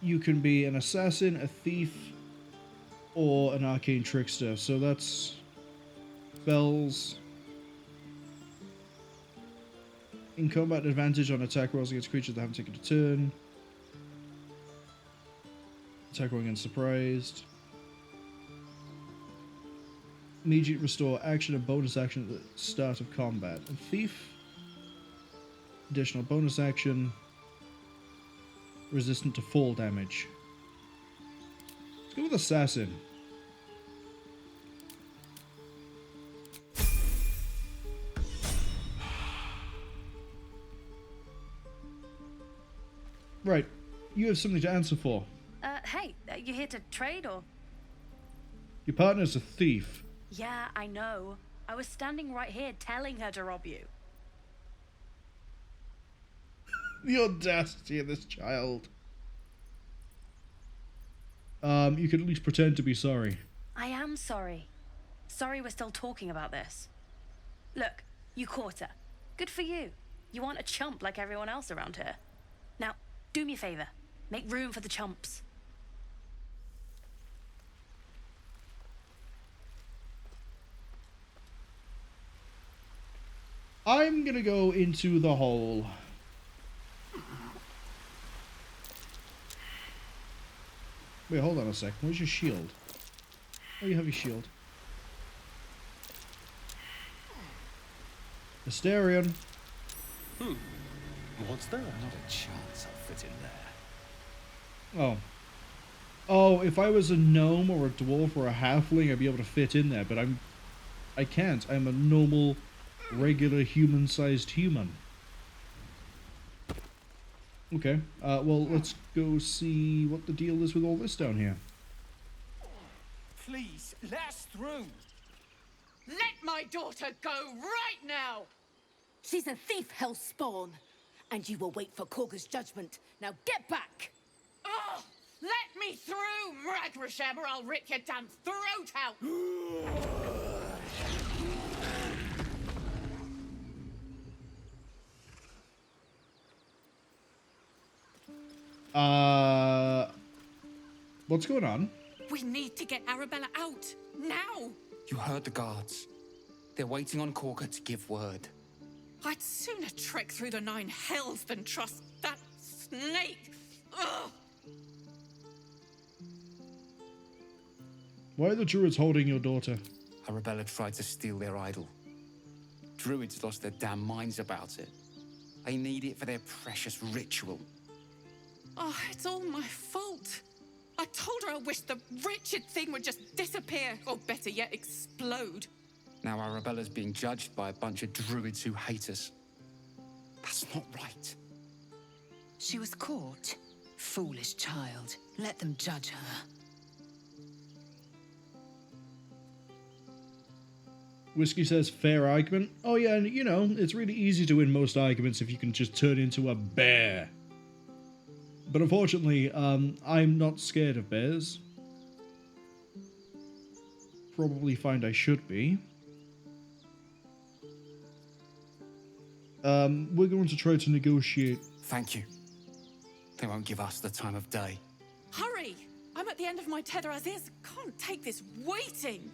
You can be an assassin, a thief, or an arcane trickster. So that's spells. In combat, advantage on attack rolls against creatures that haven't taken a turn. Attack roll against surprised. Immediate restore action and bonus action at the start of combat. And thief. Additional bonus action. Resistant to fall damage. Let's go with assassin. Right. You have something to answer for. Hey, you here to trade or? Your partner's a thief. Yeah, I know. I was standing right here telling her to rob you. The audacity of this child. You could at least pretend to be sorry. I am sorry. Sorry we're still talking about this. Look, you caught her. Good for you. You aren't a chump like everyone else around here. Now, do me a favor. Make room for the chumps. I'm gonna go into the hole. Wait, hold on a sec. Where's your shield? Oh, you have your shield. Astarion. What's that? Not a chance I'll fit in there. Oh. Oh, if I was a gnome or a dwarf or a halfling, I'd be able to fit in there, but I can't. I'm a normal, regular human-sized human. Okay, well, let's go see what the deal is with all this down here. Please, let us through. Let my daughter go right now! She's a thief, hellspawn. And you will wait for Korga's judgment. Now get back! Oh, let me through, Mragrasham, or I'll rip your damn throat out! What's going on? We need to get Arabella out, now! You heard the guards. They're waiting on Korga to give word. I'd sooner trek through the 9 hells than trust that snake! Ugh! Why are the Druids holding your daughter? Arabella tried to steal their idol. Druids lost their damn minds about it. They need it for their precious ritual. Oh, it's all my fault. I told her I wished the wretched thing would just disappear, or better yet, explode. Now Arabella's being judged by a bunch of Druids who hate us. That's not right. She was caught. Foolish child. Let them judge her. Whiskey says, fair argument. Oh yeah, and you know, it's really easy to win most arguments if you can just turn into a bear. But unfortunately, I'm not scared of bears. Probably find I should be. We're going to try to negotiate. Thank you. They won't give us the time of day. Hurry! I'm at the end of my tether as is. Can't take this waiting.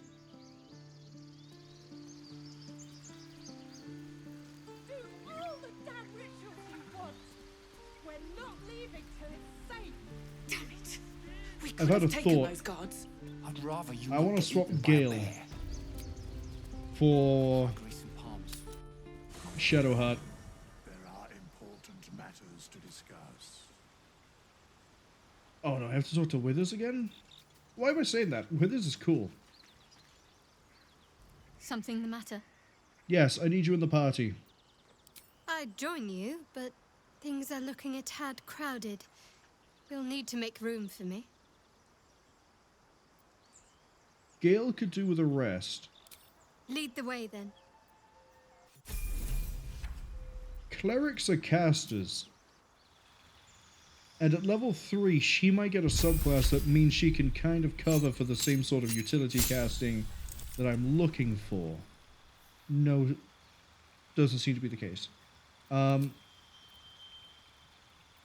Do all the damn rituals you want. We're not leaving till it's safe. Damn it! We I've could had have a taken thought. those guards. I'd rather you. I want to swap Gale for Shadowheart. There are important matters to discuss. Oh no, I have to talk to Withers again? Why am I saying that? Withers is cool. Something the matter? Yes, I need you in the party. I'd join you, but things are looking a tad crowded. You'll need to make room for me. Gale could do with a rest. Lead the way, then. Clerics are casters. And at level 3, she might get a subclass that means she can kind of cover for the same sort of utility casting that I'm looking for. No, doesn't seem to be the case.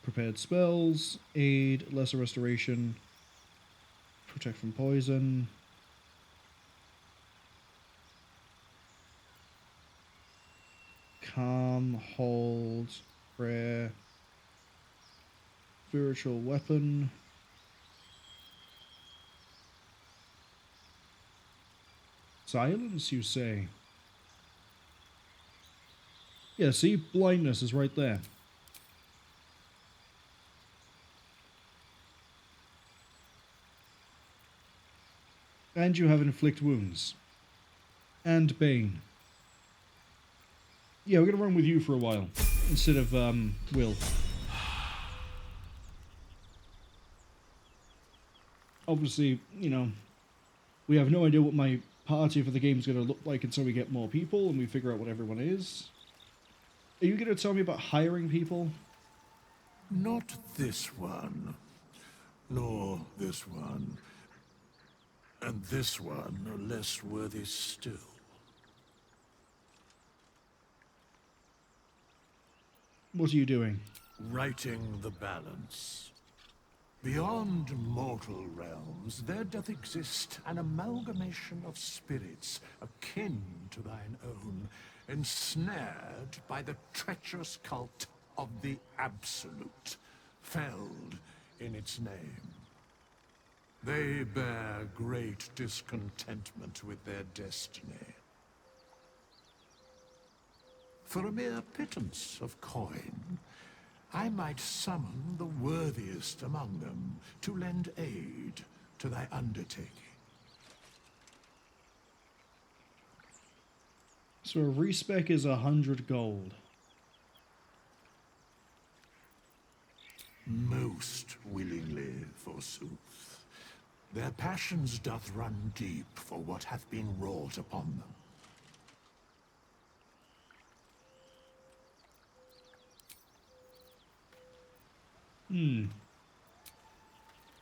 Prepared spells, aid, lesser restoration, protect from poison. Calm, hold, prayer, spiritual weapon. Silence, you say? Yeah, see? Blindness is right there. And you have inflict wounds. And bane. Yeah, we're gonna run with you for a while. Instead of, Will. Obviously, you know, we have no idea what my party for the game is going to look like until we get more people and we figure out what everyone is. Are you going to tell me about hiring people? Not this one. Nor this one. And this one are less worthy still. What are you doing? Righting the balance. Beyond mortal realms, there doth exist an amalgamation of spirits akin to thine own, ensnared by the treacherous cult of the Absolute, felled in its name. They bear great discontentment with their destiny. For a mere pittance of coin, I might summon the worthiest among them to lend aid to thy undertaking. So a respec is 100 gold. Most willingly, forsooth. Their passions doth run deep for what hath been wrought upon them.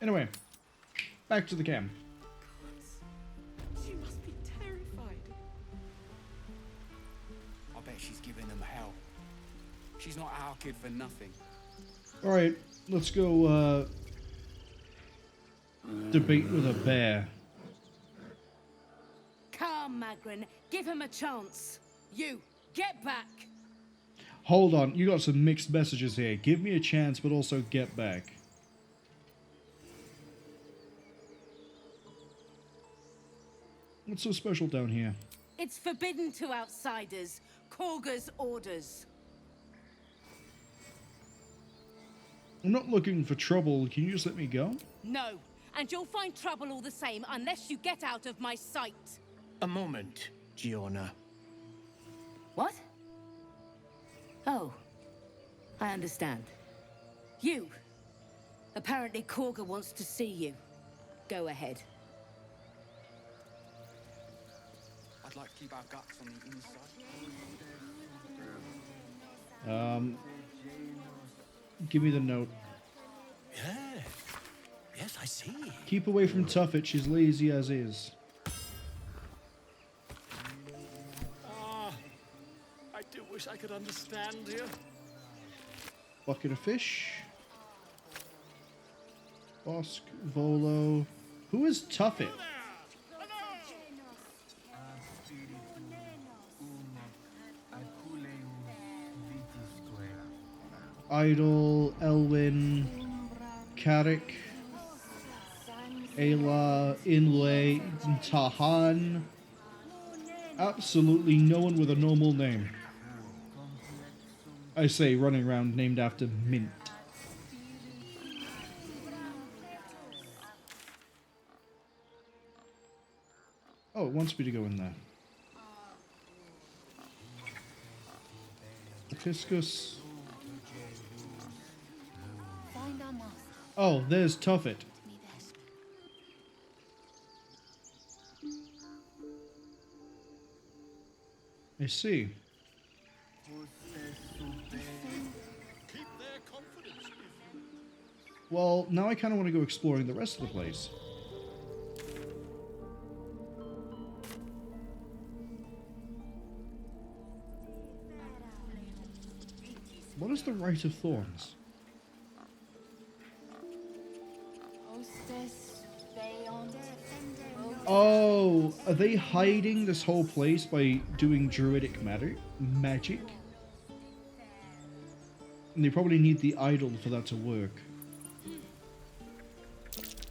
Anyway, back to the camp. She must be terrified. I bet she's giving them hell. She's not our kid for nothing. Alright, let's go, debate with a bear. Calm, Magrin. Give him a chance. You, get back. Hold on, you got some mixed messages here. Give me a chance, but also get back. What's so special down here? It's forbidden to outsiders. Korga's orders. I'm not looking for trouble. Can you just let me go? No, and you'll find trouble all the same unless you get out of my sight. A moment, Giona. What? Oh, I understand. You. Apparently Korga wants to see you. Go ahead. I'd like to keep our guts on the inside. Give me the note. Yeah. Yes, I see. Keep away from Tuffet. She's lazy as is. I do wish I could understand you. Bucket of fish. Bosk, Volo. Who is Tuffet? Idol, Elwyn, Carrick, Ayla, Inlay, Tahan. Absolutely no one with a normal name. I say running around named after Mint. Oh, it wants me to go in there. Tiscus. Find our master. Oh, there's Tuffet. I see. Well, now I kind of want to go exploring the rest of the place. What is the Rite of Thorns? Oh, are they hiding this whole place by doing druidic magic? And they probably need the idol for that to work.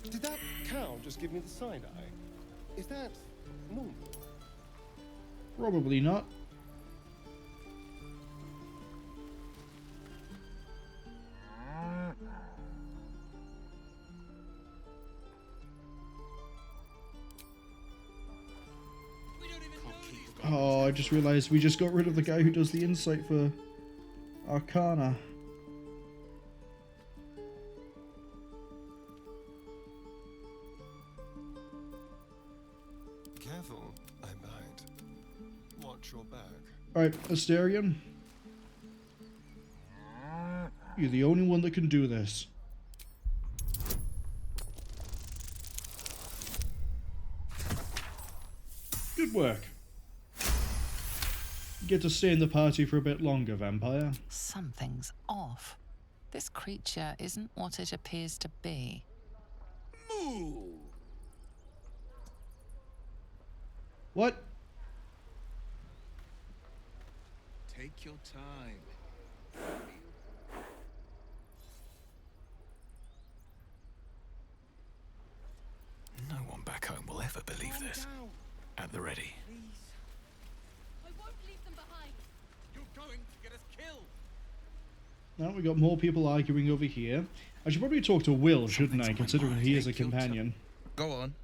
Did that cow just give me the side eye? Is that normal? Probably not. Oh, I just realized we just got rid of the guy who does the insight for Arcana. Careful, I might. Watch your back. Alright, Astarion. You're the only one that can do this. Good work. Get to stay in the party for a bit longer, vampire. Something's off. This creature isn't what it appears to be. Moo! What? Take your time. No one back home will ever believe this. At the ready. I won't leave them behind. You're going to get us killed. Now we got more people arguing over here. I should probably talk to Will, shouldn't I, considering he is a companion. Go on.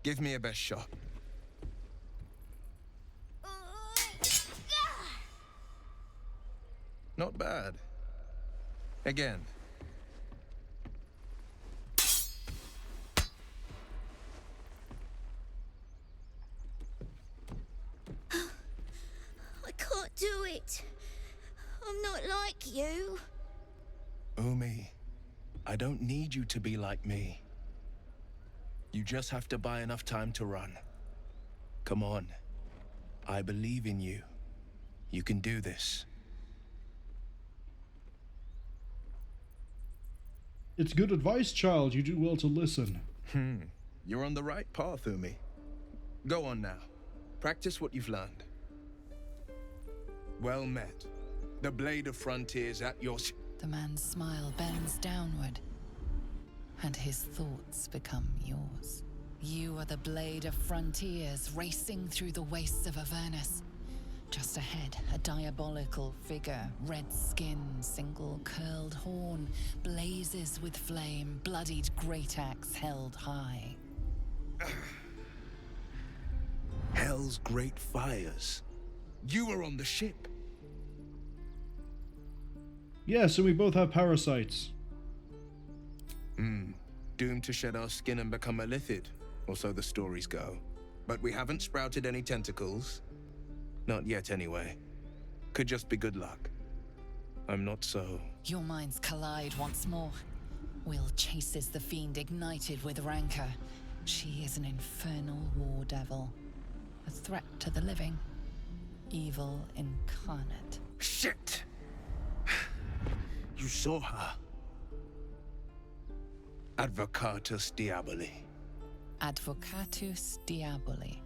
Give me a best shot. Not bad. Again. I can't do it. I'm not like you. Umi, I don't need you to be like me. You just have to buy enough time to run. Come on. I believe in you. You can do this. It's good advice, child. You do well to listen. You're on the right path, Umi. Go on now. Practice what you've learned. Well met. The blade of frontiers at your... The man's smile bends downward, and his thoughts become yours. You are the blade of frontiers racing through the wastes of Avernus. Just ahead, a diabolical figure, red skin, single curled horn, blazes with flame, bloodied great axe held high. Hell's great fires. You were on the ship. Yeah, so we both have parasites. Doomed to shed our skin and become a lithid, or so the stories go. But we haven't sprouted any tentacles. Not yet, anyway. Could just be good luck. I'm not so... Your minds collide once more. Will chases the fiend ignited with rancor. She is an infernal war devil. A threat to the living. Evil incarnate. Shit! You saw her. Advocatus Diaboli. Advocatus Diaboli.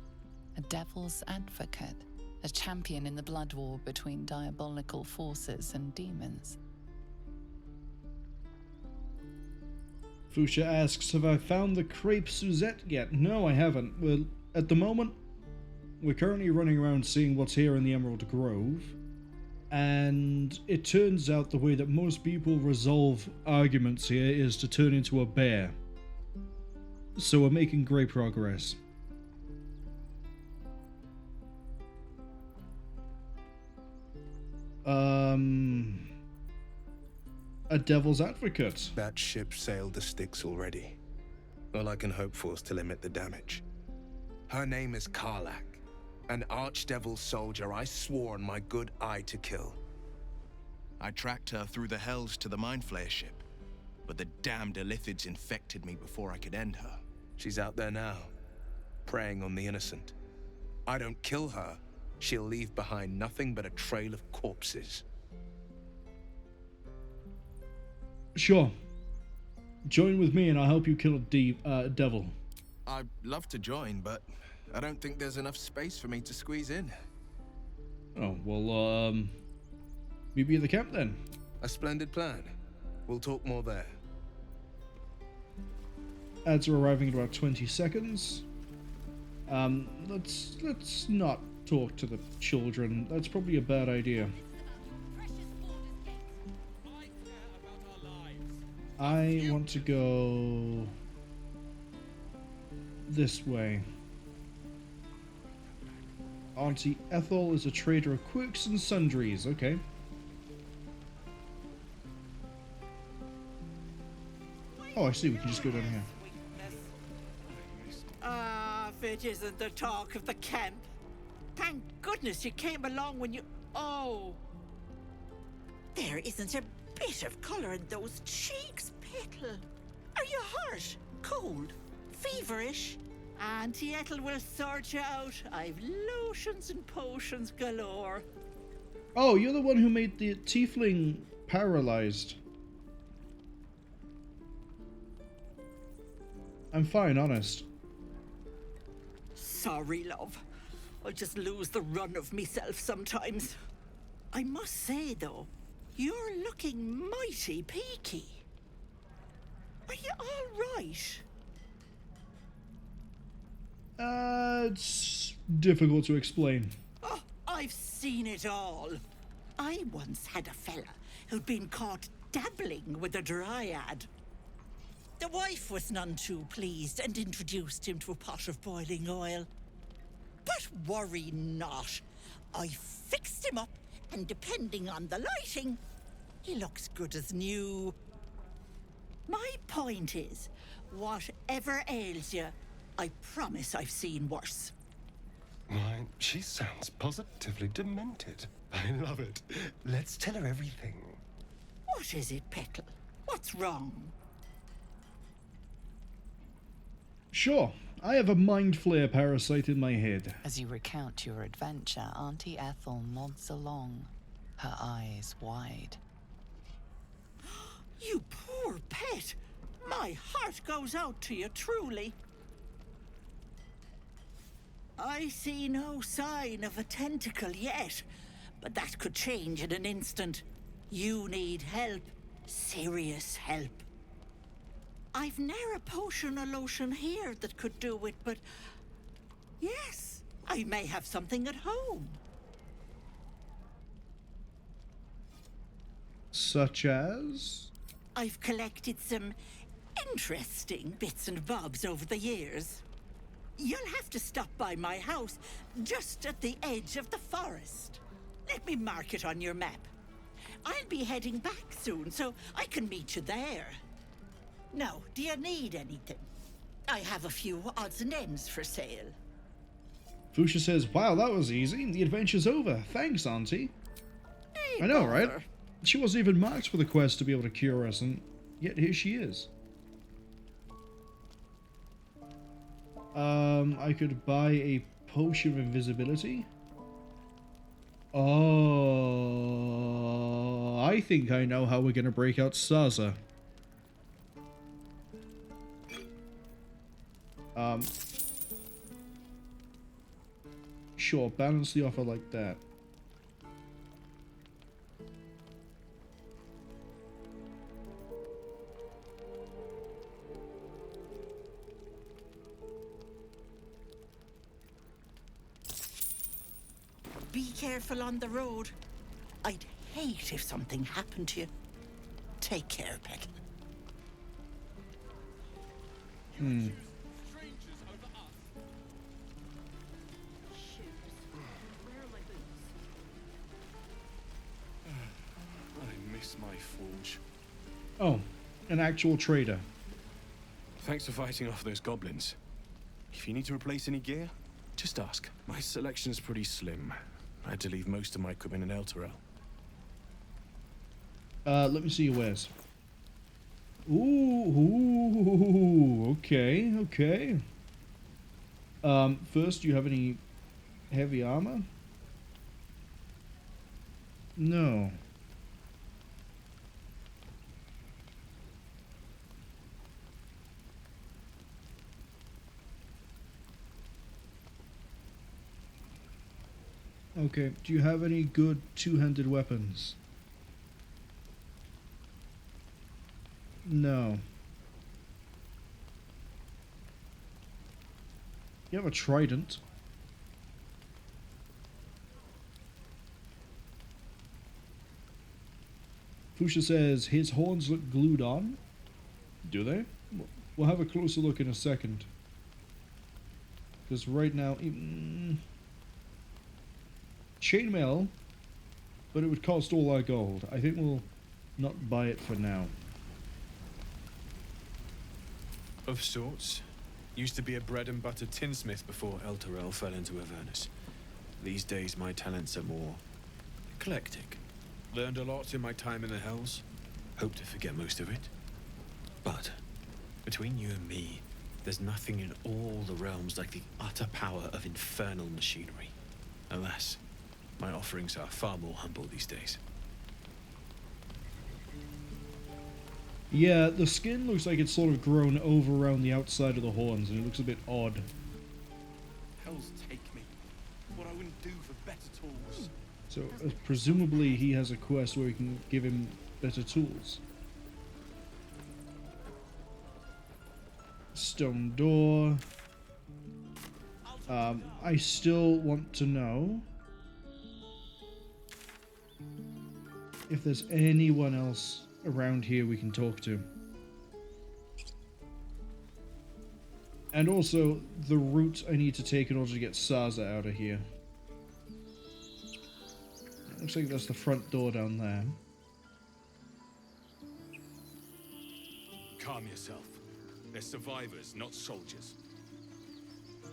A devil's advocate. A champion in the blood war between diabolical forces and demons. Fuchsia asks, have I found the crepe Suzette yet? No, I haven't. Well, at the moment, we're currently running around seeing what's here in the Emerald Grove. And it turns out the way that most people resolve arguments here is to turn into a bear. So we're making great progress. A devil's advocate. That ship sailed the Styx already. All I can hope for is to limit the damage. Her name is Karlach, an archdevil soldier I swore on my good eye to kill. I tracked her through the hells to the Mind Flayer ship, but the damned Illithids infected me before I could end her. She's out there now, preying on the innocent. I don't kill her, she'll leave behind nothing but a trail of corpses. Sure. Join with me and I'll help you kill a devil. I'd love to join, but I don't think there's enough space for me to squeeze in. Oh, well, meet me at the camp then. A splendid plan. We'll talk more there. Ads are arriving in about 20 seconds. Let's not talk to the children. That's probably a bad idea. I want to go this way. Auntie Ethel is a trader of quirks and sundries. Okay. Oh, I see. We can just go down here. If it isn't the talk of the camp. Thank goodness you came along when you... Oh! There isn't a bit of colour in those cheeks, Petal. Are you hurt? Cold? Feverish? Auntie Ethel will sort you out. I've lotions and potions galore. Oh, you're the one who made the tiefling paralyzed. I'm fine, honest. Sorry, love. I just lose the run of myself sometimes. I must say, though, you're looking mighty peaky. Are you all right? It's difficult to explain. Oh, I've seen it all. I once had a fella who'd been caught dabbling with a dryad. The wife was none too pleased and introduced him to a pot of boiling oil. But worry not. I fixed him up, and depending on the lighting, he looks good as new. My point is, whatever ails you, I promise I've seen worse. Why, she sounds positively demented. I love it. Let's tell her everything. What is it, Petal? What's wrong? Sure. I have a mind flare parasite in my head. As you recount your adventure, Auntie Ethel nods along, her eyes wide. You poor pet! My heart goes out to you, truly. I see no sign of a tentacle yet, but that could change in an instant. You need help. Serious help. I've ne'er a potion or lotion here that could do it, but... yes, I may have something at home. Such as? I've collected some interesting bits and bobs over the years. You'll have to stop by my house, just at the edge of the forest. Let me mark it on your map. I'll be heading back soon, so I can meet you there. Now, do you need anything? I have a few odds and ends for sale. Fuchsia says, wow, that was easy. The adventure's over. Thanks, Auntie. Hey, I know, bother. right? She wasn't even marked for the quest to be able to cure us, and yet here she is. I could buy a potion of invisibility. Oh, I think I know how we're gonna break out Sazza. Sure, balance the offer like that. Be careful on the road. I'd hate if something happened to you. Take care, Petal. Oh, an actual trader. Thanks for fighting off those goblins. If you need to replace any gear, just ask. My selection's pretty slim. I had to leave most of my equipment in Elturel. Let me see your wares. Ooh, okay, okay. First, do you have any heavy armor? No. Okay, do you have any good two-handed weapons? No. You have a trident. Fusha says his horns look glued on. Do they? We'll have a closer look in a second. Because right now... chainmail, but it would cost all our gold. I think we'll not buy it for now. Of sorts. Used to be a bread and butter tinsmith before Elturel fell into Avernus. These days my talents are more eclectic. Learned a lot in my time in the Hells. Hope to forget most of it. But between you and me, there's nothing in all the realms like the utter power of infernal machinery. Alas, my offerings are far more humble these days. Yeah, the skin looks like it's sort of grown over around the outside of the horns, and it looks a bit odd. Hells take me. What I wouldn't do for better tools. So, presumably he has a quest where we can give him better tools. Stone door. I still want to know if there's anyone else around here we can talk to. And also, the route I need to take in order to get Sazza out of here. Looks like that's the front door down there. Calm yourself. They're survivors, not soldiers.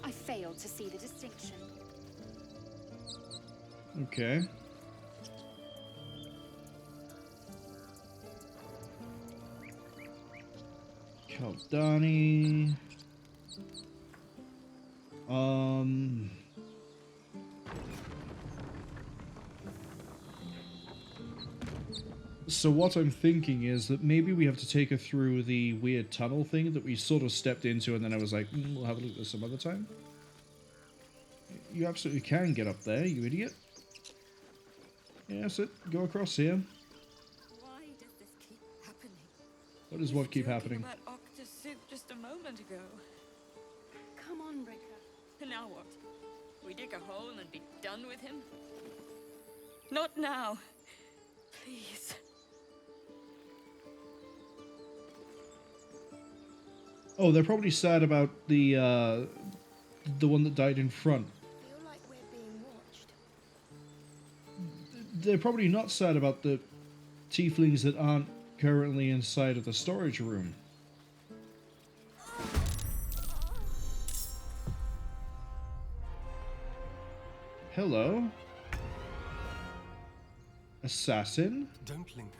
I failed to see the distinction. Okay. Kaldani. So what I'm thinking is that maybe we have to take her through the weird tunnel thing that we sort of stepped into, and then I was like, we'll have a look at this some other time. You absolutely can get up there, you idiot. Yes, go across here. Why does this keep happening? What does what keep happening? About Octus soup just a moment ago. Come on, Breaker. Now what? We dig a hole and be done with him? Not now. Please. Oh, they're probably sad about the one that died in front. Feel like we're being watched. They're probably not sad about the tieflings that aren't currently inside of the storage room. Hello? Assassin? Don't linger.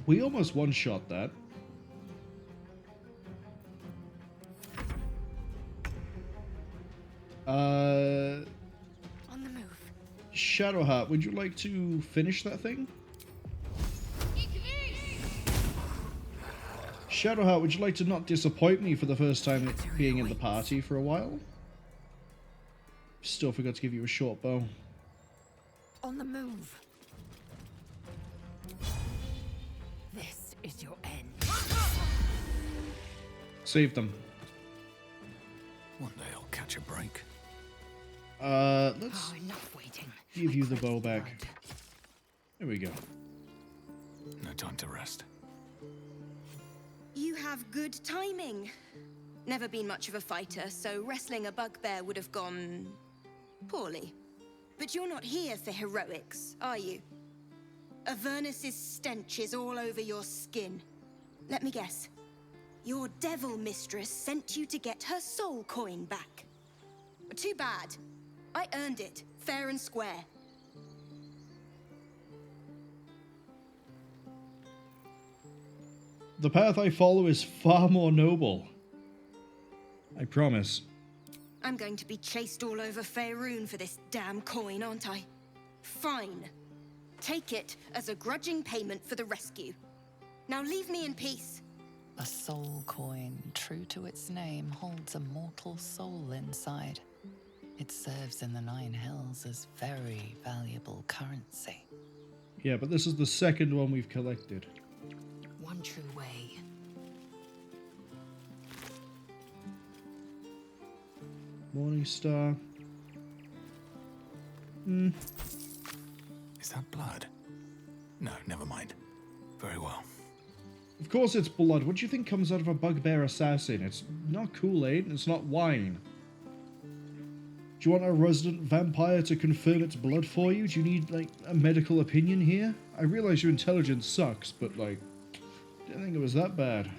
We almost one-shot that. On the move. Shadowheart, would you like to finish that thing? Shadowheart, would you like to not disappoint me for the first time being in the party for a while? Still forgot to give you a short bow. On the move. This is your end. Save them. One day I'll catch a break. Let's enough waiting. give you the bow back. There we go. No time to rest. You have good timing. Never been much of a fighter, so wrestling a bugbear would have gone poorly. But you're not here for heroics, are you? Avernus's stench is all over your skin. Let me guess. Your devil mistress sent you to get her soul coin back. Too bad. I earned it, fair and square. The path I follow is far more noble. I promise. I'm going to be chased all over Faerun for this damn coin, aren't I? Fine. Take it as a grudging payment for the rescue. Now leave me in peace. A soul coin, true to its name, holds a mortal soul inside. It serves in the Nine Hells as very valuable currency. Yeah, but this is the second one we've collected. One true way. Morningstar. Is that blood? No, never mind. Very well. Of course it's blood. What do you think comes out of a bugbear assassin? It's not Kool-Aid, and it's not wine. Do you want a resident vampire to confirm it's blood for you? Do you need, like, a medical opinion here? I realize your intelligence sucks, but, like, I didn't think it was that bad.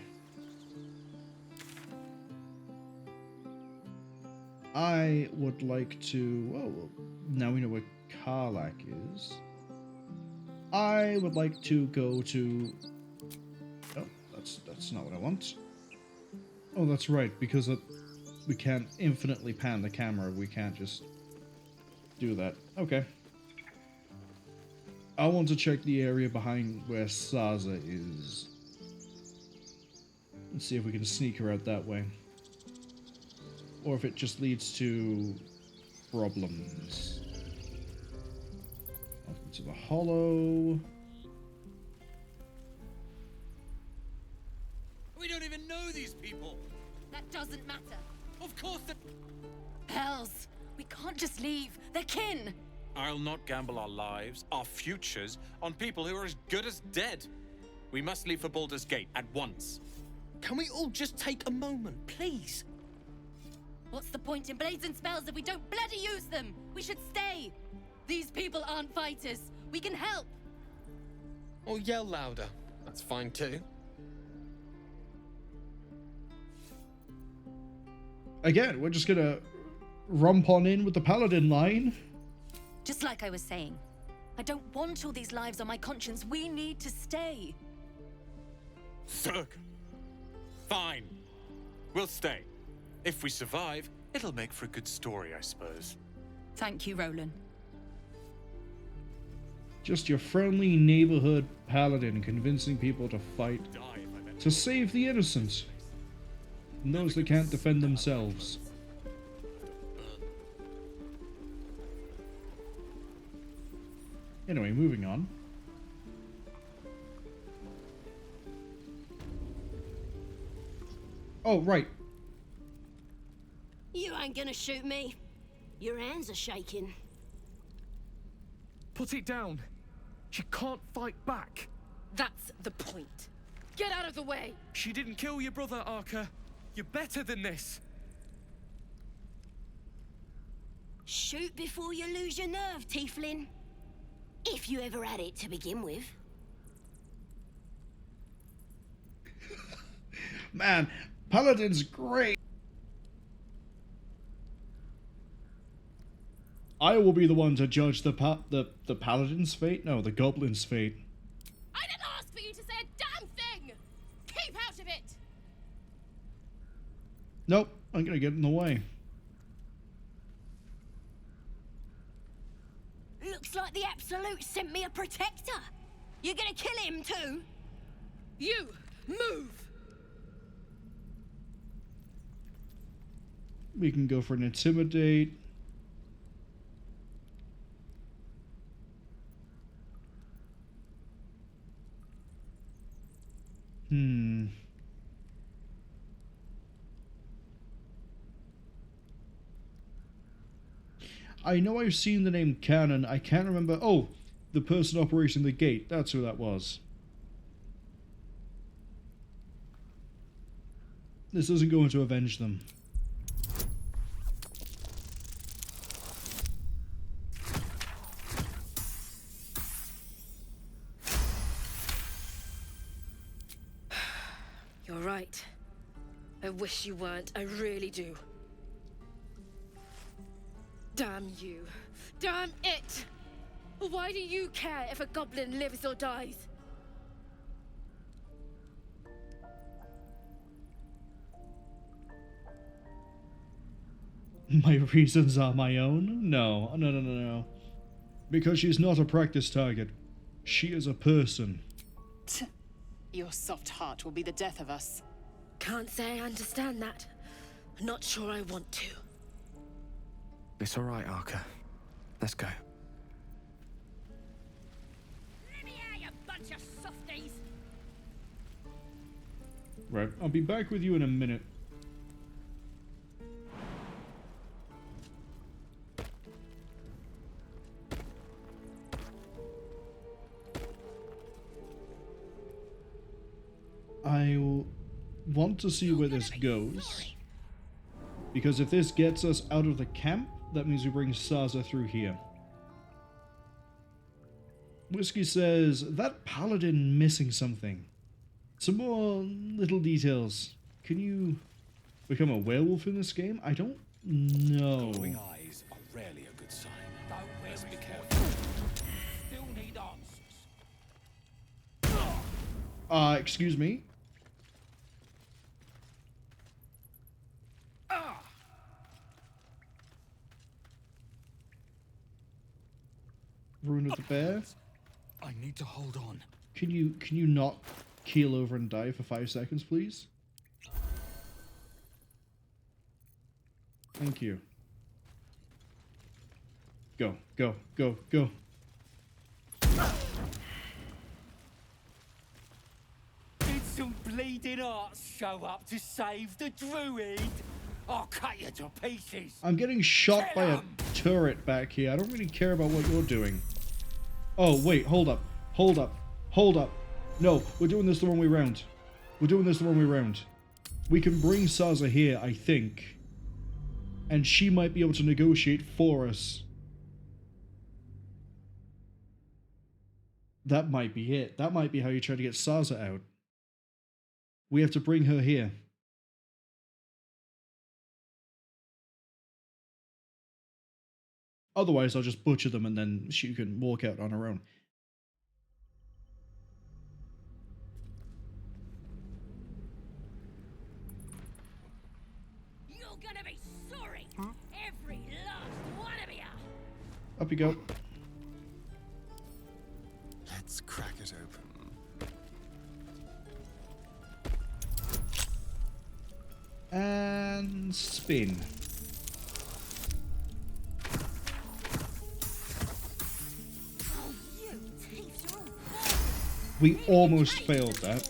I would like to... Well, now we know where Karlach is. I would like to go to... Oh, that's not what I want. Oh, that's right, because we can't infinitely pan the camera. We can't just do that. Okay. I want to check the area behind where Sazza is. Let's see if we can sneak her out that way. Or if it just leads to problems. Welcome to the Hollow. We don't even know these people. That doesn't matter. Of course that... Hells, we can't just leave. They're kin. I'll not gamble our lives, our futures, on people who are as good as dead. We must leave for Baldur's Gate at once. Can we all just take a moment, please? What's the point in blades and spells if we don't bloody use them? We should stay. These people aren't fighters. We can help. Or yell louder. That's fine too. Again, we're just gonna romp on in with the Paladin line. Just like I was saying, I don't want all these lives on my conscience. We need to stay. Zhalk. Fine. We'll stay. If we survive, it'll make for a good story, I suppose. Thank you, Roland. Just your friendly neighborhood paladin convincing people to fight to save the innocent and those that can't defend themselves. Anyway, moving on. Oh, right. You ain't gonna shoot me. Your hands are shaking. Put it down. She can't fight back. That's the point. Get out of the way. She didn't kill your brother, Arca. You're better than this. Shoot before you lose your nerve, Tiefling. If you ever had it to begin with. Man, Paladin's great. I will be the one to judge the Paladin's fate? No, the Goblin's fate. I didn't ask for you to say a damn thing! Keep out of it! Nope, I'm gonna get in the way. Looks like the Absolute sent me a protector. You're gonna kill him too? You, move! We can go for an Intimidate. I know I've seen the name Canon. I can't remember. Oh, the person operating the gate. That's who that was. This isn't going to avenge them. You're right. I wish you weren't. I really do. Damn you. Damn it! Why do you care if a goblin lives or dies? My reasons are my own? No. No. Because she's not a practice target. She is a person. Your soft heart will be the death of us. Can't say I understand that. Not sure I want to. It's all right, Arca. Let's go. Let me out, you bunch of softies! Right, I'll be back with you in a minute. I want to see where this goes. Because if this gets us out of the camp, that means we bring Sazza through here. Whiskey says, that paladin missing something. Some more little details. Can you become a werewolf in this game? I don't know. Glowing eyes are rarely a good sign. Let's be careful. Still need answers. Excuse me? Ruin of the bear? I need to hold on. Can you not keel over and die for 5 seconds, please? Thank you. Go. Did some bleeding arts show up to save the druid? I'll cut you to pieces. I'm getting shot by a turret back here. I don't really care about what you're doing. Oh, wait, hold up. No, we're doing this the wrong way round. We can bring Sazza here, I think. And she might be able to negotiate for us. That might be it. That might be how you try to get Sazza out. We have to bring her here. Otherwise, I'll just butcher them and then she can walk out on her own. You're gonna be sorry. Every last one of you. Up you go. Let's crack it open. And spin. We almost failed that.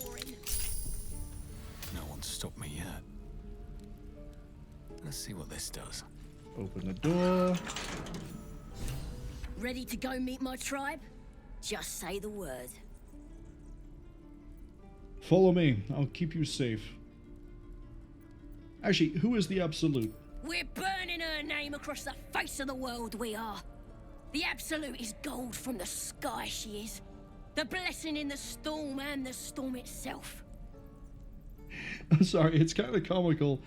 No one's stopped me yet. Let's see what this does. Open the door. Ready to go meet my tribe? Just say the word. Follow me. I'll keep you safe. Actually, who is the Absolute? We're burning her name across the face of the world, we are. The Absolute is gold from the sky, she is. The blessing in the storm and the storm itself. I'm sorry, it's kind of comical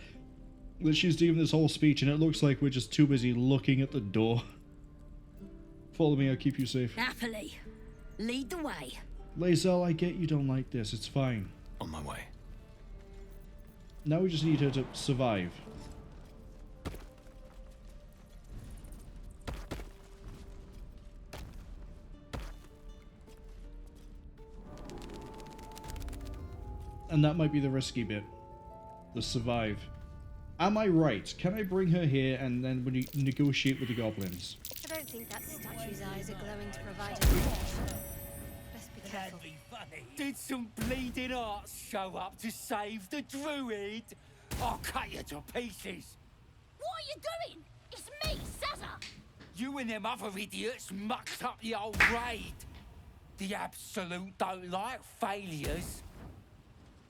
that she's doing this whole speech and it looks like we're just too busy looking at the door. Follow me, I'll keep you safe. Happily. Lead the way. Lae'zel, I get you don't like this, it's fine. On my way. Now we just need her to survive. And that might be the risky bit. The survive. Am I right? Can I bring her here and then when you negotiate with the goblins? I don't think that statue's eyes are glowing to provide a Best be careful. Did some bleeding arts show up to save the druid? I'll cut you to pieces. What are you doing? It's me, Sazza. You and them other idiots mucked up the old raid. The Absolute don't like failures.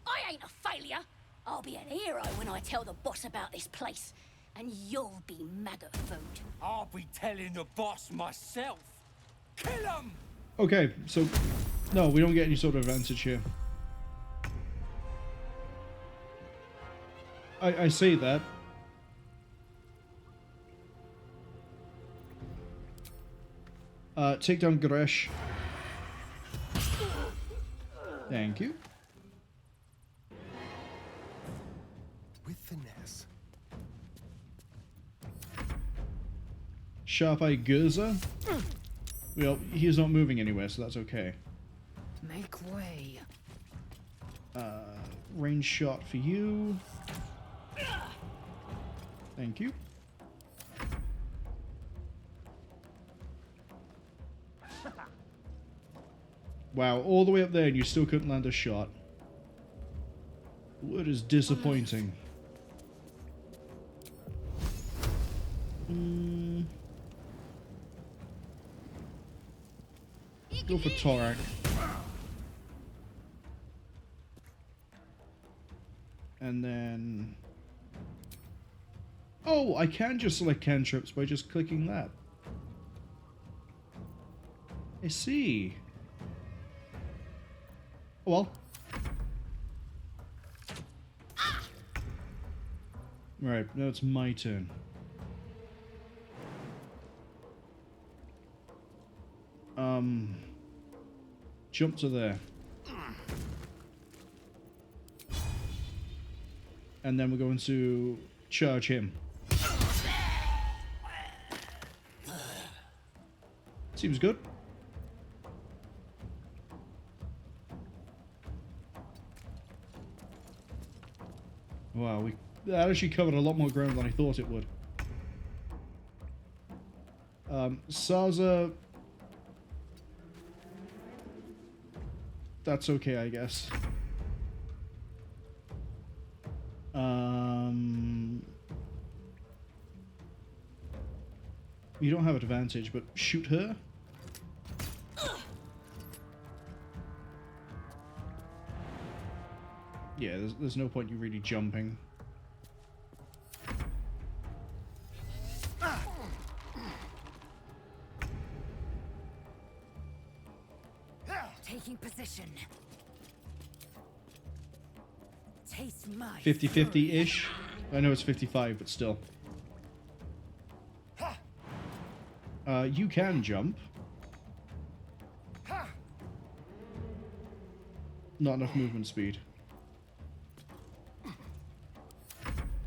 I ain't a failure. I'll be an hero when I tell the boss about this place, and you'll be maggot food. I'll be telling the boss myself. Kill him! Okay, so no, we don't get any sort of advantage here. I say that. Take down Gresh. Thank you. With finesse. Sharp Eye Gurza. Well, he's not moving anywhere, so that's okay. Make way. Range shot for you. Thank you. Wow, all the way up there and you still couldn't land a shot. What is disappointing. Go for Torak. And then... Oh, I can just select cantrips by just clicking that. I see. Oh, well. Right, now it's my turn. Jump to there. And then we're going to charge him. Seems good. Wow, that actually covered a lot more ground than I thought it would. Sazza... That's okay, I guess. You don't have advantage, but shoot her. Yeah, there's no point you really jumping. Taking position. Taste my 50-50-ish. I know it's 55, but still. You can jump. Not enough movement speed.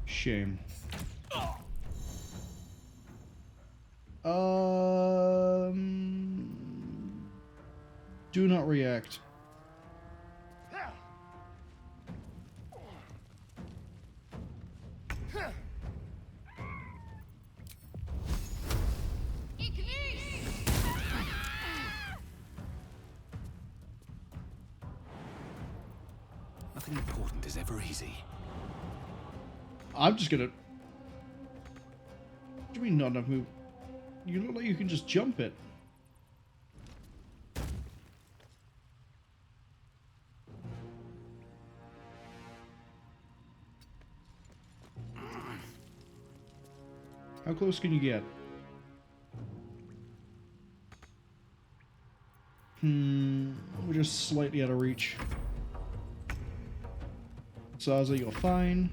Shame. Do not react. Nothing important is ever easy. I'm just gonna... What do you mean not enough move? You look like you can just jump it. How close can you get? We're just slightly out of reach. Sazza, you're fine.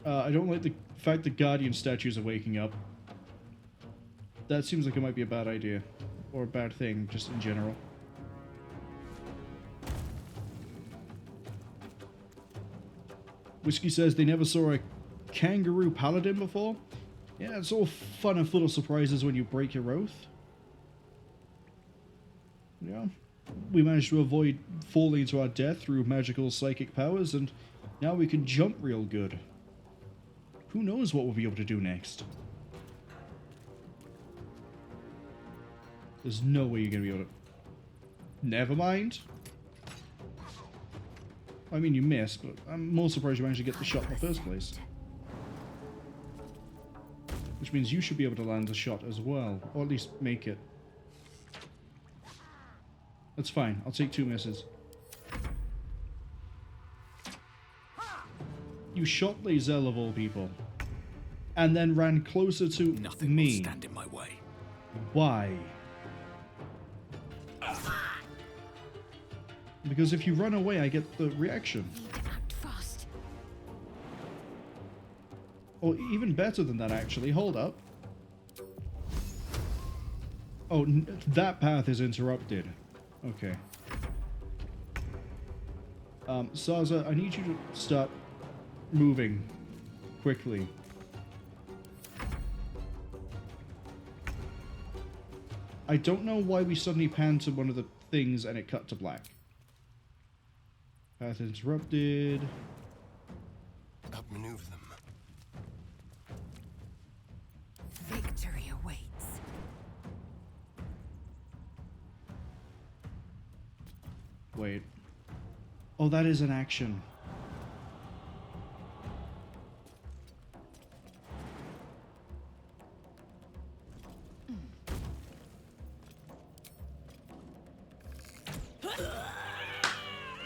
I don't like the fact that Guardian statues are waking up. That seems like it might be a bad idea. Or a bad thing, just in general. Whiskey says they never saw a kangaroo paladin before. Yeah, it's all fun and full of surprises when you break your oath. Yeah. We managed to avoid falling to our death through magical psychic powers, and now we can jump real good. Who knows what we'll be able to do next? There's no way you're going to be able to... Never mind. I mean, you missed, but I'm more surprised you managed to get the shot in the first place. Which means you should be able to land a shot as well, or at least make it. That's fine, I'll take 2 misses. You shot Lae'zel of all people. And then ran closer to Nothing me. will stand in my way. Why? Because if you run away, I get the reaction. Fast. Or even better than that, actually. Hold up. Oh, that path is interrupted. Okay. Sazza, I need you to start moving quickly. I don't know why we suddenly panned to one of the things and it cut to black. Path interrupted. Outmaneuver them. Victory awaits. Wait. Oh, that is an action.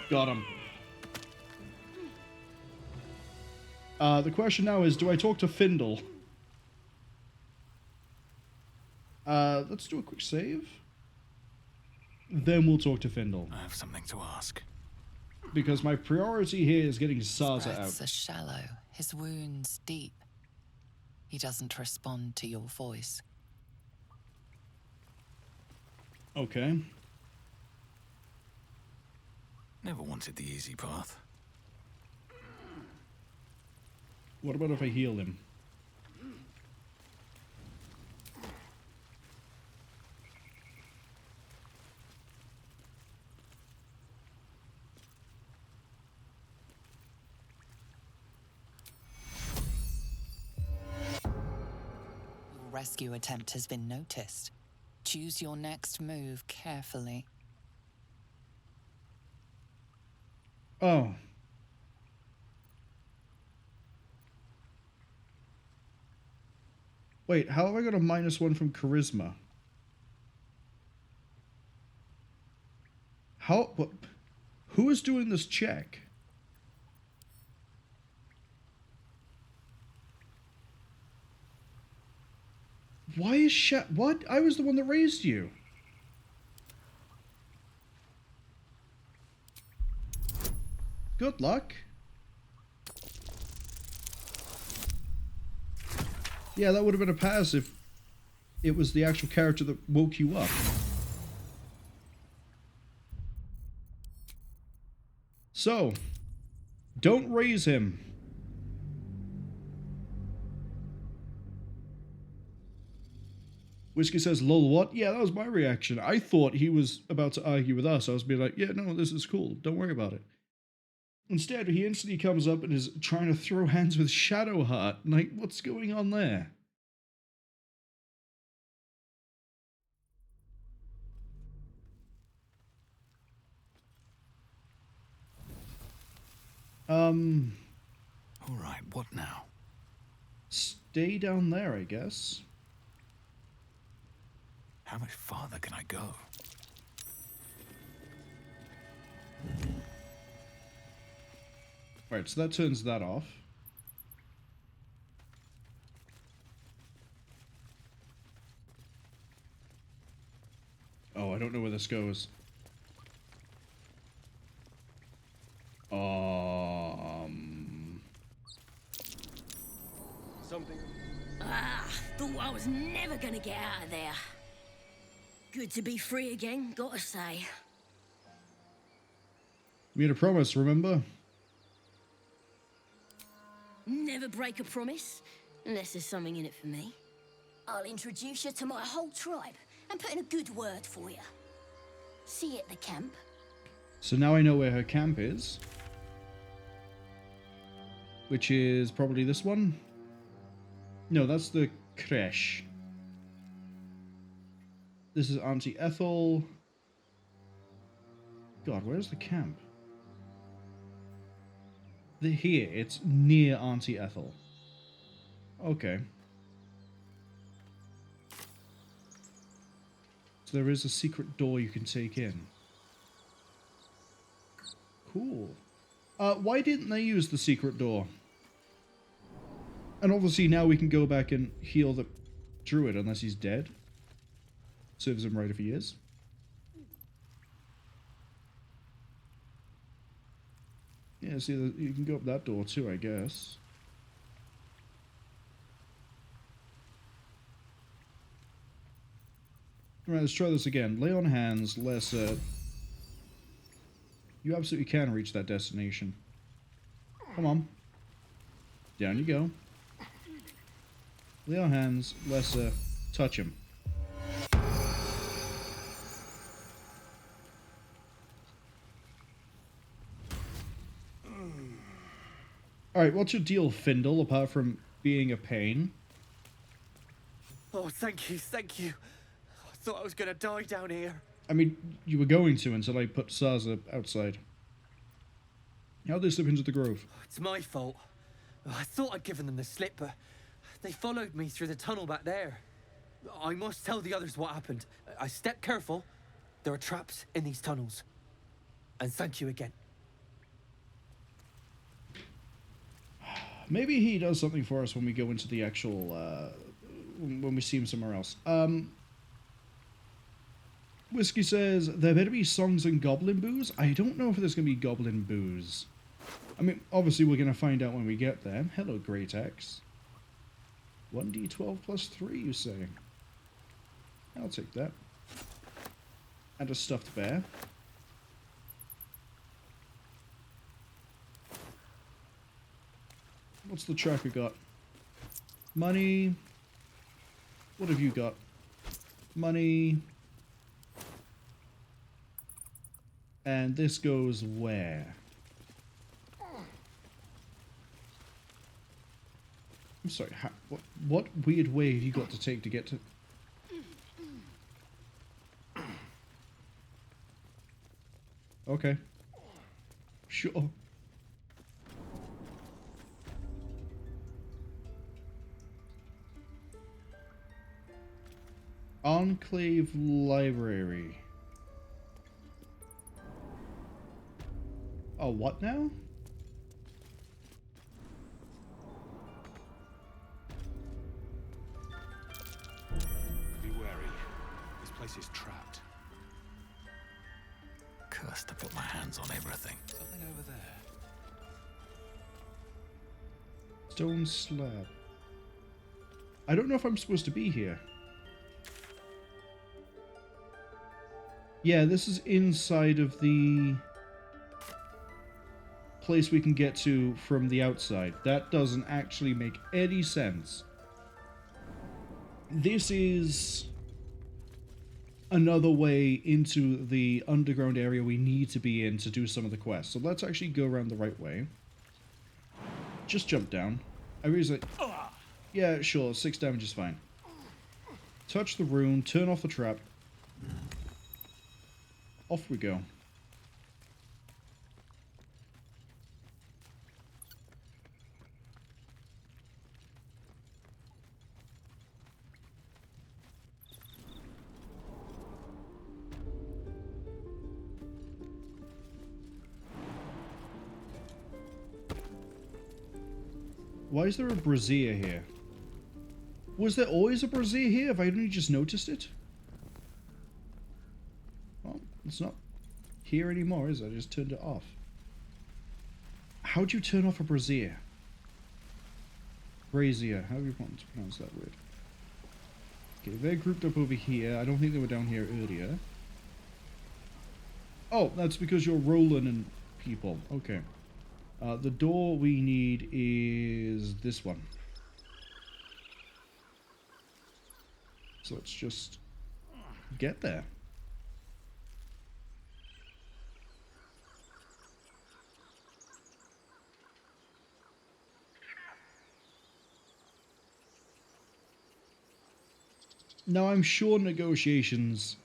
Got him. The question now is, do I talk to Findle? Let's do a quick save. Then we'll talk to Findle. I have something to ask. Because my priority here is getting Sazza His breaths out. are shallow, his wounds deep. He doesn't respond to your voice. Okay. Never wanted the easy path. What about if I heal him? Your rescue attempt has been noticed. Choose your next move carefully. Oh. Wait, how have I got a -1 from charisma? How? What? Who is doing this check? Why is what? I was the one that raised you. Good luck. Yeah, that would have been a pass if it was the actual character that woke you up. So, don't raise him. Whiskey says, lol, what? Yeah, that was my reaction. I thought he was about to argue with us. I was being like, yeah, no, this is cool. Don't worry about it. Instead, he instantly comes up and is trying to throw hands with Shadowheart. Like, what's going on there? All right, what now? Stay down there, I guess. How much farther can I go? Right, so that turns that off. Oh, I don't know where this goes. Something. Thought I was never gonna get out of there. Good to be free again, gotta say. We made a promise, remember? Never break a promise, unless there's something in it for me. I'll introduce you to my whole tribe and put in a good word for you. See you at the camp. So now I know where her camp is. Which is probably this one? No, that's the creche. This is Auntie Ethel. God, where's the camp? Here, it's near Auntie Ethel. Okay. So there is a secret door you can take in. Cool. Why didn't they use the secret door? And obviously now we can go back and heal the druid unless he's dead. Serves him right if he is. Yeah, see, you can go up that door too, I guess. Alright, let's try this again. Lay on hands, lesser. You absolutely can reach that destination. Come on. Down you go. Lay on hands, lesser. Touch him. Alright, what's your deal, Findle, apart from being a pain? Oh, thank you, thank you. I thought I was gonna die down here. I mean, you were going to until I put Sazza outside. How'd they slip into the grove? It's my fault. I thought I'd given them the slip, but they followed me through the tunnel back there. I must tell the others what happened. I stepped careful. There are traps in these tunnels. And thank you again. Maybe he does something for us when we go into the actual, when we see him somewhere else. Whiskey says, there better be songs and goblin booze? I don't know if there's going to be goblin booze. I mean, obviously we're going to find out when we get there. Hello, Great Axe. 1d12 plus 3, you say? I'll take that. And a stuffed bear. What's the tracker got? Money. What have you got? Money. And this goes where? I'm sorry, what weird way have you got to take to get to... Okay. Sure. Enclave Library. Oh, what now? Be wary. This place is trapped. Cursed to put my hands on everything. Something over there. Stone slab. I don't know if I'm supposed to be here. Yeah, this is inside of the place we can get to from the outside. That doesn't actually make any sense. This is another way into the underground area we need to be in to do some of the quests. So let's actually go around the right way. Just jump down. I really like... Yeah, sure, 6 damage is fine. Touch the rune, turn off the trap. Off we go. Why is there a brazier here? Was there always a brazier here? Have I only just noticed it? Well, it's not here anymore, is it? I just turned it off. How'd you turn off a brazier? Brazier, how do you want to pronounce that word? Okay, they're grouped up over here. I don't think they were down here earlier. Oh, that's because you're rolling and people. Okay. The door we need is this one. So let's just get there. Now I'm sure negotiations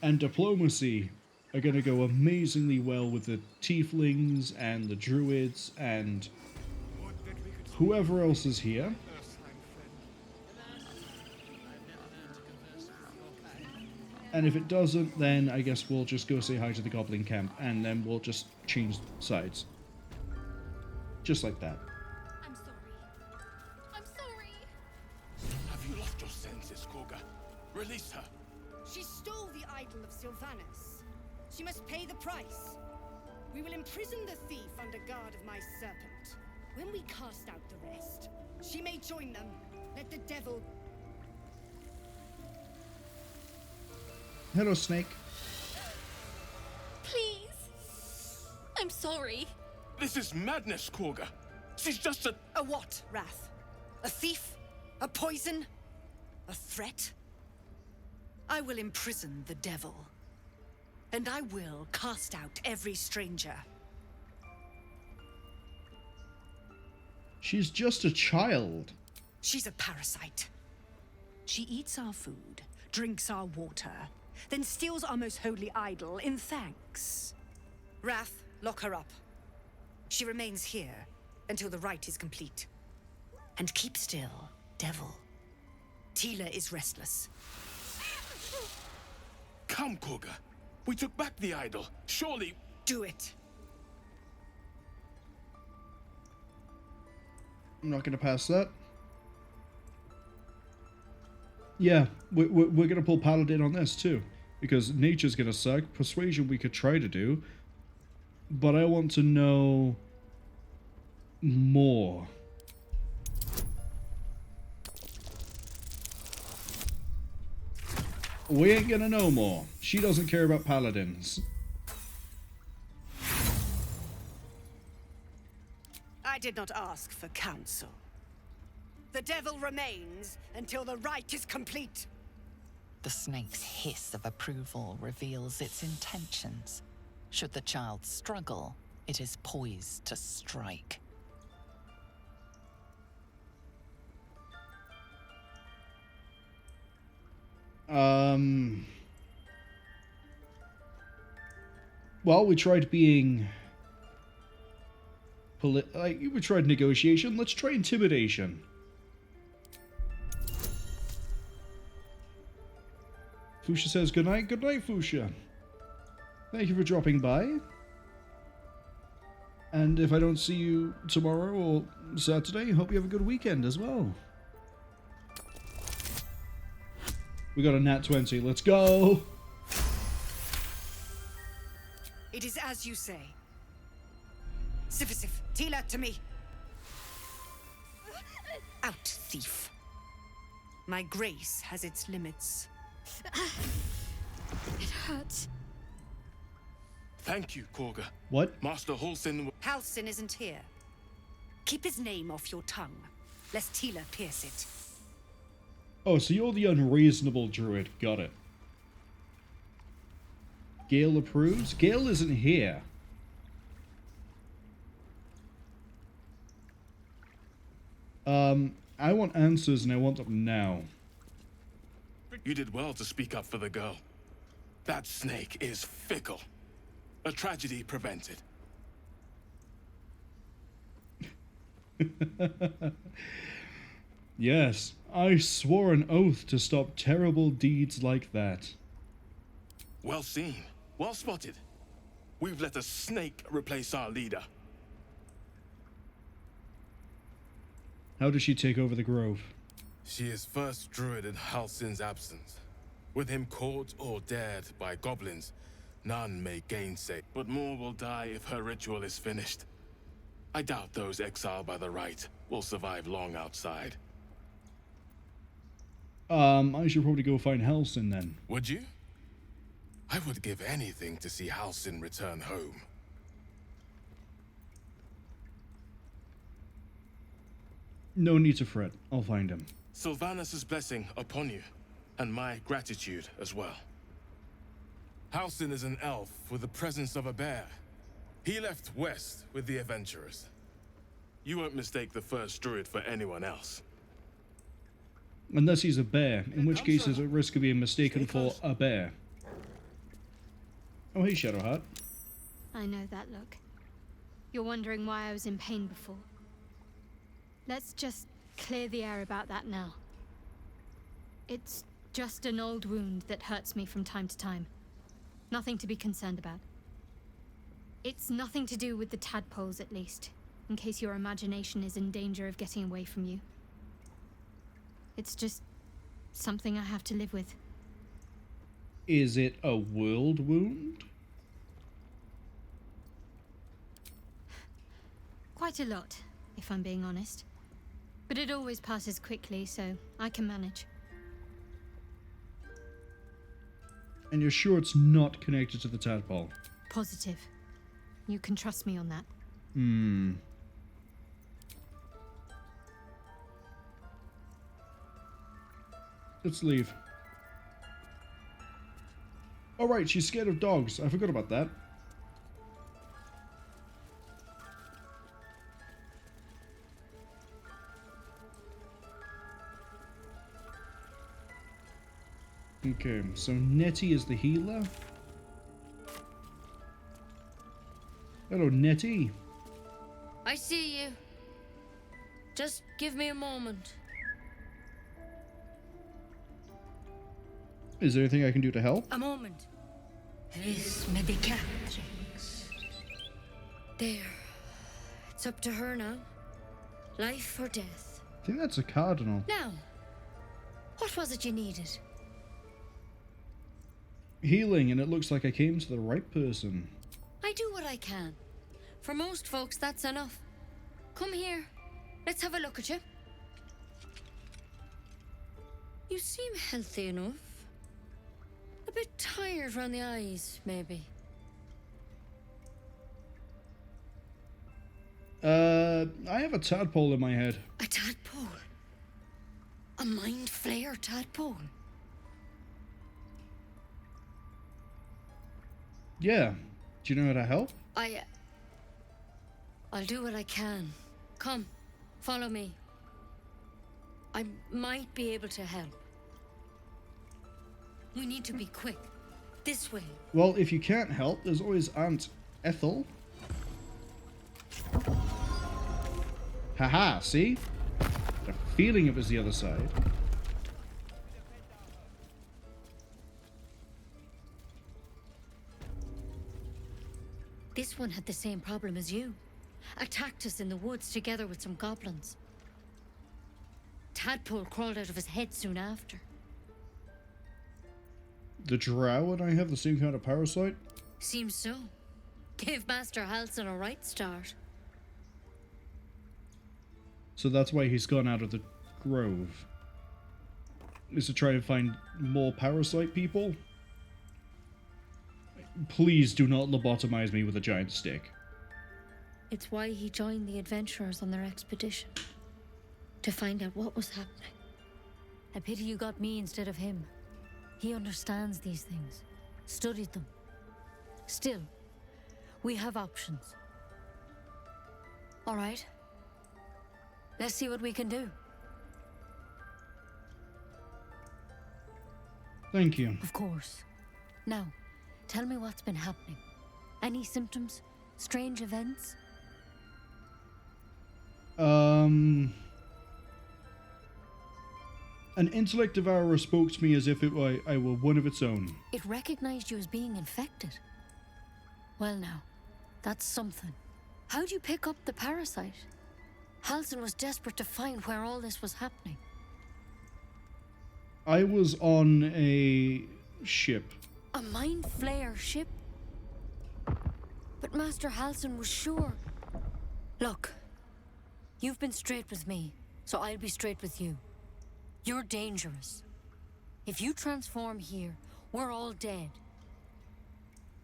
and diplomacy are going to go amazingly well with the tieflings and the druids and whoever else is here. And if it doesn't, then I guess we'll just go say hi to the Goblin Camp and then we'll just change sides. Just like that. I'm sorry. I'm senses, Korga. Release her. She stole the idol of Sylvanas. She must pay the price. We will imprison the thief under guard of my serpent. When we cast out the rest, she may join them. Let the devil... Hello, Snake. Please. I'm sorry. This is madness, Korga. She's just a... A what, Wrath? A thief? A poison? A threat? I will imprison the devil. And I will cast out every stranger. She's just a child. She's a parasite. She eats our food, drinks our water, then steals our most holy idol in thanks. Wrath, lock her up. She remains here until the rite is complete. And keep still, devil. Tila is restless. Come, Korga. We took back the idol. Surely... Do it. I'm not going to pass that. Yeah, we're going to pull Paladin on this too. Because nature's going to suck. Persuasion we could try to do. But I want to know more. We ain't gonna know more. She doesn't care about paladins. I did not ask for counsel. The devil remains until the rite is complete. The snake's hiss of approval reveals its intentions. Should the child struggle, it is poised to strike. Well, we tried being we tried negotiation. Let's try intimidation. Fuchsia says good night. Good night, Fuchsia. Thank you for dropping by. And if I don't see you tomorrow or Saturday, hope you have a good weekend as well. We got a nat 20. Let's go. It is as you say. Sif, Tila, to me. Out, thief. My grace has its limits. It hurts. Thank you, Korga. What? Master Halsin... Halsin isn't here. Keep his name off your tongue, lest Tila pierce it. Oh, so you're the unreasonable druid. Got it. Gale approves? Gale isn't here. I want answers and I want them now. You did well to speak up for the girl. That snake is fickle. A tragedy prevented. Yes, I swore an oath to stop terrible deeds like that. Well seen. Well spotted. We've let a snake replace our leader. How does she take over the grove? She is first druid in Halsin's absence. With him caught or dared by goblins, none may gainsay. But more will die if her ritual is finished. I doubt those exiled by the rite will survive long outside. I should probably go find Halsin then. Would you? I would give anything to see Halsin return home. No need to fret. I'll find him. Sylvanas' blessing upon you, and my gratitude as well. Halsin is an elf with the presence of a bear. He left west with the adventurers. You won't mistake the first druid for anyone else. Unless he's a bear, in which case there's a risk of being mistaken for a bear. Oh, hey, Shadowheart. I know that look. You're wondering why I was in pain before. Let's just clear the air about that now. It's just an old wound that hurts me from time to time. Nothing to be concerned about. It's nothing to do with the tadpoles, at least, in case your imagination is in danger of getting away from you. It's just something I have to live with. Is it a world wound? Quite a lot, if I'm being honest. But it always passes quickly, so I can manage. And you're sure it's not connected to the tadpole? Positive. You can trust me on that. Let's leave. Oh right, she's scared of dogs. I forgot about that. Okay, so Nettie is the healer. Hello, Nettie. I see you. Just give me a moment. Is there anything I can do to help? A moment. Vis medicatrix. There. It's up to her now. Life or death. I think that's a cardinal. Now, what was it you needed? Healing, and it looks like I came to the right person. I do what I can. For most folks, that's enough. Come here. Let's have a look at you. You seem healthy enough. A bit tired around the eyes, maybe. I have a tadpole in my head. A tadpole? A mind flayer tadpole? Yeah. Do you know how to help? I'll do what I can. Come, follow me. I might be able to help. We need to be quick. This way. Well, if you can't help, there's always Aunt Ethel. Haha, see? The feeling it was the other side. This one had the same problem as you. Attacked us in the woods together with some goblins. Tadpole crawled out of his head soon after. The drow and I have the same kind of parasite? Seems so. Gave Master Halsin a right start. So that's why he's gone out of the grove. Is to try and find more parasite people? Please do not lobotomize me with a giant stick. It's why he joined the adventurers on their expedition. To find out what was happening. A pity you got me instead of him. He understands these things. Studied them. Still, we have options. All right. Let's see what we can do. Thank you. Of course. Now, tell me what's been happening. Any symptoms? Strange events? An intellect devourer spoke to me as if I were one of its own. It recognized you as being infected. Well now, that's something. How'd you pick up the parasite? Halsin was desperate to find where all this was happening. I was on a ship. A mind flayer ship? But Master Halsin was sure. Look, you've been straight with me, so I'll be straight with you. You're dangerous. If you transform here, we're all dead.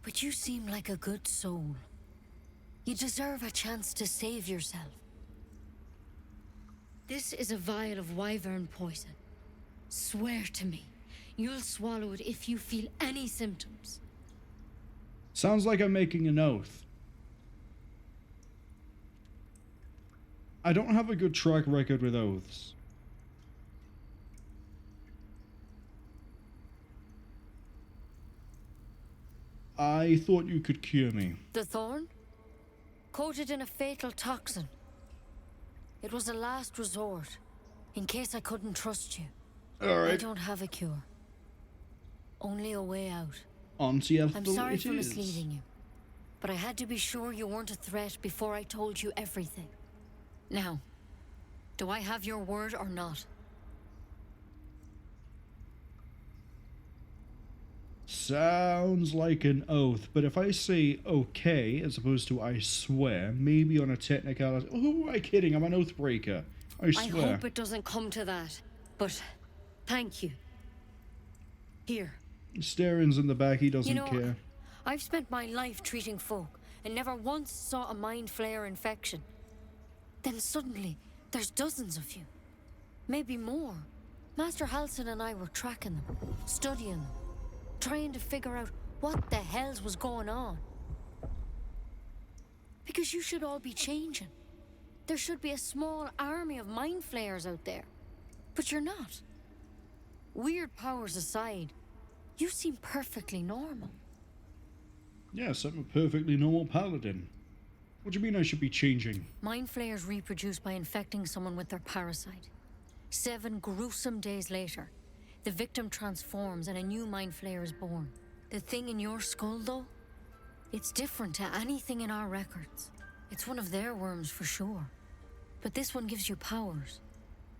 But you seem like a good soul. You deserve a chance to save yourself. This is a vial of wyvern poison. Swear to me, you'll swallow it if you feel any symptoms. Sounds like I'm making an oath. I don't have a good track record with oaths. I thought you could cure me. The thorn? Coated in a fatal toxin. It was a last resort, in case I couldn't trust you. Alright. I don't have a cure. Only a way out. Auntie Ethel, I'm sorry it for is. misleading you, but I had to be sure you weren't a threat before I told you everything. Now, do I have your word or not? sounds like an oath, but if I say okay as opposed to I swear, maybe on a technicality. Oh, who am I kidding? I'm an Oathbreaker. I swear. I hope it doesn't come to that, but thank you. Here. Astarion's in the back, he doesn't care. I've spent my life treating folk and never once saw a mind flayer infection. Then suddenly, there's dozens of you. Maybe more. Master Halsin and I were tracking them, studying them, trying to figure out what the hells was going on. Because you should all be changing. There should be a small army of mind flayers out there. But you're not. Weird powers aside, you seem perfectly normal. Yes, I'm a perfectly normal paladin. What do you mean I should be changing? Mind flayers reproduce by infecting someone with their parasite. 7 gruesome days later, the victim transforms and a new mind flayer is born. The thing in your skull, though, it's different to anything in our records. It's one of their worms for sure. But this one gives you powers,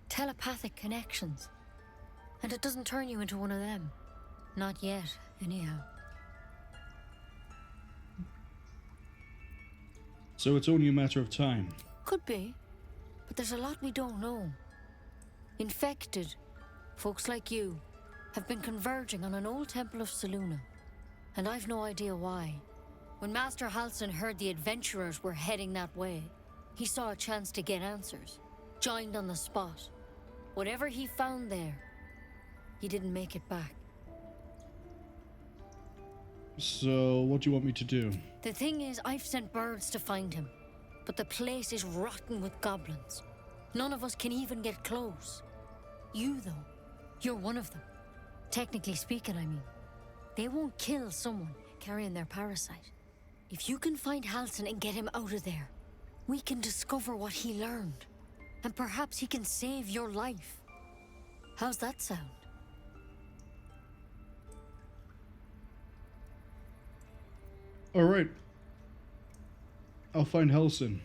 telepathic connections. And it doesn't turn you into one of them. Not yet, anyhow. So it's only a matter of time. Could be, but there's a lot we don't know. Infected, folks like you, have been converging on an old temple of Selûne, and I've no idea why. When Master Halsin heard the adventurers were heading that way, he saw a chance to get answers, joined on the spot. Whatever he found there, he didn't make it back. So, what do you want me to do? The thing is, I've sent birds to find him, but the place is rotten with goblins. None of us can even get close. You, though, you're one of them. Technically speaking, I mean. They won't kill someone carrying their parasite. If you can find Halsin and get him out of there, we can discover what he learned. And perhaps he can save your life. How's that sound? Alright. I'll find Halsin.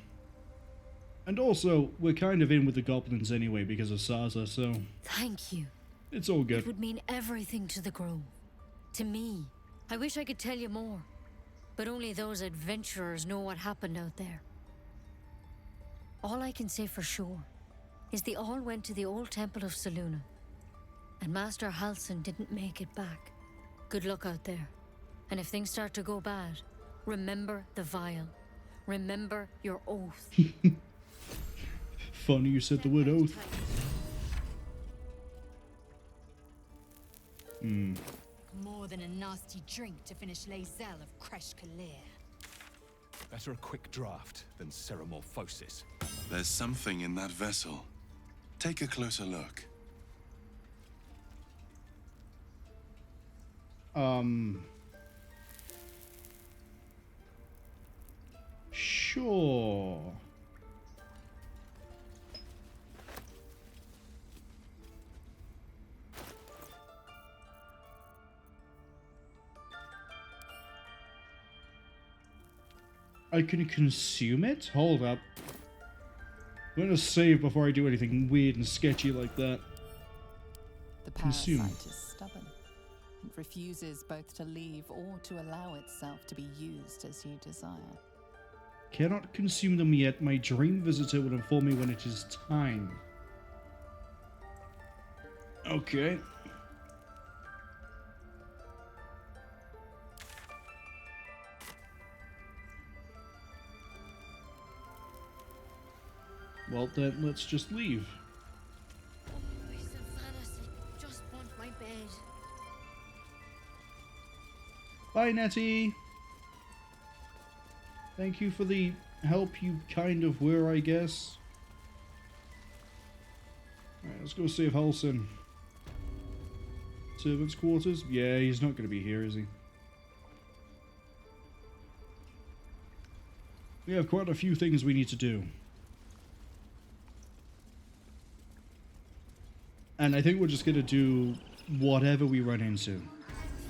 And also, we're kind of in with the goblins anyway because of Sazza, so... Thank you. It's all good. It would mean everything to the Grove. To me. I wish I could tell you more. But only those adventurers know what happened out there. All I can say for sure is they all went to the old temple of Selûne. And Master Halsin didn't make it back. Good luck out there. And if things start to go bad, remember the vial. Remember your oath. Funny you said the word oath. More than a nasty drink to finish Lae'zel of Kresh Kalir. Better a quick draft than ceremorphosis. There's something in that vessel. Take a closer look. Sure. I can consume it? Hold up. I'm gonna save before I do anything weird and sketchy like that. The Consume. parasite is stubborn. It refuses both to leave or to allow itself to be used as you desire. Cannot consume them yet. My dream visitor will inform me when it is time. Okay. Well then, let's just leave. Just want my bed. Bye, Nettie. Thank you for the help you kind of were, I guess. Alright, let's go save Halsin. Servants' quarters? Yeah, he's not going to be here, is he? We have quite a few things we need to do. And I think we're just going to do whatever we run into.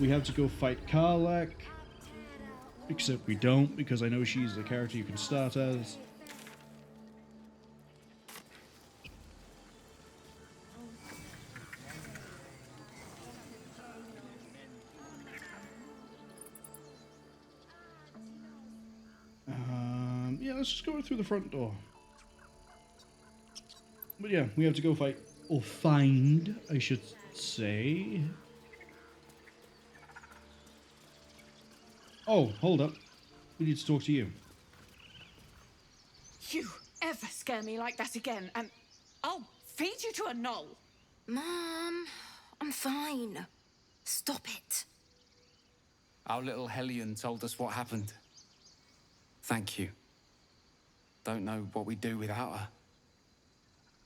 We have to go fight Karlach. Except we don't, because I know she's a character you can start as. let's just go through the front door. But yeah, we have to go fight, or find, I should say. Oh, hold up. We need to talk to you. You ever scare me like that again, and I'll feed you to a gnoll. Mom, I'm fine. Stop it. Our little Hellion told us what happened. Thank you. Don't know what we'd do without her.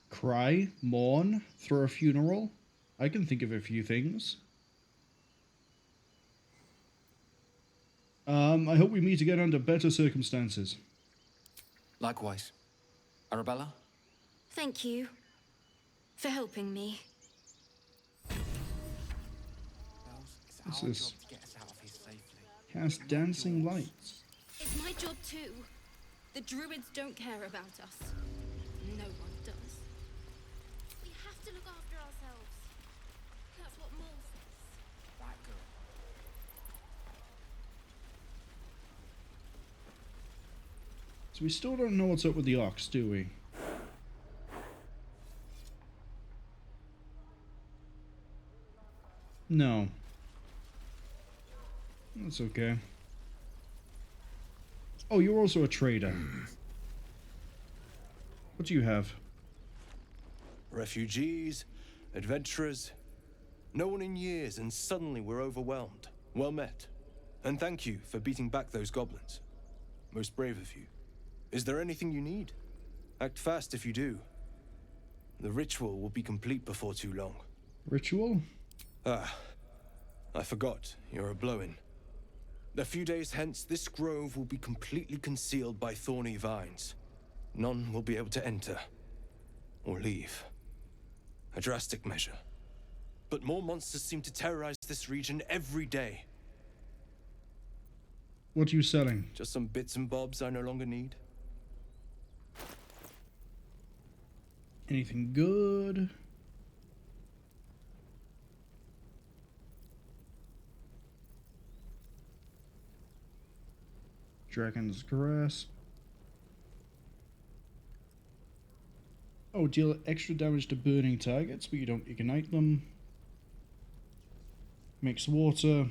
Cry, mourn, throw a funeral. I can think of a few things. I hope we meet again under better circumstances. Likewise. Arabella? Thank you for helping me. What's this? Cast dancing lights. It's my job too. The Druids don't care about us. No one does. We have to look after ourselves. That's what Mole says. Right, girl. So we still don't know what's up with the ox, do we? No. That's okay. Oh, you're also a trader. What do you have? Refugees, adventurers. No one in years, and suddenly we're overwhelmed. Well met. And thank you for beating back those goblins. Most brave of you. Is there anything you need? Act fast if you do. The ritual will be complete before too long. Ritual? Ah, I forgot. You're a blow-in. A few days hence, this grove will be completely concealed by thorny vines. None will be able to enter or leave. A drastic measure. But more monsters seem to terrorize this region every day. What are you selling? Just some bits and bobs I no longer need. Anything good? Dragon's Grasp. Oh, deal extra damage to burning targets, but you don't ignite them. Makes water.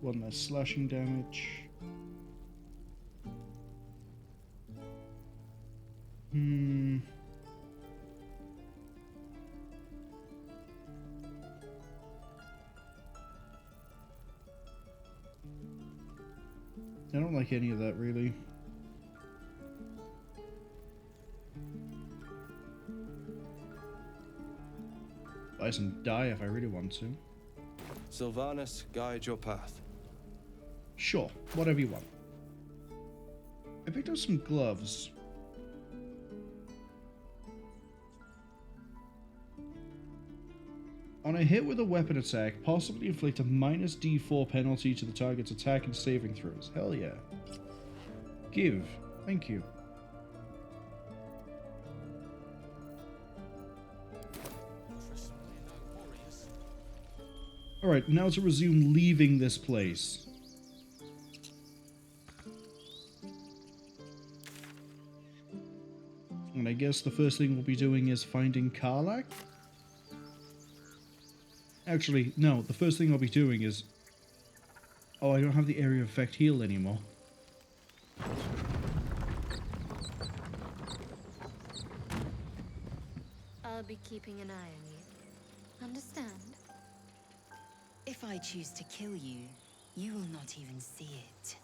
One less slashing damage. I don't like any of that, really. Buy some dye if I really want to. Sylvanas, guide your path. Sure, whatever you want. I picked up some gloves. On a hit with a weapon attack, possibly inflict a minus D4 penalty to the target's attack and saving throws. Hell yeah. Give. Thank you. Alright, now to resume leaving this place. And I guess the first thing we'll be doing is finding Karlach? Actually, no, the first thing I'll be doing is... Oh, I don't have the area of effect heal anymore. I'll be keeping an eye on you. Understand? If I choose to kill you, you will not even see it.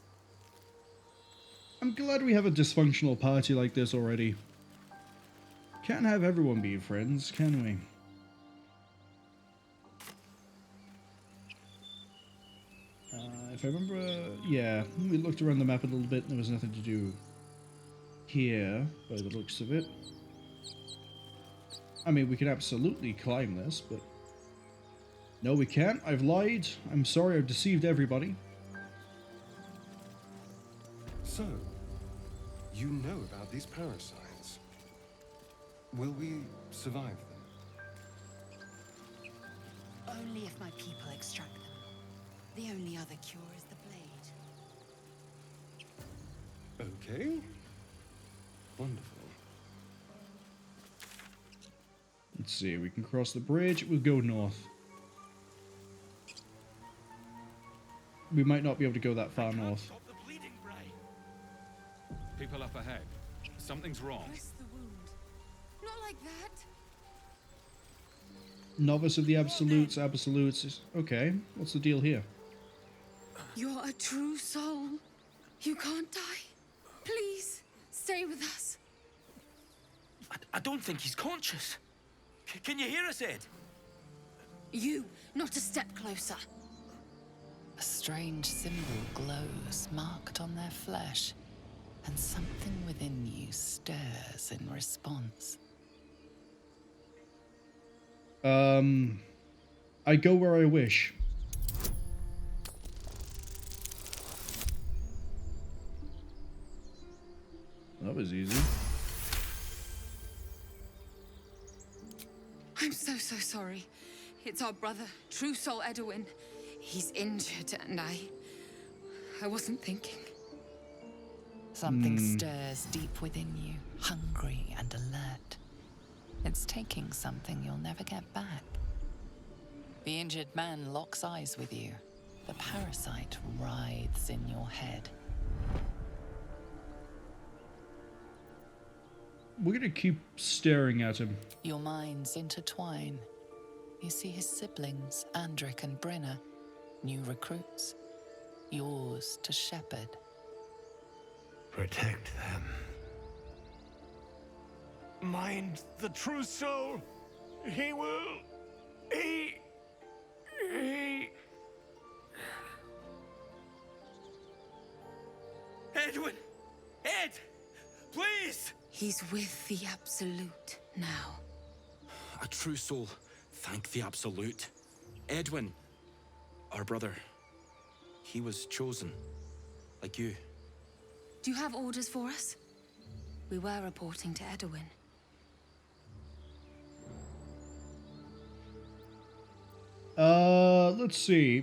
I'm glad we have a dysfunctional party like this already. Can't have everyone be friends, can we? If I remember, yeah, we looked around the map a little bit and there was nothing to do here, by the looks of it. I mean, we could absolutely climb this, but... No, we can't. I've lied. I'm sorry, I've deceived everybody. So, you know about these parasites. Will we survive them? only if my people extract them. The only other cure is the blade. Okay. Wonderful. Let's see, we can cross the bridge. We'll go north. We might not be able to go that far north. People up ahead. Something's wrong. Press the wound. Not like that. Novice of the Absolutes, Absolutes. Okay, what's the deal here? You're a true soul. You can't die. Please, stay with us. I don't think he's conscious. Can you hear us, Ed? You, not a step closer. A strange symbol glows, marked on their flesh, and something within you stirs in response. I go where I wish. That was easy. I'm so sorry. It's our brother, True Soul Edwin. He's injured and I wasn't thinking. Something stirs deep within you, hungry and alert. It's taking something you'll never get back. The injured man locks eyes with you. The parasite writhes in your head. We're gonna keep staring at him. Your minds intertwine. You see his siblings, Andric and Brenna, new recruits, yours to shepherd. Protect them. Mind the true soul. He will. He. Edwin! Ed! Please! He's with the Absolute now. A true soul. Thank the Absolute. Edwin, our brother, he was chosen. Like you. Do you have orders for us? We were reporting to Edwin. Let's see.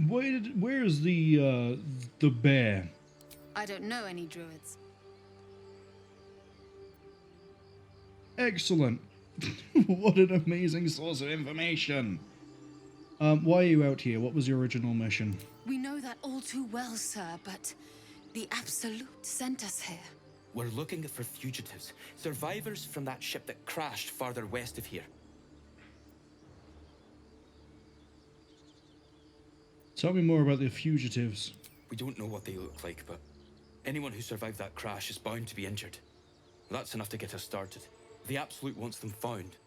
Where's the bear? I don't know any druids. Excellent. What an amazing source of information. Why are you out here? What was your original mission? We know that all too well, sir, but the Absolute sent us here. We're looking for fugitives. Survivors from that ship that crashed farther west of here. Tell me more about the fugitives. We don't know what they look like, but anyone who survived that crash is bound to be injured. That's enough to get us started. The Absolute wants them found.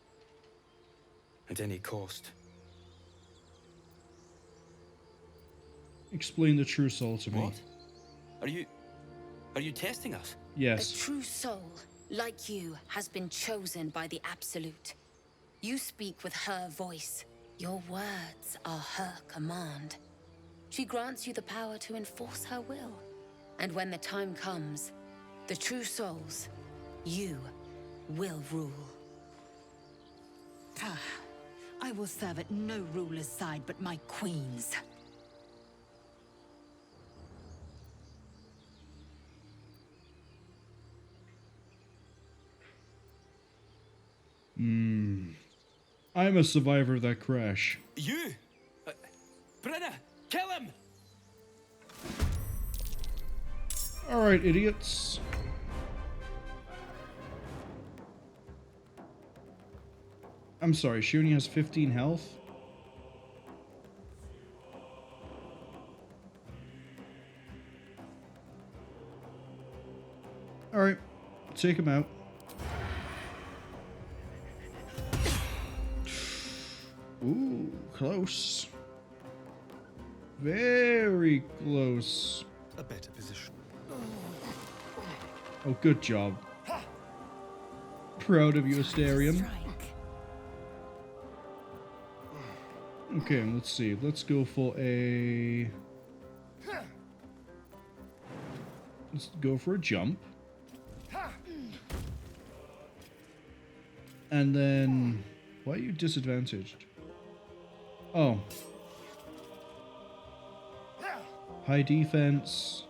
At any cost. Explain the true soul to me. What? Are you testing us? Yes. A true soul, like you, has been chosen by the Absolute. You speak with her voice. Your words are her command. She grants you the power to enforce her will. And when the time comes, the true souls, you will rule. I will serve at no ruler's side but my queen's. I'm a survivor of that crash. You? Brenna, kill him! Alright, idiots. I'm sorry, she only has 15 health? Alright, take him out. Ooh, close. Very close. A better position. Oh, good job. Proud of you, Astarion. Okay, let's see. Let's go for a... Let's go for a jump. And then... Why are you disadvantaged? Oh. High defense.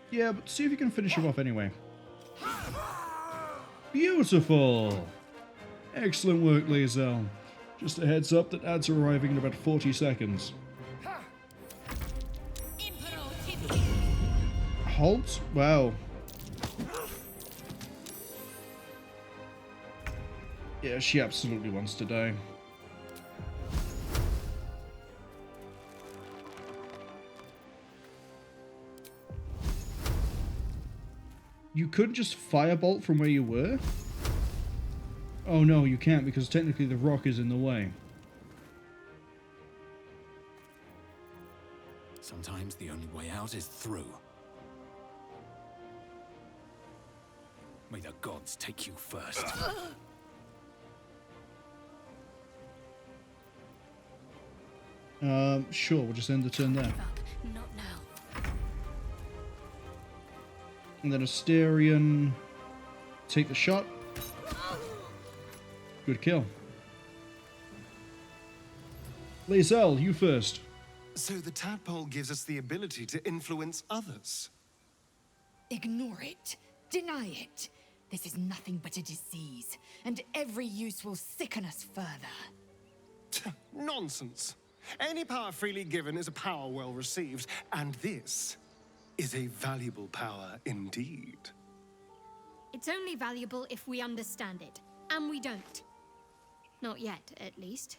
Yeah, but see if you can finish him off anyway. Beautiful! Excellent work, Lae'zel. Just a heads up that ads are arriving in about 40 seconds. Halt? Wow. Yeah, she absolutely wants to die. You couldn't just firebolt from where you were? Oh no, you can't because technically the rock is in the way. Sometimes the only way out is through. May the gods take you first. Sure, we'll just end the turn there. Not now. And then Astarion, take the shot. Good kill. Lae'zel, you first. So the tadpole gives us the ability to influence others. Ignore it. Deny it. This is nothing but a disease, and every use will sicken us further. Nonsense. Any power freely given is a power well received, and this is a valuable power indeed. It's only valuable if we understand it, and we don't. Not yet, at least.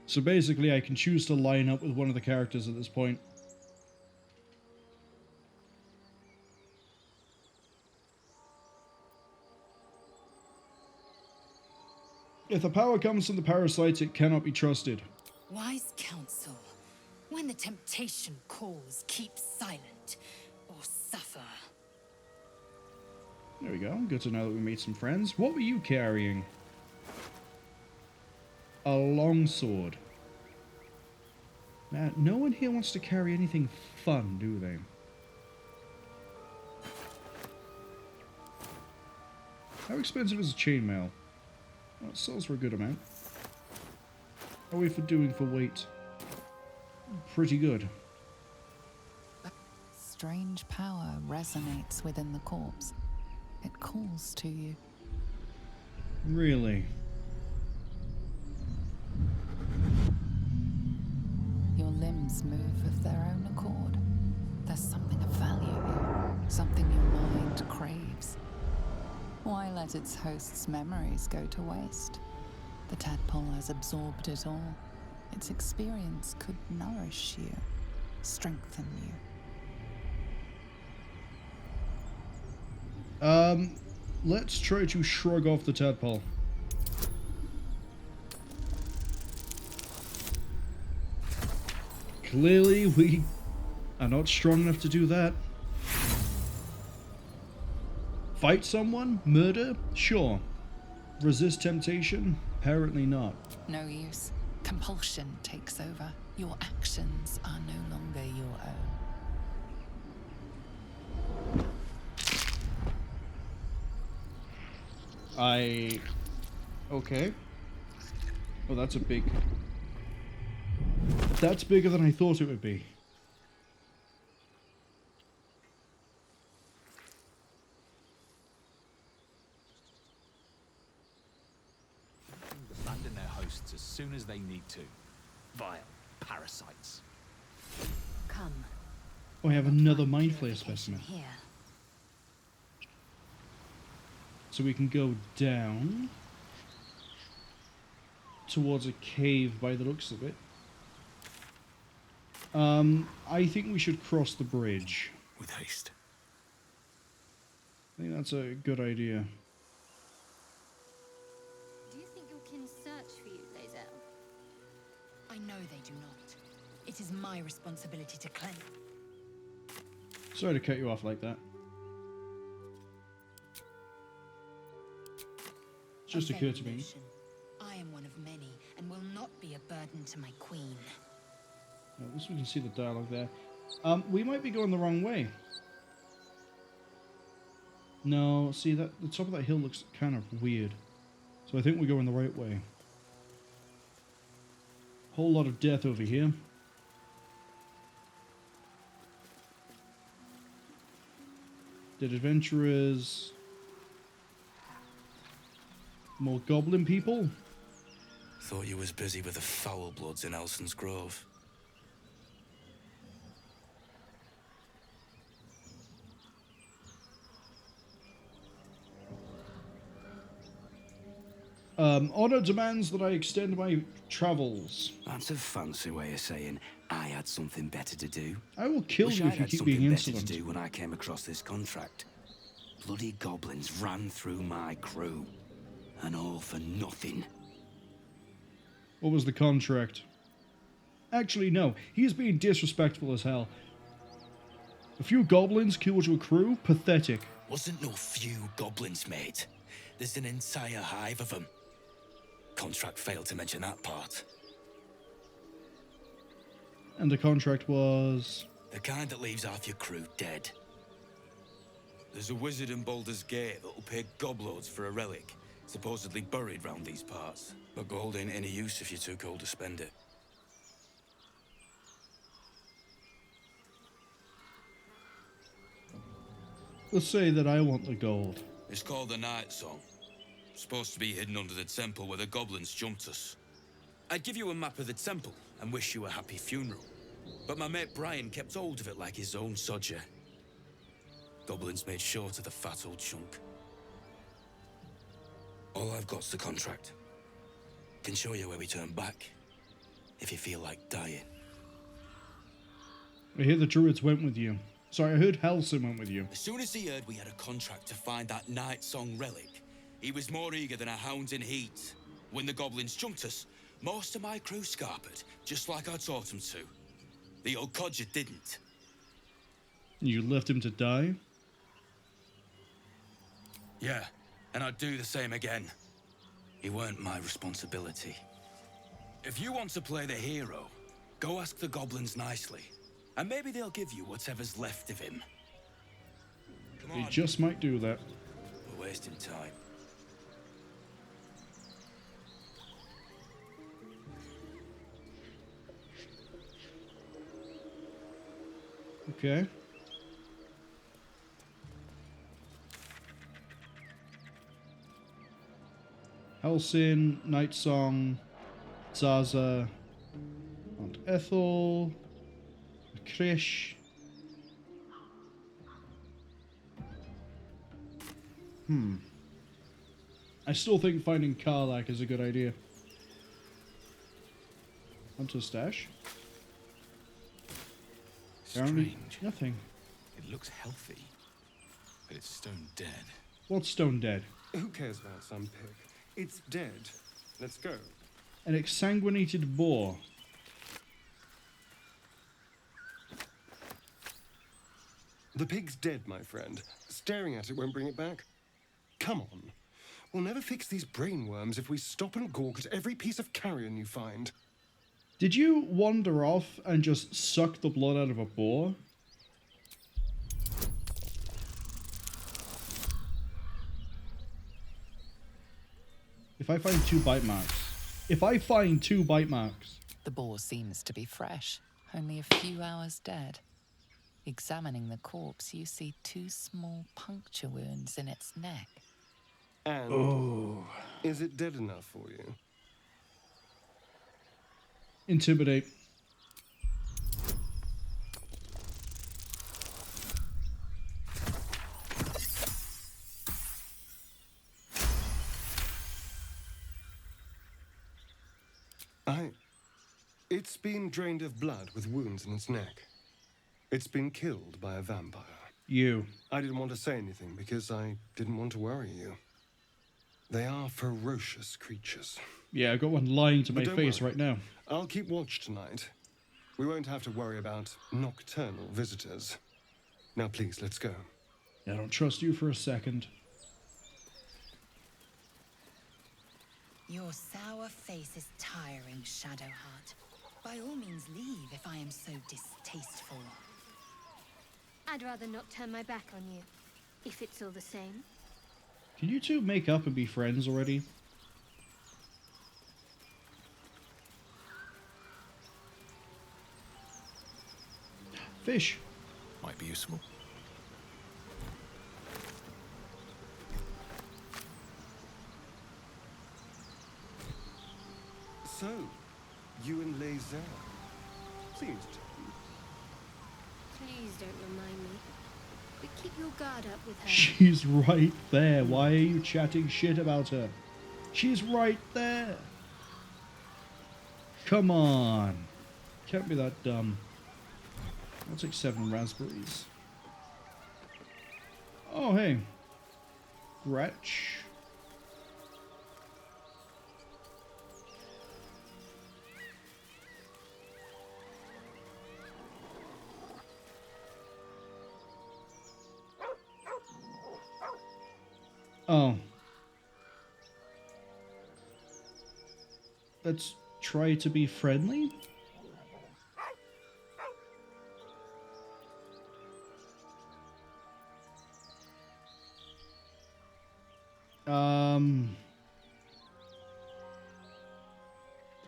So basically I can choose to line up with one of the characters at this point. If the power comes from the parasites, it cannot be trusted. Wise counsel. When the temptation calls, keep silent or suffer. There we go. Good to know that we made some friends. What were you carrying? A longsword. Now, no one here wants to carry anything fun, do they? How expensive is a chainmail? Well, it sells for a good amount. How are we for doing for weight? Pretty good. Strange power resonates within the corpse. It calls to you. Really? Your limbs move of their own accord. There's something of value here, something your mind craves. Why let its host's memories go to waste? The tadpole has absorbed it all. Its experience could nourish you, strengthen you. Let's try to shrug off the tadpole. Clearly, we are not strong enough to do that. Fight someone? Murder? Sure. Resist temptation? Apparently not. No use. Compulsion takes over. Your actions are no longer your own. Okay. Oh, that's a big... That's bigger than I thought it would be. Abandon their hosts as soon as they need to. Vile parasites. Come. Oh, I have another Mind Flayer specimen. Here. So we can go down towards a cave by the looks of it. I think we should cross the bridge. With haste. I think that's a good idea. Do you think your kin search for you, Lae'zel? I know they do not. It is my responsibility to cleanse. Sorry to cut you off like that. It just occurred to me. I am one of many, and will not be a burden to my queen. At least we can see the dialogue there. We might be going the wrong way. No, see, that the top of that hill looks kind of weird. So I think we're going the right way. Whole lot of death over here. Dead adventurers. More goblin people. Thought you was busy with the foul bloods in Elson's Grove. Honor demands that I extend my travels. That's a fancy way of saying I had something better to do. I will kill Wish you I'd if you had keep something being better insolent. to do when I came across this contract. Bloody goblins ran through my crew, and all for nothing. What was the contract? Actually, no. He's being disrespectful as hell. A few goblins killed your crew? Pathetic. Wasn't no few goblins, mate. There's an entire hive of them. Contract failed to mention that part. And the contract was... The kind that leaves half your crew dead. There's a wizard in Baldur's Gate that'll pay gobloads for a relic, supposedly buried round these parts. But gold ain't any use if you're too cold to spend it. Let's say that I want the gold. It's called the Night Song. Supposed to be hidden under the temple where the goblins jumped us. I'd give you a map of the temple and wish you a happy funeral. But my mate Brian kept hold of it like his own sodger. Goblins made short of the fat old chunk. All I've got's the contract. Can show you where we turn back, if you feel like dying. I hear the Druids went with you. Sorry, I heard Halsin went with you. As soon as he heard we had a contract to find that Night Song relic, he was more eager than a hound in heat. When the goblins jumped us, most of my crew scarpered, just like I taught them to. The old codger didn't. You left him to die? Yeah, and I'd do the same again. He weren't my responsibility. If you want to play the hero, go ask the goblins nicely, and maybe they'll give you whatever's left of him. Come He on. just might do that. We're wasting time. Okay. Halsin, Night Song, Sazza, Aunt Ethel, Krish. I still think finding Karlak is a good idea. Onto stash. Apparently Strange. nothing. It looks healthy, but it's stone dead. What's stone dead? Who cares about some pig? It's dead. Let's go. An exsanguinated boar. The pig's dead, my friend. Staring at it won't bring it back. Come on. We'll never fix these brainworms if we stop and gawk at every piece of carrion you find. Did you wander off and just suck the blood out of a boar? If I find two bite marks. The boar seems to be fresh, only a few hours dead. Examining the corpse, you see 2 small puncture wounds in its neck. And is it dead enough for you? Intimidate. It's been drained of blood with wounds in its neck. It's been killed by a vampire. You. I didn't want to say anything because I didn't want to worry you. They are ferocious creatures. Yeah, I got one lying to my But don't face worry. right now. I'll keep watch tonight. We won't have to worry about nocturnal visitors. Now please, let's go. I don't trust you for a second. Your sour face is tiring, Shadowheart. By all means leave if I am so distasteful. I'd rather not turn my back on you. if it's all the same. Can you two make up and be friends already? Fish. Might be useful. So, you and Lae'zel. Seems to. Please don't remind me. But keep your guard up with her. She's right there. Why are you chatting shit about her? She's right there. Come on. Can't be that dumb. I'll take 7 raspberries. Oh, hey. Gretch. Oh. Let's try to be friendly.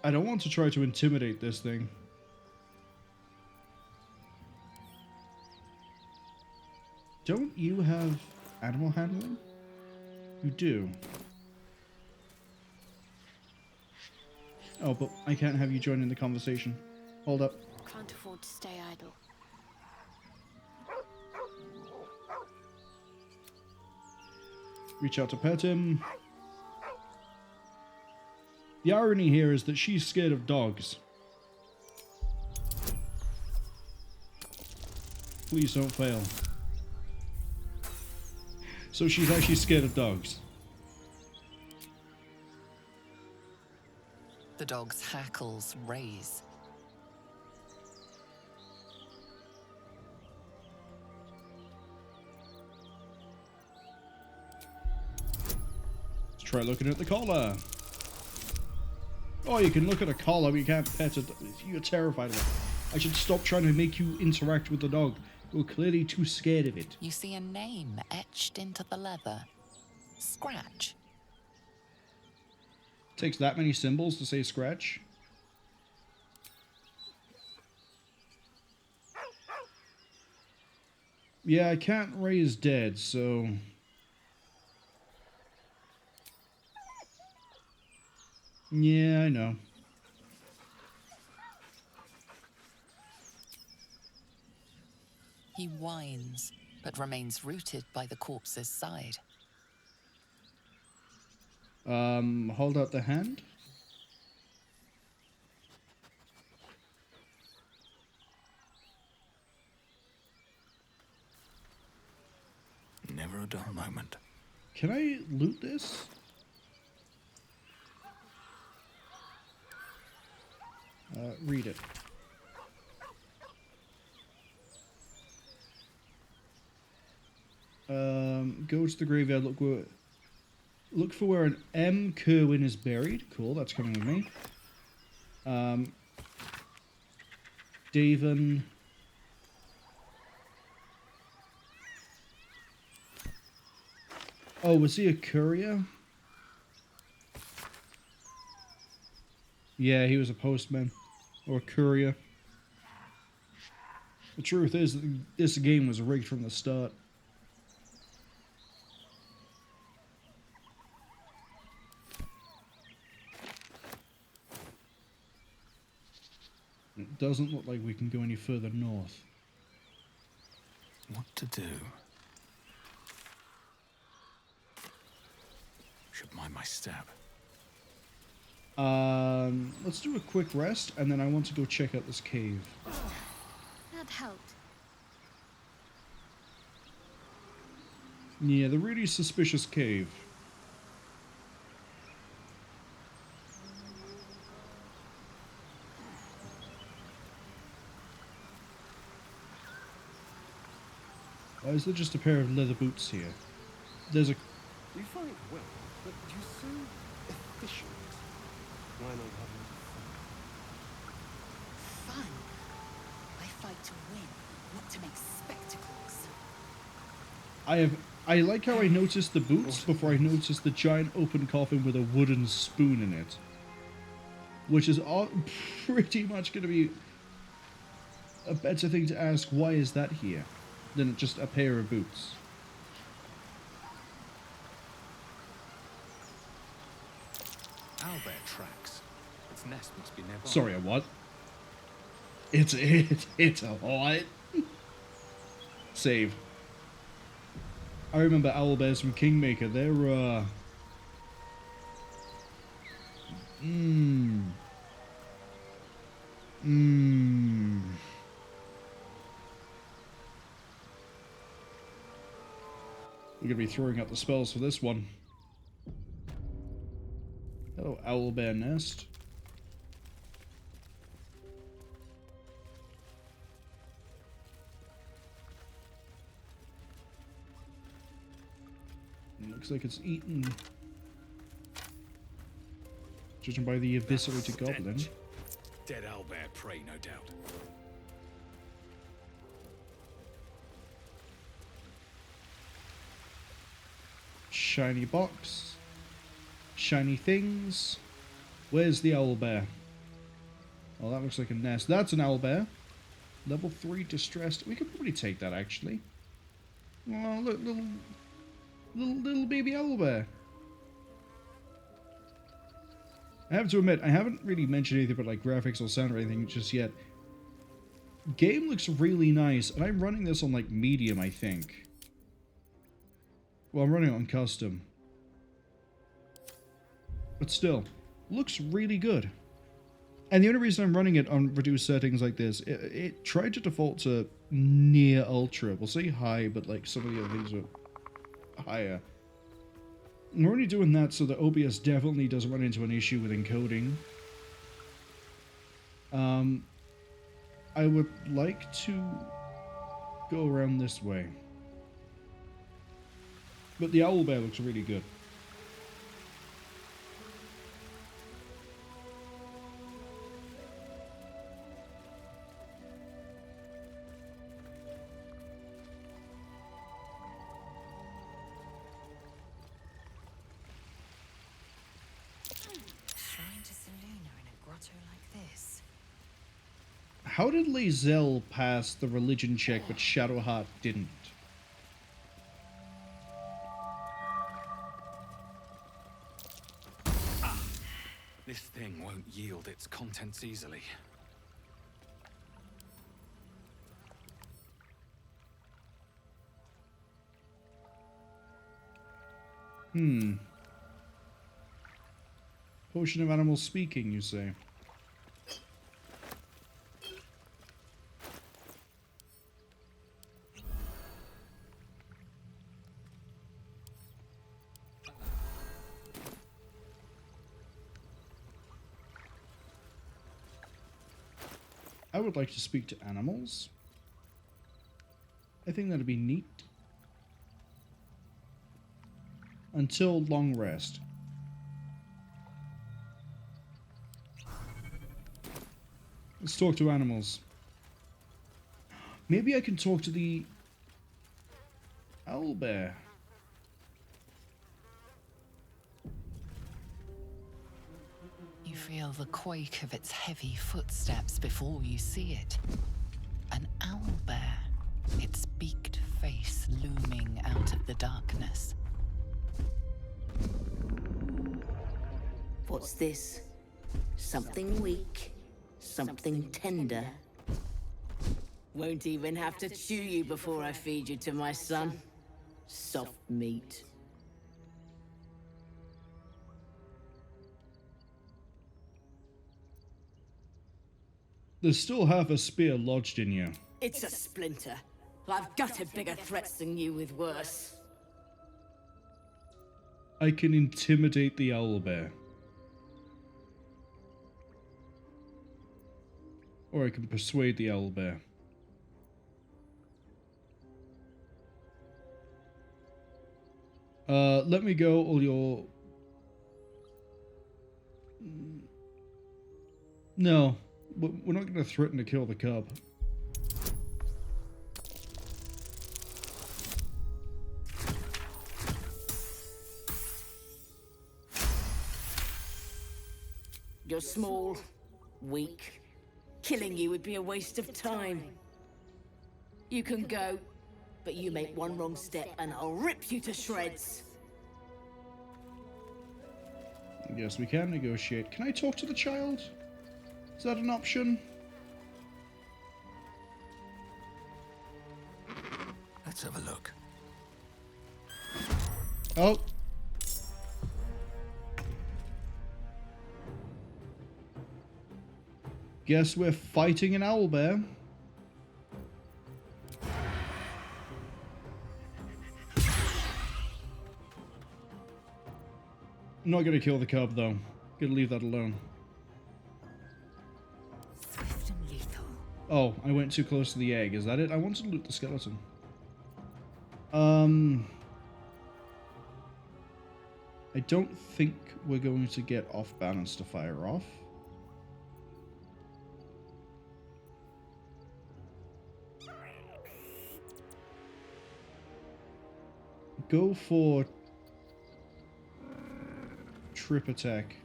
I don't want to try to intimidate this thing. Don't you have animal handling? You do. Oh, but I can't have you join in the conversation. Hold up. Can't afford to stay idle. Reach out to pet him. The irony here is that she's scared of dogs. Please don't fail. So she's actually scared of dogs. The dog's hackles raise. Let's try looking at the collar. Oh, you can look at a collar, but you can't pet it. You're terrified of it. I should stop trying to make you interact with the dog. You're clearly too scared of it. You see a name etched into the leather. Scratch. Takes that many symbols to say scratch. Yeah, I can't raise dead, so... Yeah, I know. He whines, but remains rooted by the corpse's side. Hold out the hand. Never a dull moment. Can I loot this? Read it. Go to the graveyard, look for where an M. Cwningen is buried. Cool, that's coming with me. Davin. Oh, was he a courier? Yeah, he was a postman. Or a courier. The truth is, this game was rigged from the start. It doesn't look like we can go any further north. What to do? Should mind my step. Let's do a quick rest, and then I want to go check out this cave. That helped. Yeah, the really suspicious cave. Why is there just a pair of leather boots here? There's a... We fight well, but you're so efficient. Why not have a little Fun? I fight to win, not to make spectacles. I have I like how I noticed the boots before I noticed the giant open coffin with a wooden spoon in it. Which is all pretty much going to be a better thing to ask, why is that here, than just a pair of boots. Owlbear tracks. Its nest must be nearby. Sorry, a what? It's a what? Save. I remember owlbears from Kingmaker. They're We're gonna be throwing out the spells for this one. Hello, Owlbear Nest. Looks like it's eaten. Judging by the eviscerated goblin. Dead owlbear prey, no doubt. Shiny box. Shiny things. Where's the owlbear? Oh, that looks like a nest. That's an owlbear. Level 3 distressed. We could probably take that, actually. Oh, look, little baby owlbear. I have to admit, I haven't really mentioned anything about like graphics or sound or anything just yet. Game looks really nice, and I'm running this on like medium, I think. Well, I'm running it on custom. But still, looks really good. And the only reason I'm running it on reduced settings like this, it tried to default to near ultra. We'll say high, but like some of the other things are higher. And we're only doing that so that OBS definitely doesn't run into an issue with encoding. I would like to go around this way. But the owlbear looks really good. How did Lae'zel pass the religion check, but Shadowheart didn't? This thing won't yield its contents easily. Potion of animal speaking, you say? I would like to speak to animals. I think that'd be neat. Until long rest. Let's talk to animals. Maybe I can talk to the owlbear. You feel the quake of its heavy footsteps before you see it. An owlbear, its beaked face looming out of the darkness. What's this? Something weak, something tender. Won't even have to chew you before I feed you to my son. Soft meat. There's still half a spear lodged in you. It's a splinter. I've gutted bigger threats than you with worse. I can intimidate the owlbear. Or I can persuade the owlbear. Let me go, or your... No, we're not going to threaten to kill the cub. You're small, weak. Killing you would be a waste of time. You can go, but you make one wrong step and I'll rip you to shreds. Yes, we can negotiate. Can I talk to the child? Is that an option? Let's have a look. Oh. Guess we're fighting an owlbear. I'm not gonna kill the cub though. Gonna leave that alone. Swift and lethal. Oh, I went too close to the egg. Is that it? I wanted to loot the skeleton. I don't think we're going to get off balance to fire off. Go for trip attack.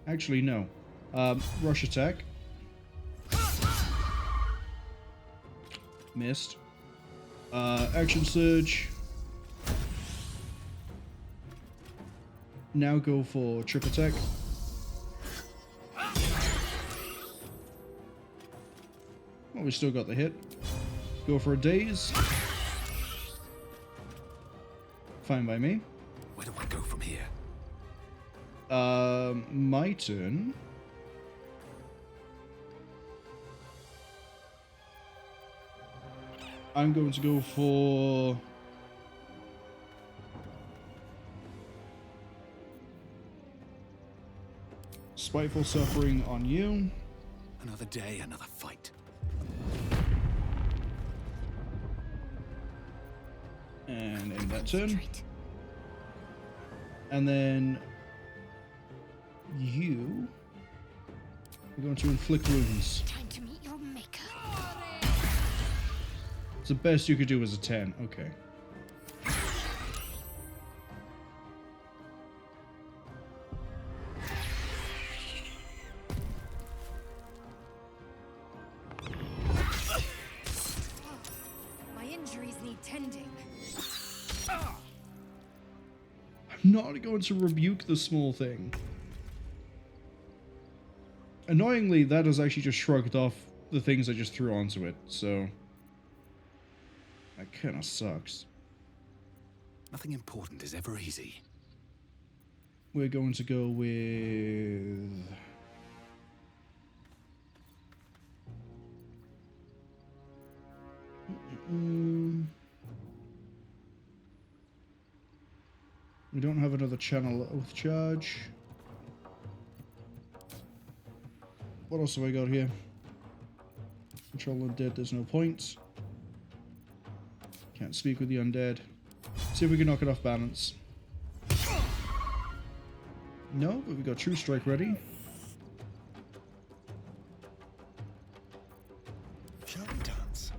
Actually, no. Rush attack. Missed. Action surge. Now go for trip attack. Well, we still got the hit. Go for a daze. Fine by me. Where do I go from here? My turn. I'm going to go for Spiteful Suffering on you. Another day, another fight. And end that turn. And then you are going to inflict wounds. Time to meet your maker. The best you could do was a 10. Okay. My injuries need tending. I'm not going to rebuke the small thing. Annoyingly, that has actually just shrugged off the things I just threw onto it, so that kind of sucks. Nothing important is ever easy. We're going to go with we don't have another channel oath charge. What else have I got here? Control undead, there's no point. Can't speak with the undead. See if we can knock it off balance. No, but we got True Strike ready. Shall we dance?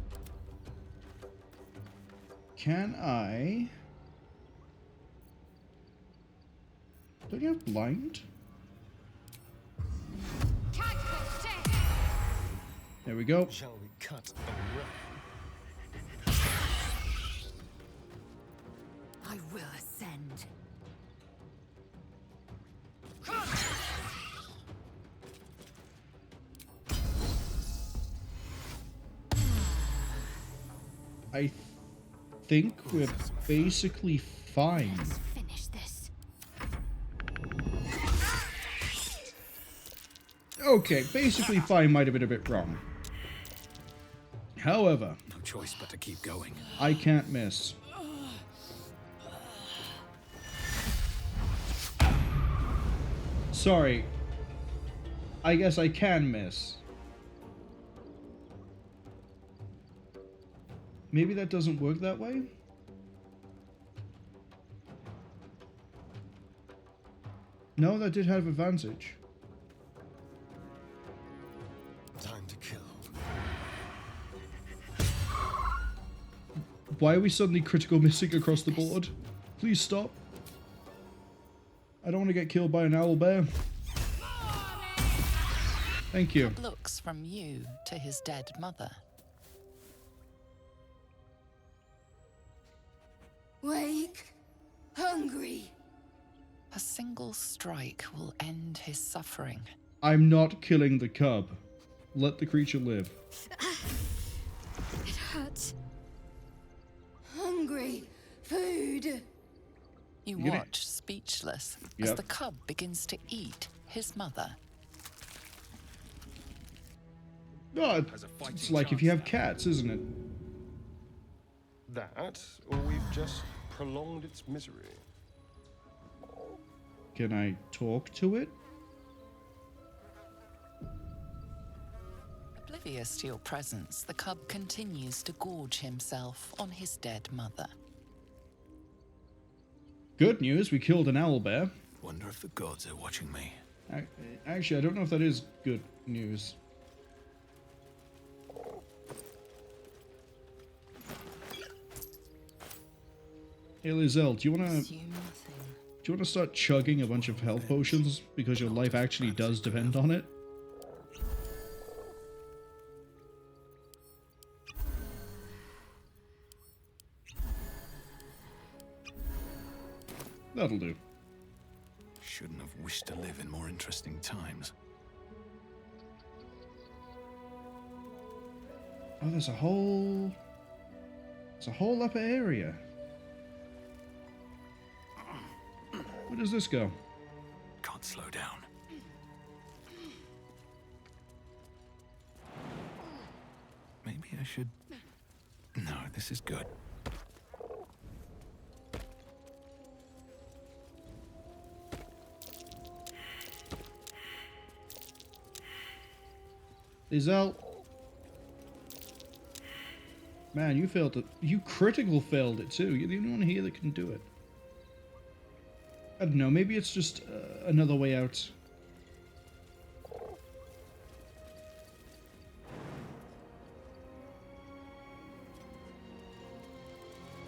Can I? Don't you have blind? There we go. Shall we cut and run? I will ascend. I think we're basically fine. Let's finish this. Okay, basically fine might have been a bit wrong. However, no choice but to keep going. I can't miss. Sorry. I guess I can miss. Maybe that doesn't work that way? No, that did have advantage. Time to kill. Why are we suddenly critical missing across the board? Please stop. I don't want to get killed by an owlbear. Thank you. Cub looks from you to his dead mother. Wake. Hungry. A single strike will end his suffering. I'm not killing the cub. Let the creature live. It hurts. Hungry. Food. You watch, speechless, as the cub begins to eat his mother. No, it's like if you have cats, isn't it? That, or we've just prolonged its misery. Can I talk to it? Oblivious to your presence, the cub continues to gorge himself on his dead mother. Good news, we killed an owlbear. Wonder if the gods are watching me. Actually, I don't know if that is good news. Hey Lae'zel, do you wanna start chugging a bunch of health potions because your life actually does depend on it? That'll do. Shouldn't have wished to live in more interesting times. Oh, there's a whole upper area. Where does this go? Can't slow down. Maybe I should... No, this is good. Lae'zel. Man, you failed it. You critical failed it too. You're the only one here that can do it. I don't know, maybe it's just another way out.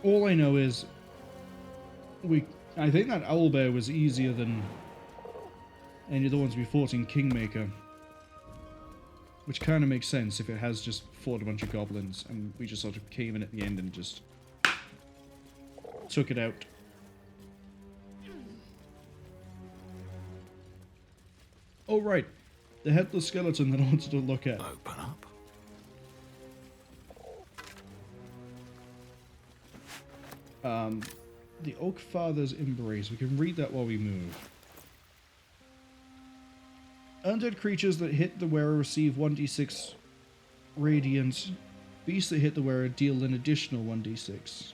All I know is I think that owlbear was easier than any of the ones we fought in Kingmaker. Which kind of makes sense if it has just fought a bunch of goblins and we just sort of came in at the end and just took it out. Oh, right. The headless skeleton that I wanted to look at. Open up. The Oak Father's Embrace. We can read that while we move. Undead creatures that hit the wearer receive 1d6 radiant. Beasts that hit the wearer deal an additional 1d6.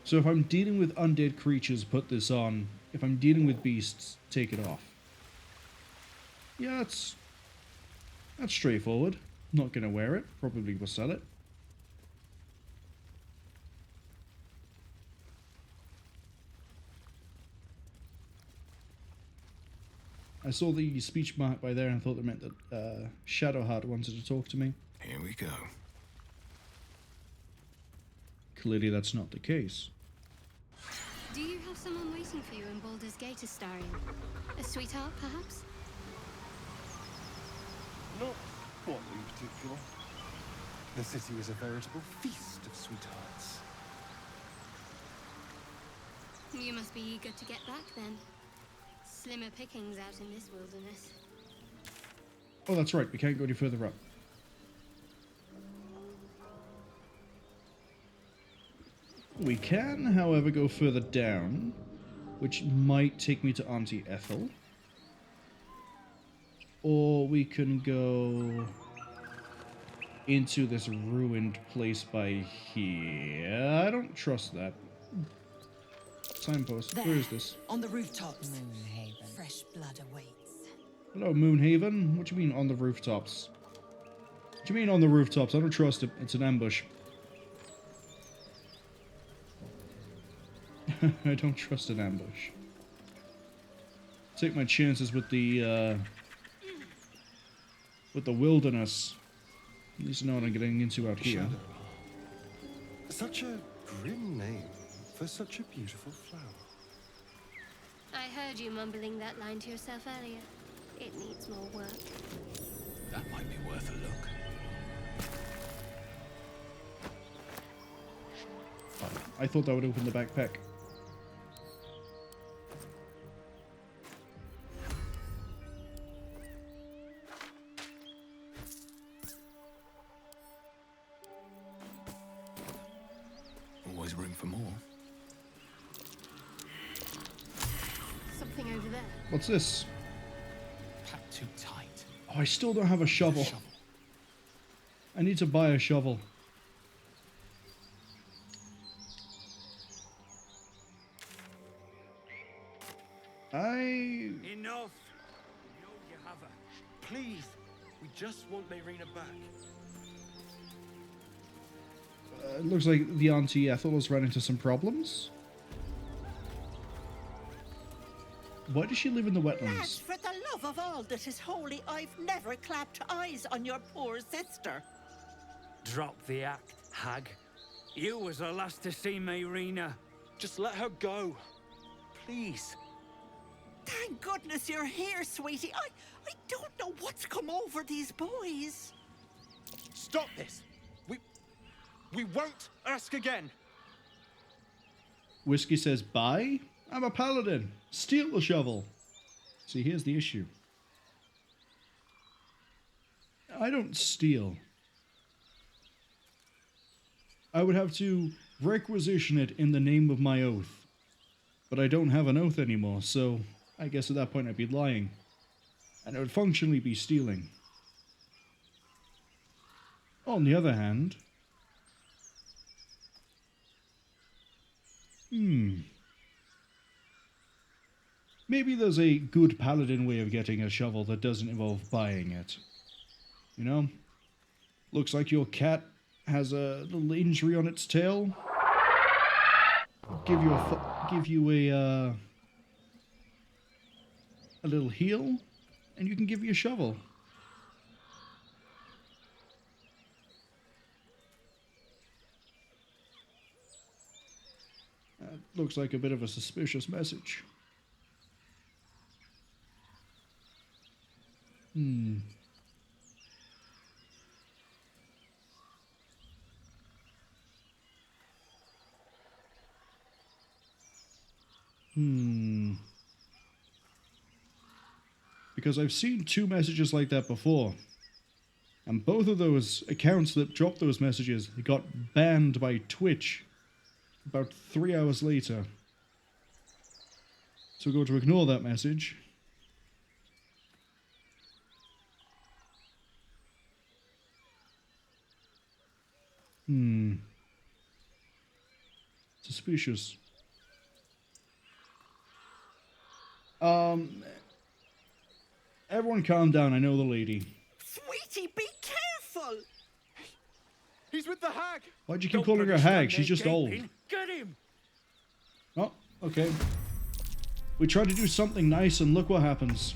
So if I'm dealing with undead creatures, put this on. If I'm dealing with beasts, take it off. Yeah, that's straightforward. Not gonna wear it. Probably will sell it. I saw the speech mark by there and I thought it meant that Shadowheart wanted to talk to me. Here we go. Clearly that's not the case. Do you have someone waiting for you in Baldur's Gate, Astarion? A sweetheart, perhaps? Not one in particular. The city is a veritable feast of sweethearts. You must be eager to get back, then. Slimmer pickings out in this wilderness. Oh, that's right. We can't go any further up. We can, however, go further down, which might take me to Auntie Ethel. Or we can go into this ruined place by here. I don't trust that. Signpost. There, where is this? On the rooftops. Moonhaven. Fresh blood awaits. Hello, Moonhaven. What do you mean on the rooftops? What do you mean on the rooftops? I don't trust it. It's an ambush. I don't trust an ambush. Take my chances with the wilderness. At least I know what I'm getting into out here. Shadow. Such a grim name for such a beautiful flower. I heard you mumbling that line to yourself earlier. It needs more work. That might be worth a look. I thought that would open the backpack. Always room for more. Something over there. What's this? Packed too tight. Oh, I still don't have a shovel. I need to buy a shovel. Enough! No, you haven't. Please, we just want Mayrina back. It looks like the Auntie Ethel has run into some problems. Why does she live in the Lads, wetlands? for the love of all that is holy, I've never clapped eyes on your poor sister. Drop the act, hag. You was the last to see Mayrina. Just let her go. Please. Thank goodness you're here, sweetie. I don't know what's come over these boys. Stop this! We won't ask again. Whiskey says, buy? I'm a paladin. Steal the shovel. See, here's the issue. I don't steal. I would have to requisition it in the name of my oath. But I don't have an oath anymore, so I guess at that point I'd be lying. And it would functionally be stealing. On the other hand... maybe there's a good paladin way of getting a shovel that doesn't involve buying it. You know? Looks like your cat has a little injury on its tail. Give you a little heal, and you can give you a shovel. That looks like a bit of a suspicious message. Because I've seen two messages like that before. And both of those accounts that dropped those messages got banned by Twitch about 3 hours later. So we're going to ignore that message. Suspicious. Everyone calm down, I know the lady. Sweetie, be careful! He's with the hag! Why'd you keep calling her a hag? She's just old. Get him! Oh, okay. We tried to do something nice and look what happens.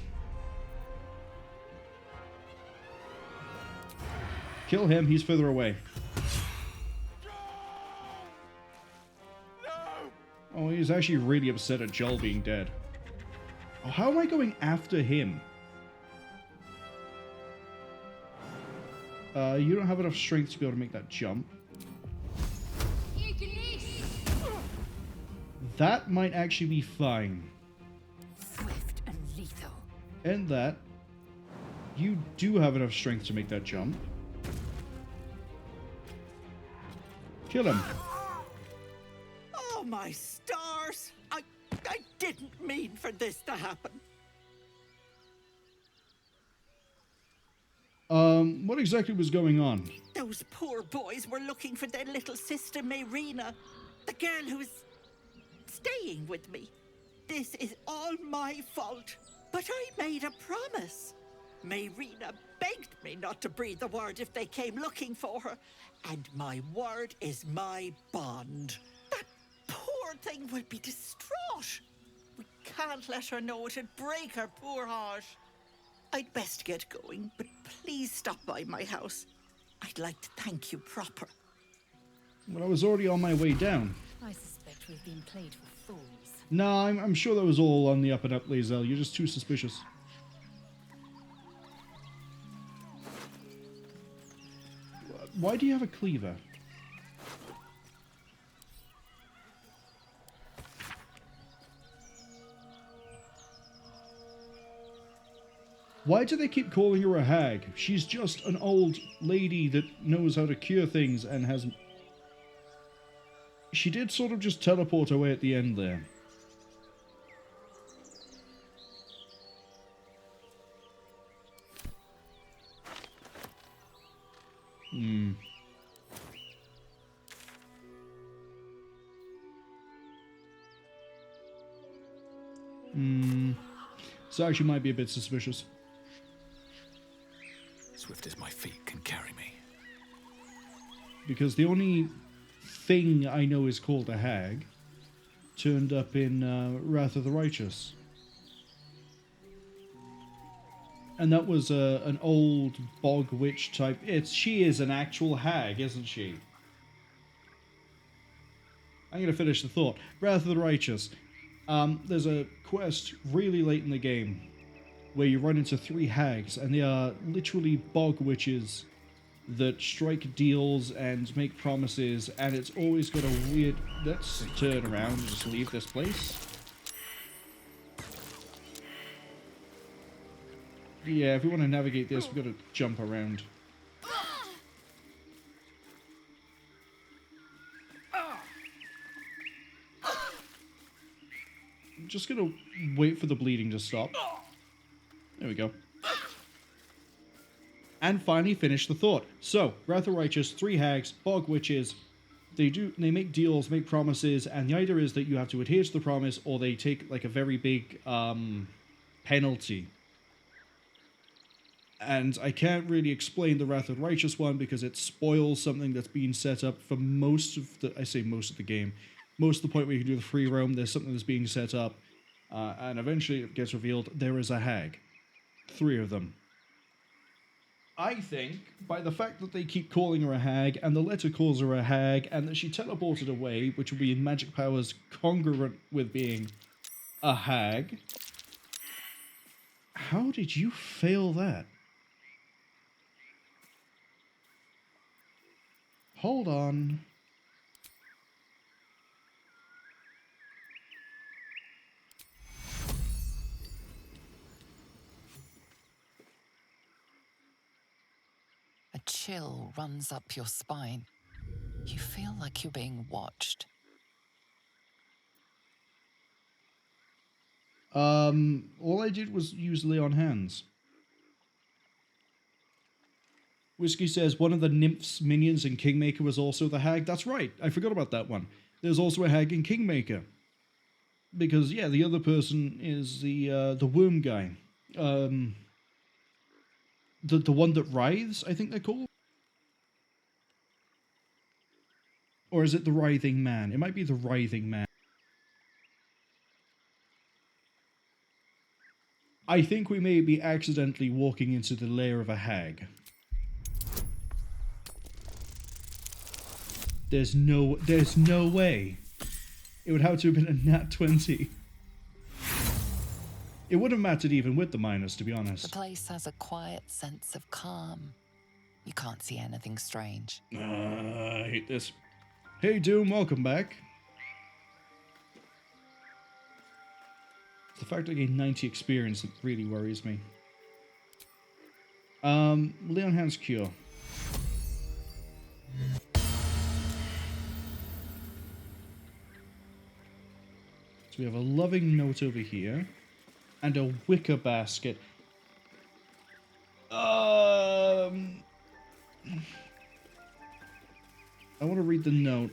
Kill him, he's further away. Oh, he's actually really upset at Joel being dead. Oh, how am I going after him? You don't have enough strength to be able to make that jump. That might actually be fine. Swift and lethal. And that, you do have enough strength to make that jump. Kill him. Oh, my stars! I didn't mean for this to happen. What exactly was going on? Those poor boys were looking for their little sister, Mayrina. The girl who was staying with me. This is all my fault. But I made a promise. Mayrina begged me not to breathe a word if they came looking for her. And my word is my bond. That poor thing will be distraught. We can't let her know. It'd break her poor heart. I'd best get going, but please stop by my house. I'd like to thank you proper. Well, I was already on my way down. I suspect to have been played for fools. No, I'm sure that was all on the up and up, Lae'zel. You're just too suspicious. Why do you have a cleaver? Why do they keep calling her a hag? She's just an old lady that knows how to cure things and has... She did sort of just teleport away at the end there. So actually might be a bit suspicious. Swift as my feet can carry me. Because the only thing I know is called a hag turned up in Wrath of the Righteous. And that was an old bog witch type. She is an actual hag, isn't she? I'm going to finish the thought. Wrath of the Righteous. There's a quest really late in the game where you run into 3 hags, and they are literally bog witches that strike deals and make promises, and it's always got a weird... Let's turn around and just leave this place. Yeah, if we want to navigate this, we've got to jump around. I'm just going to wait for the bleeding to stop. There we go. And finally finish the thought. So, Wrath of Righteous, 3 hags, bog witches. They make deals, make promises, and the idea is that you have to adhere to the promise, or they take like a very big penalty. And I can't really explain the Wrath of the Righteous one because it spoils something that's been set up for most of the... I say most of the game. Most of the point where you can do the free roam, there's something that's being set up. And eventually it gets revealed there is a hag. 3 of them. I think, by the fact that they keep calling her a hag, and the letter calls her a hag, and that she teleported away, which will be in magic powers congruent with being a hag. How did you fail that? Hold on. A chill runs up your spine. You feel like you're being watched. All I did was use lay on hands. Whiskey says one of the nymphs minions in Kingmaker was also the hag. That's right, I forgot about that one. There's also a hag in Kingmaker. Because, yeah, the other person is the worm guy. The one that writhes, I think they're called? Or is it the writhing man? It might be the writhing man. I think we may be accidentally walking into the lair of a hag. There's no way. It would have to have been a nat 20. It would have mattered even with the minus, to be honest. The place has a quiet sense of calm. You can't see anything strange. I hate this. Hey Doom, welcome back. It's the fact I gained 90 experience that really worries me. Leon Hand's Cure. So we have a loving note over here. And a wicker basket. I want to read the note.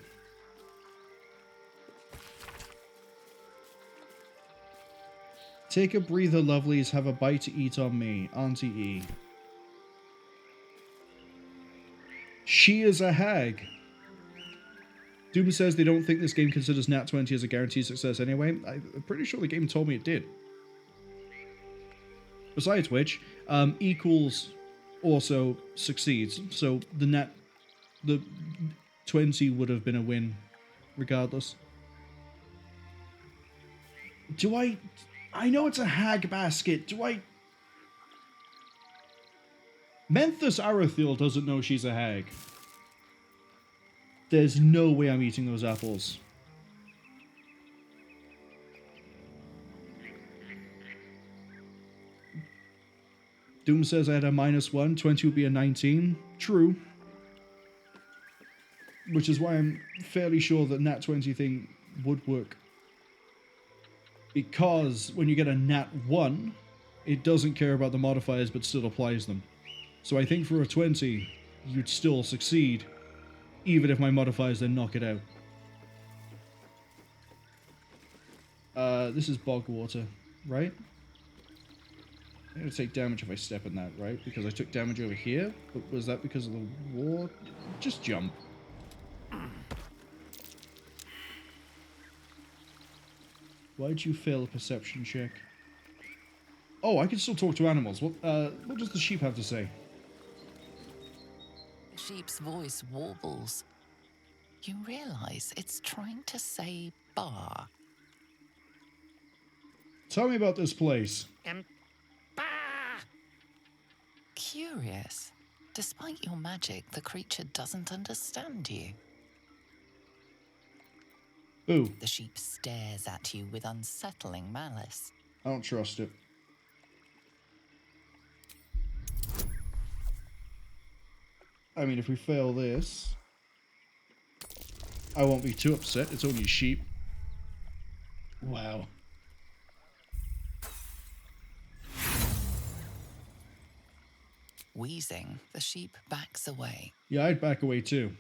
Take a breather, lovelies. Have a bite to eat on me. Auntie E. She is a hag. Doom says they don't think this game considers Nat 20 as a guaranteed success anyway. I'm pretty sure the game told me it did. Besides which, equals also succeeds. So the 20 would have been a win regardless. Do I know it's a hag basket. Menthus Arathiel doesn't know she's a hag. There's no way I'm eating those apples. Doom says I had a -1, 20 would be a 19. True. Which is why I'm fairly sure that nat 20 thing would work. Because when you get a nat 1, it doesn't care about the modifiers but still applies them. So I think for a 20, you'd still succeed, even if my modifiers then knock it out. This is bog water, right? I'm going to take damage if I step in that, right? Because I took damage over here, but was that because of the water? Just jump. Why'd you fail a perception check? Oh, I can still talk to animals. What does the sheep have to say? The sheep's voice warbles. You realize it's trying to say bar. Tell me about this place. Curious. Despite your magic, the creature doesn't understand you. Ooh. The sheep stares at you with unsettling malice. I don't trust it. I mean, if we fail this, I won't be too upset. It's only a sheep. Wow. Wheezing, the sheep backs away. Yeah, I'd back away too.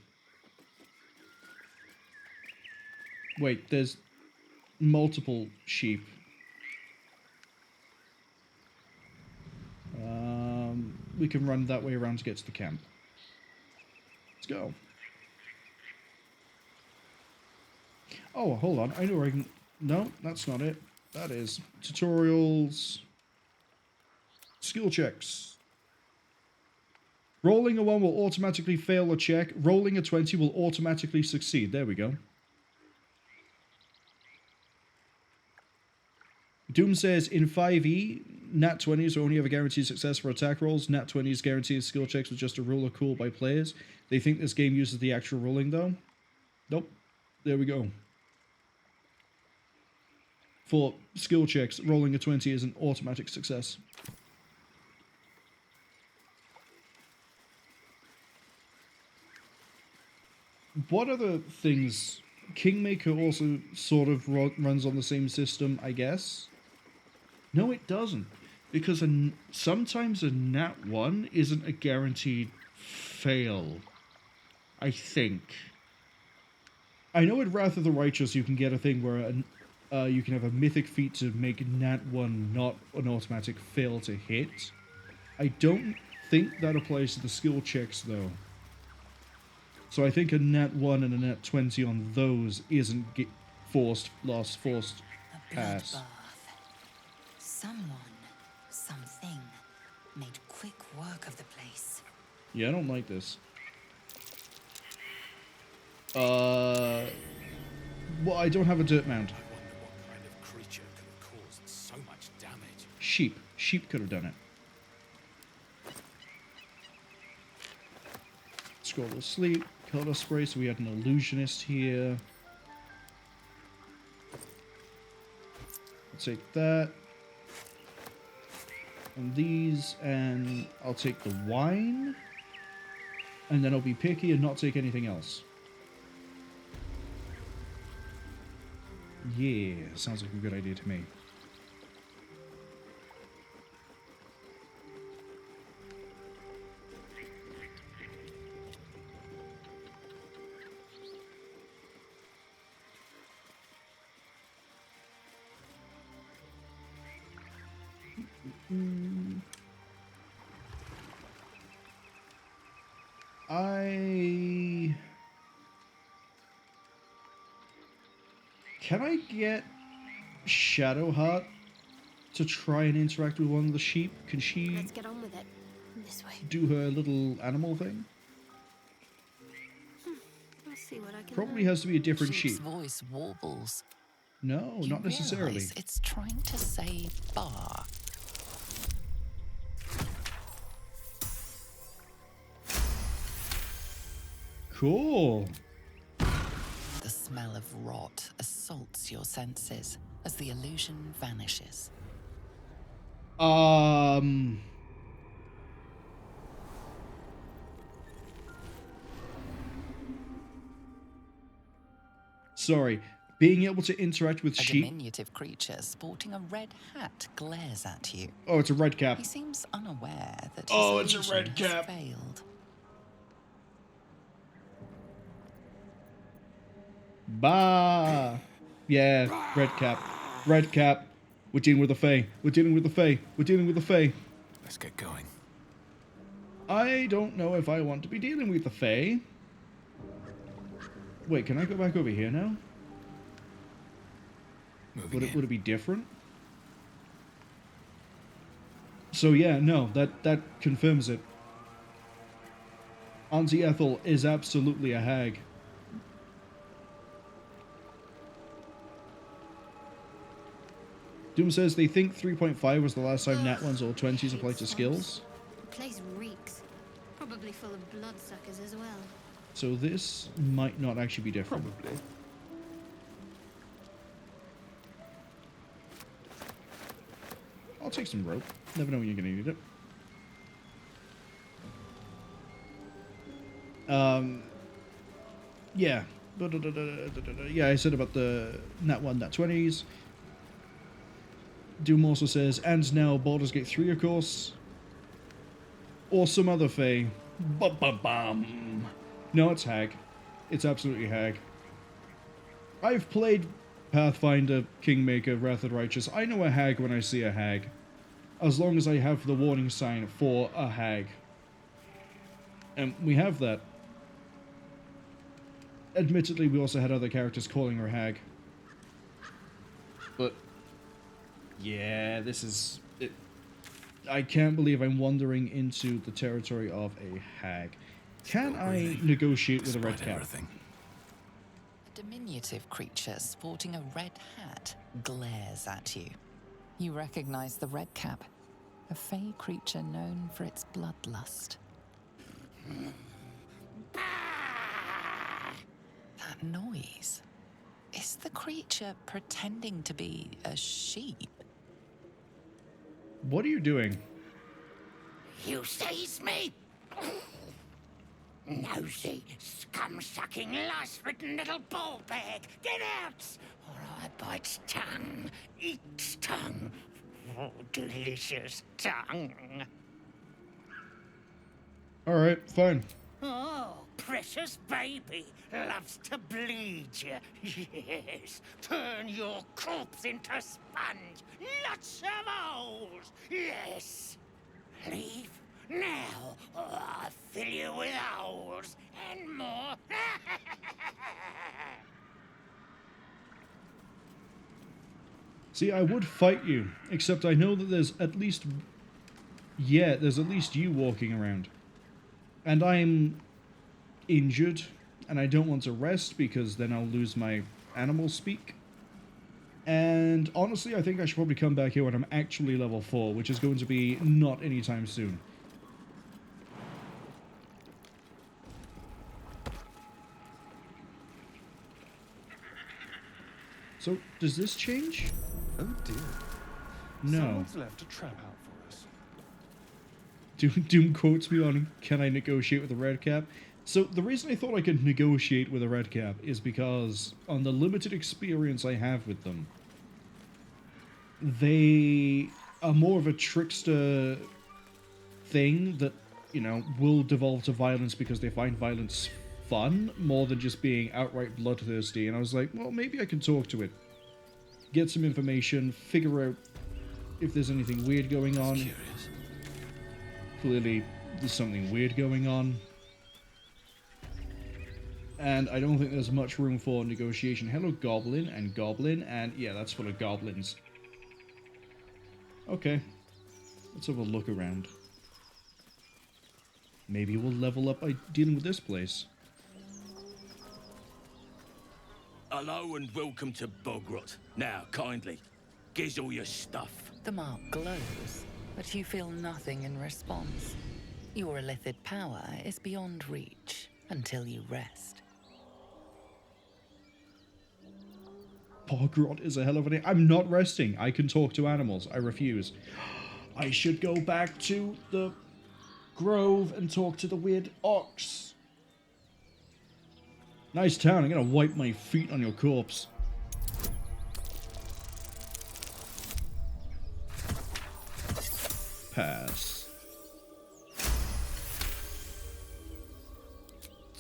Wait, there's multiple sheep. We can run that way around to get to the camp. Let's go. Oh, hold on. I know where I can... No, that's not it. That is tutorials. Skill checks. Rolling a 1 will automatically fail a check. Rolling a 20 will automatically succeed. There we go. Doom says, in 5e, nat 20s are only ever guaranteed success for attack rolls. Nat 20s guaranteed skill checks with just a rule of cool by players. They think this game uses the actual rolling, though. Nope. There we go. For skill checks, rolling a 20 is an automatic success. What other things? Kingmaker also sort of runs on the same system, I guess. No, it doesn't. Because sometimes a nat 1 isn't a guaranteed fail. I think. I know in Wrath of the Righteous you can get a thing where you can have a mythic feat to make nat 1 not an automatic fail to hit. I don't think that applies to the skill checks though. So I think a nat 1 and a nat 20 on those isn't forced pass. Bloodbath. Someone, something, made quick work of the place. Yeah, I don't like this. Well, I don't have a dirt mound. I wonder what kind of creature could have caused so much damage. Sheep. Sheep could have done it. Scroll of Sleep. Color Spray, so we had an illusionist here. I'll take that. And these, and I'll take the wine. And then I'll be picky and not take anything else. Yeah, sounds like a good idea to me. Can I get Shadowheart to try and interact with one of the sheep? Can she Let's get on with it. This way. do her little animal thing? I'll see what I can Probably learn. has to be a different Sheep's sheep. voice warbles. No, You not necessarily. realize it's trying to say bar. Cool. The smell of rot assaults your senses as the illusion vanishes. Sorry. Being able to interact with A sheep. diminutive creature sporting a red hat glares at you. Oh, it's a red cap. He seems unaware that his Oh, it's a illusion red has cap. failed. Bah. Yeah, red cap. Red cap. We're dealing with the Fae. We're dealing with the Fae. We're dealing with the Fae. Let's get going. I don't know if I want to be dealing with the Fae. Wait, can I go back over here now? Would it be different? So yeah, no, that confirms it. Auntie Ethel is absolutely a hag. Doom says they think 3.5 was the last time Nat 1s or 20s applied to skills. The place reeks. Probably full of bloodsuckers as well. So this might not actually be different. Probably. I'll take some rope. Never know when you're going to need it. Yeah. Yeah, I said about the Nat 1, Nat 20s. Doom also says, and now Baldur's Gate 3, of course. Or some other Fae. Bum. No, it's Hag. It's absolutely Hag. I've played Pathfinder, Kingmaker, Wrath of the Righteous. I know a Hag when I see a Hag. As long as I have the warning sign for a Hag. And we have that. Admittedly, we also had other characters calling her Hag. But yeah, this is it. I can't believe I'm wandering into the territory of a hag. Can I negotiate with a red cap? A diminutive creature sporting a red hat glares at you. You recognize the red cap, a fey creature known for its bloodlust. That noise. Is the creature pretending to be a sheep? What are you doing? You seize me! Nosy, scum-sucking, lice-ridden little ball bag! Get out! Or I bite tongue, eat tongue. Oh, delicious tongue. Alright, fine. Oh, precious baby, loves to bleed you. Yes, turn your corpse into sponge. Lots of holes. Yes. Leave now, or I'll fill you with holes and more. See, I would fight you, except I know that there's at least... Yeah, there's at least you walking around. And I'm injured, and I don't want to rest because then I'll lose my animal speak. And honestly, I think I should probably come back here when I'm actually level 4, which is going to be not anytime soon. So, does this change? Oh dear. No. Someone's left a trap out for us. Doom quotes me on, can I negotiate with a red cap? So, the reason I thought I could negotiate with a red cap is because, on the limited experience I have with them, they are more of a trickster thing that, you know, will devolve to violence because they find violence fun, more than just being outright bloodthirsty. And I was like, well, maybe I can talk to it. Get some information, figure out if there's anything weird going on. Clearly, there's something weird going on. And I don't think there's much room for negotiation. Hello, Goblin, and yeah, that's full of goblins. Okay. Let's have a look around. Maybe we'll level up by dealing with this place. Hello and welcome to Bogrot. Now, kindly, giz all your stuff. The mark glows, but you feel nothing in response. Your illithid power is beyond reach until you rest. Bogrot is a hell of a name. I'm not resting. I can talk to animals. I refuse. I should go back to the grove and talk to the weird ox. Nice town. I'm gonna wipe my feet on your corpse. Pass.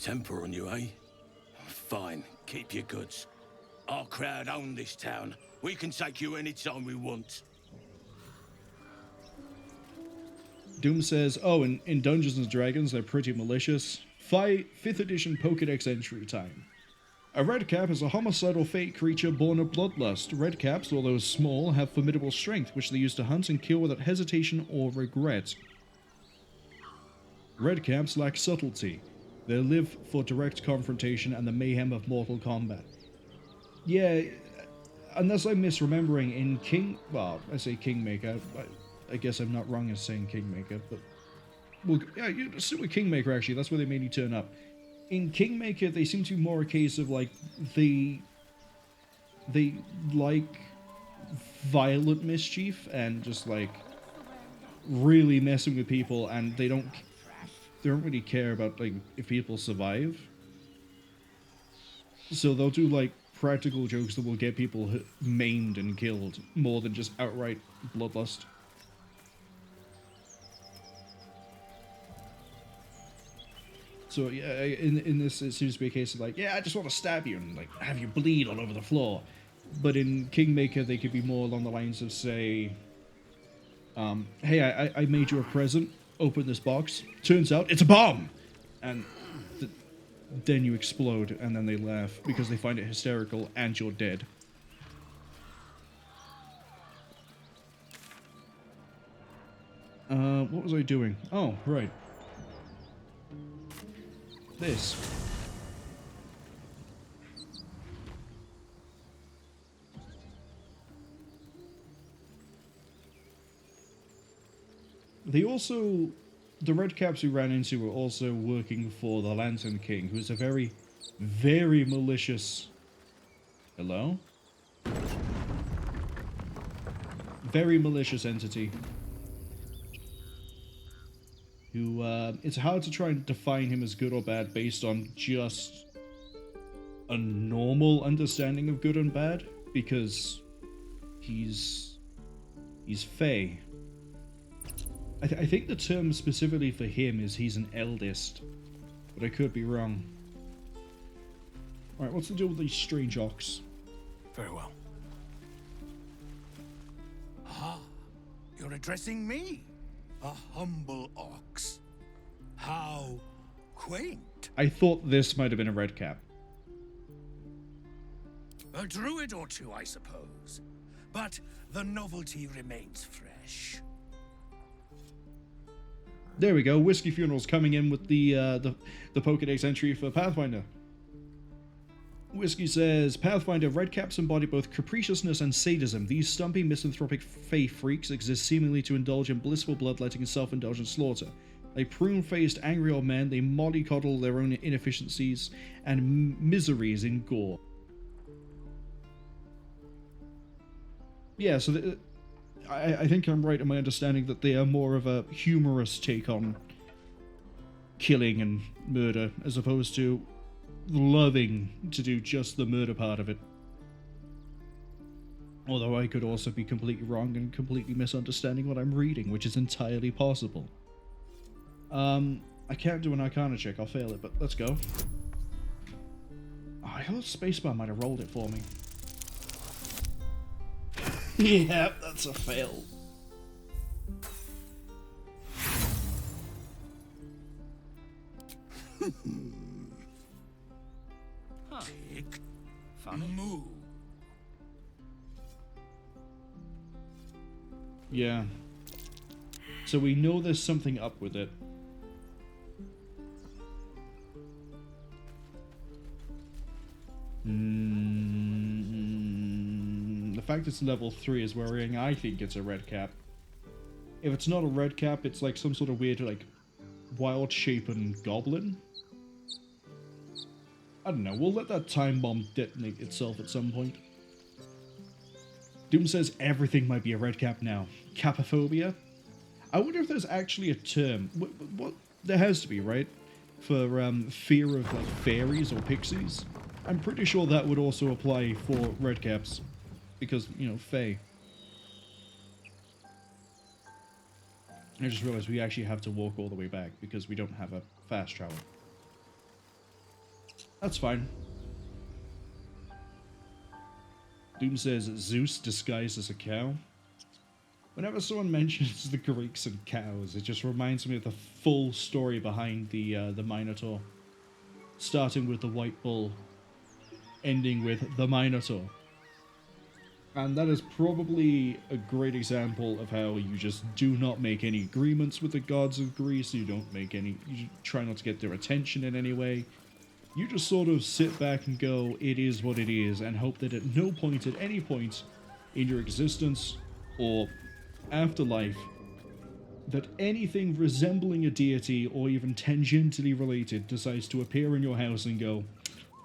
Temper on you, eh? Fine, keep your goods. Our crowd own this town. We can take you anytime we want. Doom says, oh, in Dungeons & Dragons, they're pretty malicious. 5th edition Pokédex entry time. A redcap is a homicidal fate creature born of bloodlust. Redcaps, although small, have formidable strength, which they use to hunt and kill without hesitation or regret. Redcaps lack subtlety. They live for direct confrontation and the mayhem of mortal combat. Yeah, unless I'm misremembering, in I say Kingmaker. I guess I'm not wrong in saying Kingmaker, but well, yeah, you stick with Kingmaker. Actually, that's where they made you turn up. In Kingmaker, they seem to be more a case of like they like violent mischief and just like really messing with people, and they don't really care about like if people survive. So they'll do like practical jokes that will get people maimed and killed more than just outright bloodlust. So yeah, in this it seems to be a case of like, yeah, I just want to stab you and like have you bleed all over the floor. But in Kingmaker, they could be more along the lines of say, hey, I made you a present. Open this box. Turns out it's a bomb, and then you explode, and then they laugh because they find it hysterical, and you're dead. What was I doing? Oh, right. This. The Redcaps we ran into were also working for the Lantern King, who's a very, very malicious... Hello? Very malicious entity. Who, it's hard to try and define him as good or bad based on just a normal understanding of good and bad, because he's Fey. I think the term specifically for him is he's an eldest, but I could be wrong. Alright, what's the deal with these strange ox? Very well. Ah, you're addressing me, a humble ox. How quaint. I thought this might have been a redcap. A druid or two, I suppose. But the novelty remains fresh. There we go. Whiskey Funeral's coming in with the Pokédex entry for Pathfinder. Whiskey says, Pathfinder, redcaps embody both capriciousness and sadism. These stumpy, misanthropic fey freaks exist seemingly to indulge in blissful bloodletting and self-indulgent slaughter. Like prune-faced, angry old men, they mollycoddle their own inefficiencies and miseries in gore. Yeah, so I think I'm right in my understanding that they are more of a humorous take on killing and murder, as opposed to loving to do just the murder part of it. Although I could also be completely wrong and completely misunderstanding what I'm reading, which is entirely possible. I can't do an Arcana check, I'll fail it, but let's go. Oh, I thought Spacebar might have rolled it for me. Yeah, that's a fail. Tick. Funny. Move. Yeah. So we know there's something up with it. fact it's level 3 is worrying. I think it's a red cap. If it's not a red cap, it's like some sort of weird, like, wild-shapen goblin. I don't know, we'll let that time bomb detonate itself at some point. Doom says everything might be a red cap now. Capophobia? I wonder if there's actually a term. What there has to be, right? For fear of like fairies or pixies. I'm pretty sure that would also apply for red caps. Because, you know, fae. I just realized we actually have to walk all the way back because we don't have a fast travel. That's fine. Doom says Zeus disguised as a cow. Whenever someone mentions the Greeks and cows, it just reminds me of the full story behind the Minotaur. Starting with the white bull, ending with the Minotaur. And that is probably a great example of how you just do not make any agreements with the gods of Greece, you try not to get their attention in any way. You just sort of sit back and go, it is what it is, and hope that at no point, at any point in your existence or afterlife, that anything resembling a deity or even tangentially related decides to appear in your house and go,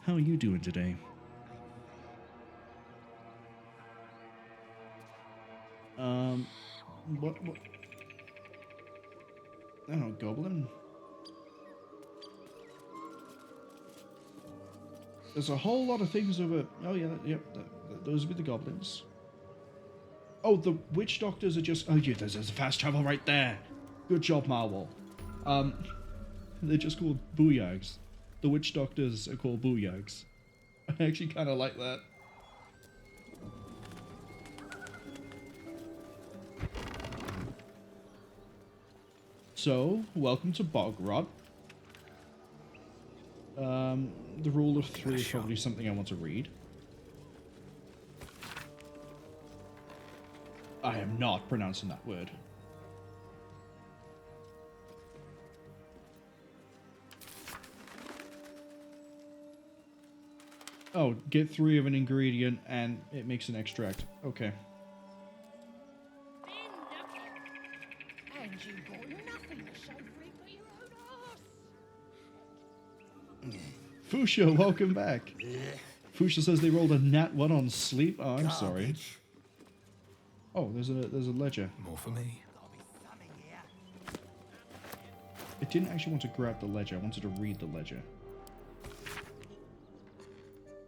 how are you doing today? What? I don't know, goblin? There's a whole lot of things over... Oh yeah, yep, those would be the goblins. Oh, the witch doctors are just... Oh yeah, there's fast travel right there. Good job, Marwol. They're just called booyags. The witch doctors are called booyags. I actually kind of like that. So, welcome to Bogrot. The rule of 3 is probably something I want to read. I am not pronouncing that word. Oh, get 3 of an ingredient and it makes an extract. Okay. And you got nothing to show for it but your own arse. Fuchsia, welcome back. Fuchsia says they rolled a nat 1 on sleep. Oh, I'm sorry. Oh, there's a ledger. More for me. I didn't actually want to grab the ledger. I wanted to read the ledger.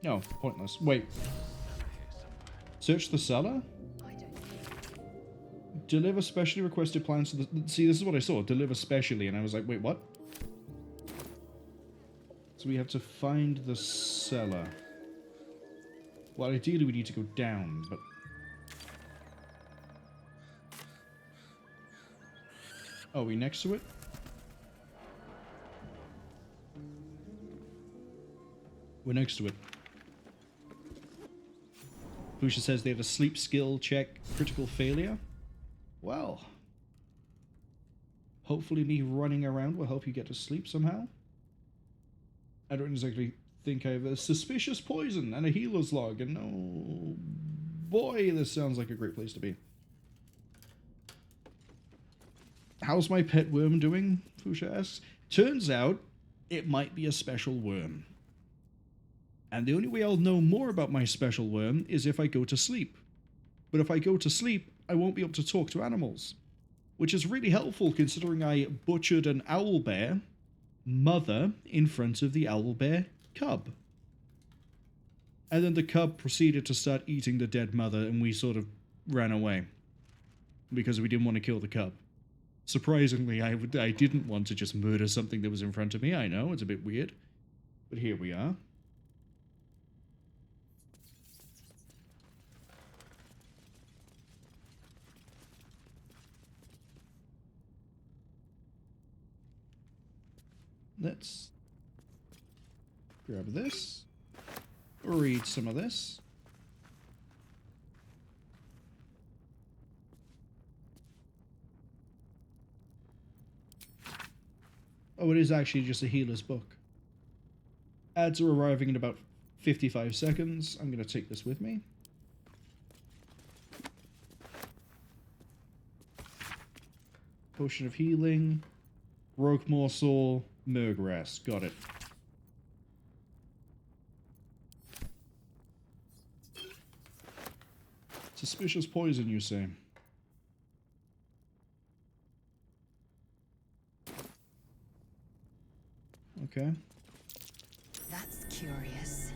No, pointless. Wait. Search the cellar? Deliver specially requested plans to the... See, this is what I saw. Deliver specially. And I was like, wait, what? So we have to find the cellar. Well, ideally we need to go down, but... Oh, are we next to it? We're next to it. Fuchsia says they have a sleep skill check, critical failure. Well, hopefully me running around will help you get to sleep somehow. I don't exactly think I have a suspicious poison and a healer's log, and oh boy, this sounds like a great place to be. How's my pet worm doing? Fuchsia asks. Turns out, it might be a special worm. And the only way I'll know more about my special worm is if I go to sleep. But if I go to sleep, I won't be able to talk to animals. Which is really helpful considering I butchered an owlbear mother in front of the owlbear cub. And then the cub proceeded to start eating the dead mother and we sort of ran away. Because we didn't want to kill the cub. Surprisingly, I didn't want to just murder something that was in front of me. I know, it's a bit weird. But here we are. Let's grab this. Read some of this. Oh, it is actually just a healer's book. Ads are arriving in about 55 seconds. I'm going to take this with me. Potion of healing. Rogue morsel. Murgrass. Got it. Suspicious poison, you say? Okay. That's curious.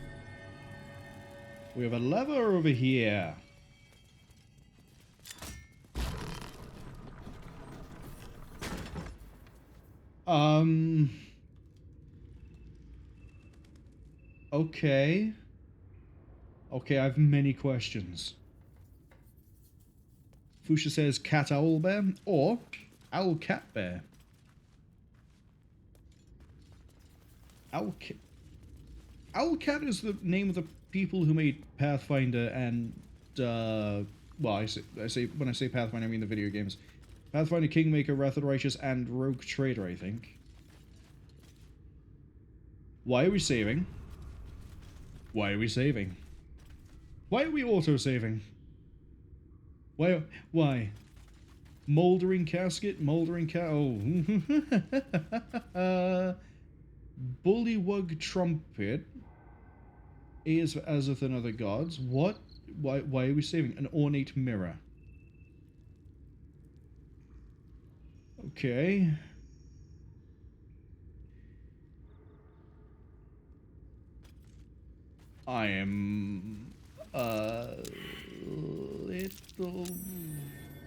We have a lever over here. Okay. Okay, I have many questions. Fusha says cat owlbear or owl cat bear. Owlcat is the name of the people who made Pathfinder and well, I say when I say Pathfinder, I mean the video games. Pathfinder, Kingmaker, Wrath of the Righteous, and Rogue Trader, I think. Why are we saving? Why are we saving? Why are we auto-saving? Why? Mouldering casket? Mouldering oh. Bullywug trumpet. Ears for Azeth and other gods. What? Why are we saving? An ornate mirror. Okay. I am a little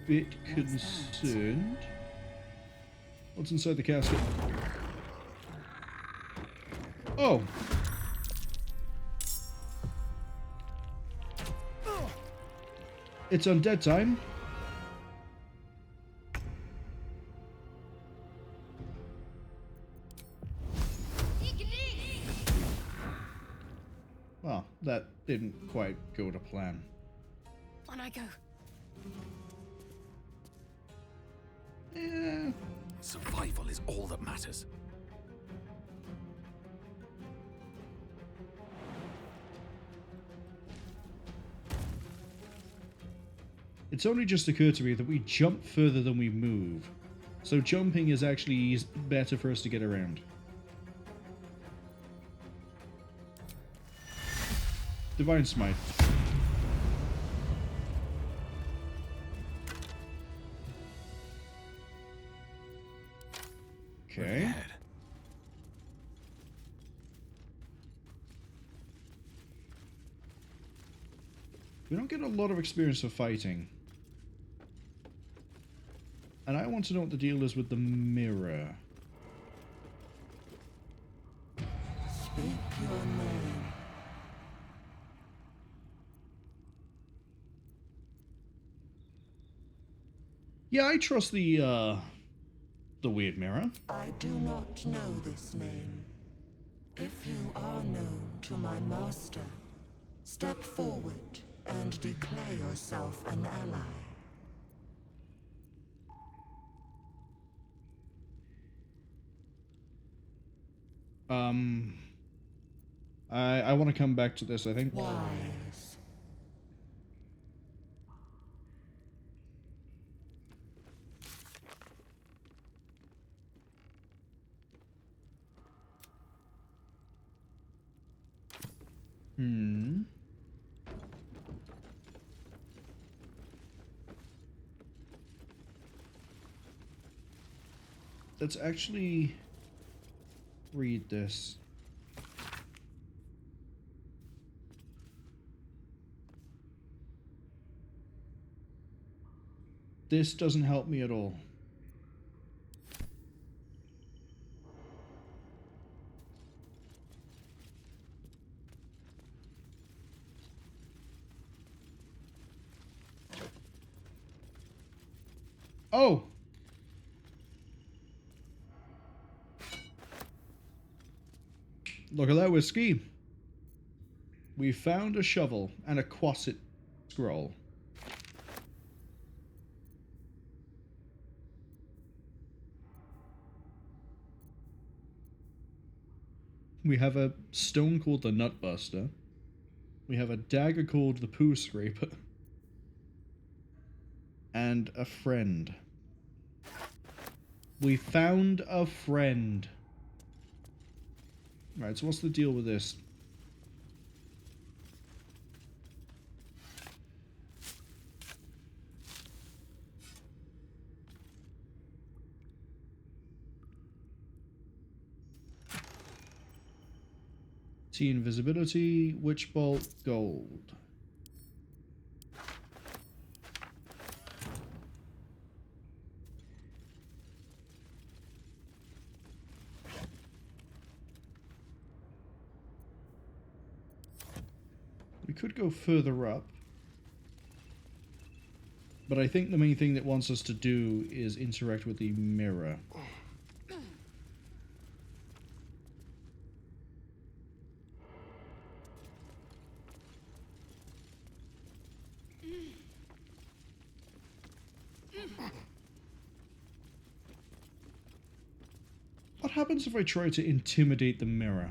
bit concerned. What's inside the casket? Oh! It's undead time. Well, that didn't quite go to plan. On I go. Yeah. Survival is all that matters. It's only just occurred to me that we jump further than we move. So jumping is actually better for us to get around. Divine Smite. Okay. We don't get a lot of experience of fighting. And I want to know what the deal is with the mirror. Speak your name. Yeah, I trust the weird mirror. I do not know this name. If you are known to my master, step forward and declare yourself an ally. I want to come back to this, I think. Wise. Let's actually read this. This doesn't help me at all. Oh! Look at that whiskey. We found a shovel and a quasset scroll. We have a stone called the Nutbuster. We have a dagger called the Poo Scraper. And a friend. We found a friend. Right, so what's the deal with this? T invisibility, witch bolt, gold. We could go further up, but I think the main thing that wants us to do is interact with the mirror. What happens if I try to intimidate the mirror?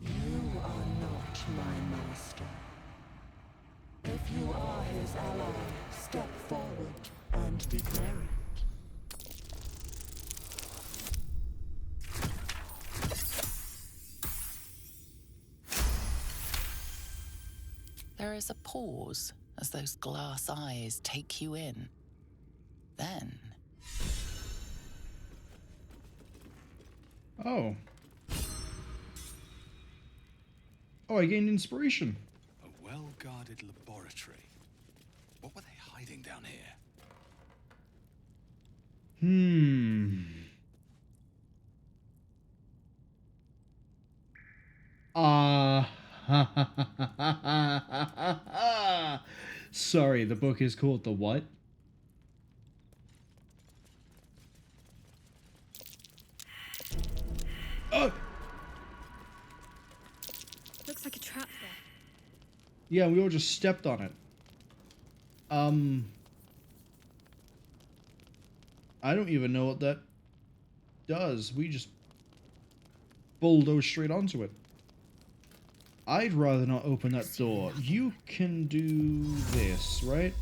You are not my master. If you are his ally, step forward and declare it. There is a pause as those glass eyes take you in. Then... Oh. Oh, I gained inspiration. A well-guarded laboratory. What were they hiding down here? Sorry, the book is called The What? Oh! Looks like a trap there. Yeah, we all just stepped on it. I don't even know what that does. We just bulldozed straight onto it. I'd rather not open that door. You can do this, right?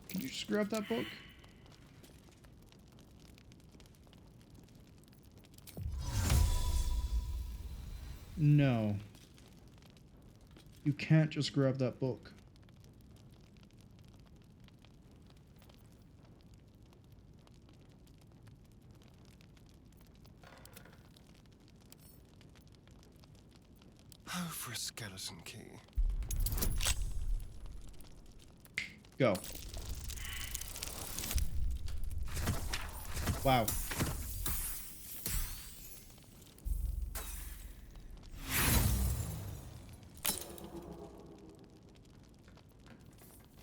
Can you just grab that book? No. You can't just grab that book. Oh, for a skeleton key. Go. Wow.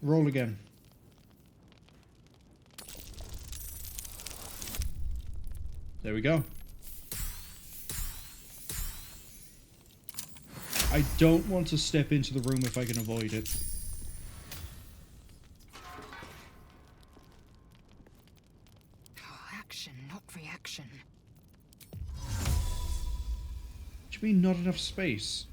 Roll again. There we go. I don't want to step into the room if I can avoid it. Action, not reaction. What do you mean, not enough space?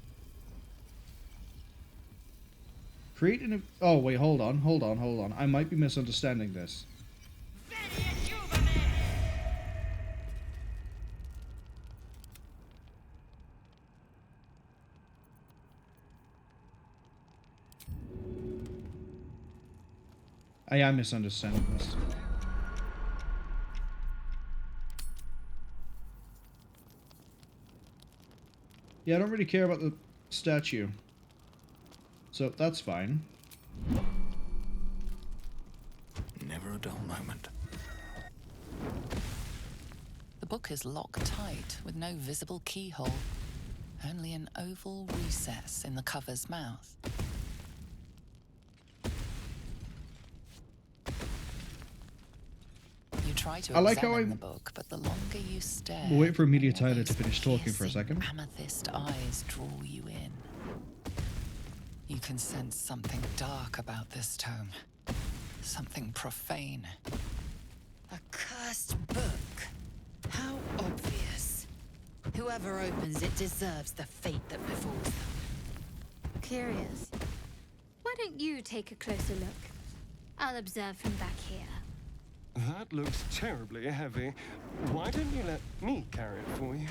Create an... Oh, wait, hold on. I might be misunderstanding this. I am misunderstanding this. Yeah, I don't really care about the statue. So that's fine. Never a dull moment. The book is locked tight with no visible keyhole. Only an oval recess in the cover's mouth. You try to examine the book, but the longer you stare... We'll wait for Amelia Tyler to finish talking for a second. Amethyst eyes draw you in. You can sense something dark about this tome. Something profane. A cursed book. How obvious. Whoever opens it deserves the fate that befalls them. Curious. Why don't you take a closer look? I'll observe from back here. That looks terribly heavy. Why don't you let me carry it for you?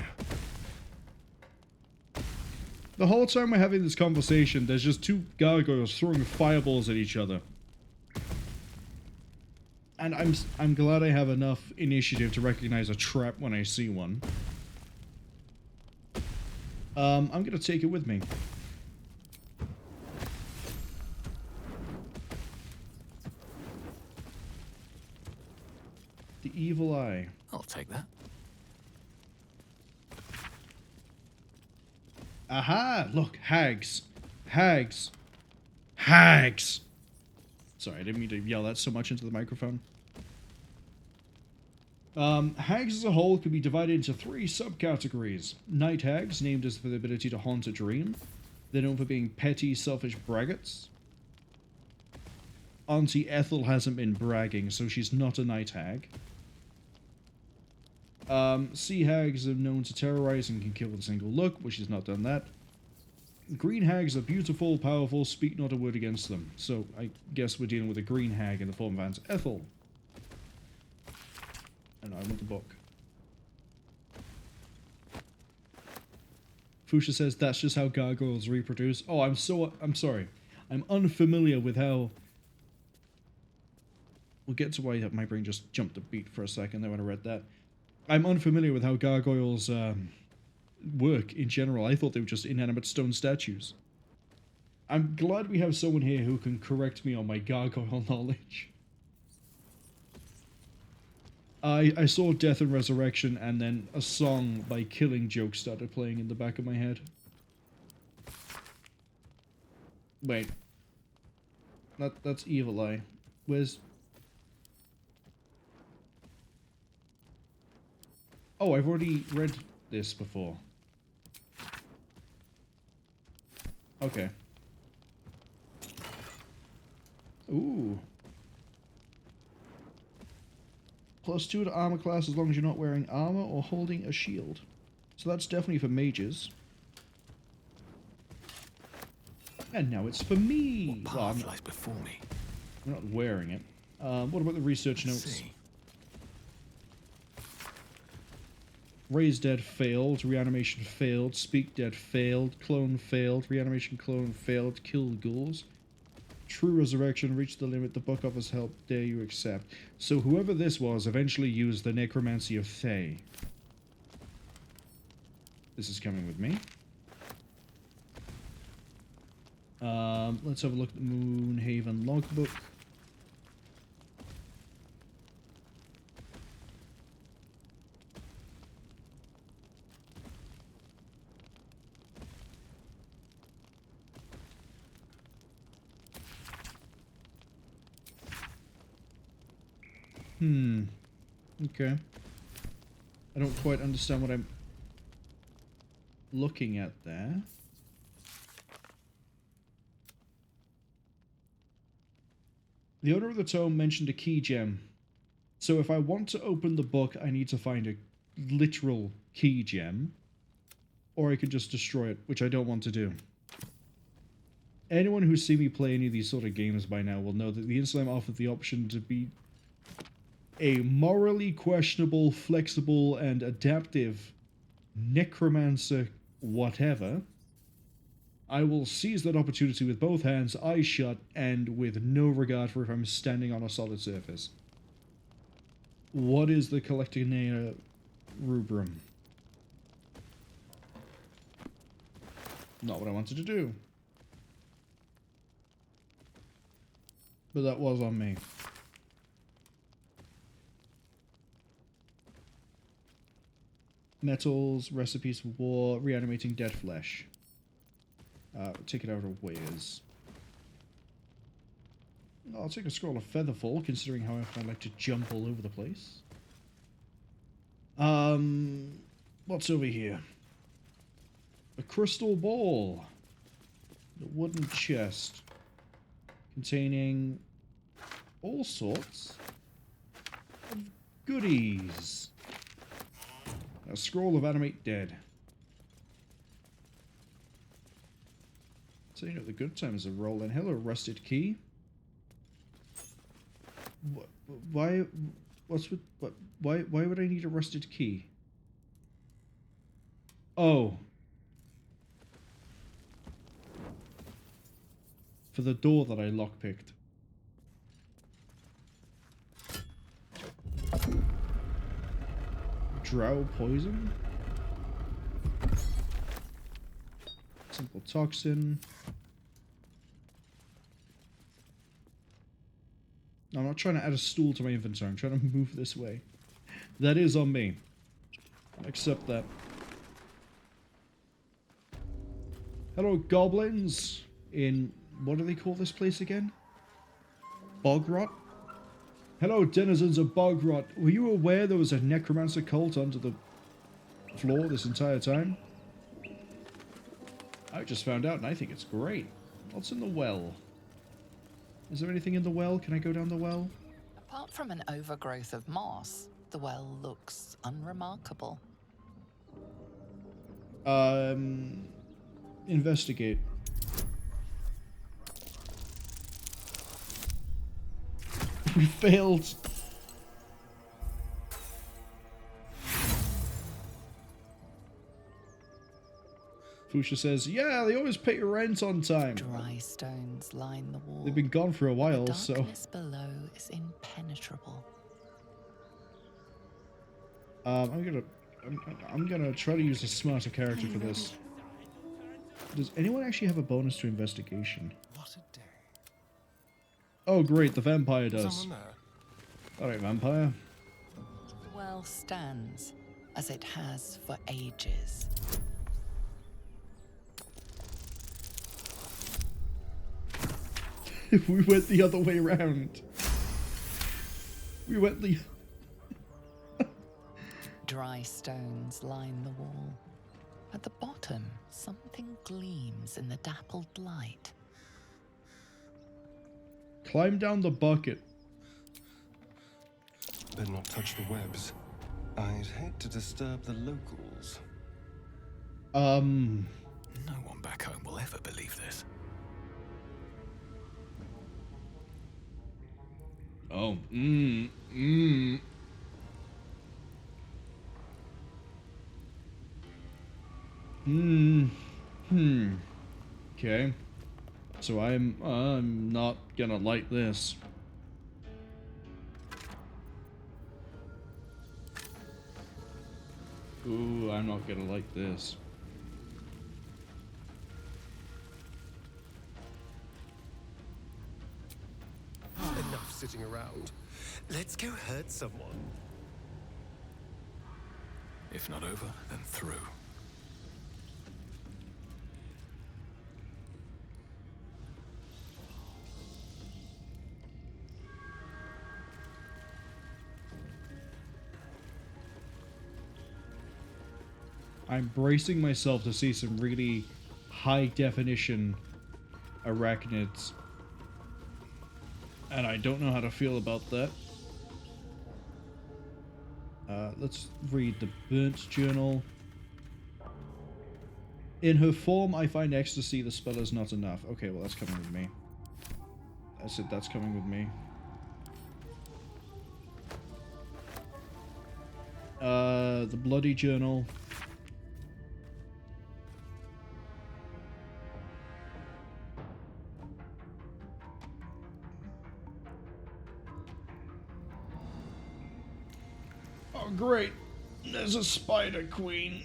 The whole time we're having this conversation, there's just two gargoyles throwing fireballs at each other. And I'm glad I have enough initiative to recognize a trap when I see one. I'm gonna take it with me. The evil eye. I'll take that. Aha! Look, hags. Hags. Hags! Sorry, I didn't mean to yell that so much into the microphone. Hags as a whole can be divided into 3 subcategories. Night hags, named as for the ability to haunt a dream. They're known for being petty, selfish braggarts. Auntie Ethel hasn't been bragging, so she's not a night hag. Sea hags are known to terrorize and can kill with a single look, but she's not done that. Green hags are beautiful, powerful, speak not a word against them. So I guess we're dealing with a green hag in the form of Aunt Ethel. And I want the book. Fuchsia says that's just how gargoyles reproduce. Oh, I'm sorry. I'm unfamiliar with how... We'll get to why my brain just jumped a beat for a second there when I read that. I'm unfamiliar with how gargoyles work in general. I thought they were just inanimate stone statues. I'm glad we have someone here who can correct me on my gargoyle knowledge. I saw Death and Resurrection, and then a song by Killing Joke started playing in the back of my head. Wait. That's Evil Eye. Where's... Oh, I've already read this before. Okay. Ooh. +2 to armor class as long as you're not wearing armor or holding a shield. So that's definitely for mages. And now it's for me! What path lies before me? I'm not wearing it. What about the research notes? Raise dead failed, reanimation failed, speak dead failed, clone failed, reanimation clone failed, kill ghouls. True resurrection, reach the limit, the book offers help, dare you accept. So whoever this was eventually used the necromancy of Thay. This is coming with me. Let's have a look at the Moonhaven logbook. Okay. I don't quite understand what I'm looking at there. The owner of the tome mentioned a key gem. So if I want to open the book, I need to find a literal key gem. Or I could just destroy it, which I don't want to do. Anyone who's seen me play any of these sort of games by now will know that the instant I'm offered the option to be a morally questionable, flexible, and adaptive necromancer whatever, I will seize that opportunity with both hands, eyes shut, and with no regard for if I'm standing on a solid surface. What is the Collectinea rubrum? Not what I wanted to do. But that was on me. Metals, recipes for war, reanimating dead flesh. Take it out of wares. I'll take a scroll of Featherfall, considering how often I like to jump all over the place. What's over here? A crystal ball. A wooden chest. Containing all sorts of goodies. A scroll of animate dead. So you know the good times of rolling. Hello, rusted key. Why? What's with what? Why would I need a rusted key? Oh. For the door that I lockpicked. Drow poison? Simple toxin. No, I'm not trying to add a stool to my inventory. I'm trying to move this way. That is on me. Accept that. Hello, goblins. In... what do they call this place again? Bogrot? Hello, denizens of Bogrot. Were you aware there was a necromancer cult under the floor this entire time? I just found out and I think it's great. What's in the well? Is there anything in the well? Can I go down the well? Apart from an overgrowth of moss, the well looks unremarkable. Investigate. We failed. Fuchsia says, yeah, they always pay your rent on time. Dry stones line the wall. They've been gone for a while, the so... darkness below is impenetrable. I'm gonna try to use a smarter character for this. Does anyone actually have a bonus to investigation? What a day. Oh great, the vampire does. Someone there? Alright, vampire. The well stands, as it has for ages. We went the other way around. We went the... Dry stones line the wall. At the bottom, something gleams in the dappled light. Climb down the bucket. Better not touch the webs. I'd hate to disturb the locals. No one back home will ever believe this. Oh, Okay. So I'm not gonna like this. Ooh, I'm not gonna like this. Enough sitting around. Let's go hurt someone. If not over, then through. I'm bracing myself to see some really high definition arachnids. And I don't know how to feel about that. Let's read the Burnt Journal. In her form, I find ecstasy. The spell is not enough. Okay, well, that's coming with me. I said that's coming with me. The Bloody Journal. Oh, great. There's a spider queen.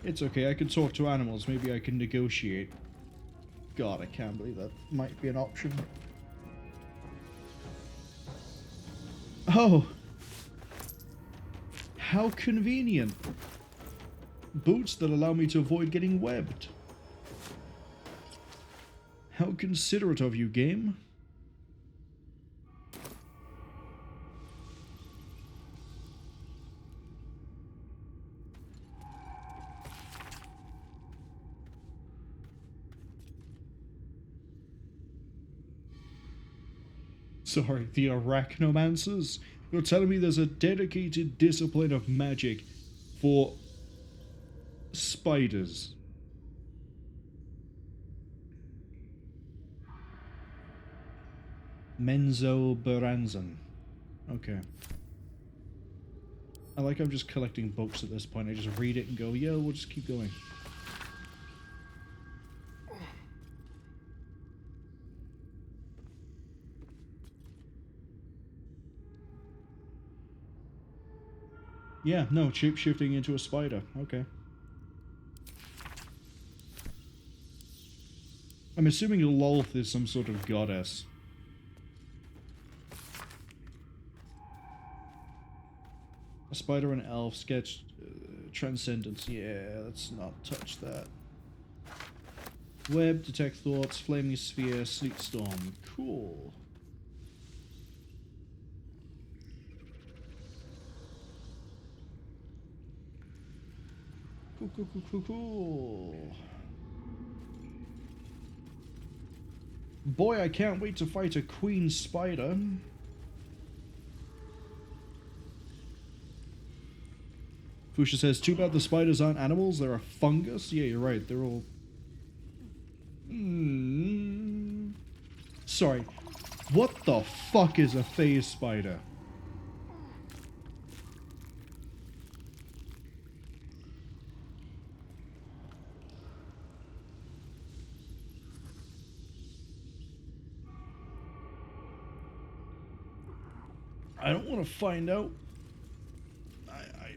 It's okay, I can talk to animals. Maybe I can negotiate. God, I can't believe that might be an option. Oh! How convenient. Boots that allow me to avoid getting webbed. How considerate of you, game. Sorry, the arachnomancers? You're telling me there's a dedicated discipline of magic for spiders? Menzoberranzan. Okay. I'm just collecting books at this point. I just read it and go, yeah, we'll just keep going. Yeah, no, shape-shifting into a spider. Okay. I'm assuming Lolth is some sort of goddess. A spider and elf sketch transcendence. Yeah, let's not touch that. Web, detect thoughts, flaming sphere, sleet storm. Cool. Cool. Boy, I can't wait to fight a queen spider. Fusha says, too bad the spiders aren't animals, they're a fungus. Yeah, you're right, they're all... Sorry, what the fuck is a phase spider? I don't want to find out.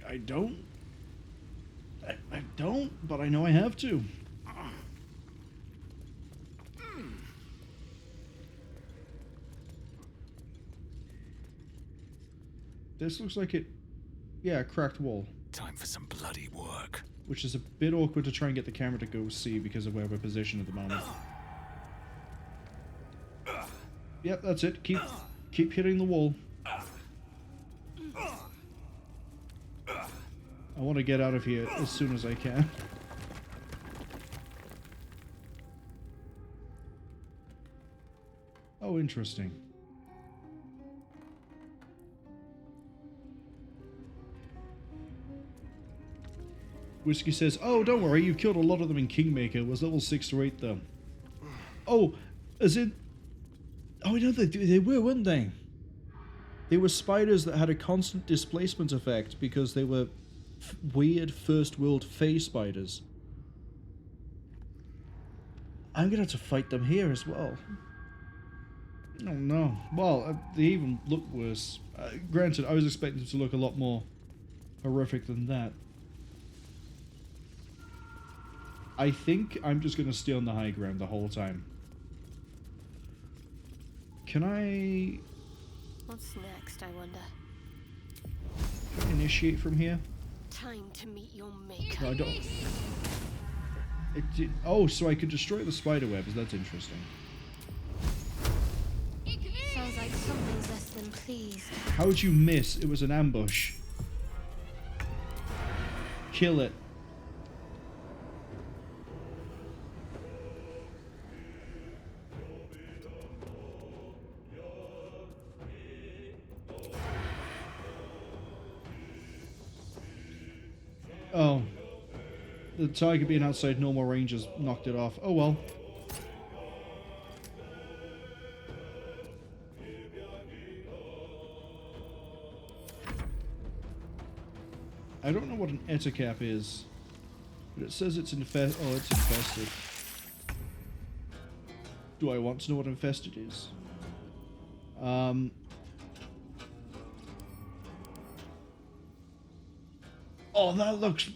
I don't. I don't, but I know I have to. This looks like it... Yeah, a cracked wall. Time for some bloody work. Which is a bit awkward to try and get the camera to go see because of where we're positioned at the moment. Yep, that's it. Keep hitting the wall. I want to get out of here as soon as I can. Oh, interesting. Whiskey says, oh, don't worry, you've killed a lot of them in Kingmaker. It was level 6 to 8 though. Oh, as in... Oh, no, they were, weren't they? They were spiders that had a constant displacement effect because they were weird first world phase spiders. I'm gonna have to fight them here as well. Oh no. Well, they even look worse. Granted, I was expecting them to look a lot more horrific than that. I think I'm just gonna stay on the high ground the whole time. Can I... What's next, I wonder? Can I initiate from here? Time to meet your maker. No, I don't... Oh, so I could destroy the spider webs. That's interesting. Sounds like something's less than pleased. How'd you miss? It was an ambush. Kill it. Oh. The target being outside normal range has knocked it off. Oh well. I don't know what an etacap is, but it says it's infested. Oh, it's infested. Do I want to know what infested is? Oh, that looks...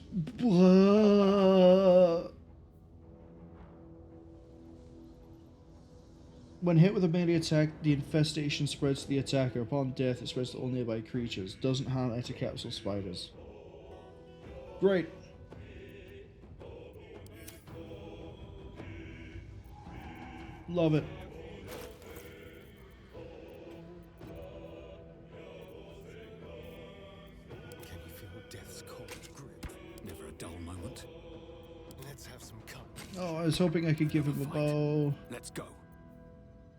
When hit with a melee attack, the infestation spreads to the attacker. Upon death, it spreads to all nearby creatures. Doesn't harm etacaps or spiders. Great. Love it. Can you feel death's cold grip? Never a dull moment. Let's have some company. Oh, I was hoping I could give him a bow. Let's go.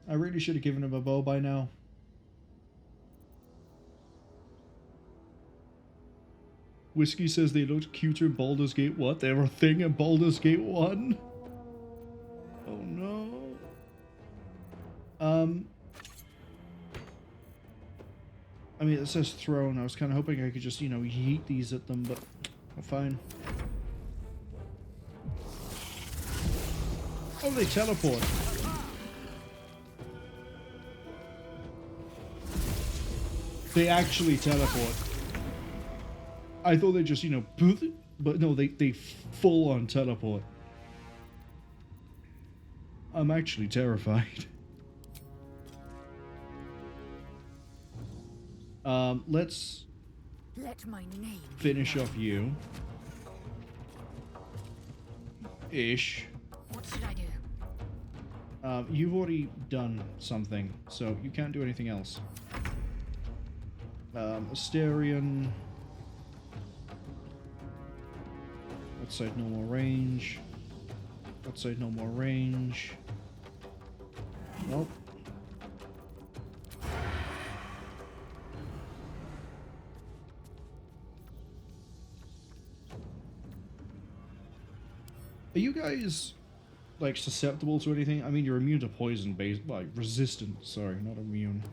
I really should have given him a bow by now. Whiskey says they looked cuter in Baldur's Gate. What? They were a thing in Baldur's Gate 1? Oh no. I mean, it says thrown. I was kind of hoping I could just, you know, yeet these at them, but fine. Oh, they teleport. They actually teleport. I thought they just, you know, but no, they full on teleport. I'm actually terrified. Let's Let my name finish off you. Ish. What should I do? You've already done something, so you can't do anything else. Astarion. That side, no more range. That side, no more range. Nope. Are you guys, like, susceptible to anything? I mean, you're immune to poison based, like, resistant, sorry, not immune.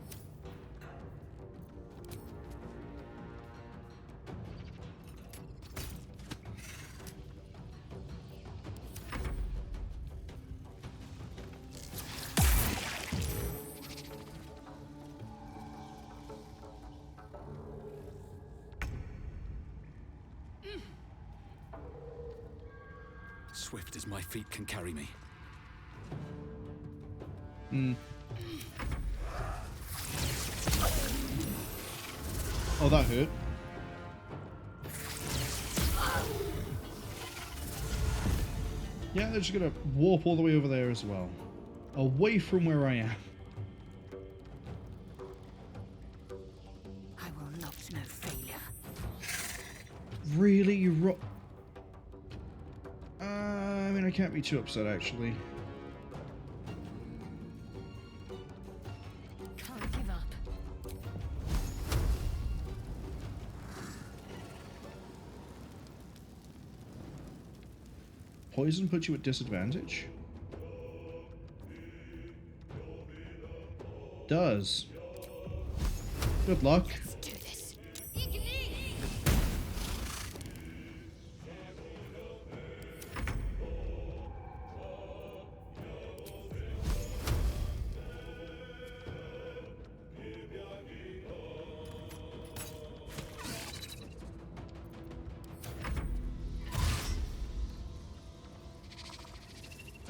Swift as my feet can carry me. Oh, that hurt. Yeah, they're just gonna warp all the way over there as well. Away from where I am. I will not know failure. Really? You I mean, I can't be too upset, actually. Can't give up. Poison puts you at disadvantage? Does. Good luck. Let's do this.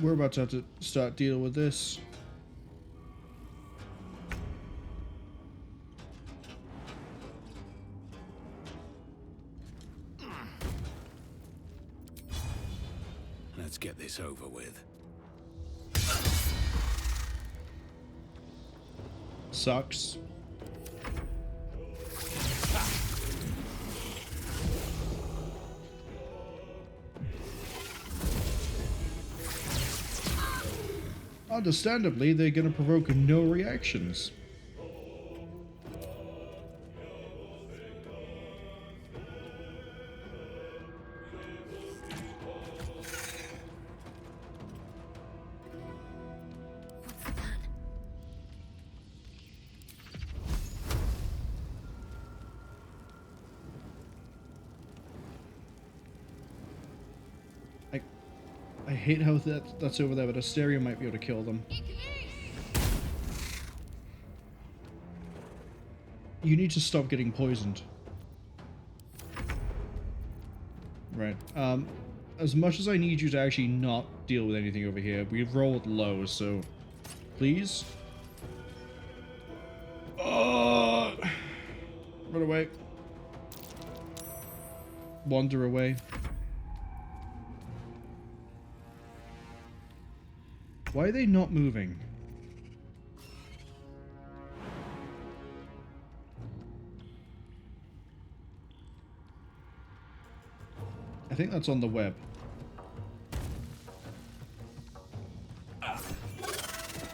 We're about to have to start dealing with this. Let's get this over with. Sucks. Understandably, they're going to provoke no reactions. I hate how that's over there, but Astarion might be able to kill them. You need to stop getting poisoned. Right. As much as I need you to actually not deal with anything over here, we've rolled low, so please. Run away. Wander away. Why are they not moving? I think that's on the web.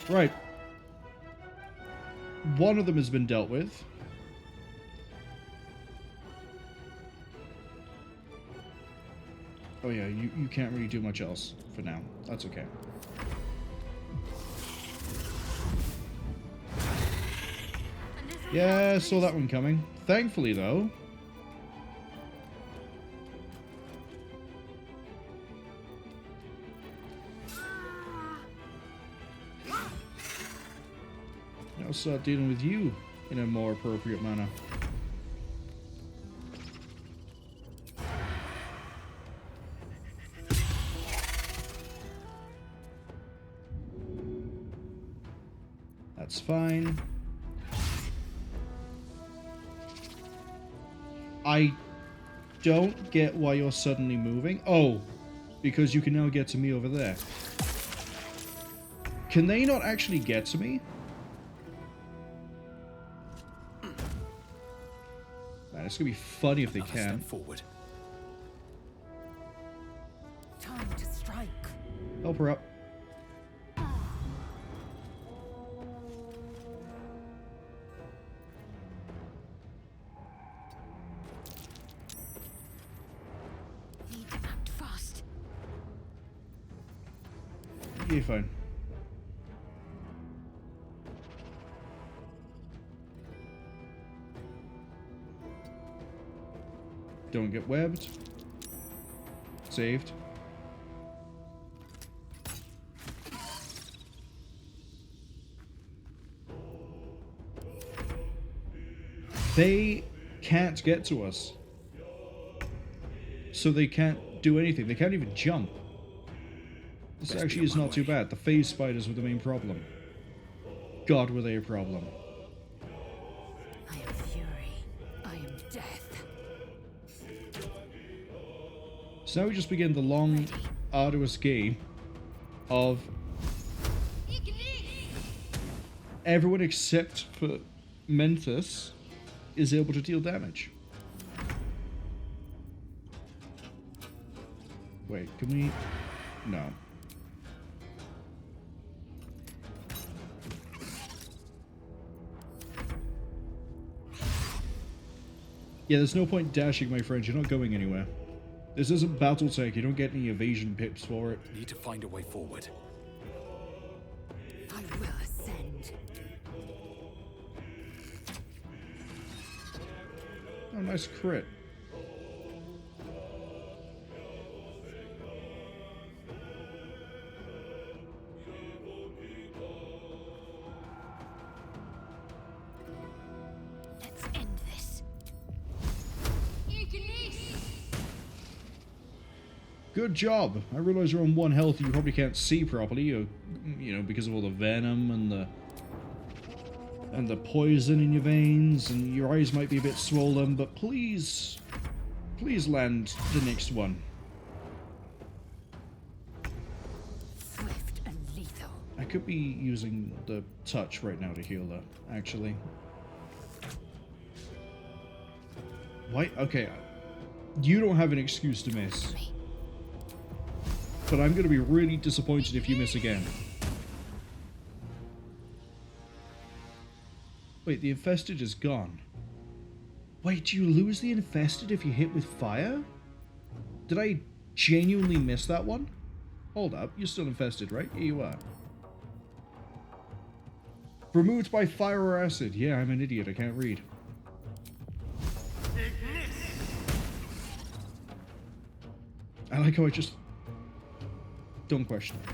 Right. One of them has been dealt with. Oh yeah, you can't really do much else for now. That's okay. Yeah, saw that one coming. Thankfully, though. I'll start dealing with you in a more appropriate manner. That's fine. I don't get why you're suddenly moving. Oh, because you can now get to me over there. Can they not actually get to me? Man, it's gonna be funny if they can. Forward. Time to strike. Help her up. Need to act fast. You're fine. Don't get webbed. Saved. They can't get to us. So they can't do anything. They can't even jump. This actually is not too bad. The phase spiders were the main problem. God, were they a problem. I am fury. I am death. So now we just begin the long, arduous game of everyone except for Menthus is able to deal damage. Wait, can we? No. Yeah, there's no point dashing, my friend. You're not going anywhere. This isn't Battletech. You don't get any evasion pips for it. Need to find a way forward. I will ascend. Oh, nice crit. Let's end this. Good job. I realize you're on 1 health. You probably can't see properly, or, you know, because of all the venom and the poison in your veins, and your eyes might be a bit swollen. But please land the next one. Swift and lethal. I could be using the touch right now to heal her, actually. Why? Okay. You don't have an excuse to miss. But I'm going to be really disappointed if you miss again. Wait, the infested is gone. Wait, do you lose the infested if you hit with fire? Did I genuinely miss that one? Hold up, you're still infested, right? Yeah, you are. Removed by fire or acid. Yeah, I'm an idiot, I can't read. I like how I just... don't question it.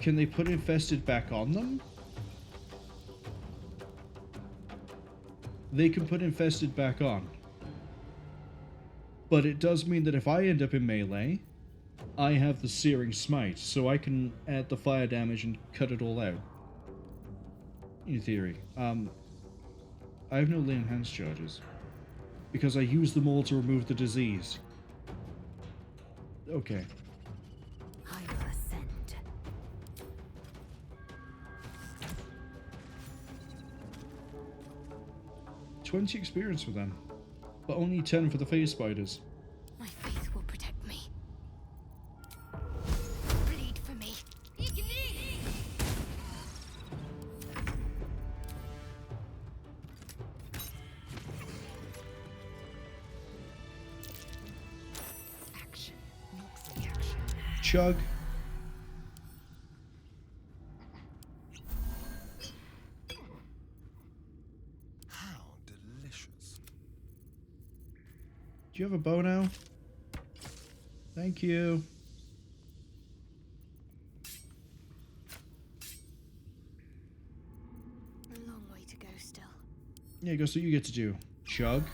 Can they put infested back on them? They can put infested back on. But it does mean that if I end up in melee, I have the Searing Smite, so I can add the fire damage and cut it all out. In theory. I have no lay enhanced charges. Because I use them all to remove the disease. Okay. I will ascend. 20 experience for them, but only 10 for the phase spiders. My faith will protect me. Bleed for me. chug. How delicious. Do you have a bow now? Thank you. A long way to go still. Yeah, guess what you get to do? Chug.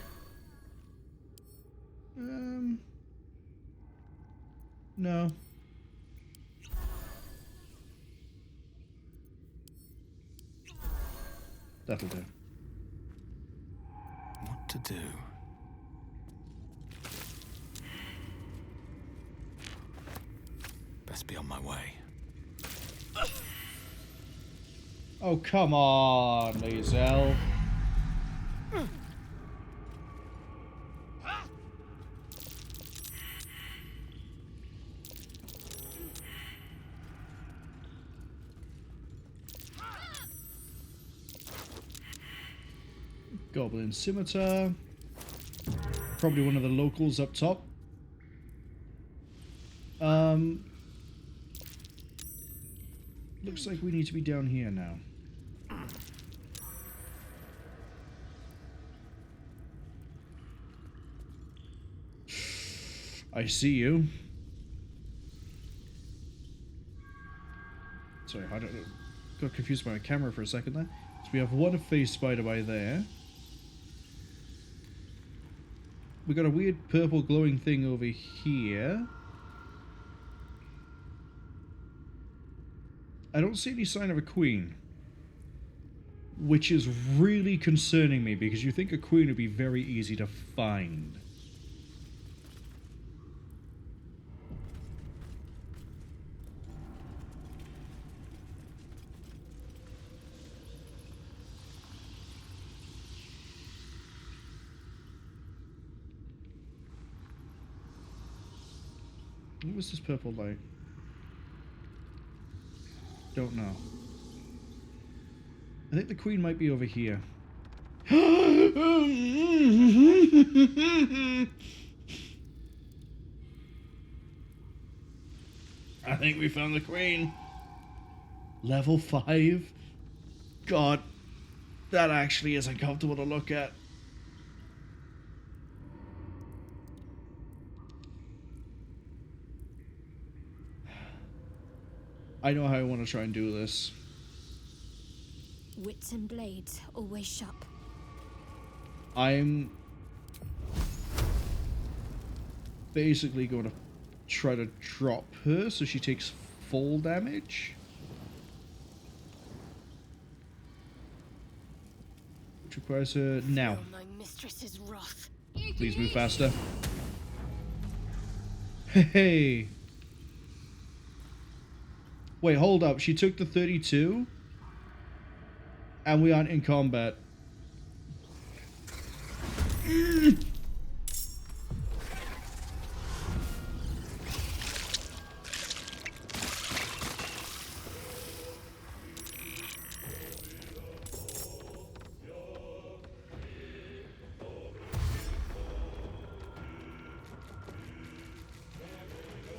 No. That'll do. What to do? Best be on my way. Oh, come on, Lae'zel. Goblin Scimitar. Probably one of the locals up top. Looks like we need to be down here now. I see you. Sorry, I got confused by my camera for a second there. So we have one face spider by there. We got a weird purple glowing thing over here. I don't see any sign of a queen. Which is really concerning me because you think a queen would be very easy to find. What was this purple light? Don't know. I think the queen might be over here. I think we found the queen. Level 5? God, that actually is uncomfortable to look at. I know how I want to try and do this. Wits and blades, always sharp. I'm basically going to try to drop her so she takes full damage. Which requires her now. My mistress is wrath. Please move faster. Hey. Wait, hold up. She took the 32? And we aren't in combat.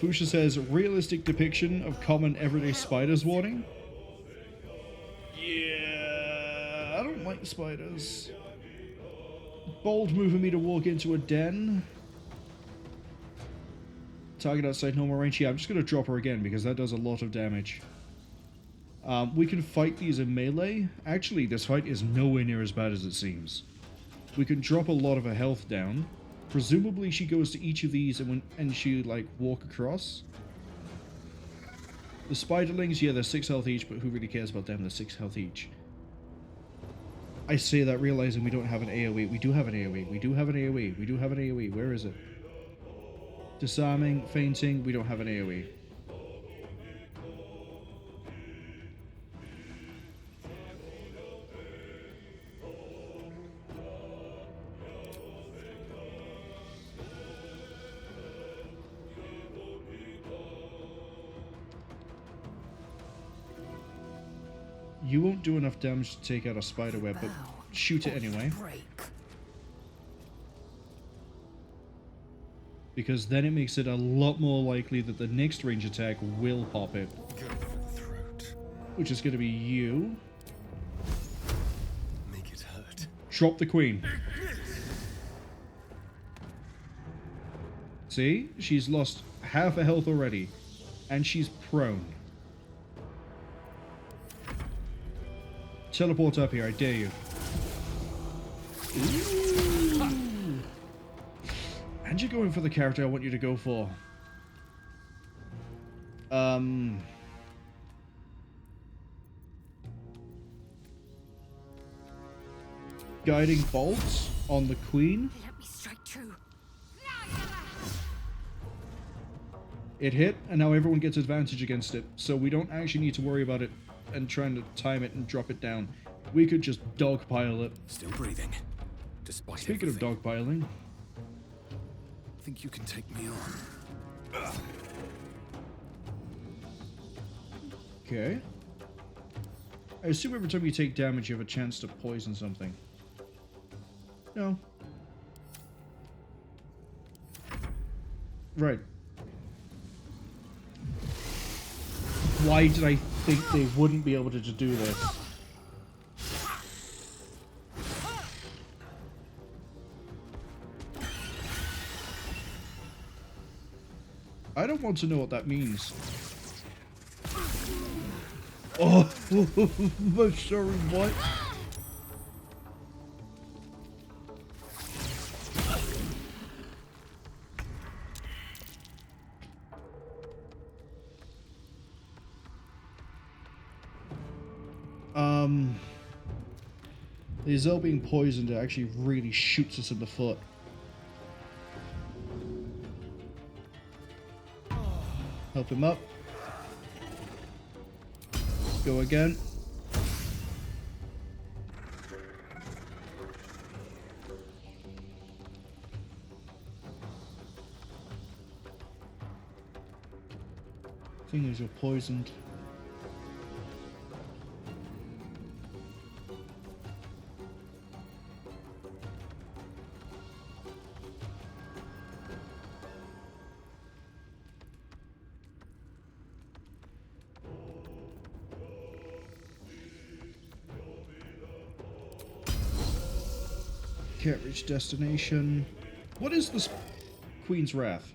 Fusha says, realistic depiction of common everyday spiders warning. Yeah, I don't like spiders. Bold moving me to walk into a den. Target outside normal range. Yeah, I'm just going to drop her again because that does a lot of damage. We can fight these in melee. Actually, this fight is nowhere near as bad as it seems. We can drop a lot of her health down. Presumably she goes to each of these and she like walk across. The spiderlings, yeah, they're 6 health each, but who really cares about them? They're 6 health each. I say that realizing we don't have an AoE. We do have an AoE. We do have an AoE. We do have an AoE. Where is it? Disarming, fainting, we don't have an AoE. You won't do enough damage to take out a spider web, but shoot it anyway. because then it makes it a lot more likely that the next range attack will pop it. Go for the throat. Which is going to be you. Make it hurt. Drop the queen. See? She's lost half her health already. And she's prone. Teleport up here, I dare you. Ooh. And you're going for the character I want you to go for. Guiding bolts on the queen. Let me strike true. It hit, and now everyone gets advantage against it, so we don't actually need to worry about it and trying to time it and drop it down. We could just dogpile it. Still breathing, despite Speaking everything. of dogpiling, Think you can take me on? okay. I assume every time you take damage, you have a chance to poison something. No. Right. Why did I think they wouldn't be able to do this? I don't want to know what that means. Oh, I'm sorry, what? Lae'zel being poisoned actually really shoots us in the foot. Help him up. Go again. Thing is, you're poisoned. Can't reach destination. What is this Queen's Wrath?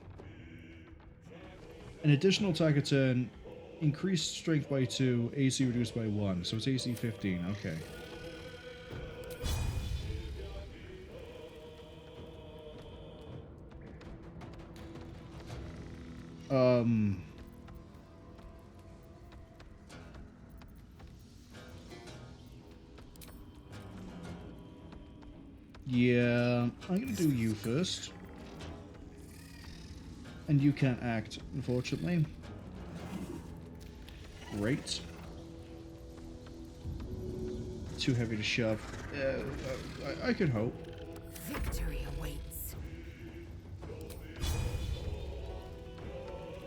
An additional attack a turn, increased strength by 2, AC reduced by 1. So it's AC 15, okay. Yeah, I'm gonna do you first. And you can't act, unfortunately. Great. Too heavy to shove. I could hope. Victory awaits.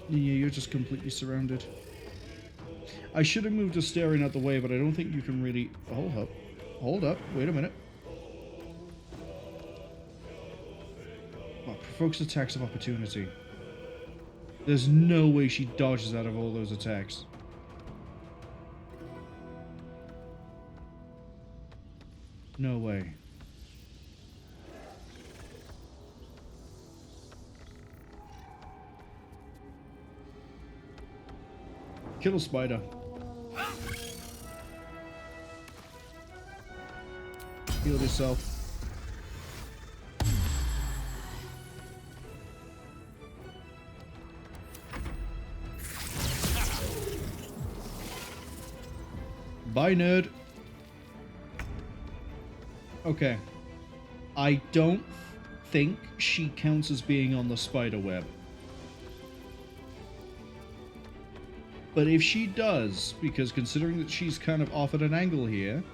Yeah, you're just completely surrounded. I should have moved Astarion out the way, but I don't think you can really... Hold up. Hold up. Wait a minute. Oh, provokes attacks of opportunity. There's no way she dodges out of all those attacks. No way. Kill a spider. Heal yourself. Bye, nerd. Okay. I don't think she counts as being on the spider web. But if she does, because considering that she's kind of off at an angle here,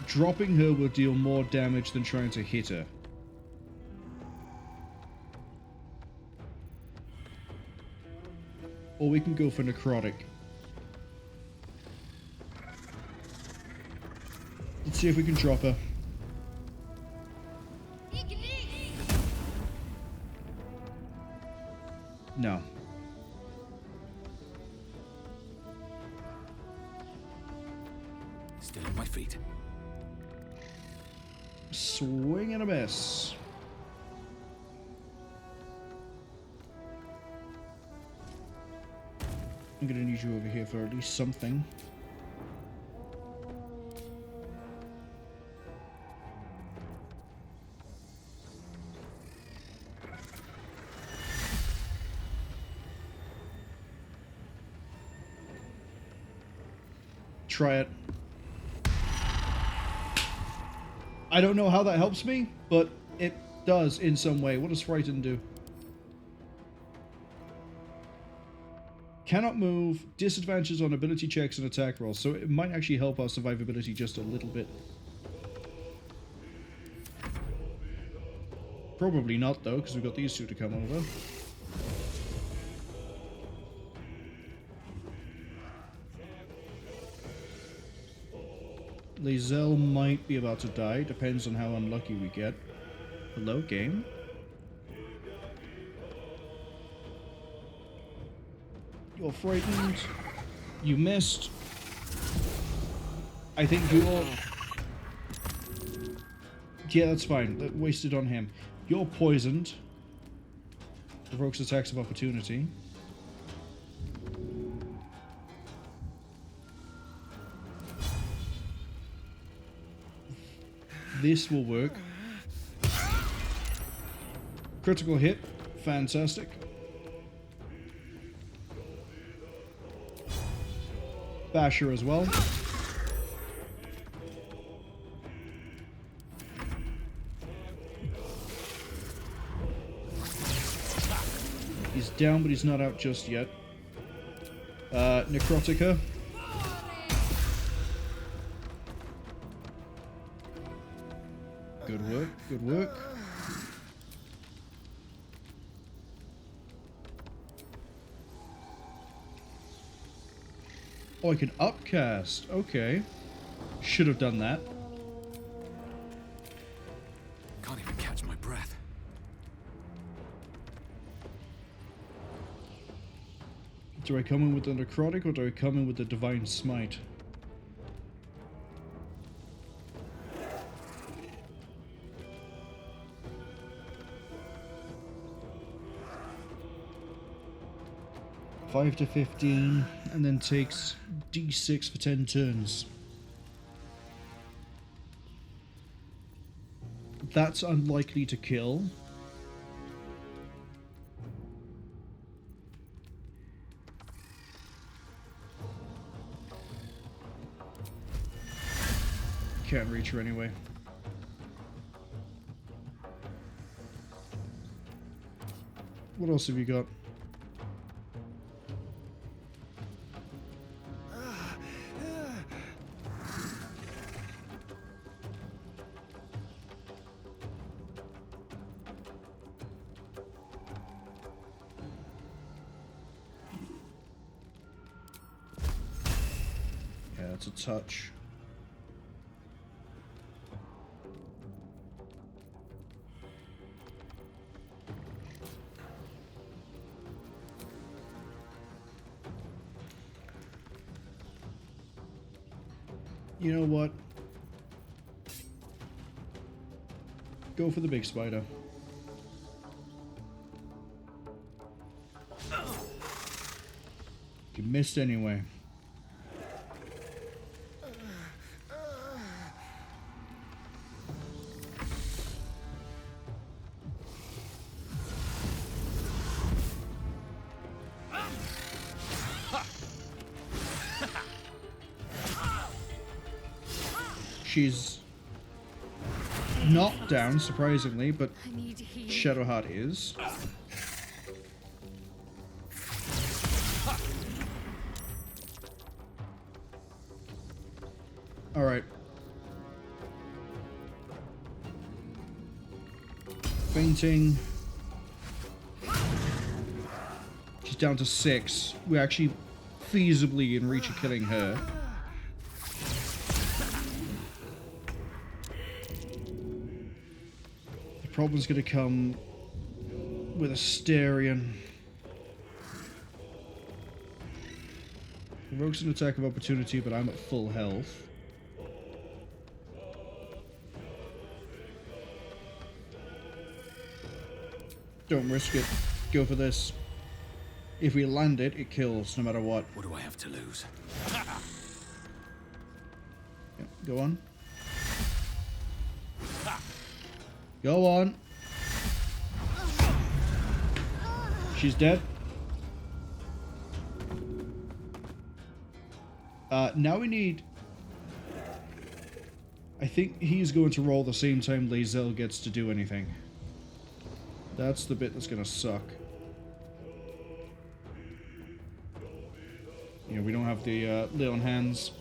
dropping her will deal more damage than trying to hit her. Or we can go for necrotic. Let's see if we can drop her. No. Still on my feet. Swing and a miss. I'm gonna need you over here for at least something. Try it. I don't know how that helps me, but it does in some way. What does Frighten do? Cannot move, disadvantages on ability checks and attack rolls, so it might actually help our survivability just a little bit. Probably not though, because we've got these two to come over. Lae'zel might be about to die, depends on how unlucky we get. Hello, game? You're frightened. You missed. I think you're... Yeah, that's fine. That wasted on him. You're poisoned. Provokes attacks of opportunity. This will work. Critical hit. Fantastic. Basher as well. He's down, but he's not out just yet. Necrotica. Good work, good work. Oh, I can upcast. Okay. Should have done that. Can't even catch my breath. Do I come in with the Necrotic or do I come in with the Divine Smite? to 15, and then takes D6 for 10 turns. That's unlikely to kill. Can't reach her anyway. What else have you got? A touch. You know what? Go for the big spider. You missed anyway. She's not down, surprisingly, but Shadowheart is. Alright. Fainting. She's down to 6. We're actually feasibly in reach of killing her. Problem's gonna come with Astarion. Provokes an attack of opportunity, but I'm at full health. Don't risk it. Go for this. If we land it, it kills, no matter what. What do I have to lose? Yeah, go on. Go on. She's dead. Now we need... I think he's going to roll the same time Lae'zel gets to do anything. That's the bit that's going to suck. You know, we don't have the lay on hands.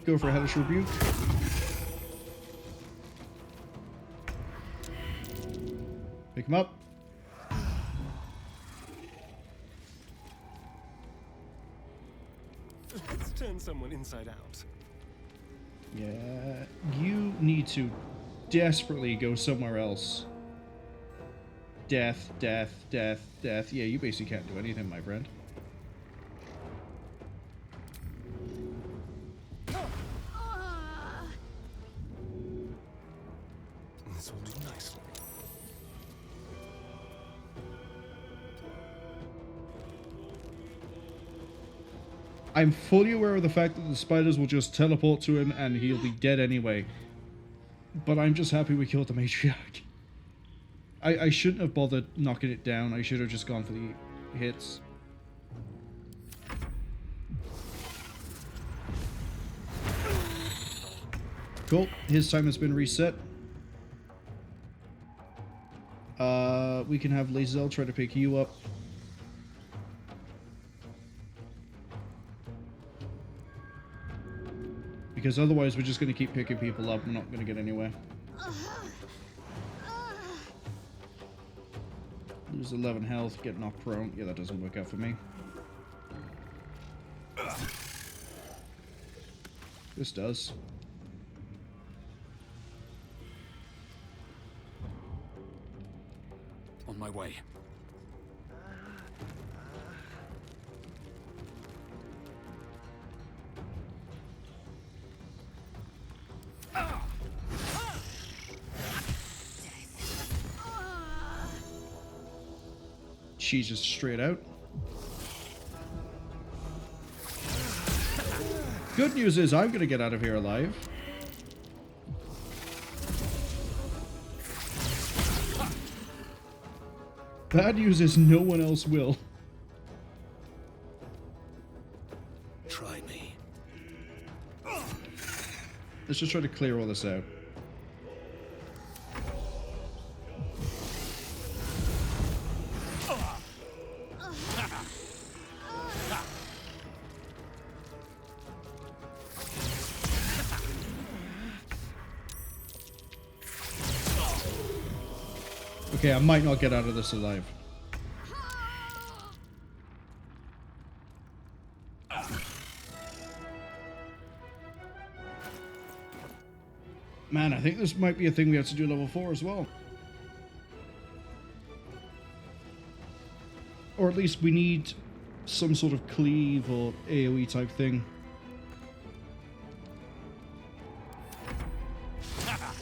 Go for a Hellish Rebuke. Pick him up. Let's turn someone inside out. Yeah, you need to desperately go somewhere else. Death, death, death, death. Yeah, you basically can't do anything, my friend. This will do nicely. I'm fully aware of the fact that the spiders will just teleport to him and he'll be dead anyway. But I'm just happy we killed the matriarch. I shouldn't have bothered knocking it down. I should have just gone for the hits. Cool. His time has been reset. We can have Lae'zel try to pick you up. Because otherwise we're just going to keep picking people up. We're not going to get anywhere. Lose 11 health, get knocked prone. Yeah, that doesn't work out for me. This does. On my way. She's just straight out. Good news is I'm gonna get out of here alive. Bad news is no one else will. Try me. Let's just try to clear all this out. Okay, I might not get out of this alive. Man, I think this might be a thing we have to do level 4 as well. Or at least we need some sort of cleave or AoE type thing.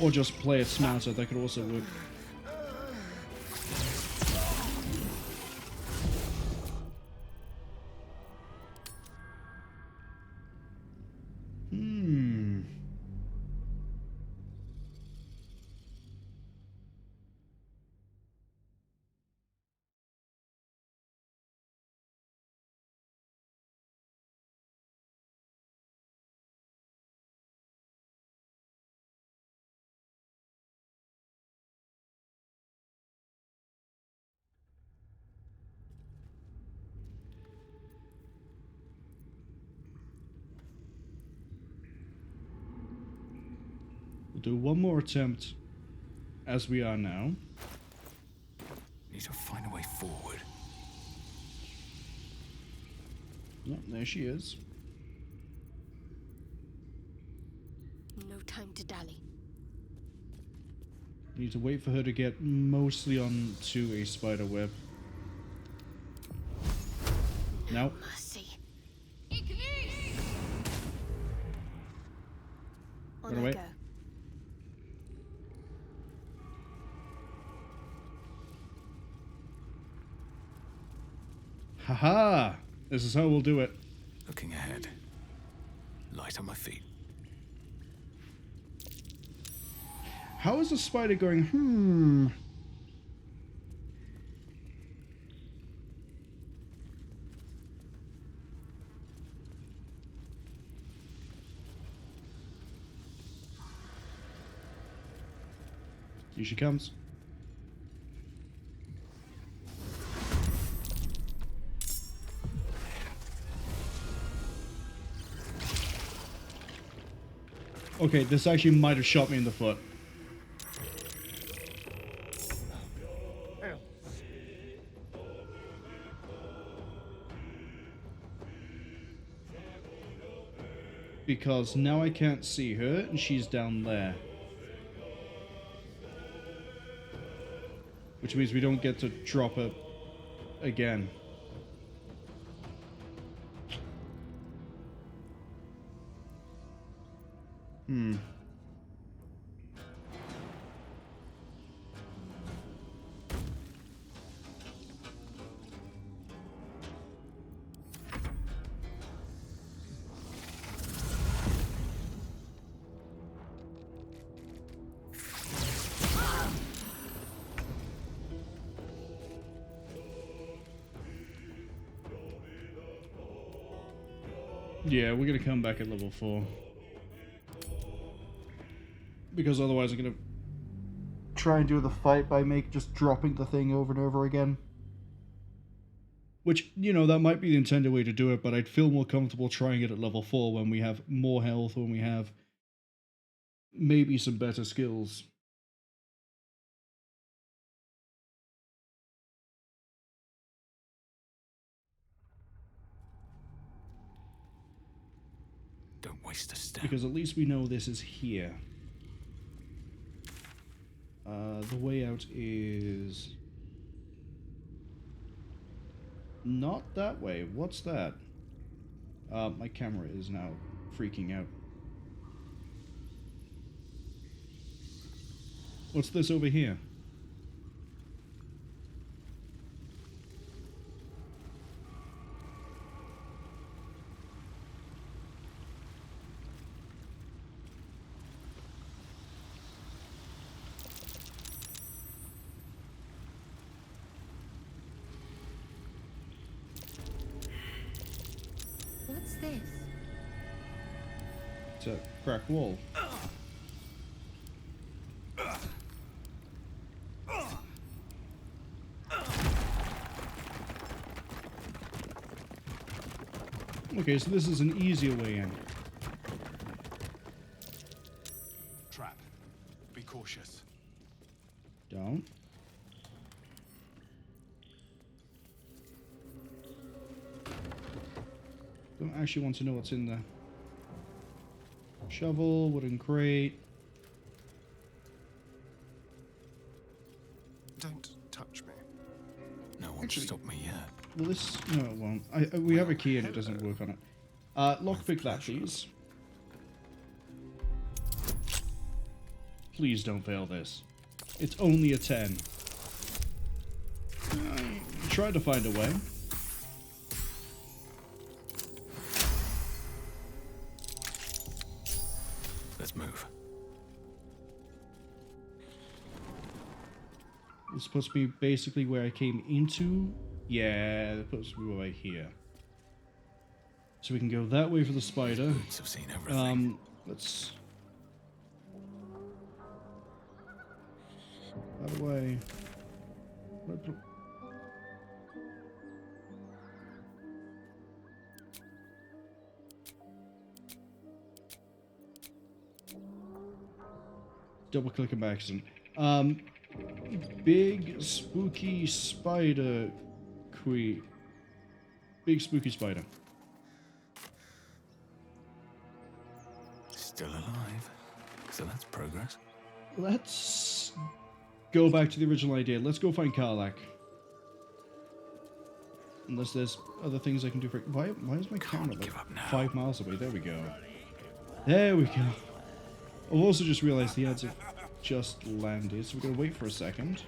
Or just play it smarter, that could also work. We'll do one more attempt as we are now. Need to find a way forward. Yep, there she is. time to dally. Need to wait for her to get mostly onto a spider web. No. Mercy. Run On I away. go. Haha! This is how we'll do it. Looking ahead. Light on my feet. How is the spider going? Here she comes. Okay, this actually might have shot me in the foot. Because now I can't see her, and she's down there. Which means we don't get to drop her again. Yeah, we're gonna come back at level 4. Because otherwise I'm gonna try and do the fight by just dropping the thing over and over again. Which, you know, that might be the intended way to do it, but I'd feel more comfortable trying it at level 4 when we have more health, when we have maybe some better skills. Don't waste a step. Because at least we know this is here. The way out is not that way. What's that? My camera is now freaking out. What's this over here? What's this? It's a cracked wall. Okay, so this is an easier way in. Trap. Be cautious. Down. Don't actually want to know what's in there. Shovel, wooden crate. Don't touch me. No one stopped me yet. Well, this... No, it won't. We have a key and it doesn't work on it. Lockpick that, please. Please don't fail this. It's only a 10. Try to find a way. Let's move. It's supposed to be basically where I came into. Yeah, it's supposed to be right here. So we can go that way for the spider. I've seen everything. Let's... That way. Double clicking by accident. Big spooky spider queen. Big spooky spider. Still alive. So that's progress. Let's go back to the original idea. Let's go find Karlach. Unless there's other things I can do for... Why is my camera like 5 miles away? There we go. There we go. I've also just realized the ads have just landed, so we're going to wait for a second.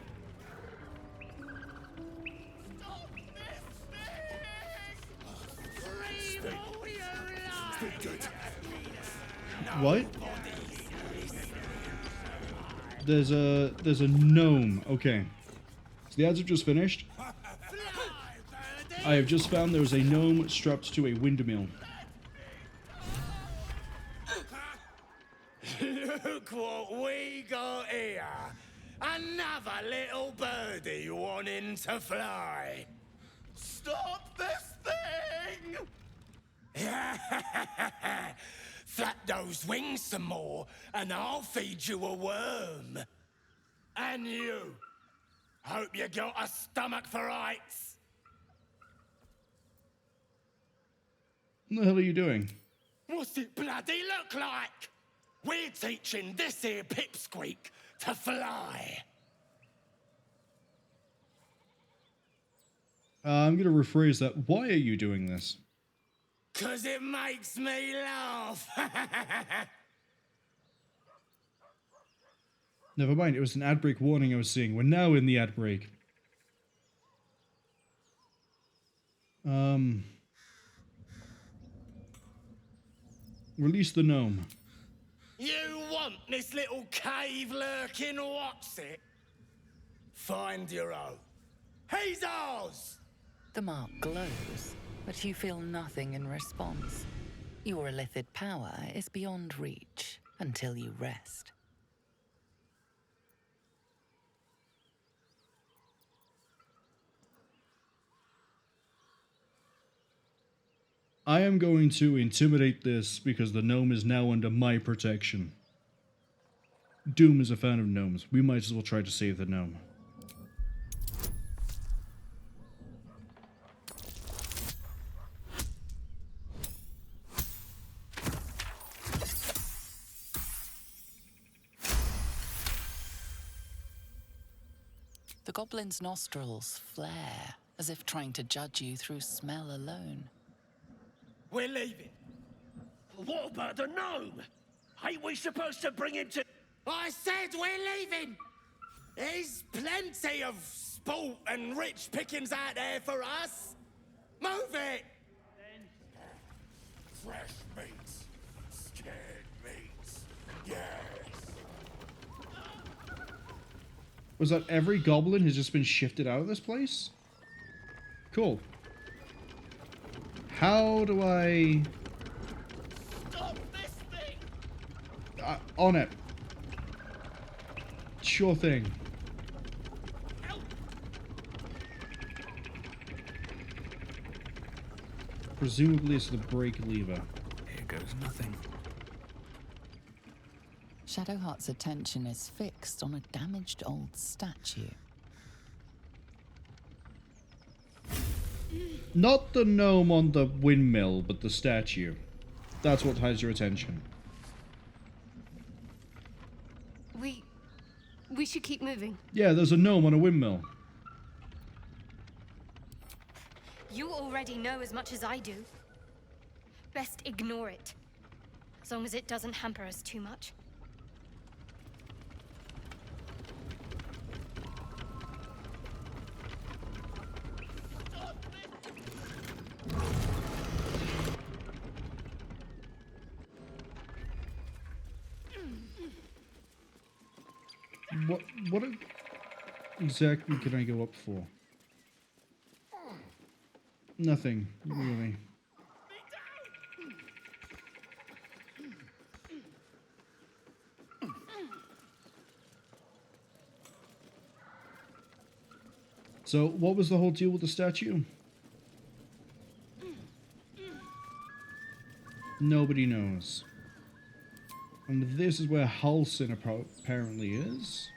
What? There's a gnome. Okay. So the ads have just finished. I have just found there was a gnome strapped to a windmill. Look what we got here. Another little birdie wanting to fly. Stop this thing! Flap those wings some more, and I'll feed you a worm. And you. Hope you got a stomach for heights. What the hell are you doing? What's it bloody look like? We're teaching this here pipsqueak to fly. I'm gonna rephrase that. Why are you doing this? 'Cause it makes me laugh. Never mind, it was an ad break warning I was seeing. We're now in the ad break. Release the gnome. You want this little cave lurking what's it? Find your own. He's ours! The mark glows, but you feel nothing in response. Your illithid power is beyond reach until you rest. I am going to intimidate this because the gnome is now under my protection. Doom is a fan of gnomes. We might as well try to save the gnome. The goblin's nostrils flare, as if trying to judge you through smell alone. We're leaving. What about the gnome? Ain't we supposed to bring him to... I said we're leaving! There's plenty of sport and rich pickings out there for us. Move it! Fresh meats. Scared meats. Yes. Was that every goblin has just been shifted out of this place? Cool. How do I... Stop this thing! On it. Sure thing. Presumably it's the brake lever. Here goes nothing. Shadowheart's attention is fixed on a damaged old statue. Not the gnome on the windmill, but the statue. That's what has your attention. We should keep moving. Yeah, there's a gnome on a windmill. You already know as much as I do. Best ignore it. As long as it doesn't hamper us too much. What exactly can I go up for? Nothing, really. So, what was the whole deal with the statue? Nobody knows. And this is where Halsin apparently is.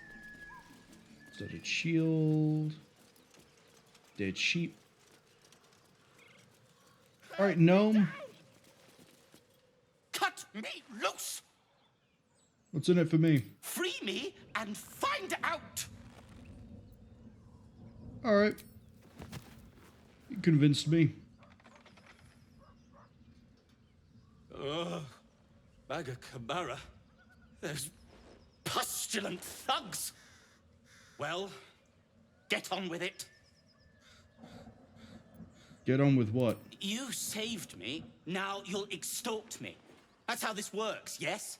Studded shield. Dead sheep. Alright, gnome. Cut me loose! What's in it for me? Free me and find out! Alright. You convinced me. Maga Kamara. Those pustulant thugs. Well, get on with it. Get on with what? You saved me, now you'll extort me. That's how this works, yes?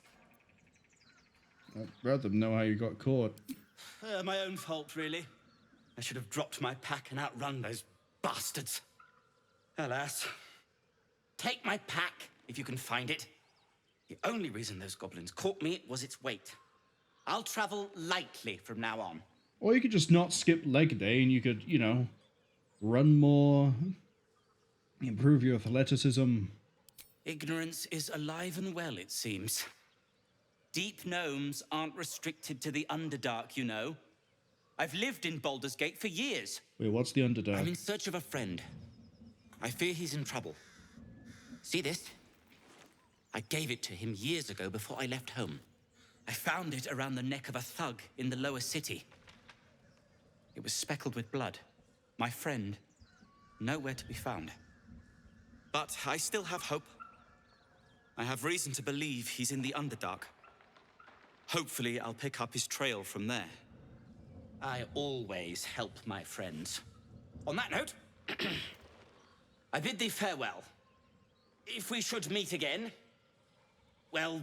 I'd rather know how you got caught. My own fault, really. I should have dropped my pack and outrun those bastards. Alas. Take my pack, if you can find it. The only reason those goblins caught me was its weight. I'll travel lightly from now on. Or you could just not skip leg day and you could, you know, run more, improve your athleticism. Ignorance is alive and well, it seems. Deep gnomes aren't restricted to the Underdark, you know. I've lived in Baldur's Gate for years. Wait, what's the Underdark? I'm in search of a friend. I fear he's in trouble. See this? I gave it to him years ago before I left home. I found it around the neck of a thug in the lower city. It was speckled with blood. My friend, nowhere to be found. But I still have hope. I have reason to believe he's in the Underdark. Hopefully, I'll pick up his trail from there. I always help my friends. On that note, I bid thee farewell. If we should meet again, well,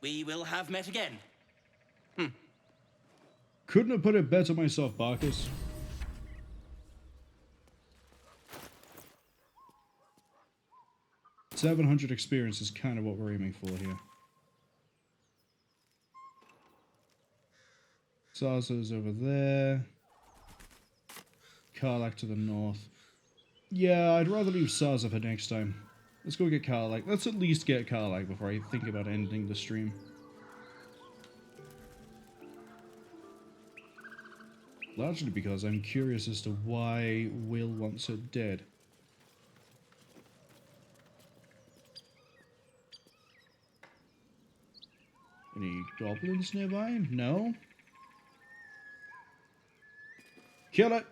we will have met again. Couldn't have put it better myself, Barkus. $700 experience is kind of what we're aiming for here. Sazza's over there. Karlach to the north. Yeah, I'd rather leave Sazza for next time. Let's go get Karlach. Let's at least get Karlach before I think about ending the stream. Largely because I'm curious as to why Will wants her dead. Any goblins nearby? No? Kill it!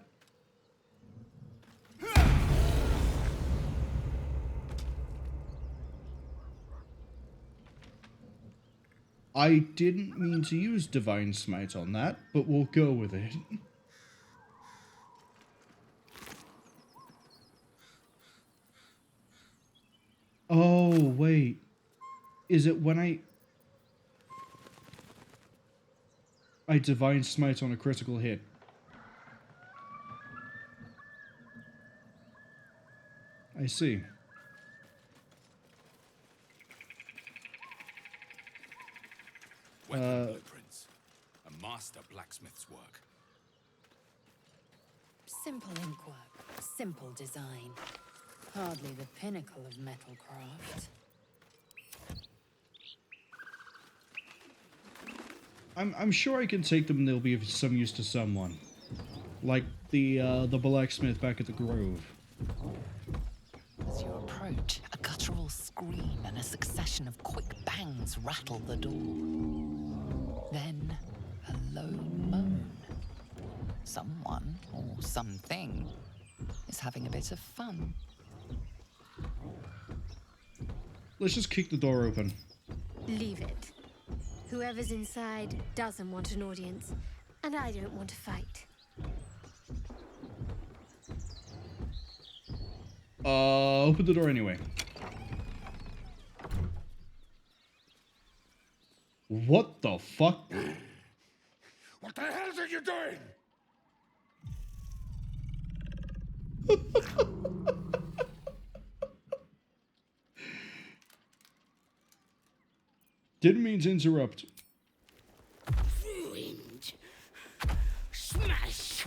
I didn't mean to use Divine Smite on that, but we'll go with it. Oh, wait. Is it when I Divine Smite on a critical hit? I see. Weapon blueprints. A master blacksmith's work. Simple inkwork, simple design. Hardly the pinnacle of metalcraft. I'm sure I can take them and they'll be of some use to someone. Like the blacksmith back at the Grove. As you approach, a guttural scream and a succession of quick bangs rattle the door. Then, a low moan. Someone, or something, is having a bit of fun. Let's just kick the door open. Leave it. Whoever's inside doesn't want an audience, and I don't want to fight. Open the door anyway. What the fuck? What the hell are you doing? Didn't mean to interrupt. Ruined. Smash.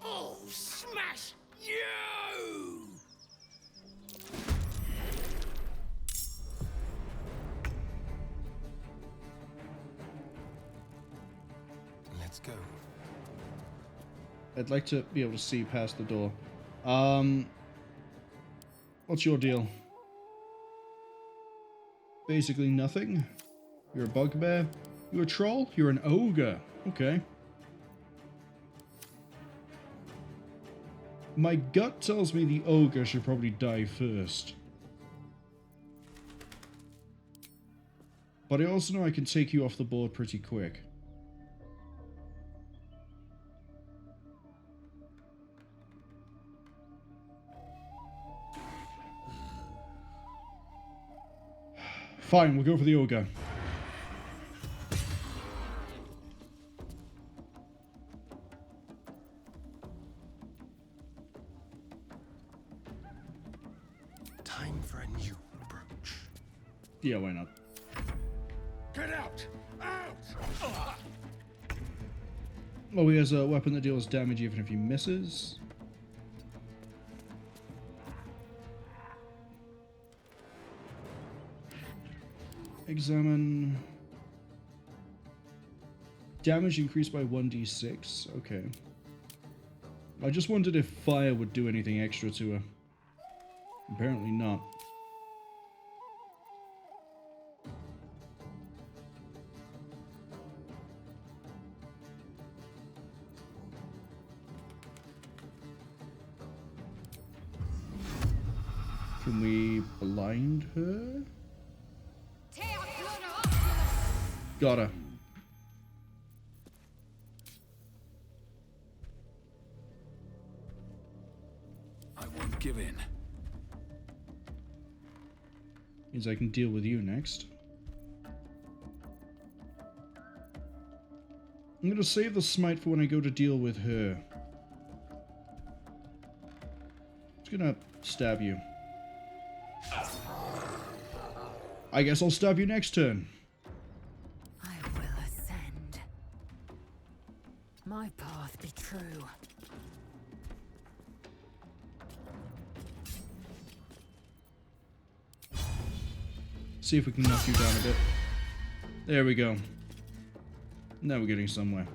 Oh, smash you! Let's go. I'd like to be able to see past the door. What's your deal? Basically nothing. You're a bugbear. You a troll? You're an ogre. Okay. My gut tells me the ogre should probably die first. But I also know I can take you off the board pretty quick. Fine, we'll go for the ogre. Time for a new approach. Yeah, why not? Get out! Out! Oh, he has a weapon that deals damage even if he misses. Examine. Damage increased by 1d6. Okay. I just wondered if fire would do anything extra to her. Apparently not. Can we blind her? Got her. I won't give in. Means I can deal with you next. I'm gonna save the smite for when I go to deal with her. Just gonna stab you. I guess I'll stab you next turn. I will ascend. My path be true. See if we can knock you down a bit. There we go. Now we're getting somewhere.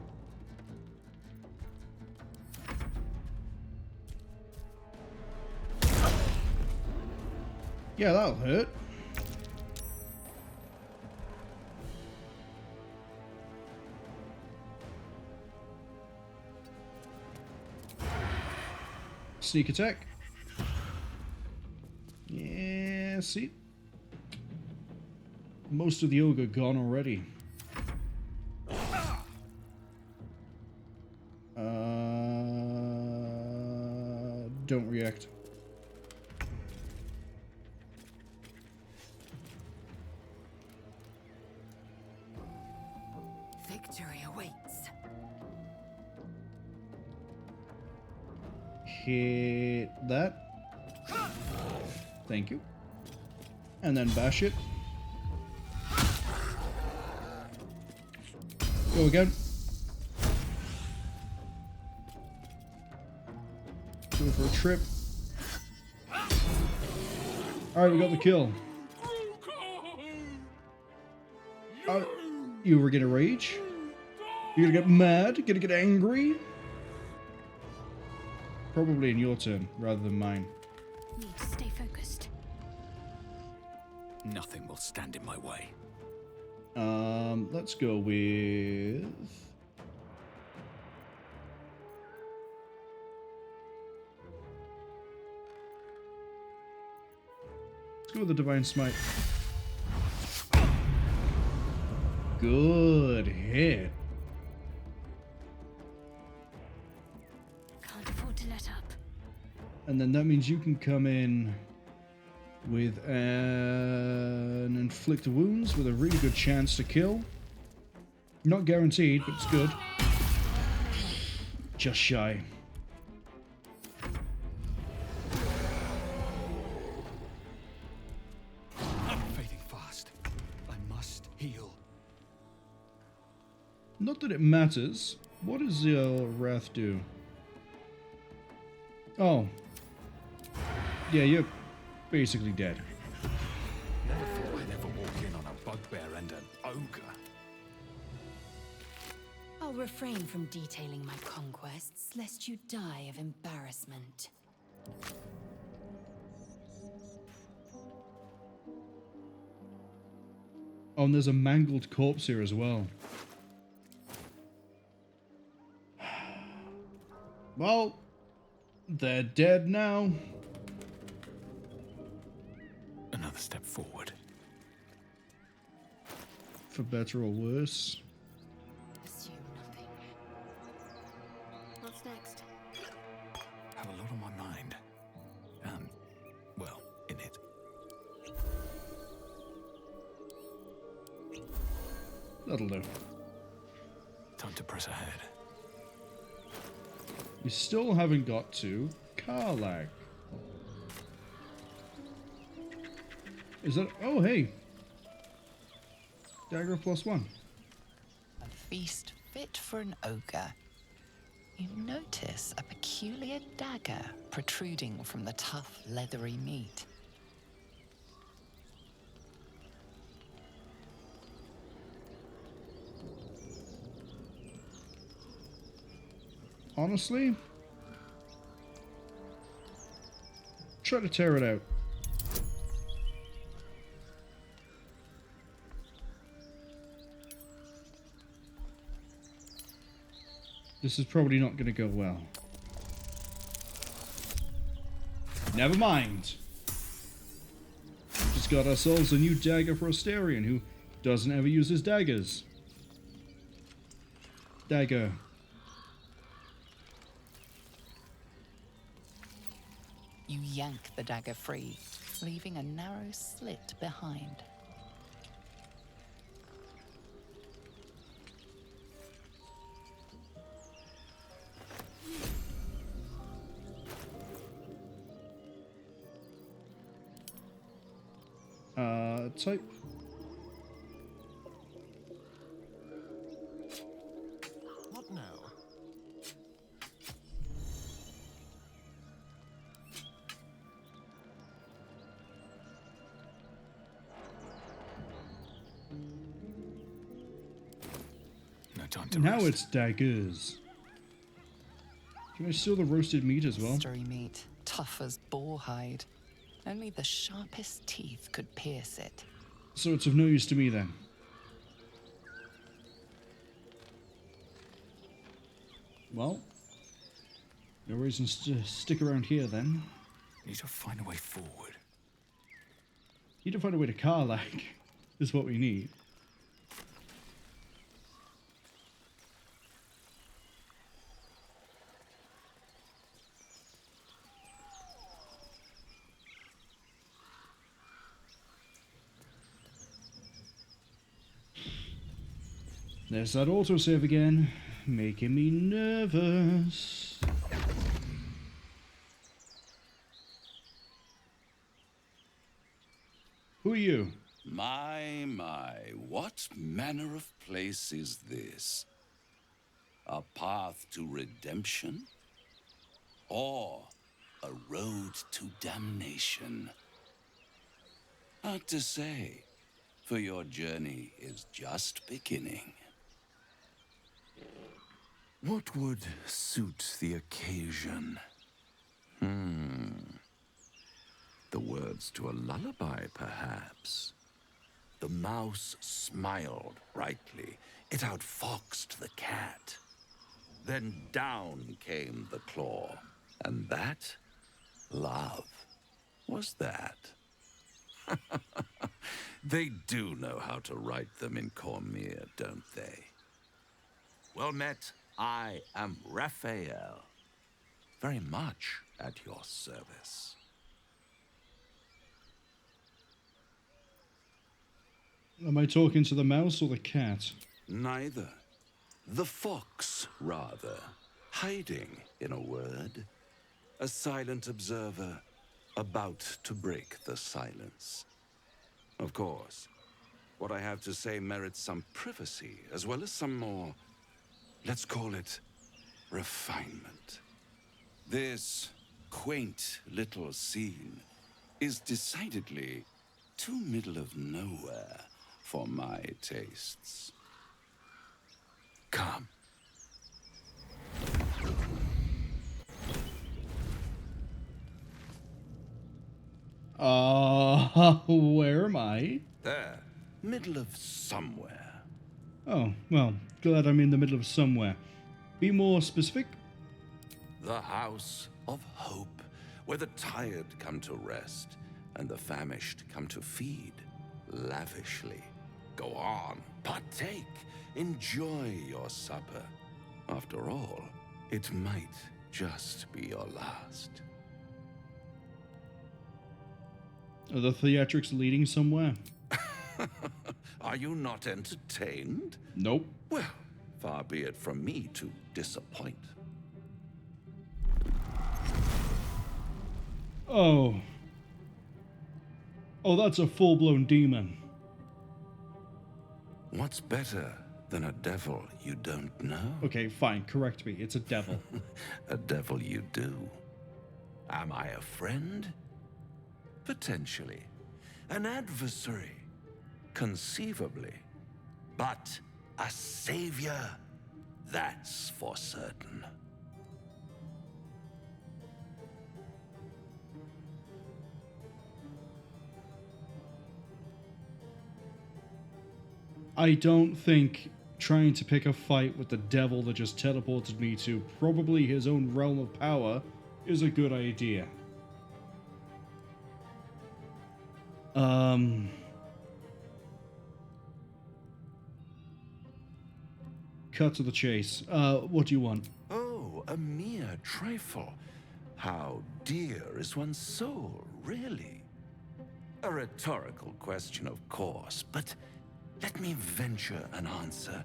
Yeah, that'll hurt. Sneak attack. Yeah, see? Most of the ogre gone already. Don't react. Victory awaits. Hit that. Thank you. And then bash it. Go again. Go for a trip. Alright, we got the kill. You were gonna rage? You're gonna get mad? Gonna get angry? Probably in your turn, rather than mine. Need to stay focused. Nothing will stand in my way. Let's go with... Let's go with the Divine Smite. Good hit. Can't afford to let up. And then that means you can come in with an inflict wounds with a really good chance to kill. Not guaranteed, but it's good. Just shy. I'm fading fast. I must heal. Not that it matters. What does your wrath do? Oh. Yeah, you're basically dead. Never thought I'd ever walk in on a bugbear and an ogre. I'll refrain from detailing my conquests, lest you die of embarrassment. Oh, and there's a mangled corpse here as well. Well, they're dead now. Another step forward. For better or worse. Assume nothing. What's next? Have a lot on my mind. And, well, in it. That'll do. Time to press ahead. We still haven't got to Karlach. Is that... Oh, hey. Dagger +1. A feast fit for an ogre. You notice a peculiar dagger protruding from the tough, leathery meat. Honestly, try to tear it out. This is probably not going to go well. Never mind. Just got ourselves a new dagger for Astarion, who doesn't ever use his daggers. Dagger. You yank the dagger free, leaving a narrow slit behind. Type. What now? No time to Now rest. it's daggers. Can I steal the roasted meat as well? Mystery meat, tough as boar hide. Only the sharpest teeth could pierce it. So it's of no use to me then. Well, no reason to stick around here then. Need to find a way forward. Need to find a way to Karlach, is what we need. There's that autosave again, making me nervous. Who are you? My, what manner of place is this? A path to redemption? Or a road to damnation? Hard to say, for your journey is just beginning. What would suit the occasion? The words to a lullaby, perhaps. The mouse smiled brightly. It outfoxed the cat. Then down came the claw. And that, love, was that. They do know how to write them in Cormyr, don't they? Well met, I am Raphael. Very much at your service. Am I talking to the mouse or the cat? Neither. The fox, rather. Hiding, in a word. A silent observer, about to break the silence. Of course, what I have to say merits some privacy, as well as some more, let's call it, refinement. This quaint little scene is decidedly too middle of nowhere for my tastes. Come. Where am I? There, Middle of somewhere. Oh, well, glad I'm in the middle of somewhere. Be more specific? The House of Hope, where the tired come to rest and the famished come to feed lavishly. Go on, partake, enjoy your supper. After all, it might just be your last. Are the theatrics leading somewhere? Are you not entertained? Nope. Well, far be it from me to disappoint. Oh. Oh, that's a full-blown demon. What's better than a devil you don't know? Okay, fine, correct me. It's a devil. A devil you do. Am I a friend? Potentially. An adversary? Conceivably. But a savior? That's for certain. I don't think trying to pick a fight with the devil that just teleported me to probably his own realm of power is a good idea. Cut to the chase. What do you want? Oh, a mere trifle. How dear is one's soul, really? A rhetorical question, of course, but let me venture an answer.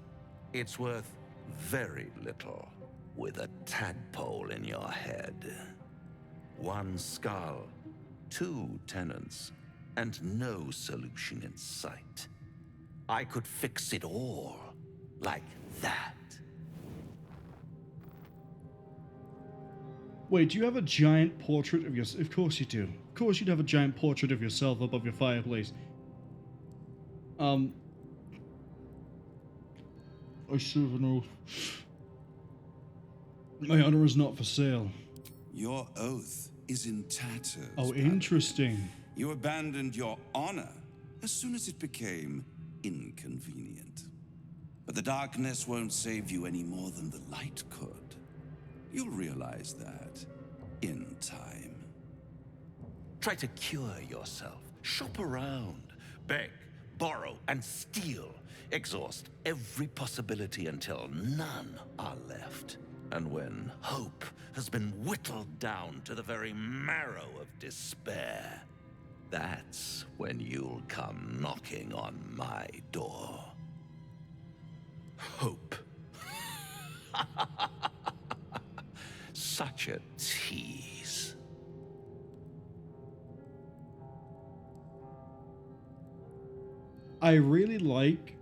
It's worth very little with a tadpole in your head. One skull, two tenants, and no solution in sight. I could fix it all, like that. Wait, do you have a giant portrait of yourself? Of course you do. Of course you'd have a giant portrait of yourself above your fireplace. I serve an oath. My honor is not for sale. Your oath is in tatters. Oh, interesting. You abandoned your honor as soon as it became inconvenient. But the darkness won't save you any more than the light could. You'll realize that in time. Try to cure yourself. Shop around. Beg, borrow, and steal. Exhaust every possibility until none are left. And when hope has been whittled down to the very marrow of despair, that's when you'll come knocking on my door. Hope. Such a tease. I really like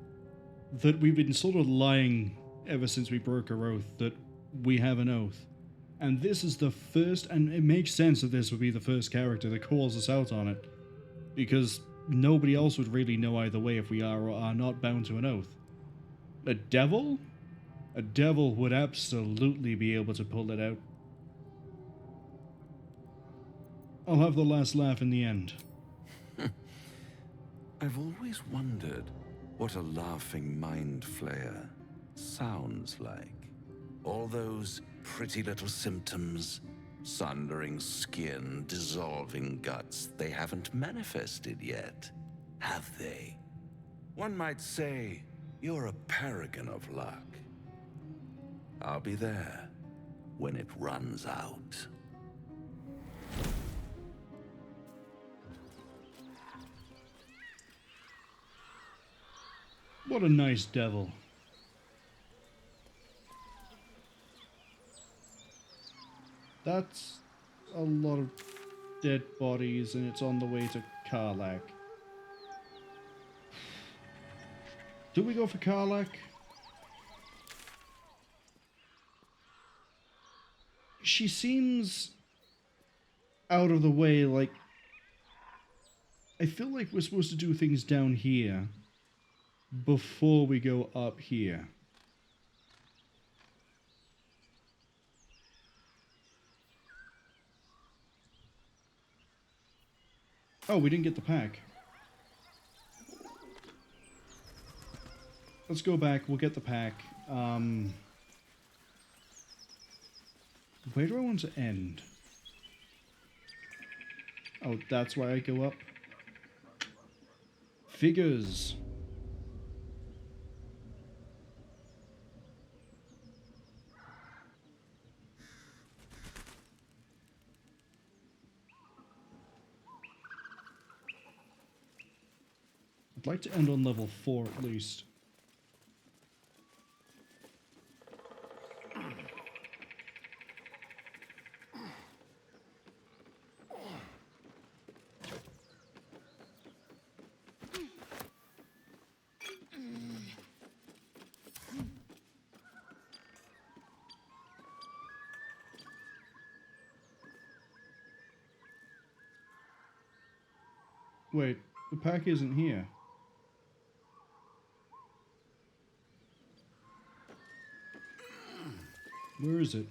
that we've been sort of lying ever since we broke our oath that we have an oath. And this is the first, and it makes sense that this would be the first character that calls us out on it. Because nobody else would really know either way if we are or are not bound to an oath. A devil? A devil would absolutely be able to pull it out. I'll have the last laugh in the end. I've always wondered what a laughing mind flayer sounds like. All those pretty little symptoms, sundering skin, dissolving guts, they haven't manifested yet, have they? One might say you're a paragon of luck. I'll be there when it runs out. What a nice devil. That's a lot of dead bodies, and it's on the way to Karlach. Do we go for Karlach? She seems out of the way, like... I feel like we're supposed to do things down here before we go up here. Oh, we didn't get the pack. let's go back. We'll get the pack. Where do I want to end? Oh, that's why I go up. Figures. I'd like to end on level 4 at least. Wait, the pack isn't here. Where is it?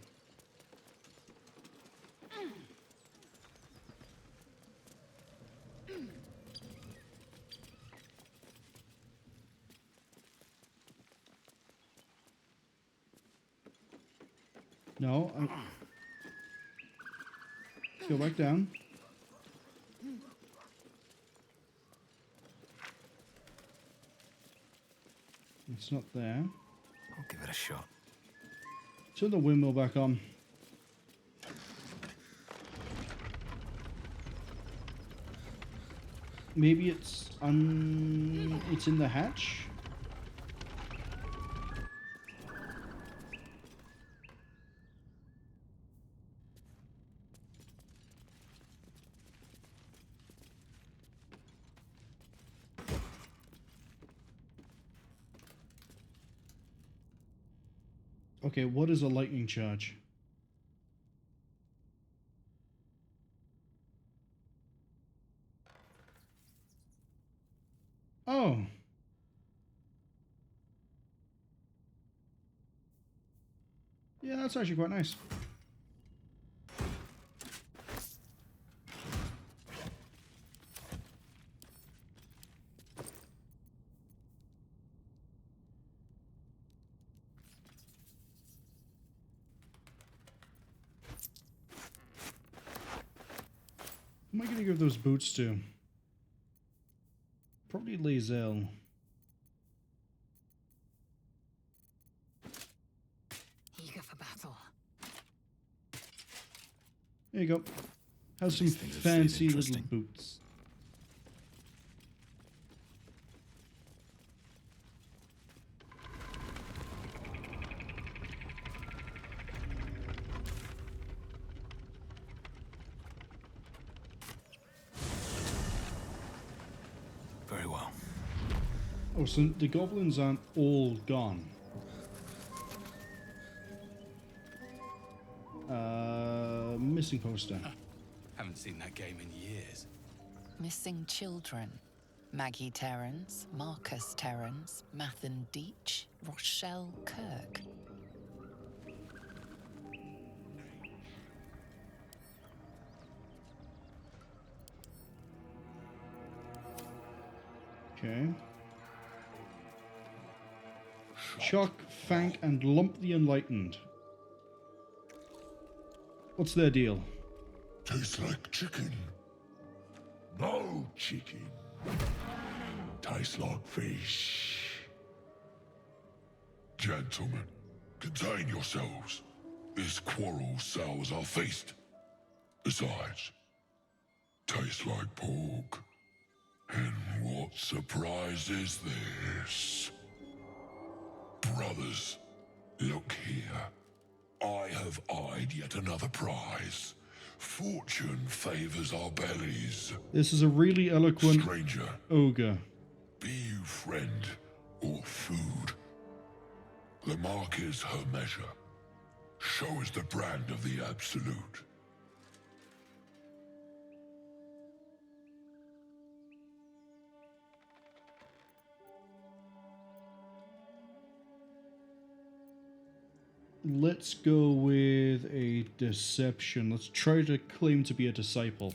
No, go back down. It's not there. I'll give it a shot. Turn the windmill back on. Maybe it's in the hatch? Okay, what is a lightning charge? Oh. Yeah, that's actually quite nice. Who am I going to give those boots to? Probably Lae'zel. Eager for battle. There you go. Have some fancy little boots. Very well. Oh, so the goblins aren't all gone. Missing poster. Haven't seen that game in years. Missing children. Maggie Terrance, Marcus Terrance, Mathan Deach, Rochelle Kirk. Okay. Shock, Fank, and Lump the Enlightened. What's their deal? Tastes like chicken. No chicken. Tastes like fish. Gentlemen, contain yourselves. This quarrel sours our feast. Besides, tastes like pork. And what surprise is this? Brothers, look here. I have eyed yet another prize. Fortune favors our bellies. This is a really eloquent stranger. Ogre. Be you friend or food. The mark is her measure. Show us the brand of the absolute. Let's go with a deception. Let's try to claim to be a disciple.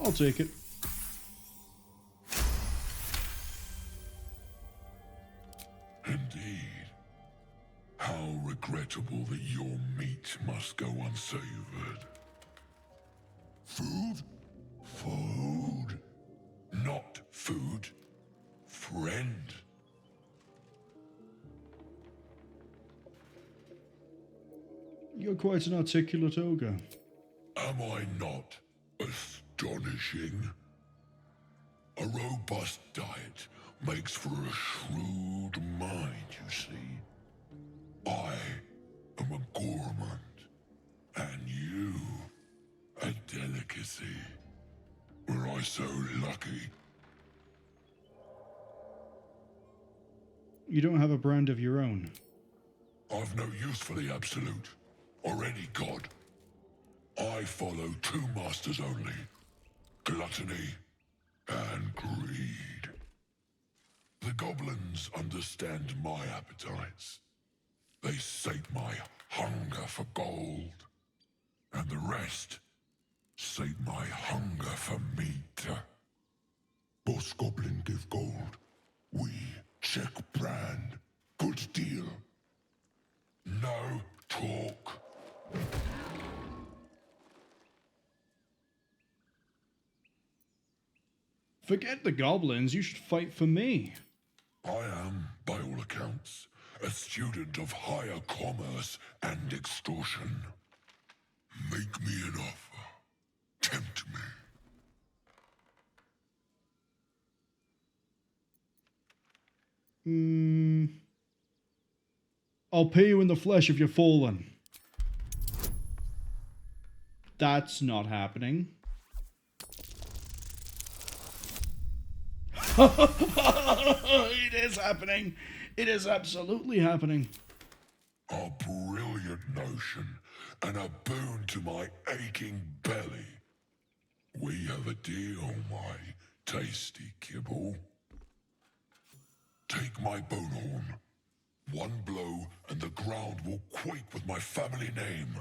I'll take it. Indeed. How regrettable that your meat must go unsavored. Food? Food. Not food. Friend. You're quite an articulate ogre. Am I not astonishing? A robust diet makes for a shrewd mind, you see. I am a gourmand, and you a delicacy. Were I so lucky? You don't have a brand of your own. I've no use for the Absolute, or any god. I follow two masters only, gluttony and greed. The goblins understand my appetites. They sate my hunger for gold, and the rest sate my hunger for meat. Boss Goblin give gold. We check brand. Good deal. No talk. Forget the goblins, you should fight for me. I am, by all accounts, a student of higher commerce and extortion. Make me an offer. Tempt me. I'll pay you in the flesh if you're fallen. That's not happening. It is happening. It is absolutely happening. A brilliant notion, and a boon to my aching belly. We have a deal, my tasty kibble. Take my bone horn. One blow, and the ground will quake with my family name.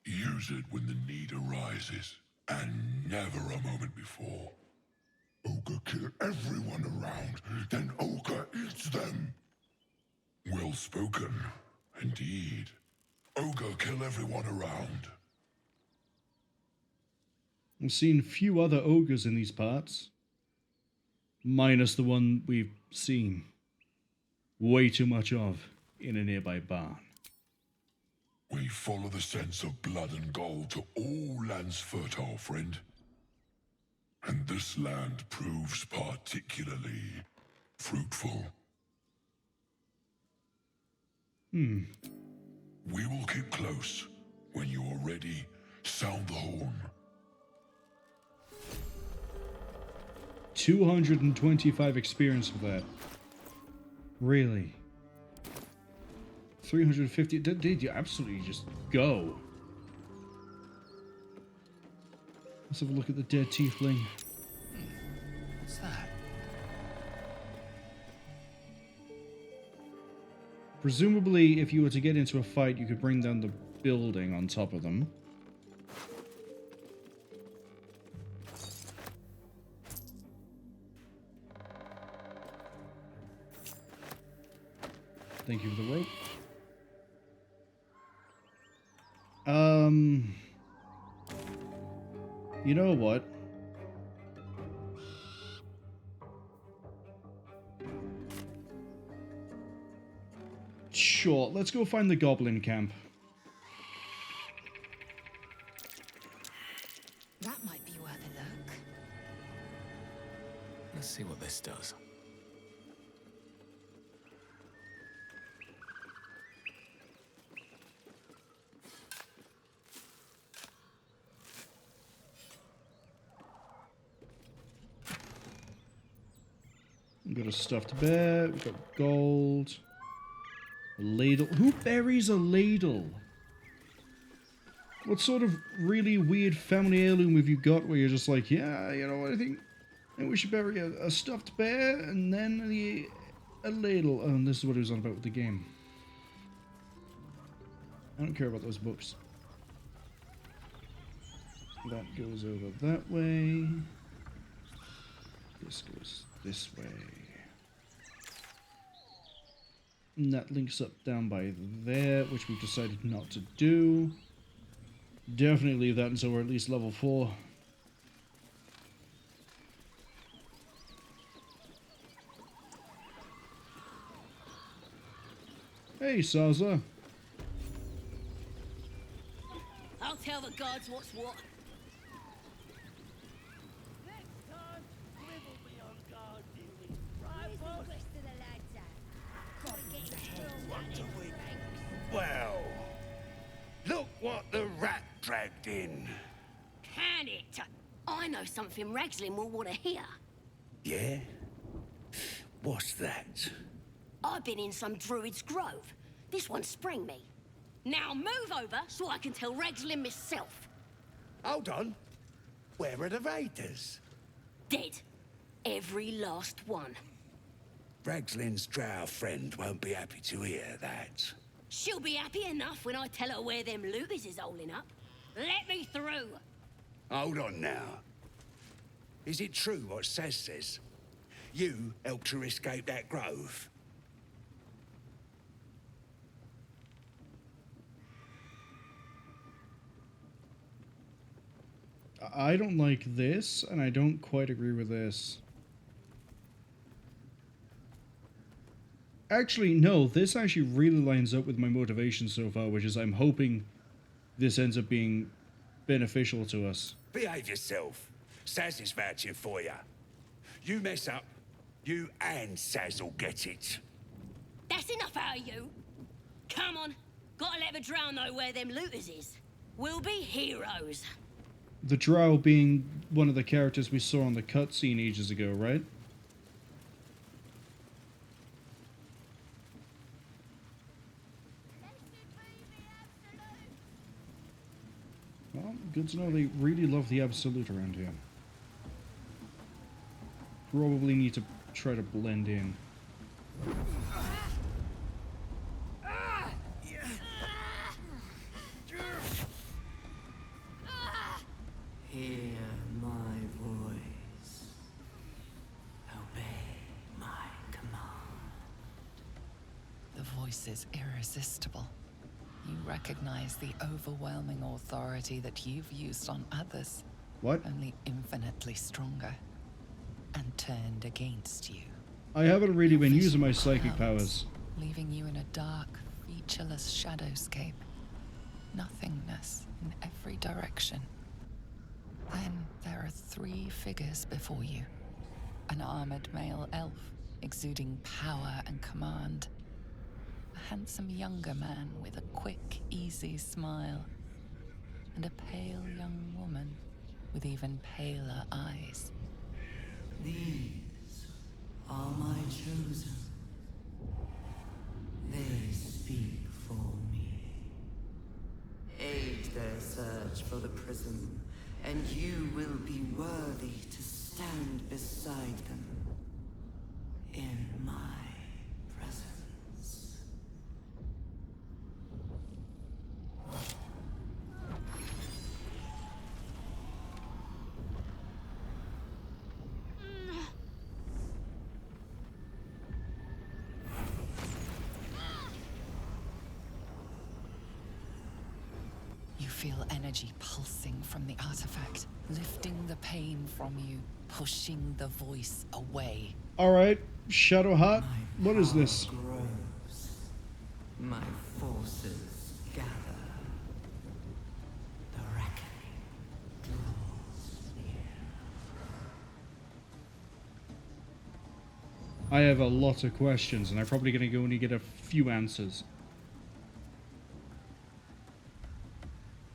Use it when the need arises, and never a moment before. Ogre kill everyone around, then Ogre eats them. Well spoken, indeed. Ogre kill everyone around. I've seen few other ogres in these parts. Minus the one we've seen way too much of in a nearby barn. We follow the sense of blood and gold to all lands fertile, friend. And this land proves particularly fruitful. We will keep close. When you are ready, sound the horn. 225 experience for that. Really? 350? Did you absolutely just go? Let's have a look at the dead tiefling. What's that? Presumably, if you were to get into a fight, you could bring down the building on top of them. Thank you for the rope. You know what? Sure, let's go find the Goblin Camp. That might be worth a look. Let's see what this does. We've got a stuffed bear, we've got gold. A ladle. Who buries a ladle? What sort of really weird family heirloom have you got where you're just like, yeah, you know what, I think we should bury a stuffed bear and then a ladle. Oh, and this is what he was on about with the game. I don't care about those books. That goes over that way. This goes this way. And that links up down by there, which we've decided not to do. Definitely leave that until we're at least level 4. Hey, Sazza. I'll tell the gods what's what. Well, look what the rat dragged in. Can it? I know something Ragslin will want to hear. Yeah? What's that? I've been in some Druid's grove. This one sprang me. Now move over so I can tell Ragslin myself. Hold on. Where are the raiders? Dead. Every last one. Ragslin's drow friend won't be happy to hear that. She'll be happy enough when I tell her where them looters is holding up. Let me through. Hold on now. Is it true what Saz says? You helped her escape that grove? I don't like this, and I don't quite agree with this. Actually, no, this actually really lines up with my motivation so far, which is I'm hoping this ends up being beneficial to us. Behave yourself. Saz is vouching for you. You mess up, you and Saz will get it. That's enough out of you. Come on. Gotta let the drow know where them looters is. We'll be heroes. The drow being one of the characters we saw on the cutscene ages ago, right? Well, good to know they really love the Absolute around here. Probably need to try to blend in. Hear my voice. Obey my command. The voice is irresistible. You recognize the overwhelming authority that you've used on others. What? Only infinitely stronger. And turned against you. I haven't really been using my psychic powers. Leaving you in a dark, featureless shadowscape. Nothingness in every direction. Then there are 3 figures before you. An armored male elf, exuding power and command. A handsome younger man with a quick, easy smile. And a pale young woman with even paler eyes. These are my chosen. They speak for me. Aid their search for the prism, and you will be worthy to stand beside them in my presence. You feel energy pulsing from the artifact, lifting the pain from you, pushing the voice away. Alright, Shadowheart, what is this? Grows. My forces gather. The reckoning draws near. I have a lot of questions, and I'm probably going to only get a few answers.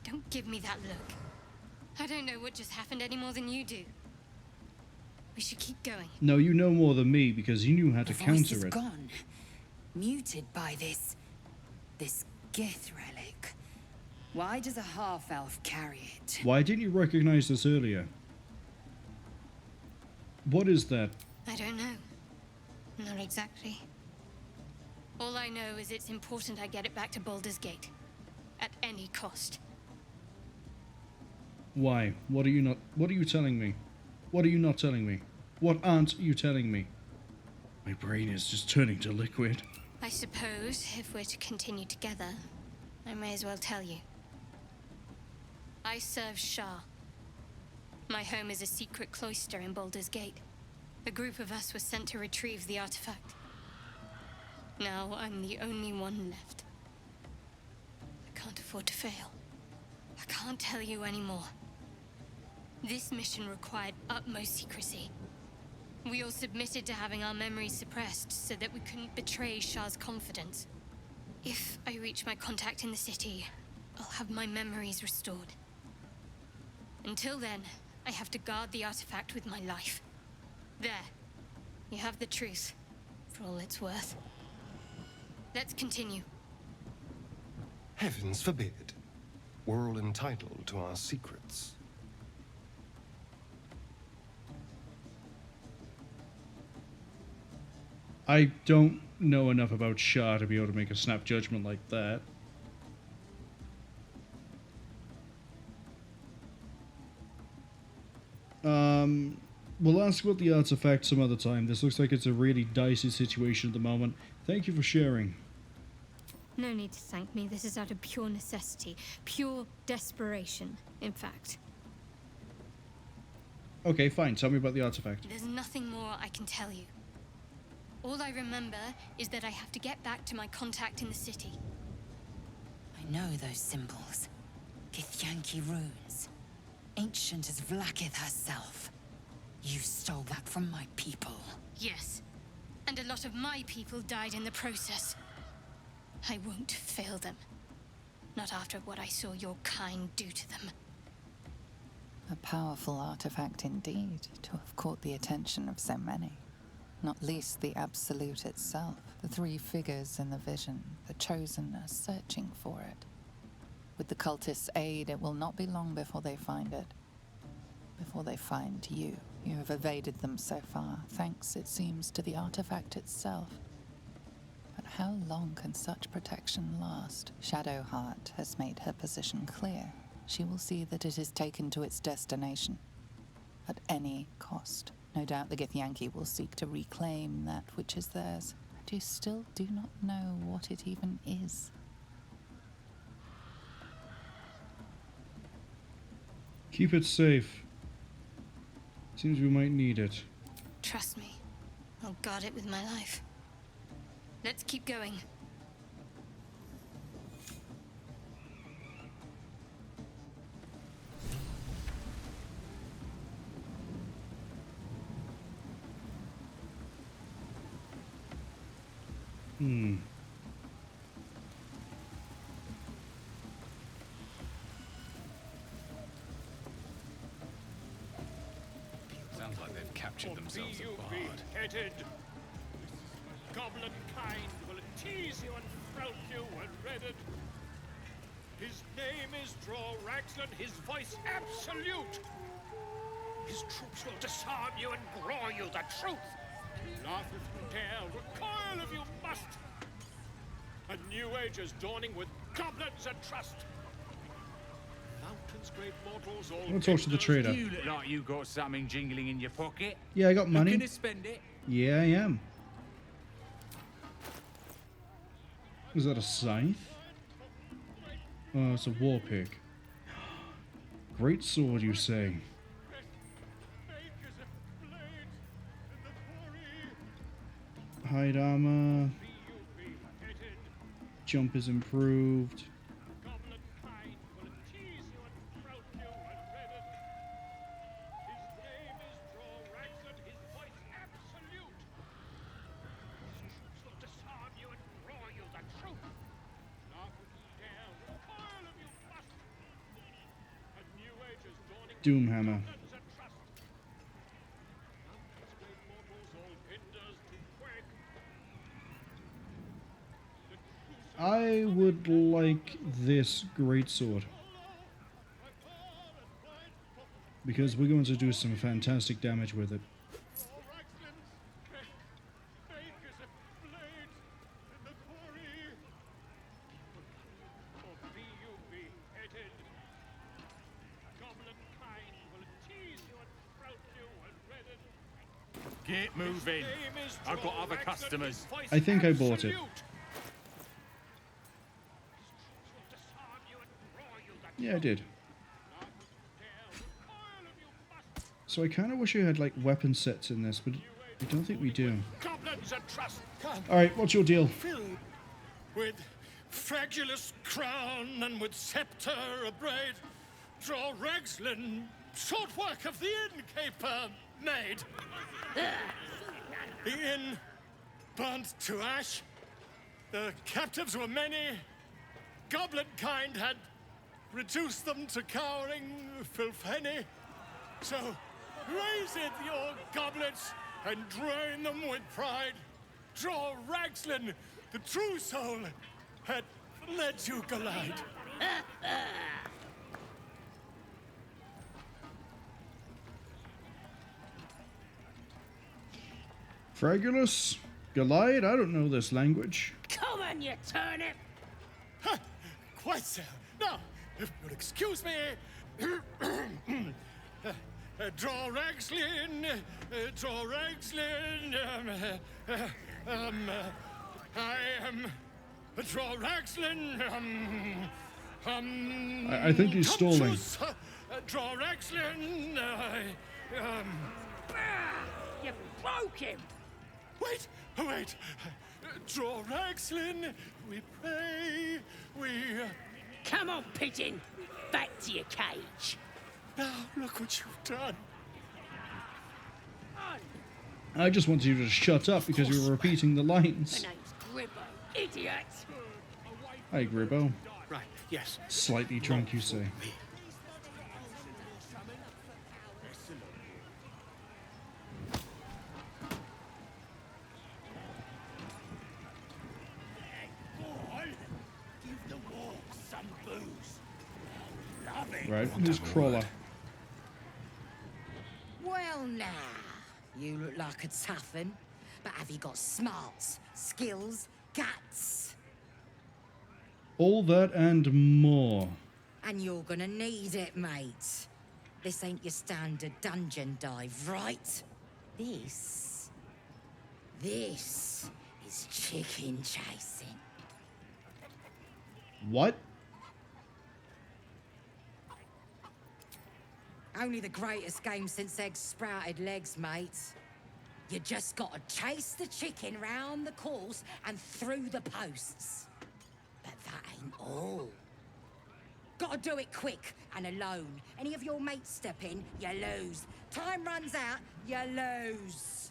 Don't give me that look. I don't know what just happened any more than you do. We should keep going. No, you know more than me, because you knew how to The voice counter is it. gone. Muted by this Gith relic. Why does a half-elf carry it? Why didn't you recognize this earlier? What is that? I don't know. Not exactly. All I know is it's important I get it back to Baldur's Gate. At any cost. Why? What are you telling me? What are you not telling me? What aren't you telling me? My brain is just turning to liquid. I suppose if we're to continue together, I may as well tell you. I serve Shah. My home is a secret cloister in Baldur's Gate. A group of us was sent to retrieve the artifact. Now I'm the only one left. I can't afford to fail. I can't tell you anymore. This mission required utmost secrecy. We all submitted to having our memories suppressed so that we couldn't betray Shah's confidence. If I reach my contact in the city, I'll have my memories restored. Until then, I have to guard the artifact with my life. There. You have the truth, for all it's worth. Let's continue. Heavens forbid. We're all entitled to our secrets. I don't know enough about Shah to be able to make a snap judgment like that. We'll ask about the artifact some other time. This looks like it's a really dicey situation at the moment. Thank you for sharing. No need to thank me. This is out of pure necessity. Pure desperation, in fact. Okay, fine. Tell me about the artifact. There's nothing more I can tell you. All I remember is that I have to get back to my contact in the city. I know those symbols. Githyanki runes. Ancient as Vlaakith herself. You stole that from my people. Yes. And a lot of my people died in the process. I won't fail them. Not after what I saw your kind do to them. A powerful artifact indeed, to have caught the attention of so many. Not least the Absolute itself, the three figures in the vision, the Chosen are searching for it. With the cultists' aid, it will not be long before they find it. Before they find you. You have evaded them so far, thanks, it seems, to the artifact itself. But how long can such protection last? Shadowheart has made her position clear. She will see that it is taken to its destination. At any cost. No doubt the Githyanki will seek to reclaim that which is theirs. But you still do not know what it even is. Keep it safe. Seems we might need it. Trust me. I'll guard it with my life. Let's keep going. Sounds like they've captured themselves a bard. Headed. Goblin kind will tease you and frown you and redden. His name is Ravaged, his voice absolute. His troops will disarm you and grow you the truth. Laugh if you dare, recoil if you must. A new age is dawning with goblins and trust. Mountains, great mortals, all. I'll talk to the trader. You look like you got something jingling in your pocket. Yeah, I got money. Looking to spend it? Yeah, I am. Is that a scythe? Oh, it's a war pick. Great sword, you say? Hide armor. Jump is improved. Doomhammer. I would like this greatsword. Because we're going to do some fantastic damage with it. Get moving. I've got other customers. I think I bought it. Yeah, I did. So I kind of wish I had like weapon sets in this, but I don't think we do. Alright, what's your deal? Filled with fragulous crown and with scepter abraid, draw Ragslin, short work of the innkeeper made. The inn burnt to ash. The captives were many. Goblin kind had reduced them to cowering filfenny. So raise it, your goblets, and drain them with pride. Draw Ragslin, the true soul, had led you glide. Fragulous? Goliath? I don't know this language. Come on, you turnip! Quite so. Now, if you'll excuse me, draw Ragslin, I am draw Ragslin, I think he's stalling. Draw Ragslin, You broke him! Wait! Draw Ragslin, we pray, we... Come on, pigeon! Back to your cage! Now, look what you've done. I just wanted you to shut up because you were repeating the lines. My name's Gribbo, idiot! Hi, Gribbo. Right, yes. Slightly drunk, you say. Right, who's Crawler? Well, now, you look like a tough un, but have you got smarts, skills, guts? All that and more. And you're gonna need it, mate. This ain't your standard dungeon dive, right? This is chicken chasing. What? Only the greatest game since eggs sprouted legs, mate. You just gotta chase the chicken round the course and through the posts. But that ain't all. Gotta do it quick and alone. Any of your mates step in, you lose. Time runs out, you lose.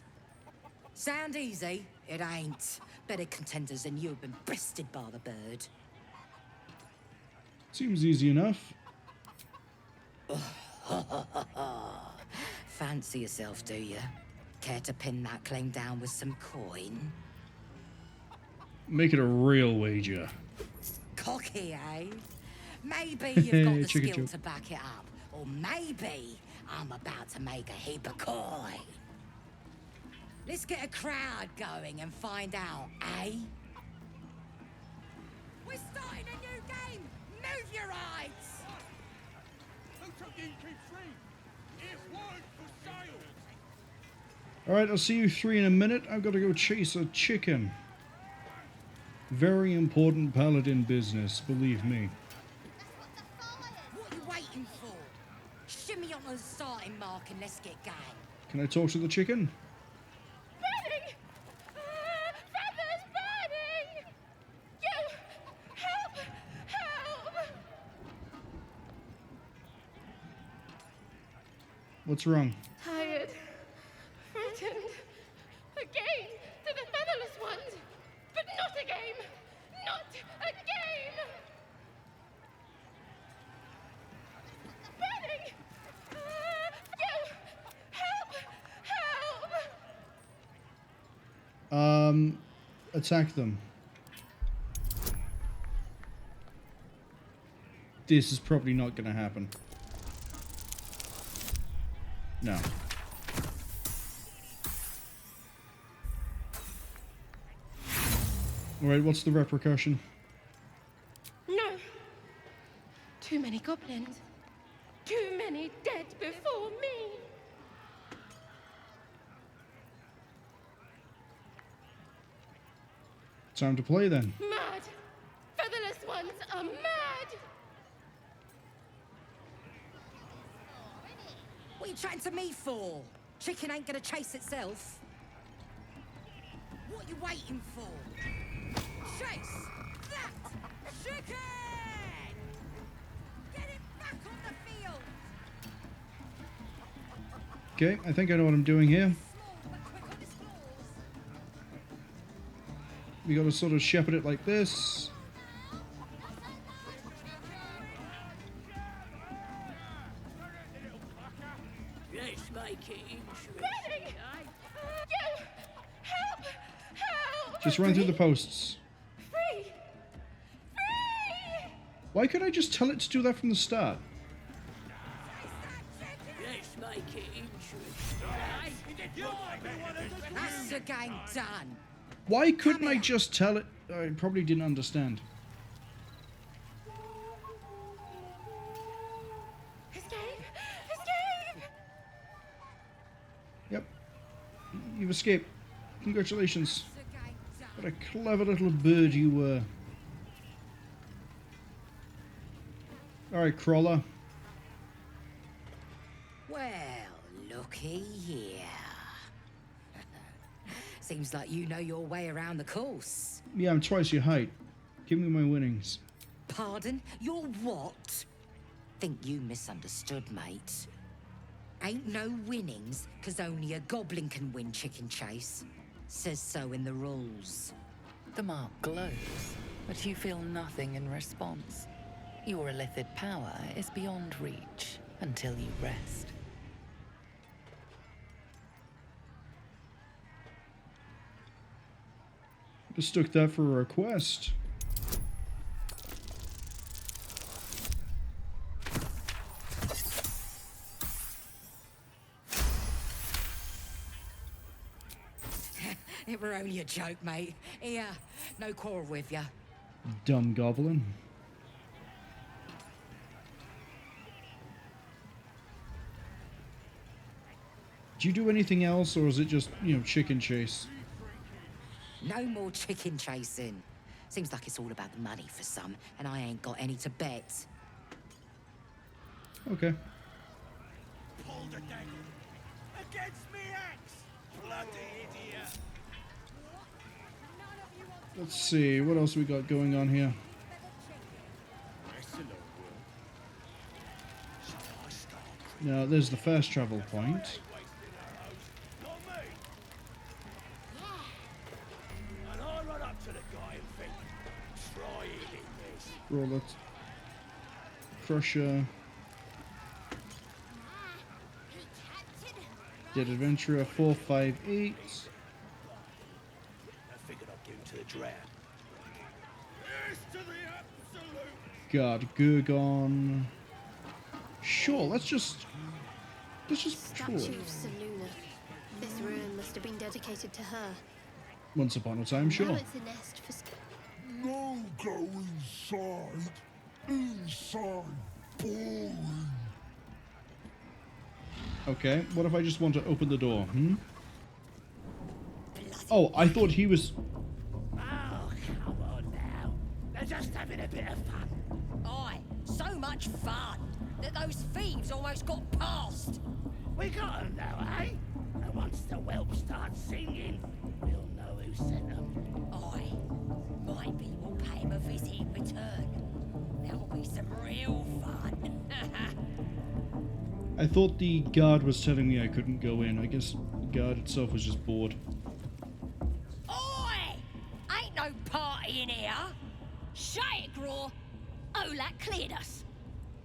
Sound easy? It ain't. Better contenders than you have been bested by the bird. Seems easy enough. Fancy yourself, do you? Care to pin that claim down with some coin? Make it a real wager. Cocky, eh? Maybe you've got the Chicken skill joke. to back it up. Or maybe I'm about to make a heap of coin. Let's get a crowd going and find out, eh? We're starting a new game! Move your eyes! Alright, I'll see you three in a minute. I've got to go chase a chicken. Very important paladin business, believe me. What are you waiting for? Shimmy on the starting mark and let's get going. Can I talk to the chicken? Burning! Feathers burning! You! Help! Help! What's wrong? Tired. Frightened. Again to the featherless ones. But not a game! Not a game! Burning! You! Help! Help! Attack them. This is probably not going to happen. No. Alright, what's the repercussion? No. Too many goblins. Too many dead before me. Time to play then. Mad! Featherless ones are mad! What are you chatting to me for? Chicken ain't gonna chase itself. What are you waiting for? Chase that chicken! Get it back on the field! Okay, I think I know what I'm doing here. We gotta sort of shepherd it like this. Let's make it interesting. Gale! Help! Help! Just run through the posts. Free! Free! Why couldn't I just tell it to do that from the start? Let's make it interesting. That's the game done. Why couldn't I just tell it? I probably didn't understand. Escape! Escape! Yep. You've escaped. Congratulations. What a clever little bird you were. Alright, Crawler. Well, looky here. Seems like you know your way around the course. Yeah, I'm twice your height. Give me my winnings. Pardon? You're what? Think you misunderstood, mate. Ain't no winnings, 'cause only a goblin can win chicken chase. Says so in the rules. The mark glows, but you feel nothing in response. Your illithid power is beyond reach until you rest. Mistook that for a request. It were only a joke, mate. Here, no quarrel with ya. Dumb goblin. Do you do anything else, or is it just, you know, chicken chase? No more chicken chasing. Seems like it's all about the money for some, and I ain't got any to bet. Okay. Pulled a dagger against me axe! Bloody idiot! Let's see, what else we got going on here? Now, there's the first travel point. And I run up to the guy and think, try eating this. Roll it. Crusher. Dead Adventurer 458. I figured I'd give him to the drow. Yes to the absolute! God, Gurgon. Sure, let's just patrol. Statue of Seluna. This ruin must have been dedicated to her. Once upon a time, sure. Now it's a nest for... No, go inside. Inside. Boring. Okay, what if I just want to open the door, Oh, I thought he was... Oh, come on now. They're just having a bit of fun. Aye, so much fun that those thieves almost got past. We got 'em now, eh? And once the whelp starts singing, we'll know who sent 'em. Aye, maybe we'll pay him a visit in return. That'll be some real fun. I thought the guard was telling me I couldn't go in. I guess the guard itself was just bored. Oi! Ain't no party in here. Shut it, Graw. Olak cleared us.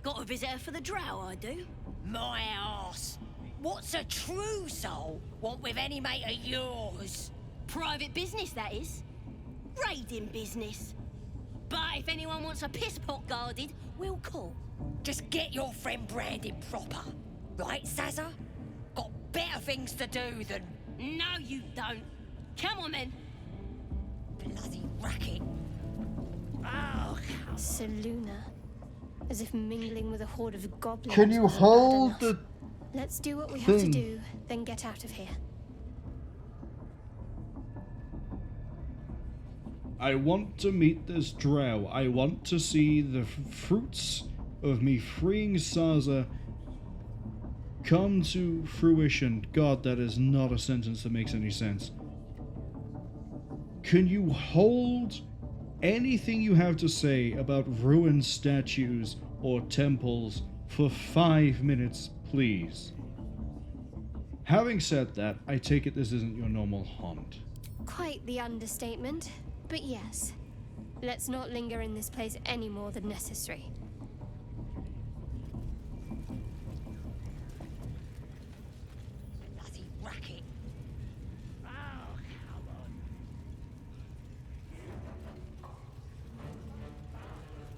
Got a visitor for the drow, I do. My arse. What's a true soul want with any mate of yours? Private business, that is. Raiding business. But if anyone wants a piss pot guarded, we'll call. Just get your friend branded proper. Right, Sazza? Got better things to do than... No, you don't. Come on, then. Bloody racket. Oh, Seluna. As if mingling with a horde of goblins. Can you wasn't hold bad enough. the Let's do what we have to thing? do, then get out of here. I want to meet this drow. I want to see the fruits of me freeing Sazza come to fruition. God, that is not a sentence that makes any sense. Can you hold anything you have to say about ruined statues or temples for 5 minutes, please? Having said that, I take it this isn't your normal haunt. Quite the understatement, but yes. Let's not linger in this place any more than necessary. Bloody racket. Oh, come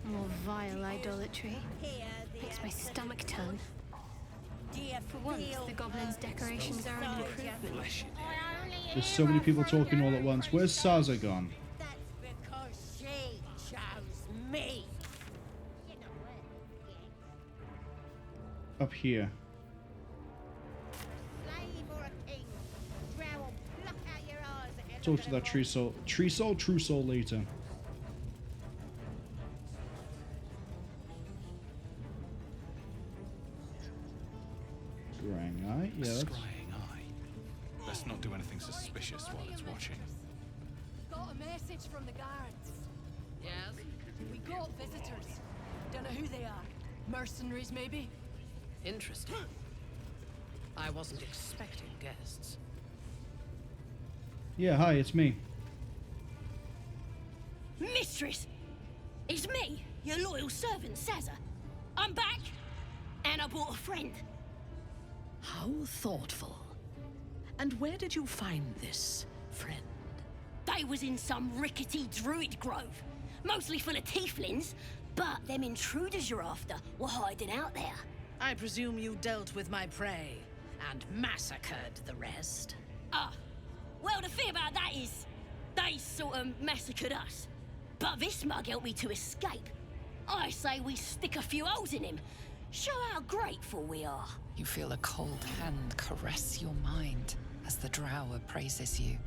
on. More vile idolatry. Makes my stomach turn. For once, the goblins' decorations are an improvement. There's so many people talking all at once. Where's Sazza gone? Because she chose me. Up here. Slave or a king, drow will pluck out your eyes at Talk to that true soul later. Scrying eye, yeah. Scrying eye. Let's not do anything suspicious while it's watching. Got a message from the guards. Yes? We got visitors. Don't know who they are. Mercenaries, maybe? Interesting. I wasn't expecting guests. Yeah, hi, it's me. Mistress! It's me, your loyal servant, Sazza. I'm back, and I brought a friend. How thoughtful. And where did you find this friend? They was in some rickety druid grove, mostly full of tieflings, but them intruders you're after were hiding out there. I presume you dealt with my prey and massacred the rest. Well, the thing about that is, they sort of massacred us. But this mug helped me to escape. I say we stick a few holes in him. Show how grateful we are. You feel a cold hand caress your mind as the drow praises you.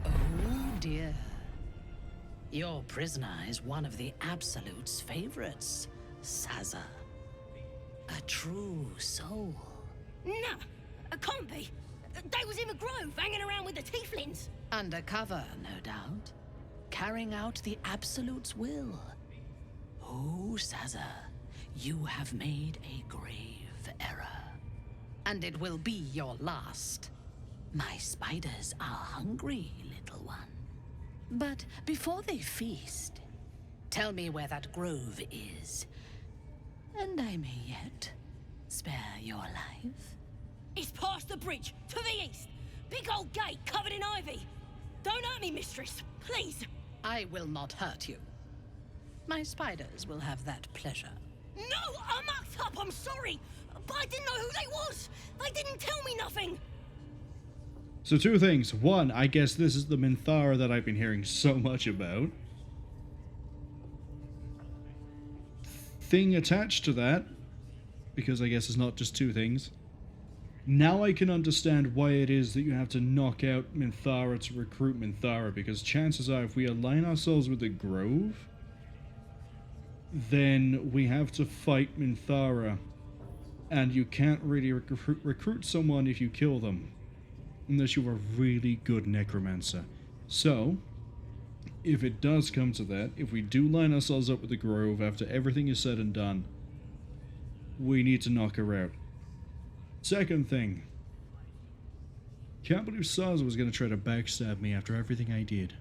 Oh dear. Your prisoner is one of the Absolute's favorites, Sazza. A true soul. Nah, it can't be. They was in the grove, hanging around with the tieflings. Undercover, no doubt. Carrying out the Absolute's will. Oh, Sazza, you have made a grave error. And it will be your last. My spiders are hungry, little one. But before they feast, tell me where that grove is. And I may yet spare your life. It's past the bridge, to the east. Big old gate covered in ivy. Don't hurt me, mistress, please. I will not hurt you. My spiders will have that pleasure. No, I mucked up, I'm sorry. But I didn't know who they was. They didn't tell me nothing. So two things. One, I guess this is the Minthara that I've been hearing so much about. Thing attached to that, because I guess it's not just two things. Now I can understand why it is that you have to knock out Minthara to recruit Minthara, because chances are if we align ourselves with the Grove, then we have to fight Minthara, and you can't really recruit someone if you kill them, unless you're a really good necromancer. So, if it does come to that, if we do line ourselves up with the Grove after everything is said and done, we need to knock her out. Second thing, can't believe Sazza was going to try to backstab me after everything I did.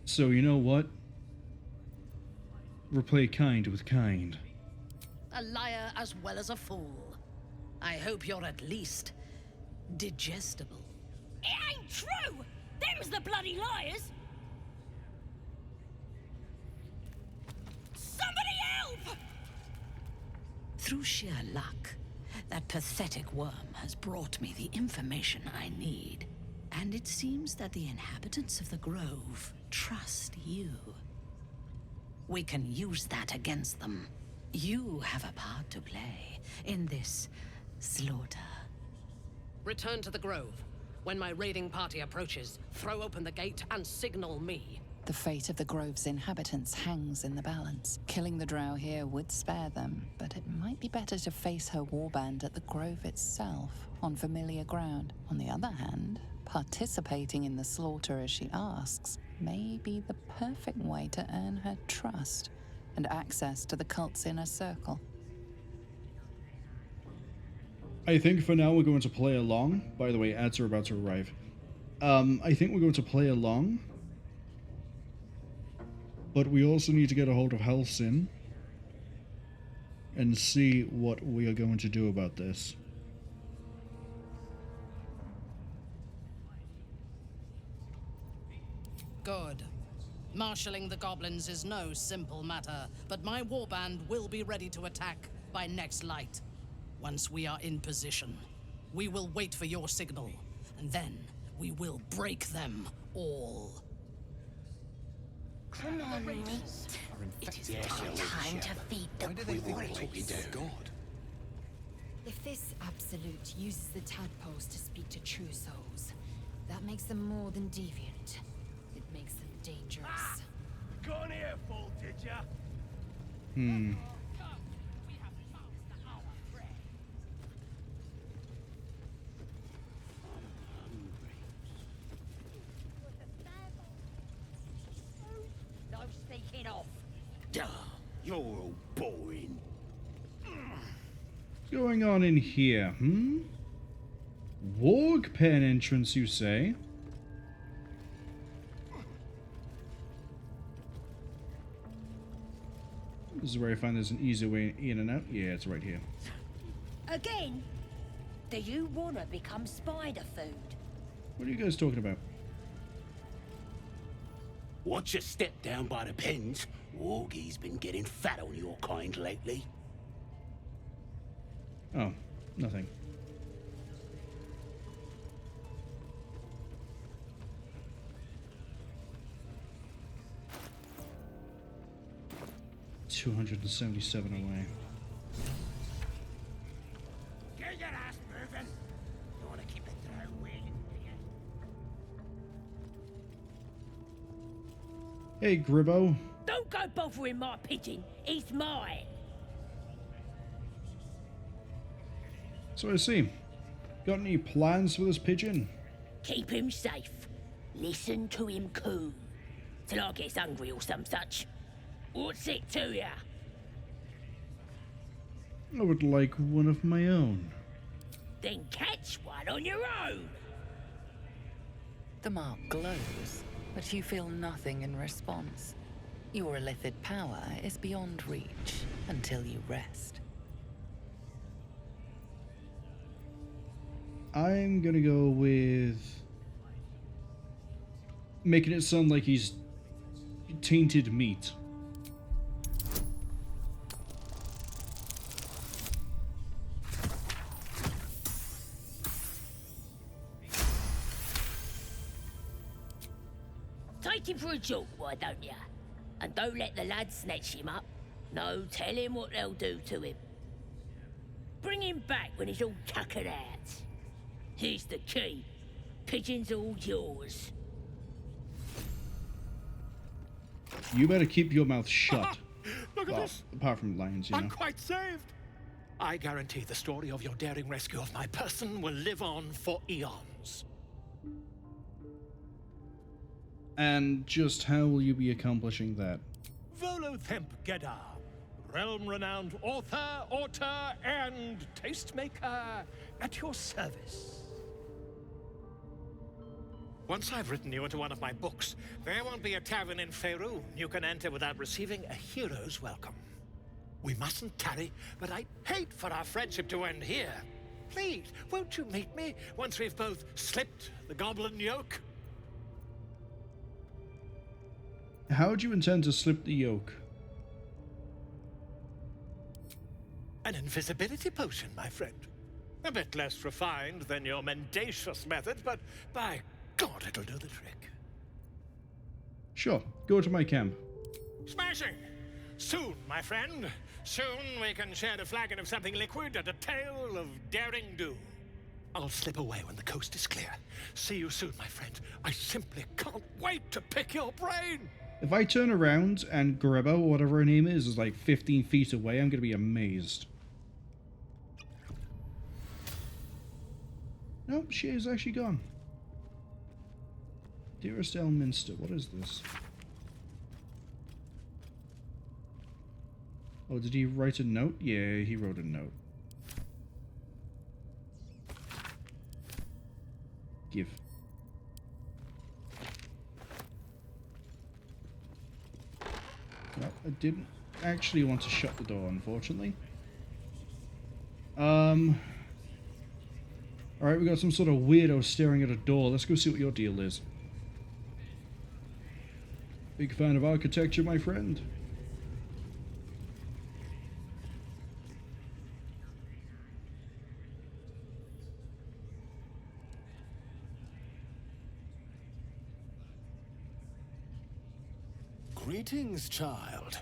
So you know what? Replay kind with kind. A liar as well as a fool. I hope you're at least digestible. It ain't true! Them's the bloody liars! Somebody help! Through sheer luck, that pathetic worm has brought me the information I need. And it seems that the inhabitants of the Grove trust you. We can use that against them. You have a part to play in this slaughter. Return to the Grove. When my raiding party approaches, throw open the gate and signal me. The fate of the grove's inhabitants hangs in the balance. Killing the drow here would spare them, but it might be better to face her warband at the grove itself, on familiar ground. On the other hand, participating in the slaughter as she asks may be the perfect way to earn her trust and access to the cult's inner circle. I think for now we're going to play along. By the way, ads are about to arrive. I think we're going to play along. But we also need to get a hold of Halsin and see what we are going to do about this. Good. Marshalling the goblins is no simple matter, but my warband will be ready to attack by next light. Once we are in position, we will wait for your signal, and then we will break them all. Come on, mate. It is time to feed the poor. If this absolute uses the tadpoles to speak to true souls, that makes them more than deviant. It makes them dangerous. Got an earful, did ya? No sneaking off. Duh, you're all boring. What's going on in here, Warg pen entrance, you say? This is where I find there's an easy way in and out. Yeah, it's right here. Again? Do you wanna become spider food? What are you guys talking about? Watch your step down by the pens. Wargie's been getting fat on your kind lately. Oh, nothing. $277 away. Get your ass moving. You wanna keep the drow waiting, do you? Hey, Gribbo. Don't go bothering my pigeon. He's mine. So I see. Got any plans for this pigeon? Keep him safe. Listen to him coo. Till I gets hungry or some such. What's it to ya? I would like one of my own. Then catch one on your own. The mark glows, but you feel nothing in response. Your illithid power is beyond reach until you rest. I'm gonna go with making it sound like he's tainted meat. Take him for a joke, why don't ya? And don't let the lads snatch him up. No, tell him what they'll do to him. Bring him back when he's all tuckered out. Here's the key. Pigeon's all yours. You better keep your mouth shut. Look at this. Apart from lions, you know. I'm quite saved. I guarantee the story of your daring rescue of my person will live on for eons. And just how will you be accomplishing that? Volothemp Gedda, realm-renowned author, auteur, and tastemaker at your service. Once I've written you into one of my books, there won't be a tavern in Faerun you can enter without receiving a hero's welcome. We mustn't tarry, but I'd hate for our friendship to end here. Please, won't you meet me once we've both slipped the goblin yoke? How do you intend to slip the yoke? An invisibility potion, my friend. A bit less refined than your mendacious method, but by God, it'll do the trick. Sure, go to my camp. Smashing! Soon, my friend. Soon we can share a flagon of something liquid and a tale of daring do. I'll slip away when the coast is clear. See you soon, my friend. I simply can't wait to pick your brain! If I turn around and Greba, or whatever her name is like 15 feet away, I'm gonna be amazed. Nope, she is actually gone. Dearest Elminster, what is this? Oh, did he write a note? Yeah, he wrote a note. Give. Well, I didn't actually want to shut the door, unfortunately. Alright, we got some sort of weirdo staring at a door. Let's go see what your deal is. Big fan of architecture, my friend. Greetings, child.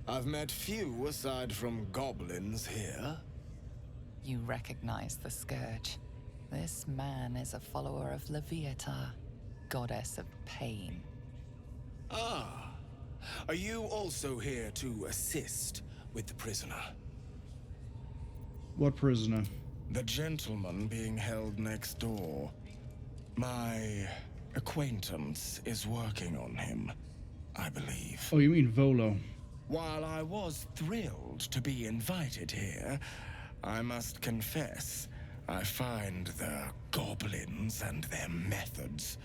I've met few aside from goblins here. You recognize the Scourge. This man is a follower of Leviatha, goddess of pain. Ah, are you also here to assist with the prisoner? What prisoner? The gentleman being held next door. My acquaintance is working on him, I believe. Oh, you mean Volo? While I was thrilled to be invited here, I must confess, I find the goblins and their methods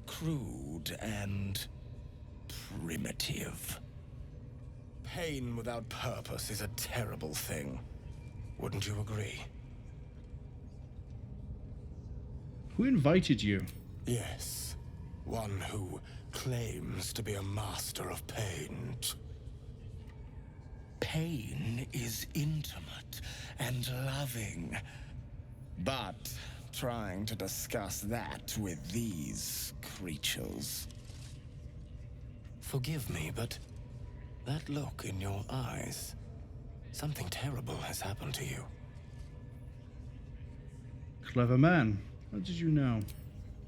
crude and primitive. Pain without purpose is a terrible thing. Wouldn't you agree? Who invited you? Yes, one who claims to be a master of pain. Pain is intimate and loving, but trying to discuss that with these creatures. Forgive me, but that look in your eyes, something terrible has happened to you. Clever man. How did you know?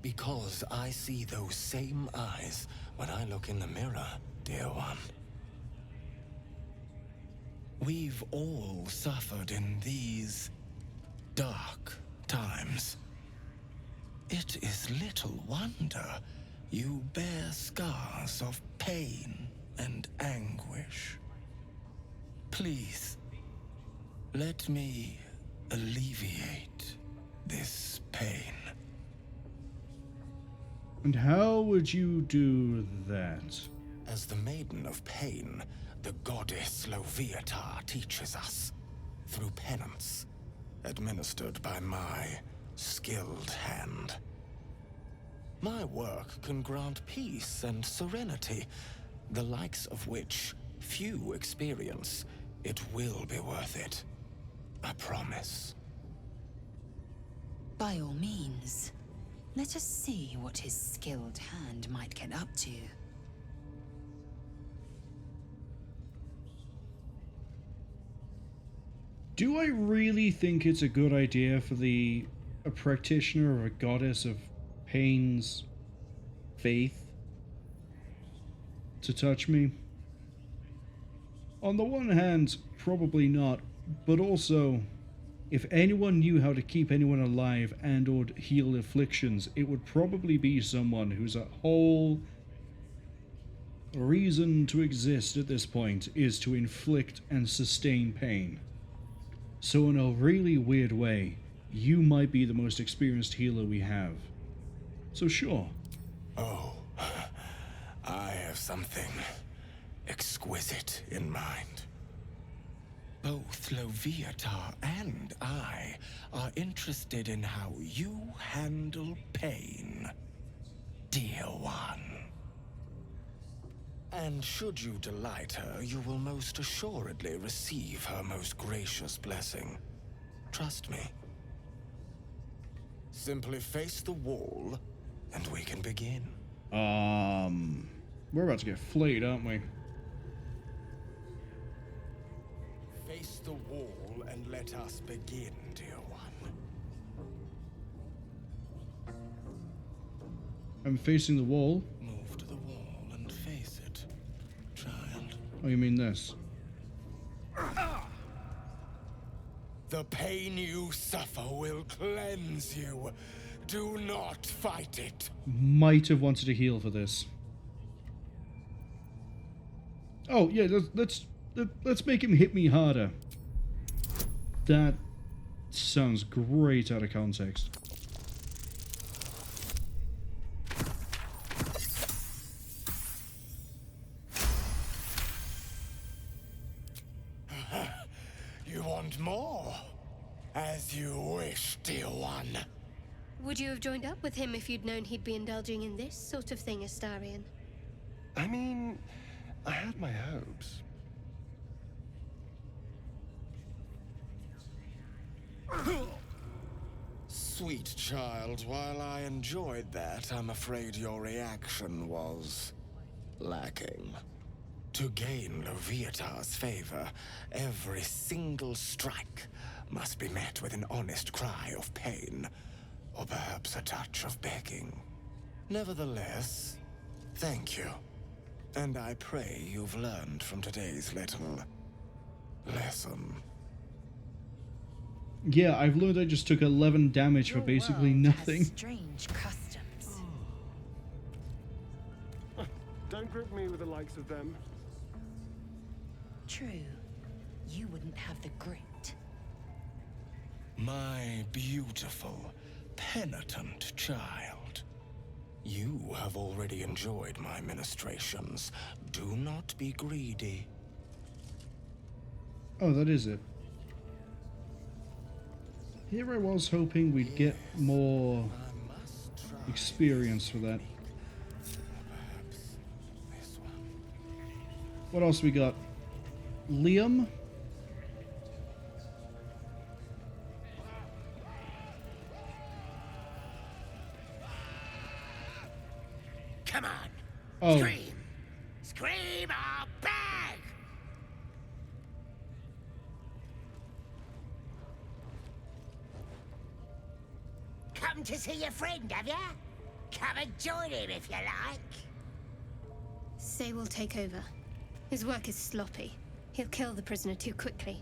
Because I see those same eyes when I look in the mirror, dear one. We've all suffered in these dark times. It is little wonder you bear scars of pain and anguish. Please, let me alleviate this pain. And how would you do that? As the Maiden of Pain, the goddess Leviatha teaches us through penance, administered by my skilled hand. My work can grant peace and serenity, the likes of which few experience. It will be worth it. I promise. By all means, let us see what his skilled hand might get up to. Do I really think it's a good idea for a practitioner of a goddess of pain's faith to touch me? On the one hand, probably not, but also, if anyone knew how to keep anyone alive and or heal afflictions, it would probably be someone whose whole reason to exist at this point is to inflict and sustain pain. So in a really weird way, you might be the most experienced healer we have. So sure. Oh, I have something exquisite in mind. Both Leviatha and I are interested in how you handle pain, dear one. And should you delight her, you will most assuredly receive her most gracious blessing. Trust me. Simply face the wall, and we can begin. We're about to get flayed, aren't we? Face the wall and let us begin, dear one. I'm facing the wall. Move to the wall and face it, child. Oh, you mean this? The pain you suffer will cleanse you. Do not fight it. Might have wanted to heal for this. Oh yeah, let's make him hit me harder. That sounds great out of context. You want more? As you wish, dear one. Would you have joined up with him if you'd known he'd be indulging in this sort of thing, Astarion? I mean, I had my hopes. Sweet child, while I enjoyed that, I'm afraid your reaction was lacking. To gain Loviatar's favor, every single strike must be met with an honest cry of pain, or perhaps a touch of begging. Nevertheless, thank you. And I pray you've learned from today's little lesson. Yeah, I've learned I just took 11 damage for basically nothing. Strange customs. Don't group me with the likes of them. True. You wouldn't have the grit. My beautiful, penitent child. You have already enjoyed my ministrations. Do not be greedy. Oh, that is it. Here I was hoping we'd get more experience for that. What else we got? Liam? Come on. Oh. Scream. Scream or beg. Come to see your friend, have ya? Come and join him if you like. Say we'll take over. His work is sloppy. He'll kill the prisoner too quickly.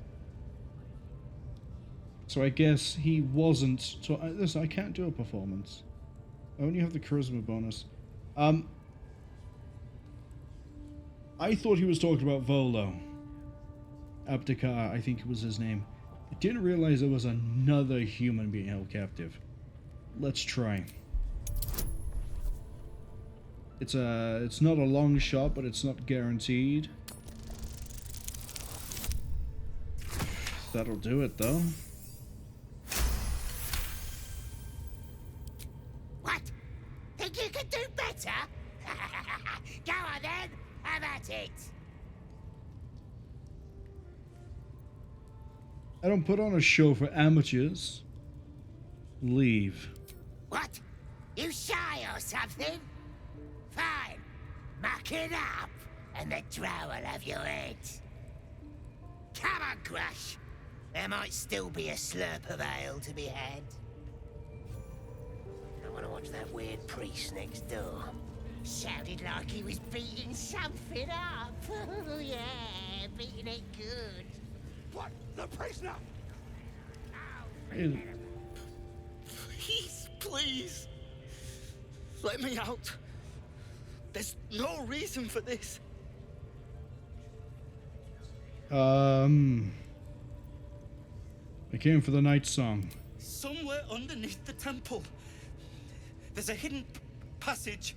So I guess he wasn't. So listen, I can't do a performance. I only have the charisma bonus. I thought he was talking about Volo. Abdikar, I think it was his name. I didn't realize there was another human being held captive. Let's try. It's not a long shot, but it's not guaranteed. That'll do it though. What? Think you could do better? Go on then. Have at it. I don't put on a show for amateurs. Leave. What? You shy or something? Fine. Muck it up, and the drow will have your head. Come on, Crush. There might still be a slurp of ale to be had. I want to watch that weird priest next door. Sounded like he was beating something up. Oh, yeah, beating it good. What? The prisoner? Please. Let me out. There's no reason for this. I came for the night song. Somewhere underneath the temple, there's a hidden passage.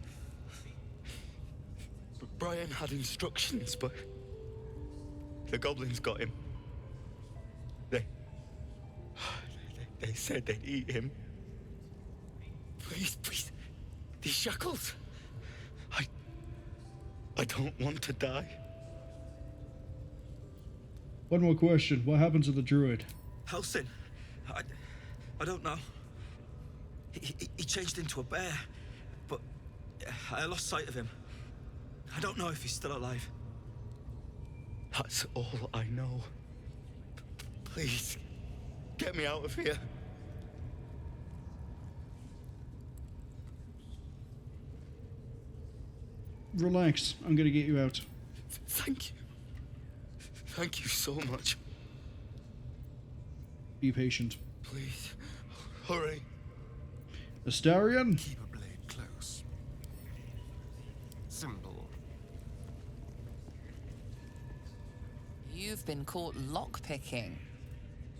Brian had instructions, but the goblins got him. They said they'd eat him. Please, these shackles. I don't want to die. One more question. What happened to the druid? Halsin, I don't know. He changed into a bear, but I lost sight of him. I don't know if he's still alive. That's all I know. Please, get me out of here. relax. I'm gonna get you out. Thank you. Thank you so much. Be patient. Please, hurry. Astarion? Keep a blade close. Simple. You've been caught lockpicking.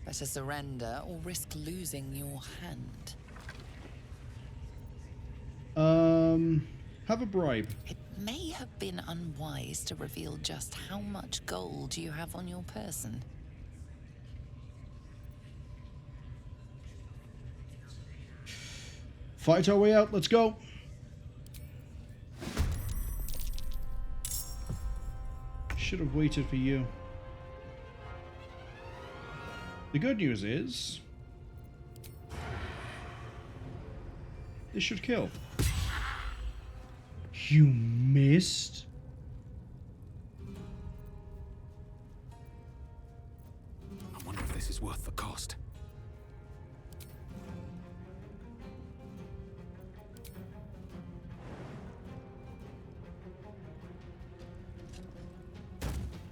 Better surrender or risk losing your hand. Have a bribe. It may have been unwise to reveal just how much gold you have on your person. Fight our way out. Let's go. Should have waited for you. The good news is this should kill. You missed? I wonder if this is worth the cost.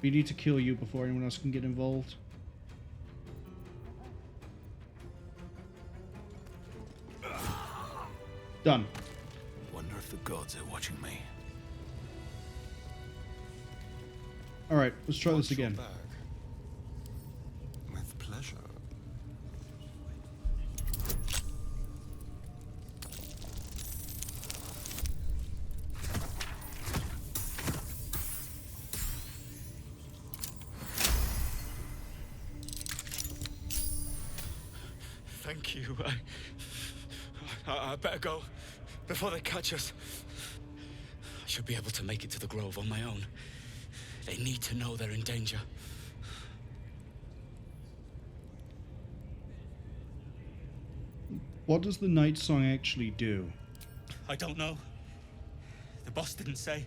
We need to kill you before anyone else can get involved. Done. Wonder if the gods are watching me. Alright, let's try this again. With pleasure. Thank you. I better go before they catch us. I should be able to make it to the grove on my own. They need to know they're in danger. What does the night song actually do? I don't know. The boss didn't say.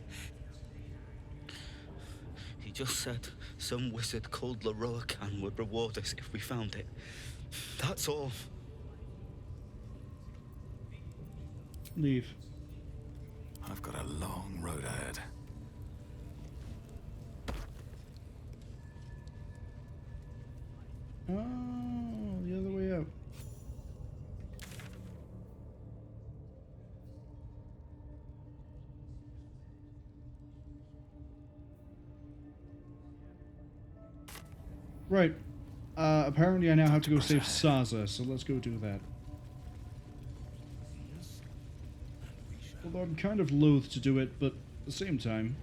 He just said some wizard called Lae'zel would reward us if we found it. That's all. Leave. I've got a long road ahead. Oh, the other way out. Right. Apparently I now have to go save Sazza, so let's go do that. Although I'm kind of loath to do it, but at the same time,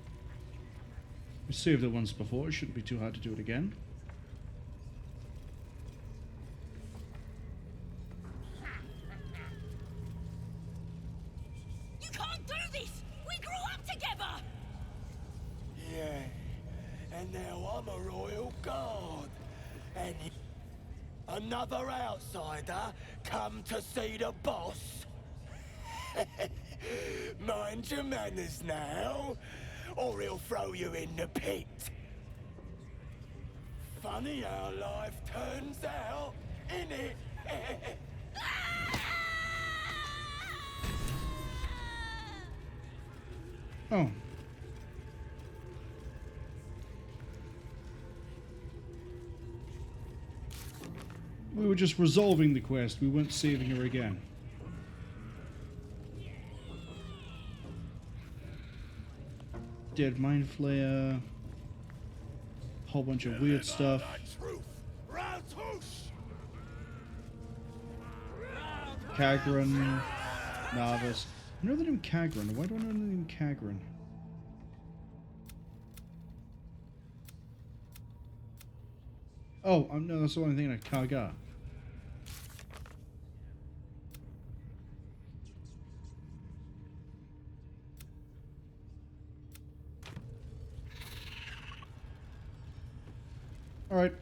we saved it once before, it shouldn't be too hard to do it again. You can't do this! We grew up together! Yeah, and now I'm a royal guard. And another outsider come to see the boss? Mind your manners now, or he'll throw you in the pit. Funny how life turns out, innit? Oh. We were just resolving the quest, we weren't saving her again. Dead Mind Flayer. Whole bunch of weird stuff. Kagran. Narvis. I know the name Kagran. Why do I know the name Kagran? Oh, no, that's the one I'm thinking of. Kaga. Alright.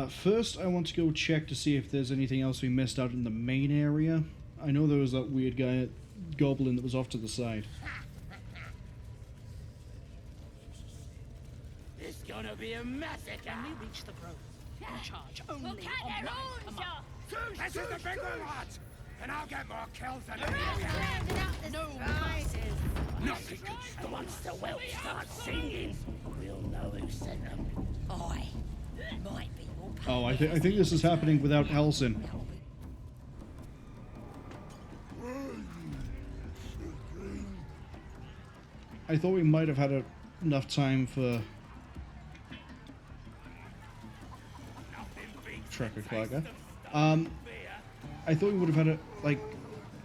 First, I want to go check to see if there's anything else we missed out in the main area. I know there was that weird guy, Goblin, that was off to the side. It's gonna be a massacre! When we reach the grove, in charge only We'll cut on their my horns command. off! This is the big one, lads! and I'll get more kills than No prizes. Nothing can stop. Once the whelp starts singing, we'll know who sent them. I might be more. Oh, I think this is happening without Halsin. I thought we might have had enough time for Tracker Clagger. I thought we would have had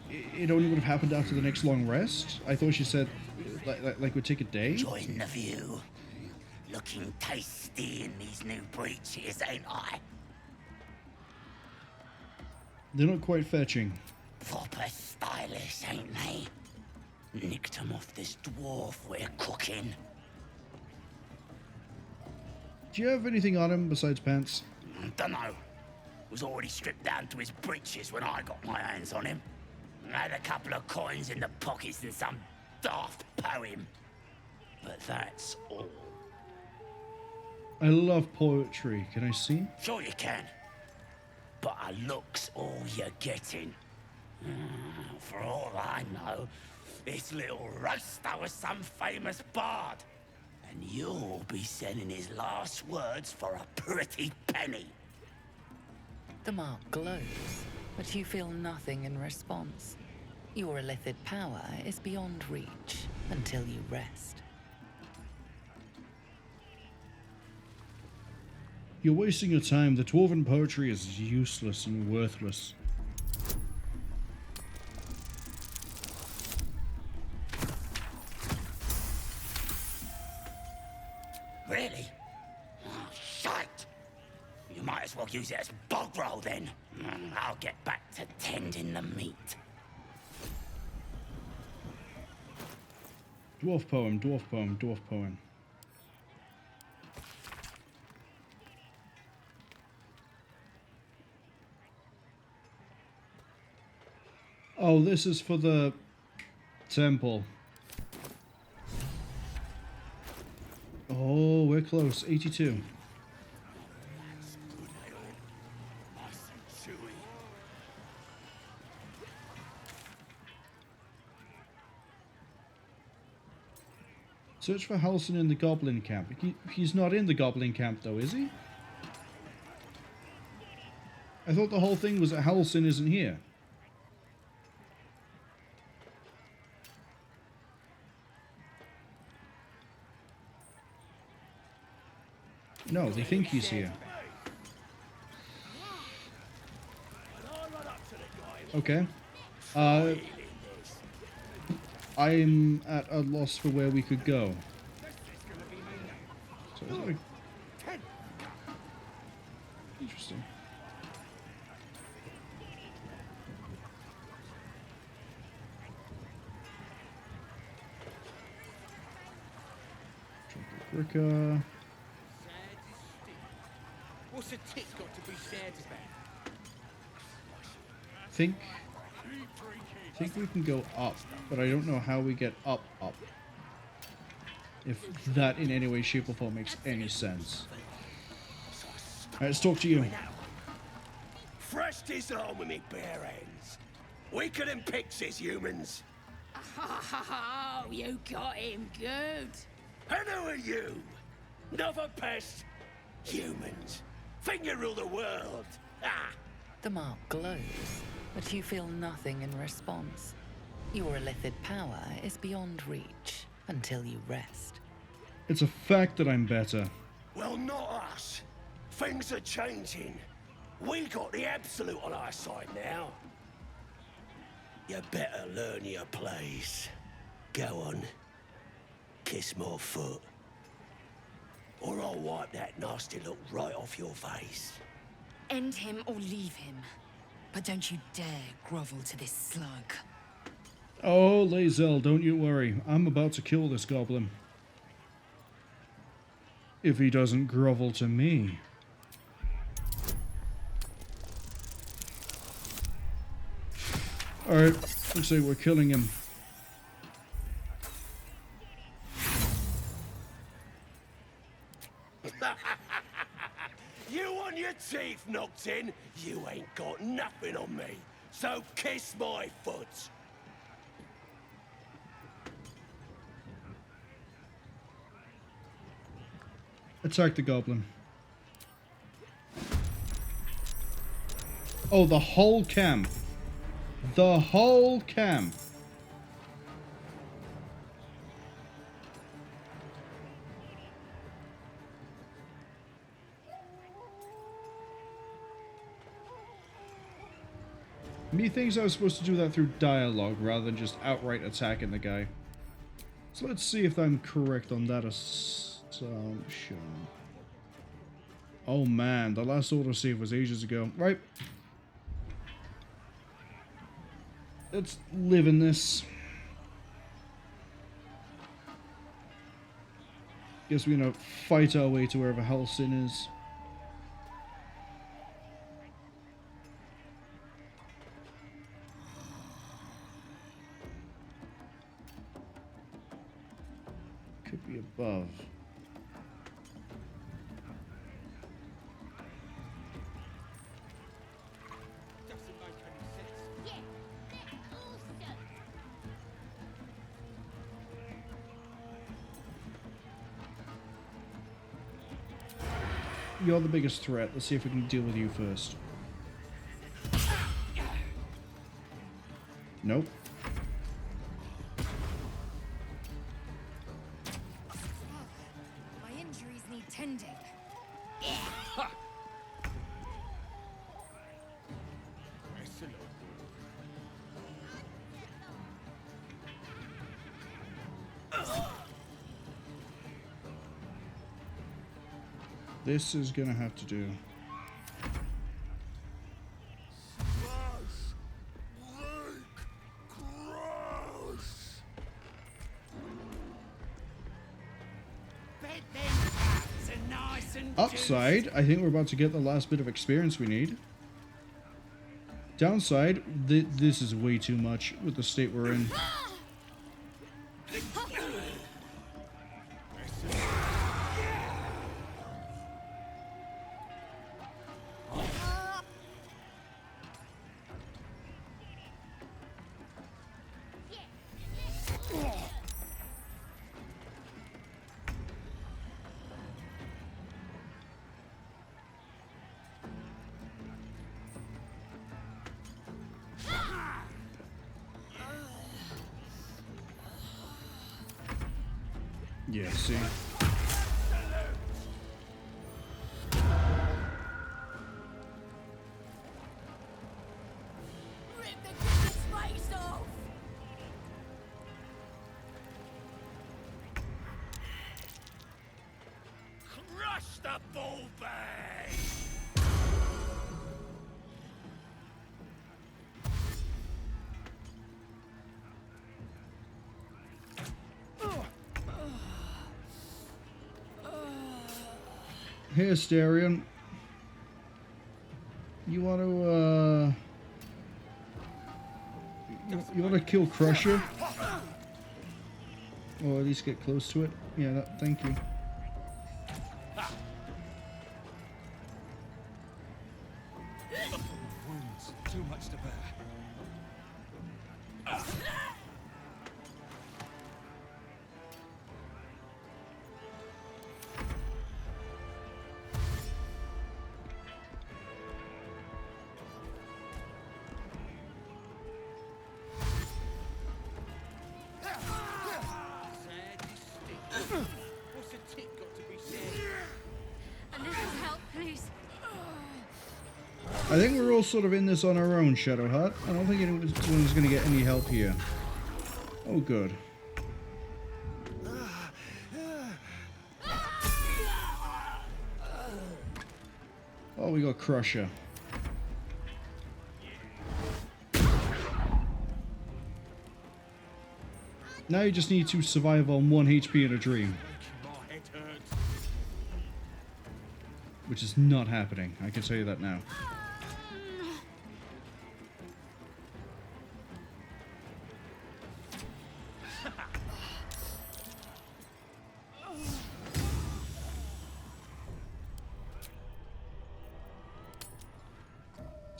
it only would have happened after the next long rest. I thought she said like we'd take a day. Join the view. Looking tasty in these new breeches, ain't I? They're not quite fetching. Proper stylish, ain't they? Nicked them off this dwarf we're cooking. Do you have anything on him besides pants? Dunno. Was already stripped down to his breeches when I got my hands on him. Had a couple of coins in the pockets and some daft poem. But that's all. I love poetry. Can I see? Sure you can. But a look's all you're getting. For all I know, this little roaster was some famous bard. And you'll be selling his last words for a pretty penny. The mark glows, but you feel nothing in response. Your illithid power is beyond reach until you rest. You're wasting your time. The dwarven poetry is useless and worthless. Really? Oh, shite! You might as well use it as bog roll then. I'll get back to tending the meat. Dwarf poem, dwarf poem, dwarf poem. Oh, this is for the temple. Oh, we're close. 82. Search for Halsin in the Goblin Camp. He's not in the Goblin Camp though, is he? I thought the whole thing was that Halsin isn't here. No, they think he's here. Okay. I'm at a loss for where we could go. So is that like... Interesting. Oathbreaker. What's a tick got to be sad about? Think we can go up, but I don't know how we get up. If that in any way, shape or form makes any sense. Alright, let's talk to you. Fresh disarm with me bare hands. Weaker than pixies, humans. Oh, you got him good. And who are you? Another pest? Humans. Think you rule the world. Ah. The mark glows, but you feel nothing in response. Your illithid power is beyond reach until you rest. It's a fact that I'm better. Well, not us. Things are changing. We got the absolute on our side now. You better learn your place. Go on. Kiss my foot. Or I'll wipe that nasty look right off your face. End him or leave him. But don't you dare grovel to this slug. Oh, Lae'zel, don't you worry. I'm about to kill this goblin. If he doesn't grovel to me. Alright, looks like we're killing him. You want your teeth knocked in? You ain't got nothing on me. So kiss my foot. Attack the goblin. Oh, the whole camp. The whole camp. Methinks I was supposed to do that through dialogue rather than just outright attacking the guy. So let's see if I'm correct on that assumption. Oh man, the last autosave was ages ago. Right. Let's live in this. Guess we're gonna fight our way to wherever Halsin is. Could be above. You're the biggest threat. Let's see if we can deal with you first. Nope. My injuries need tending. This is gonna have to do. Upside, I think we're about to get the last bit of experience we need. Downside, this is way too much with the state we're in. Yeah, see? Crush the bull bag! Hey, Astarion. You want to, you want to kill Crusher? Or at least get close to it? Yeah, thank you. Wounds, too much to bear. I think we're all sort of in this on our own, Shadowheart. I don't think anyone's going to get any help here. Oh, good. Oh, we got Crusher. Now you just need to survive on 1 HP in a dream. Which is not happening, I can tell you that now.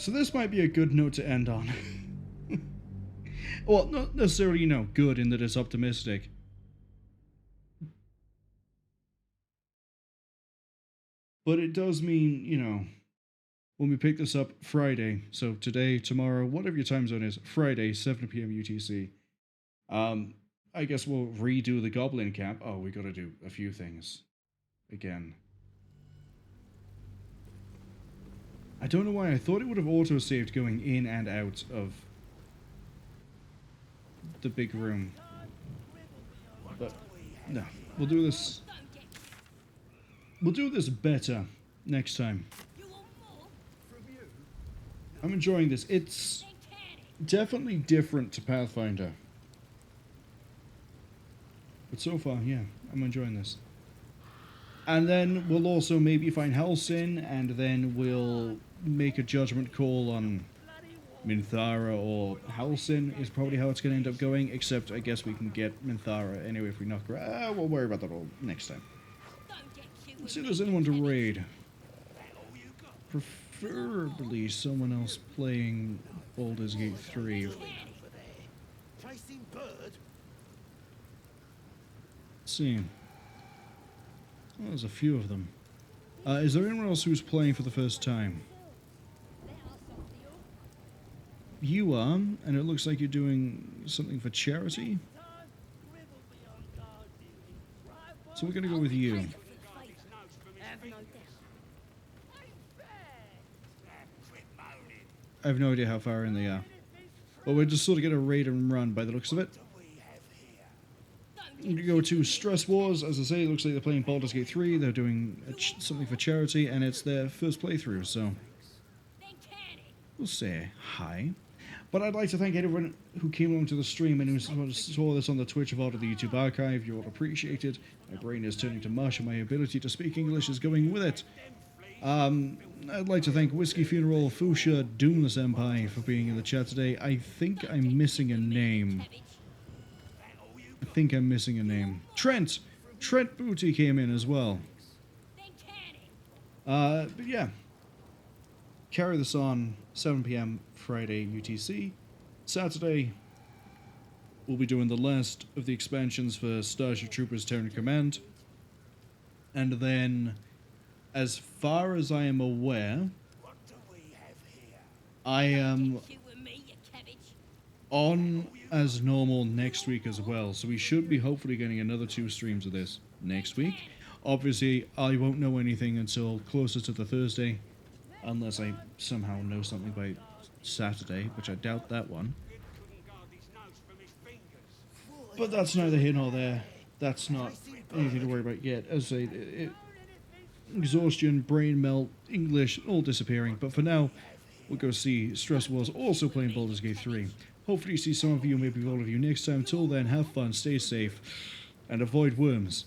So this might be a good note to end on. Well, not necessarily, good in that it's optimistic. But it does mean, when we pick this up Friday, so today, tomorrow, whatever your time zone is, Friday, 7 p.m. UTC, I guess we'll redo the Goblin Camp. Oh, we gotta do a few things again. I don't know why, I thought it would have auto-saved going in and out of the big room. But, no. We'll do this better next time. I'm enjoying this. It's definitely different to Pathfinder. But so far, yeah, I'm enjoying this. And then we'll also maybe find Halsin, and then we'll make a judgment call on Minthara or Halsin is probably how it's going to end up going, except I guess we can get Minthara anyway if we knock her out. We'll worry about that all next time. Let's see if there's anyone to raid. Preferably someone else playing Baldur's Gate 3. Let's see. Oh, there's a few of them. Is there anyone else who's playing for the first time? You are, and it looks like you're doing something for charity. So we're going to go with you. I have no idea how far in they are. But we're just sort of going to raid and run by the looks of it. We're going to go to Stress Wars. As I say, it looks like they're playing Baldur's Gate 3. They're doing something for charity, and it's their first playthrough, so we'll say hi. But I'd like to thank everyone who came along to the stream and who saw this on the Twitch VOD or the YouTube archive. You're all appreciated. My brain is turning to mush, and my ability to speak English is going with it. I'd like to thank Whiskey Funeral, Fuchsia, Doomless Empire for being in the chat today. I think I'm missing a name. Trent Booty came in as well. But yeah. Carry this on, 7 p.m. Friday UTC. Saturday, we'll be doing the last of the expansions for Starship Troopers Terran Command. And then, as far as I am aware, I am on as normal next week as well. So we should be hopefully getting another 2 streams of this next week. Obviously, I won't know anything until closer to the Thursday. Unless I somehow know something by Saturday, which I doubt that one. But that's neither here nor there. That's not anything to worry about yet. As I say, exhaustion, brain melt, English, all disappearing. But for now, we'll go see Stress Wars also playing Baldur's Gate 3. Hopefully see some of you, maybe all of you next time. Till then, have fun, stay safe, and avoid worms.